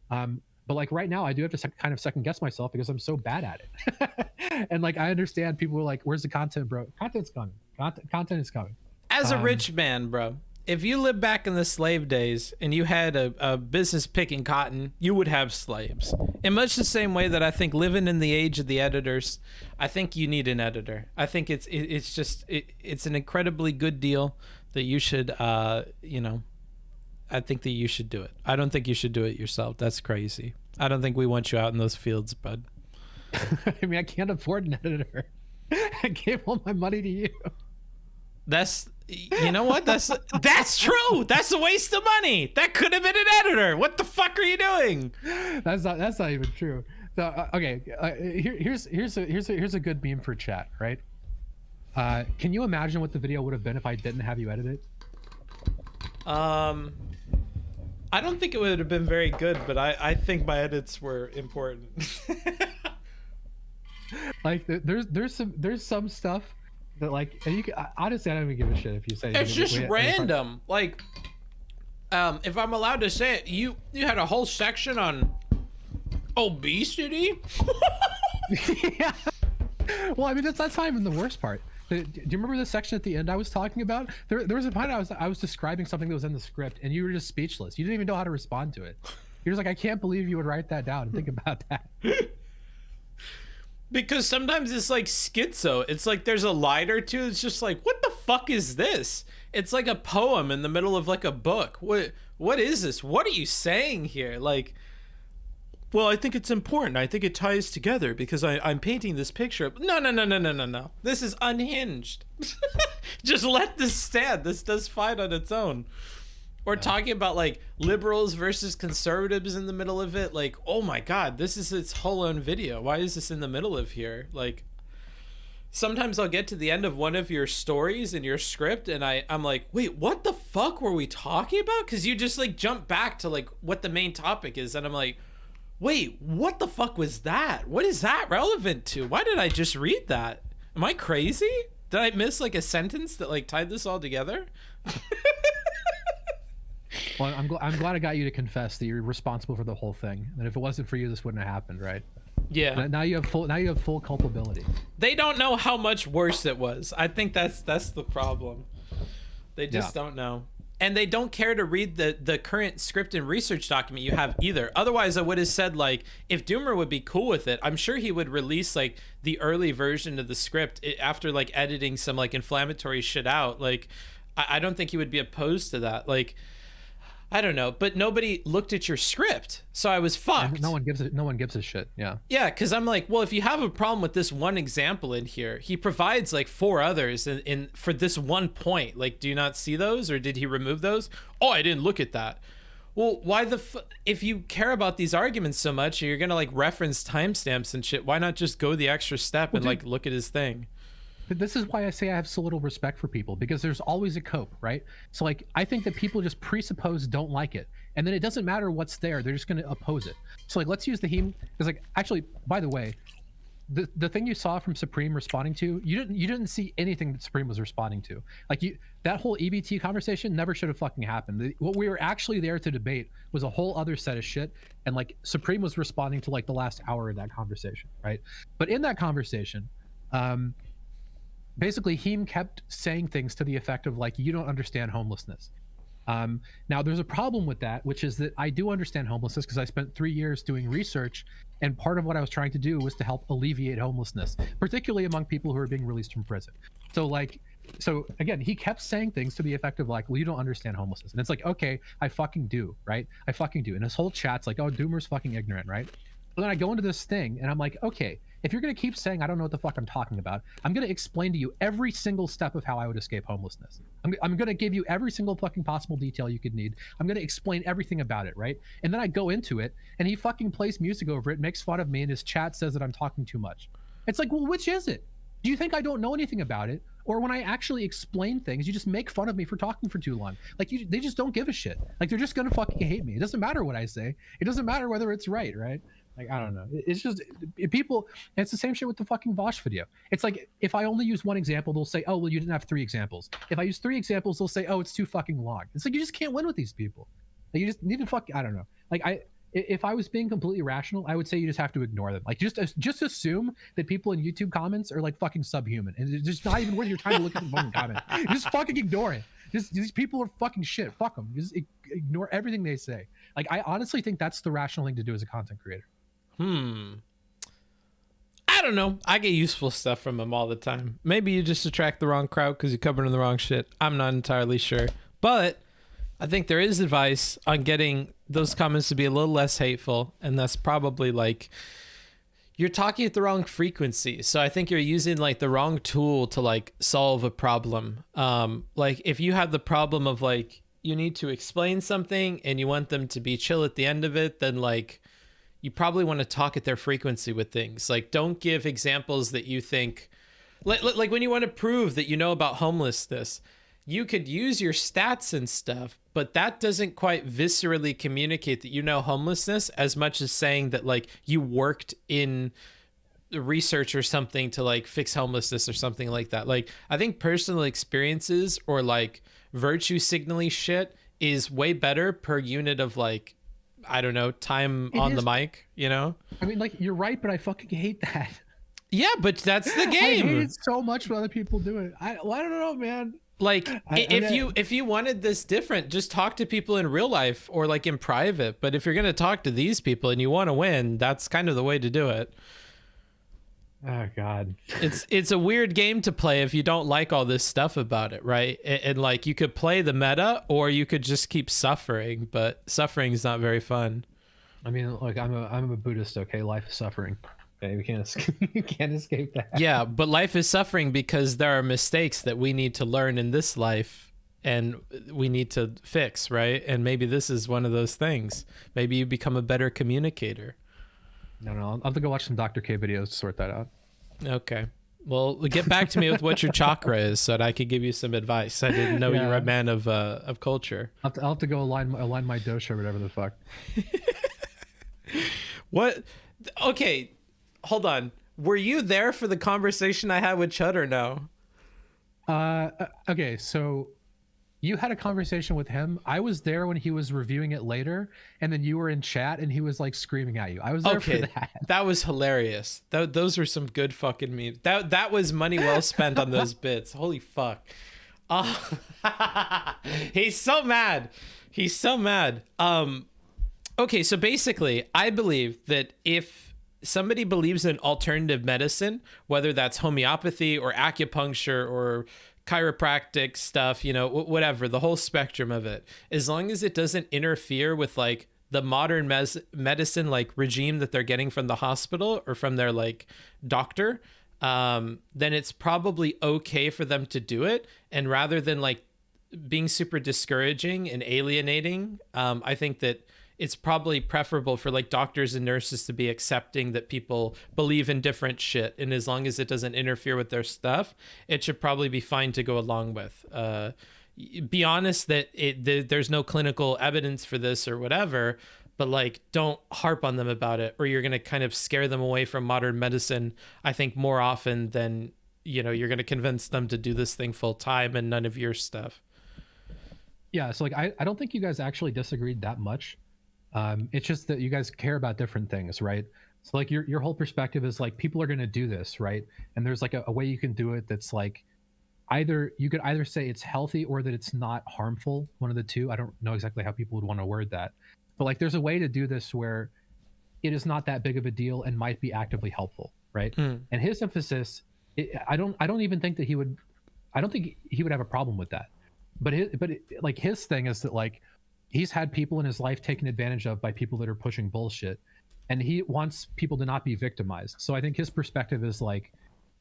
But like right now I do have to kind of second guess myself because I'm so bad at it. And like, I understand people are like, where's the content, bro? Content's coming. Content is coming. As a rich man, bro, if you lived back in the slave days and you had a business picking cotton, you would have slaves. In much the same way that I think living in the age of the editors, I think you need an editor. I think it's an incredibly good deal that you should, you know, I think that you should do it. I don't think you should do it yourself. That's crazy. I don't think we want you out in those fields, bud. I mean, I can't afford an editor. I gave all my money to you. That's, you know what? That's true. That's a waste of money. That could have been an editor. What the fuck are you doing? That's not even true. So okay, here's a good meme for chat, right? Can you imagine what the video would have been if I didn't have you edit it? I don't think it would have been very good, but I think my edits were important. Like there's some stuff that, like, and you can, honestly, I don't even give a shit if you say it's just random. Like, if I'm allowed to say it, you had a whole section on obesity. Yeah. Well, I mean, that's not even the worst part. Do you remember the section at the end I was talking about? There was a point I was describing something that was in the script, and you were just speechless. You didn't even know how to respond to it. You're just like, I can't believe you would write that down and think about that. Because sometimes it's like schizo. It's like there's a line or two. It's just like, what the fuck is this? It's like a poem in the middle of like a book. What is this? What are you saying here? Like, well, I think it's important. I think it ties together because I'm painting this picture. No. This is unhinged. Just let this stand. This does fine on its own. Or talking about like liberals versus conservatives in the middle of it. Like, oh my God, this is its whole own video. Why is this in the middle of here? Like, sometimes I'll get to the end of one of your stories in your script and I'm like, wait, what the fuck were we talking about? Because you just like jump back to like what the main topic is. And I'm like, wait, what the fuck was that? What is that relevant to? Why did I just read that? Am I crazy? Did I miss like a sentence that like tied this all together? Well, I'm glad I got you to confess that you're responsible for the whole thing. And if it wasn't for you, this wouldn't have happened, right? Yeah. Now you have full culpability. They don't know how much worse it was. I think that's the problem. They just don't know. And they don't care to read the current script and research document you have either. Otherwise, I would have said, like, if Doomer would be cool with it, I'm sure he would release, like, the early version of the script after, like, editing some, like, inflammatory shit out. Like, I don't think he would be opposed to that. Like, I don't know, but nobody looked at your script, so I was fucked. No one gives a shit. Yeah. Yeah, because I'm like, well, if you have a problem with this one example in here, he provides like 4 others in for this one point. Like, do you not see those, or did he remove those? Oh, I didn't look at that. Well, why if you care about these arguments so much, and you're gonna like reference timestamps and shit, why not just go the extra step and like look at his thing? But this is why I say I have so little respect for people, because there's always a cope, right? So like, I think that people just presuppose don't like it, and then it doesn't matter what's there, they're just going to oppose it. So like, let's use the Heem, because like, actually, by the way, the thing you saw from Supreme responding to, you didn't see anything that Supreme was responding to. Like, that whole EBT conversation never should have fucking happened. What we were actually there to debate was a whole other set of shit, and like, Supreme was responding to like the last hour of that conversation, right? But in that conversation, basically, Heem kept saying things to the effect of like, you don't understand homelessness. Now, there's a problem with that, which is that I do understand homelessness because I spent 3 years doing research, and part of what I was trying to do was to help alleviate homelessness, particularly among people who are being released from prison. So again, he kept saying things to the effect of like, well, you don't understand homelessness. And it's like, okay, I fucking do, right? I fucking do. And his whole chat's like, oh, Doomer's fucking ignorant, right? But then I go into this thing and I'm like, okay, if you're going to keep saying I don't know what the fuck I'm talking about, I'm going to explain to you every single step of how I would escape homelessness. I'm going to give you every single fucking possible detail you could need. I'm going to explain everything about it, right? And then I go into it, and he fucking plays music over it, makes fun of me, and his chat says that I'm talking too much. It's like, well, which is it? Do you think I don't know anything about it? Or when I actually explain things, you just make fun of me for talking for too long? Like, they just don't give a shit. Like, they're just going to fucking hate me. It doesn't matter what I say. It doesn't matter whether it's right? Like, I don't know. It's just people. It's the same shit with the fucking Vosh video. It's like, if I only use one example, they'll say, oh, well, you didn't have 3 examples. If I use 3 examples, they'll say, oh, it's too fucking long. It's like, you just can't win with these people. Like, you just need to I don't know. Like, if I was being completely rational, I would say you just have to ignore them. Like, just assume that people in YouTube comments are like fucking subhuman, and it's just not even worth your time to look at the fucking comment. Just fucking ignore it. Just these people are fucking shit. Fuck them. Just ignore everything they say. Like, I honestly think that's the rational thing to do as a content creator. I don't know. I get useful stuff from him all the time. Maybe you just attract the wrong crowd because you're covering the wrong shit. I'm not entirely sure. But I think there is advice on getting those comments to be a little less hateful. And that's probably like, you're talking at the wrong frequency. So I think you're using like the wrong tool to like solve a problem. Like if you have the problem of like, you need to explain something and you want them to be chill at the end of it, then like, you probably want to talk at their frequency with things. Like, don't give examples that you think, like when you want to prove that you know about homelessness, you could use your stats and stuff, but that doesn't quite viscerally communicate that you know homelessness as much as saying that like you worked in research or something to like fix homelessness or something like that. Like, I think personal experiences or like virtue signaling shit is way better per unit of like, I don't know, time on the mic, you know? I mean, like, you're right, but I fucking hate that. Yeah, but that's the game. I hate it so much when other people do it. I don't know, man. Like, if you wanted this different, just talk to people in real life or like in private. But if you're going to talk to these people and you want to win, that's kind of the way to do it. Oh God, it's a weird game to play if you don't like all this stuff about it, right? And like, you could play the meta or you could just keep suffering, but suffering is not very fun. I mean, like, I'm a Buddhist. Okay, life is suffering. Okay, we can't escape that. Yeah, but life is suffering because there are mistakes that we need to learn in this life and we need to fix, right? And maybe this is one of those things. Maybe you become a better communicator. No, I'll have to go watch some Dr. K videos to sort that out. Okay. Well, get back to me with what your chakra is so that I could give you some advice. I didn't know you were a man of culture. I'll have to go align my dosha or whatever the fuck. What? Okay, hold on. Were you there for the conversation I had with Chud or no? Okay, so you had a conversation with him. I was there when he was reviewing it later, and then you were in chat and he was like screaming at you. I was there for that. That was hilarious. Those were some good fucking memes. That was money well spent on those bits. Holy fuck. Oh, he's so mad. He's so mad. Okay, so basically, I believe that if somebody believes in alternative medicine, whether that's homeopathy or acupuncture or chiropractic stuff, you know, whatever, the whole spectrum of it, as long as it doesn't interfere with like the modern medicine like regime that they're getting from the hospital or from their like doctor, then it's probably okay for them to do it. And rather than like being super discouraging and alienating, I think that it's probably preferable for like doctors and nurses to be accepting that people believe in different shit. And as long as it doesn't interfere with their stuff, it should probably be fine to go along with. Be honest that there's no clinical evidence for this or whatever, but like, don't harp on them about it, or you're going to kind of scare them away from modern medicine, I think, more often than, you know, you're going to convince them to do this thing full time and none of your stuff. Yeah. So like, I don't think you guys actually disagreed that much. It's just that you guys care about different things, right? So like your whole perspective is like, people are going to do this, right? And there's like a way you can do it that's like, you could either say it's healthy or that it's not harmful, one of the two. I don't know exactly how people would want to word that, but like, there's a way to do this where it is not that big of a deal and might be actively helpful, right? And his emphasis, I don't think he would have a problem with that, but like his thing is that like, he's had people in his life taken advantage of by people that are pushing bullshit, and he wants people to not be victimized. So I think his perspective is like,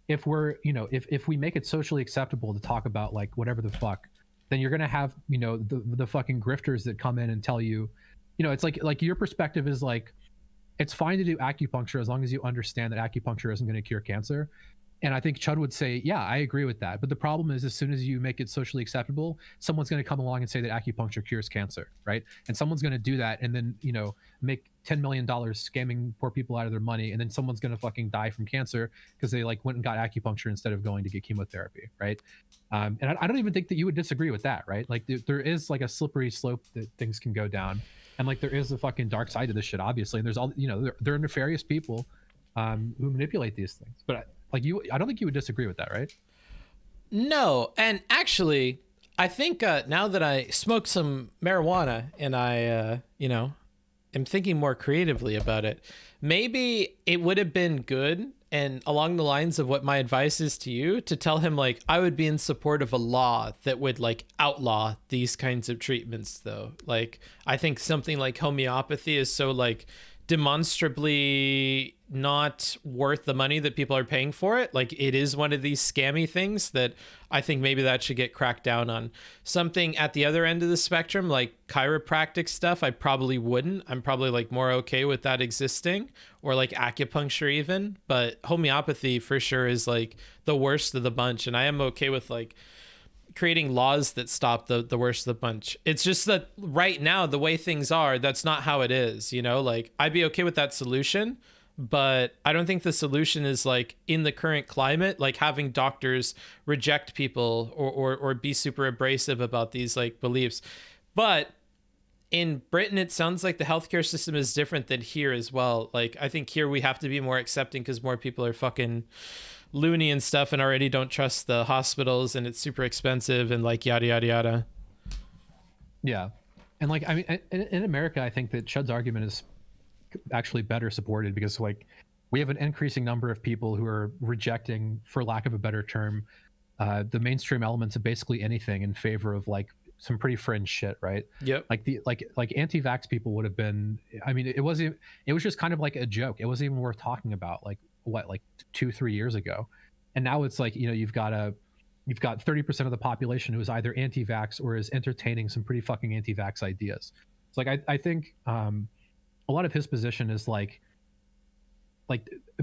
if we make it socially acceptable to talk about like whatever the fuck, then you're going to have, you know, the fucking grifters that come in and tell you, you know, it's like your perspective is like, it's fine to do acupuncture as long as you understand that acupuncture isn't going to cure cancer. And I think Chud would say, yeah, I agree with that. But the problem is, as soon as you make it socially acceptable, someone's going to come along and say that acupuncture cures cancer, right? And someone's going to do that and then, you know, make $10 million scamming poor people out of their money. And then someone's going to fucking die from cancer because they like went and got acupuncture instead of going to get chemotherapy, right? And I don't even think that you would disagree with that, right? Like there is like a slippery slope that things can go down. And like there is a fucking dark side to this shit, obviously. And there's all, you know, there are nefarious people who manipulate these things. But I don't think you would disagree with that, right? No. And actually, I think now that I smoke some marijuana and I, am thinking more creatively about it, maybe it would have been good, and along the lines of what my advice is to you, to tell him, like, I would be in support of a law that would, like, outlaw these kinds of treatments, though. Like, I think something like homeopathy is so, like, demonstrably not worth the money that people are paying for it. Like, it is one of these scammy things that I think maybe that should get cracked down on. Something at the other end of the spectrum, like chiropractic stuff, I probably wouldn't. I'm probably like more okay with that existing, or like acupuncture even, but homeopathy for sure is like the worst of the bunch. And I am okay with like creating laws that stop the worst of the bunch. It's just that right now, the way things are, that's not how it is, like I'd be okay with that solution, but I don't think the solution is like in the current climate, like having doctors reject people or be super abrasive about these like beliefs. But in Britain, it sounds like the healthcare system is different than here as well. Like, I think here we have to be more accepting because more people are fucking loony and stuff and already don't trust the hospitals, and it's super expensive and like yada yada yada. Yeah. And like, I mean, in America, I think that Chud's argument is actually better supported because like we have an increasing number of people who are rejecting, for lack of a better term, the mainstream elements of basically anything in favor of like some pretty fringe shit, right? Yep. Like anti-vax people would have been, I mean, it was just kind of like a joke. It wasn't even worth talking about like 2-3 years ago. And now it's like, you've got 30% of the population who is either anti-vax or is entertaining some pretty fucking anti-vax ideas. It's like, I think a lot of his position is like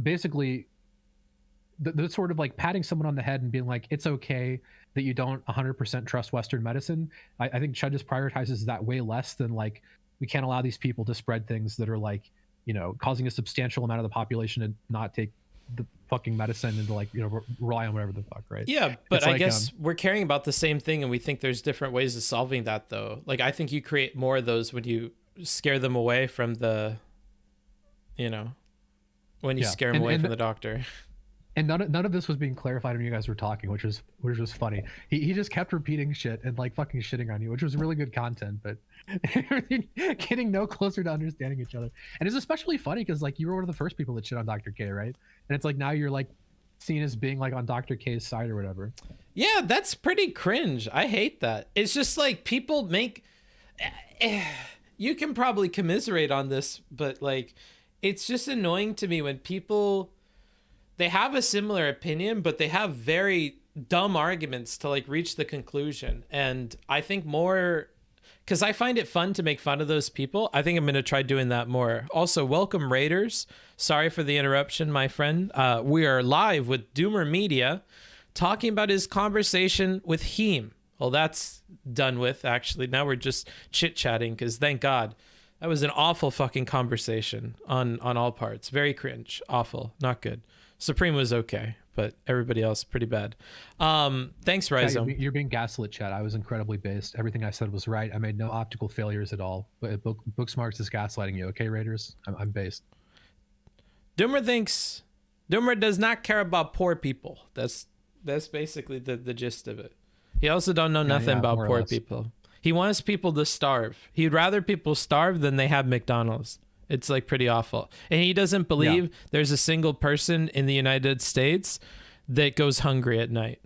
basically the sort of like patting someone on the head and being like, it's okay that you don't 100% trust Western medicine. I think Chud just prioritizes that way less than like, we can't allow these people to spread things that are like, causing a substantial amount of the population to not take the fucking medicine and to like, rely on whatever the fuck, right? Yeah, but it's I like, guess we're caring about the same thing, and we think there's different ways of solving that, though. Like, I think you create more of those when you scare them away from the, when you scare them away from the doctor. And none of this was being clarified when you guys were talking, which was funny. He just kept repeating shit and like fucking shitting on you, which was really good content, but getting no closer to understanding each other. And it's especially funny because like you were one of the first people that shit on Dr. K, right? And it's like now you're like seen as being like on Dr. K's side or whatever. Yeah, that's pretty cringe. I hate that. It's just like people make. You can probably commiserate on this, but like, it's just annoying to me when people. They have a similar opinion, but they have very dumb arguments to like reach the conclusion. And I think more, because I find it fun to make fun of those people. I think I'm going to try doing that more. Also, welcome Raiders. Sorry for the interruption, my friend. We are live with DoomerMedia talking about his conversation with Heem. Well, that's done with, actually. Now we're just chit-chatting because thank God. That was an awful fucking conversation on all parts. Very cringe. Awful. Not good. Supreme was okay, but everybody else pretty bad. Thanks, Rhizome. You're being gaslit, Chad. I was incredibly based. Everything I said was right. I made no optical failures at all. But Booksmarts is gaslighting you. Okay, Raiders? I'm based. Doomer does not care about poor people. That's basically the gist of it. He also don't know nothing about poor people. He wants people to starve. He'd rather people starve than they have McDonald's. It's like pretty awful. And he doesn't believe there's a single person in the United States that goes hungry at night.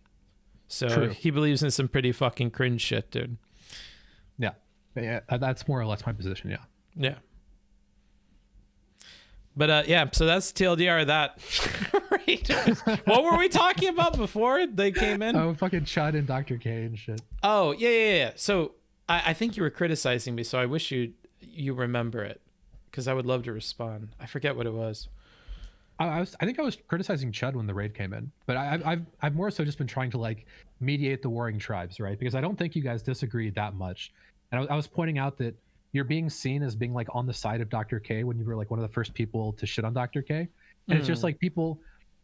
So True. He believes in some pretty fucking cringe shit, dude. Yeah. That's more or less my position. Yeah. Yeah. But yeah, so that's TLDR of that. What were we talking about before they came in? Oh, fucking Chud and Dr. K and shit. Oh, yeah. So I think you were criticizing me, so I wish you remember it. Because I would love to respond. I forget what it was. I think I was criticizing Chud when the raid came in, but I've more so just been trying to like mediate the warring tribes, right? Because I don't think you guys disagree that much. And I was pointing out that you're being seen as being like on the side of Dr. K when you were like one of the first people to shit on Dr. K. And it's just like people,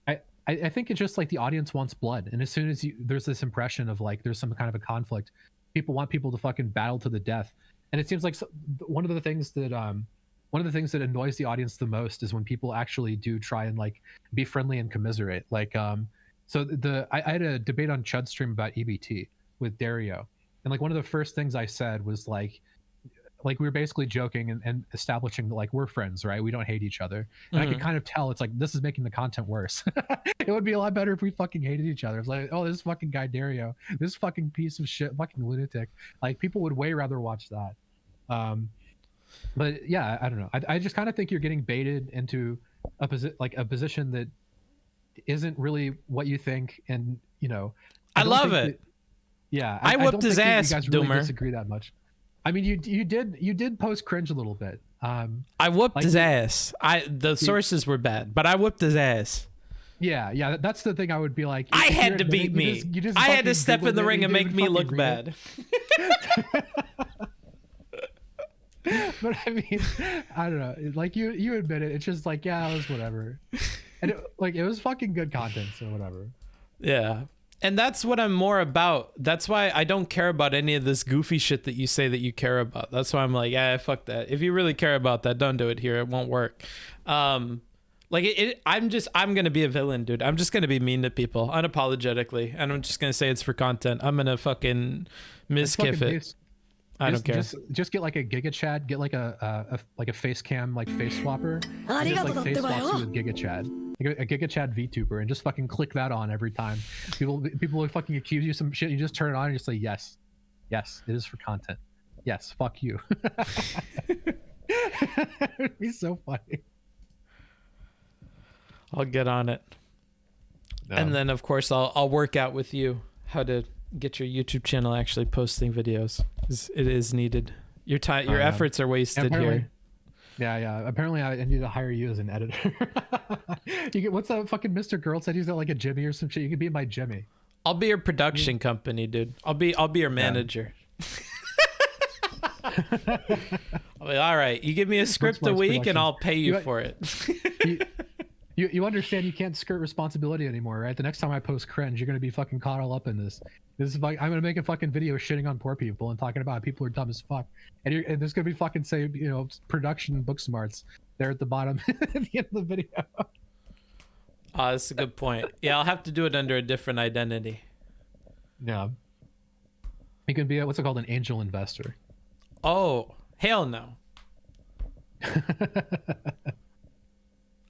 I think it's just like the audience wants blood. And as soon as there's this impression of like there's some kind of a conflict, people want people to fucking battle to the death. And it seems like one of the things that annoys the audience the most is when people actually do try and like be friendly and commiserate. Like, so I had a debate on Chud's stream about EBT with Dario, And like one of the first things I said was like we were basically joking and establishing that like we're friends, right? We don't hate each other. And I could kind of tell it's like this is making the content worse. It would be a lot better if we fucking hated each other. It's like, oh, this fucking guy Dario, this fucking piece of shit, fucking lunatic. Like people would way rather watch that. But yeah, I don't know. I just kind of think you're getting baited into a position that isn't really what you think, and you know. I love it. Yeah, I whooped his ass, you guys really Doomer. disagree that much. I mean, you did post cringe a little bit. I whooped his ass. The sources were bad, but I whooped his ass. Yeah, that's the thing. I would be like, I had to beat me. I had to step in the ring and make me look bad. But I mean, I don't know. Like you admit it. It's just like, yeah, it was whatever. And it was fucking good content, so whatever. Yeah. And that's what I'm more about. That's why I don't care about any of this goofy shit that you say that you care about. That's why I'm like, yeah, fuck that. If you really care about that, don't do it here. It won't work. I'm gonna be a villain, dude. I'm just gonna be mean to people unapologetically, and I'm just gonna say it's for content. I'm gonna fucking miskiff it. I don't care. Just get like a Giga Chad. Get like a face cam like face swapper. And just like face swaps you with Giga Chad. Like a Giga Chad VTuber, and just fucking click that on every time. People will fucking accuse you of some shit. You just turn it on and you say yes, it is for content. Yes, fuck you. It'd be so funny. I'll get on it. No. And then of course I'll work out with you how to get your YouTube channel actually posting videos. It is needed. Your time, your efforts are wasted here. Yeah. Apparently, I need to hire you as an editor. What's that fucking Mr. Girl said? He's got like a Jimmy or some shit. You can be my Jimmy. I'll be your production company, dude. I'll be your manager. I'll be, all right, you give me a script a week and I'll pay you for it. You understand you can't skirt responsibility anymore, right? The next time I post cringe, you're gonna be fucking caught all up in this. This is like, I'm gonna make a fucking video shitting on poor people and talking about people are dumb as fuck, and there's gonna be fucking say, you know, production book smarts there at the bottom at the end of the video. That's a good point. Yeah, I'll have to do it under a different identity. Yeah. You can be what's it called, an angel investor. Oh, hell no.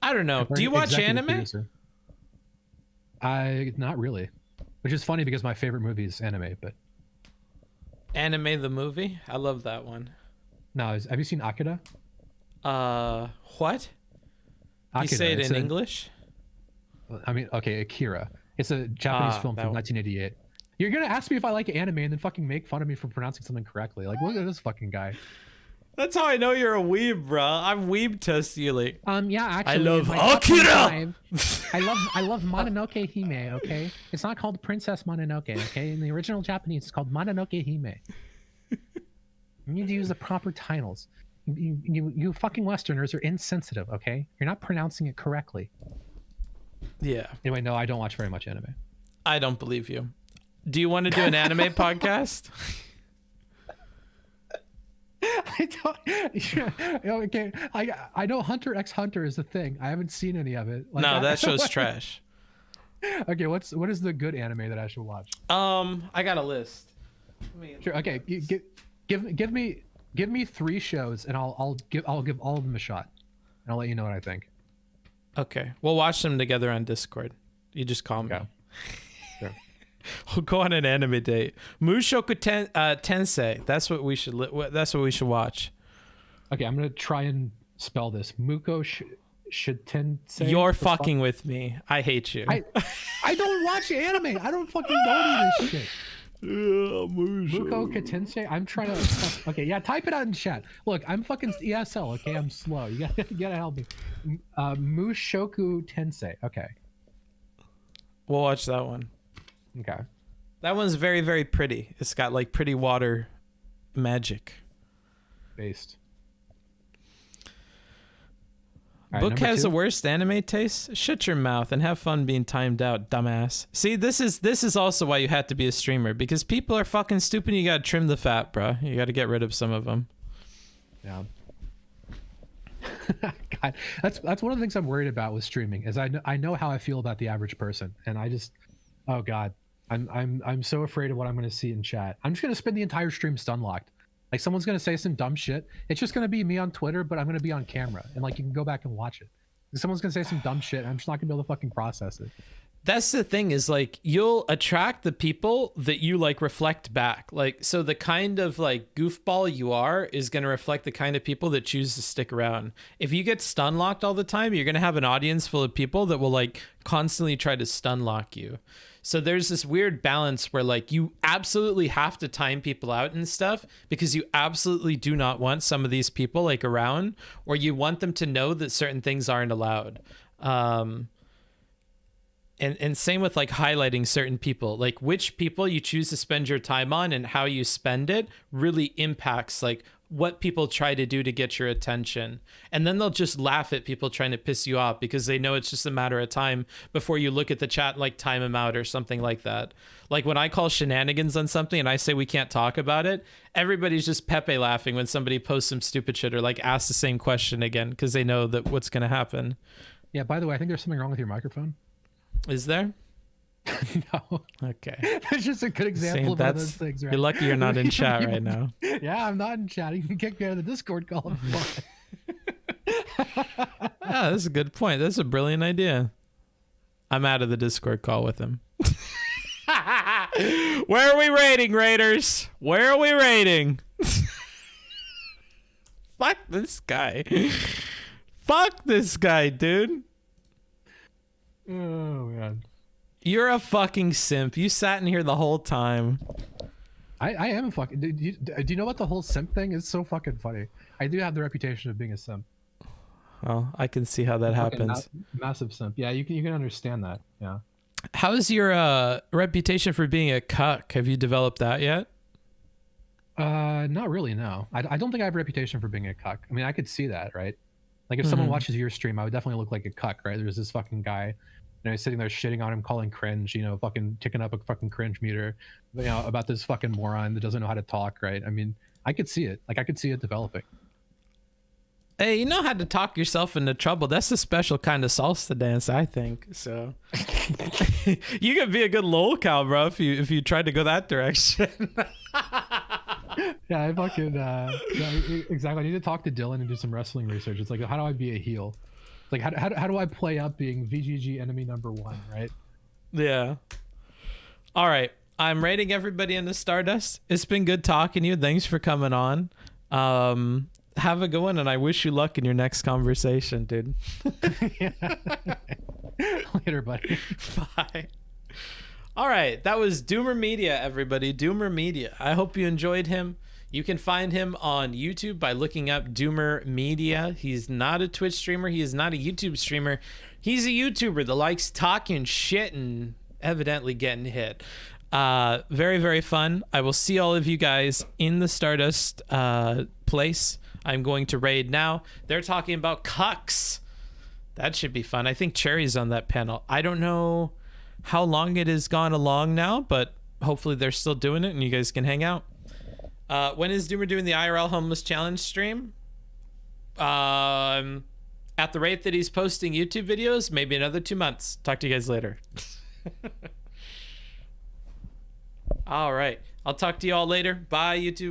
I don't know. Do you watch anime? Not really. Which is funny because my favorite movie is anime, but Anime the movie? I love that one. No, have you seen Akira? What? Akira, you say it in English? I mean, okay, Akira. It's a Japanese film from 1988. You're gonna ask me if I like anime and then fucking make fun of me for pronouncing something correctly. Like, look at this fucking guy. That's how I know you're a weeb, bro. I'm weeb test you, like. Yeah, actually. I love Akira. I love Mononoke Hime. Okay, it's not called Princess Mononoke. Okay, in the original Japanese, it's called Mononoke Hime. You need to use the proper titles. You fucking Westerners are insensitive. Okay, you're not pronouncing it correctly. Yeah. Anyway, no, I don't watch very much anime. I don't believe you. Do you want to do an anime podcast? I don't. Yeah, okay, I know Hunter x Hunter is a thing. I haven't seen any of it. Like, no, that show's trash. Okay, what is the good anime that I should watch? I got a list. Sure. Okay, give me 3 shows and I'll give all of them a shot, and I'll let you know what I think. Okay, we'll watch them together on Discord. You just call me. Okay. Sure. We'll go on an anime date. Mushoku Tensei. That's what we should. That's what we should watch. Okay, I'm gonna try and spell this. Muko Tensei. You're fucking with me. I hate you. I don't watch anime. I don't fucking know any of this shit. Muko Tensei. I'm trying to. Okay, yeah, type it out in chat. Look, I'm fucking ESL. Okay, I'm slow. You gotta help me. Mushoku Tensei. Okay. We'll watch that one. Okay. That one's very, very pretty. It's got like pretty water magic. Based. Book has the worst anime taste? Shut your mouth and have fun being timed out, dumbass. See, this is also why you have to be a streamer, because people are fucking stupid and you gotta trim the fat, bro. You gotta get rid of some of them. Yeah. God, that's one of the things I'm worried about with streaming, is I know how I feel about the average person, and I just, oh God, I'm so afraid of what I'm going to see in chat. I'm just going to spend the entire stream stun locked. Like someone's going to say some dumb shit. It's just going to be me on Twitter, but I'm going to be on camera, and like you can go back and watch it. Someone's going to say some dumb shit, and I'm just not going to be able to fucking process it. That's the thing, is like you'll attract the people that you like reflect back. Like, so the kind of like goofball you are is going to reflect the kind of people that choose to stick around. If you get stun locked all the time, you're going to have an audience full of people that will like constantly try to stun lock you. So there's this weird balance where like you absolutely have to time people out and stuff, because you absolutely do not want some of these people like around, or you want them to know that certain things aren't allowed. And same with like highlighting certain people, like which people you choose to spend your time on and how you spend it really impacts like what people try to do to get your attention. And then they'll just laugh at people trying to piss you off because they know it's just a matter of time before you look at the chat and like time them out or something like that. Like when I call shenanigans on something and I say we can't talk about it, everybody's just Pepe laughing when somebody posts some stupid shit or like asks the same question again because they know that what's going to happen. Yeah, by the way, I think there's something wrong with your microphone. Is there? No. Okay. That's just a good example of one of those things, right? You're lucky you're not in chat right now. Yeah, I'm not in chat. You can kick me out of the Discord call if you want. Ah, that's a good point. That's a brilliant idea. I'm out of the Discord call with him. Where are we rating, Raiders? Where are we rating? Fuck this guy. Fuck this guy, dude. Oh, man. You're a fucking simp. You sat in here the whole time. I am a fucking... Do you know about the whole simp thing? It's so fucking funny. I do have the reputation of being a simp. Well, I can see how that happens. Massive simp. Yeah, you can understand that. Yeah. How's your reputation for being a cuck? Have you developed that yet? Not really, no. I don't think I have a reputation for being a cuck. I mean, I could see that, right? Like if someone watches your stream, I would definitely look like a cuck, right? There's this fucking guy, you know, he's sitting there shitting on him, calling cringe, you know, fucking ticking up a fucking cringe meter, you know, about this fucking moron that doesn't know how to talk, right? I mean, I could see it. Like I could see it developing. Hey, you know how to talk yourself into trouble. That's a special kind of salsa dance, I think. So you could be a good lol cow, bro, if you tried to go that direction. Yeah, I fucking yeah, exactly. I need to talk to Dylan and do some wrestling research. It's like, how do I be a heel? It's like, how do I play up being VGG enemy #1, right? Yeah. All right. I'm rating everybody into Stardust. It's been good talking to you. Thanks for coming on. Have a good one, and I wish you luck in your next conversation, dude. Later, buddy. Bye. All right, that was DoomerMedia, everybody. DoomerMedia. I hope you enjoyed him. You can find him on YouTube by looking up DoomerMedia. He's not a Twitch streamer. He is not a YouTube streamer. He's a YouTuber that likes talking shit and evidently getting hit. Very, very fun. I will see all of you guys in the Stardust place. I'm going to raid now. They're talking about cucks. That should be fun. I think Cherry's on that panel. I don't know how long it has gone along now, but hopefully they're still doing it and you guys can hang out. When is Doomer doing the IRL Homeless Challenge stream? At the rate that he's posting YouTube videos, maybe another 2 months. Talk to you guys later. All right. I'll talk to you all later. Bye, YouTube.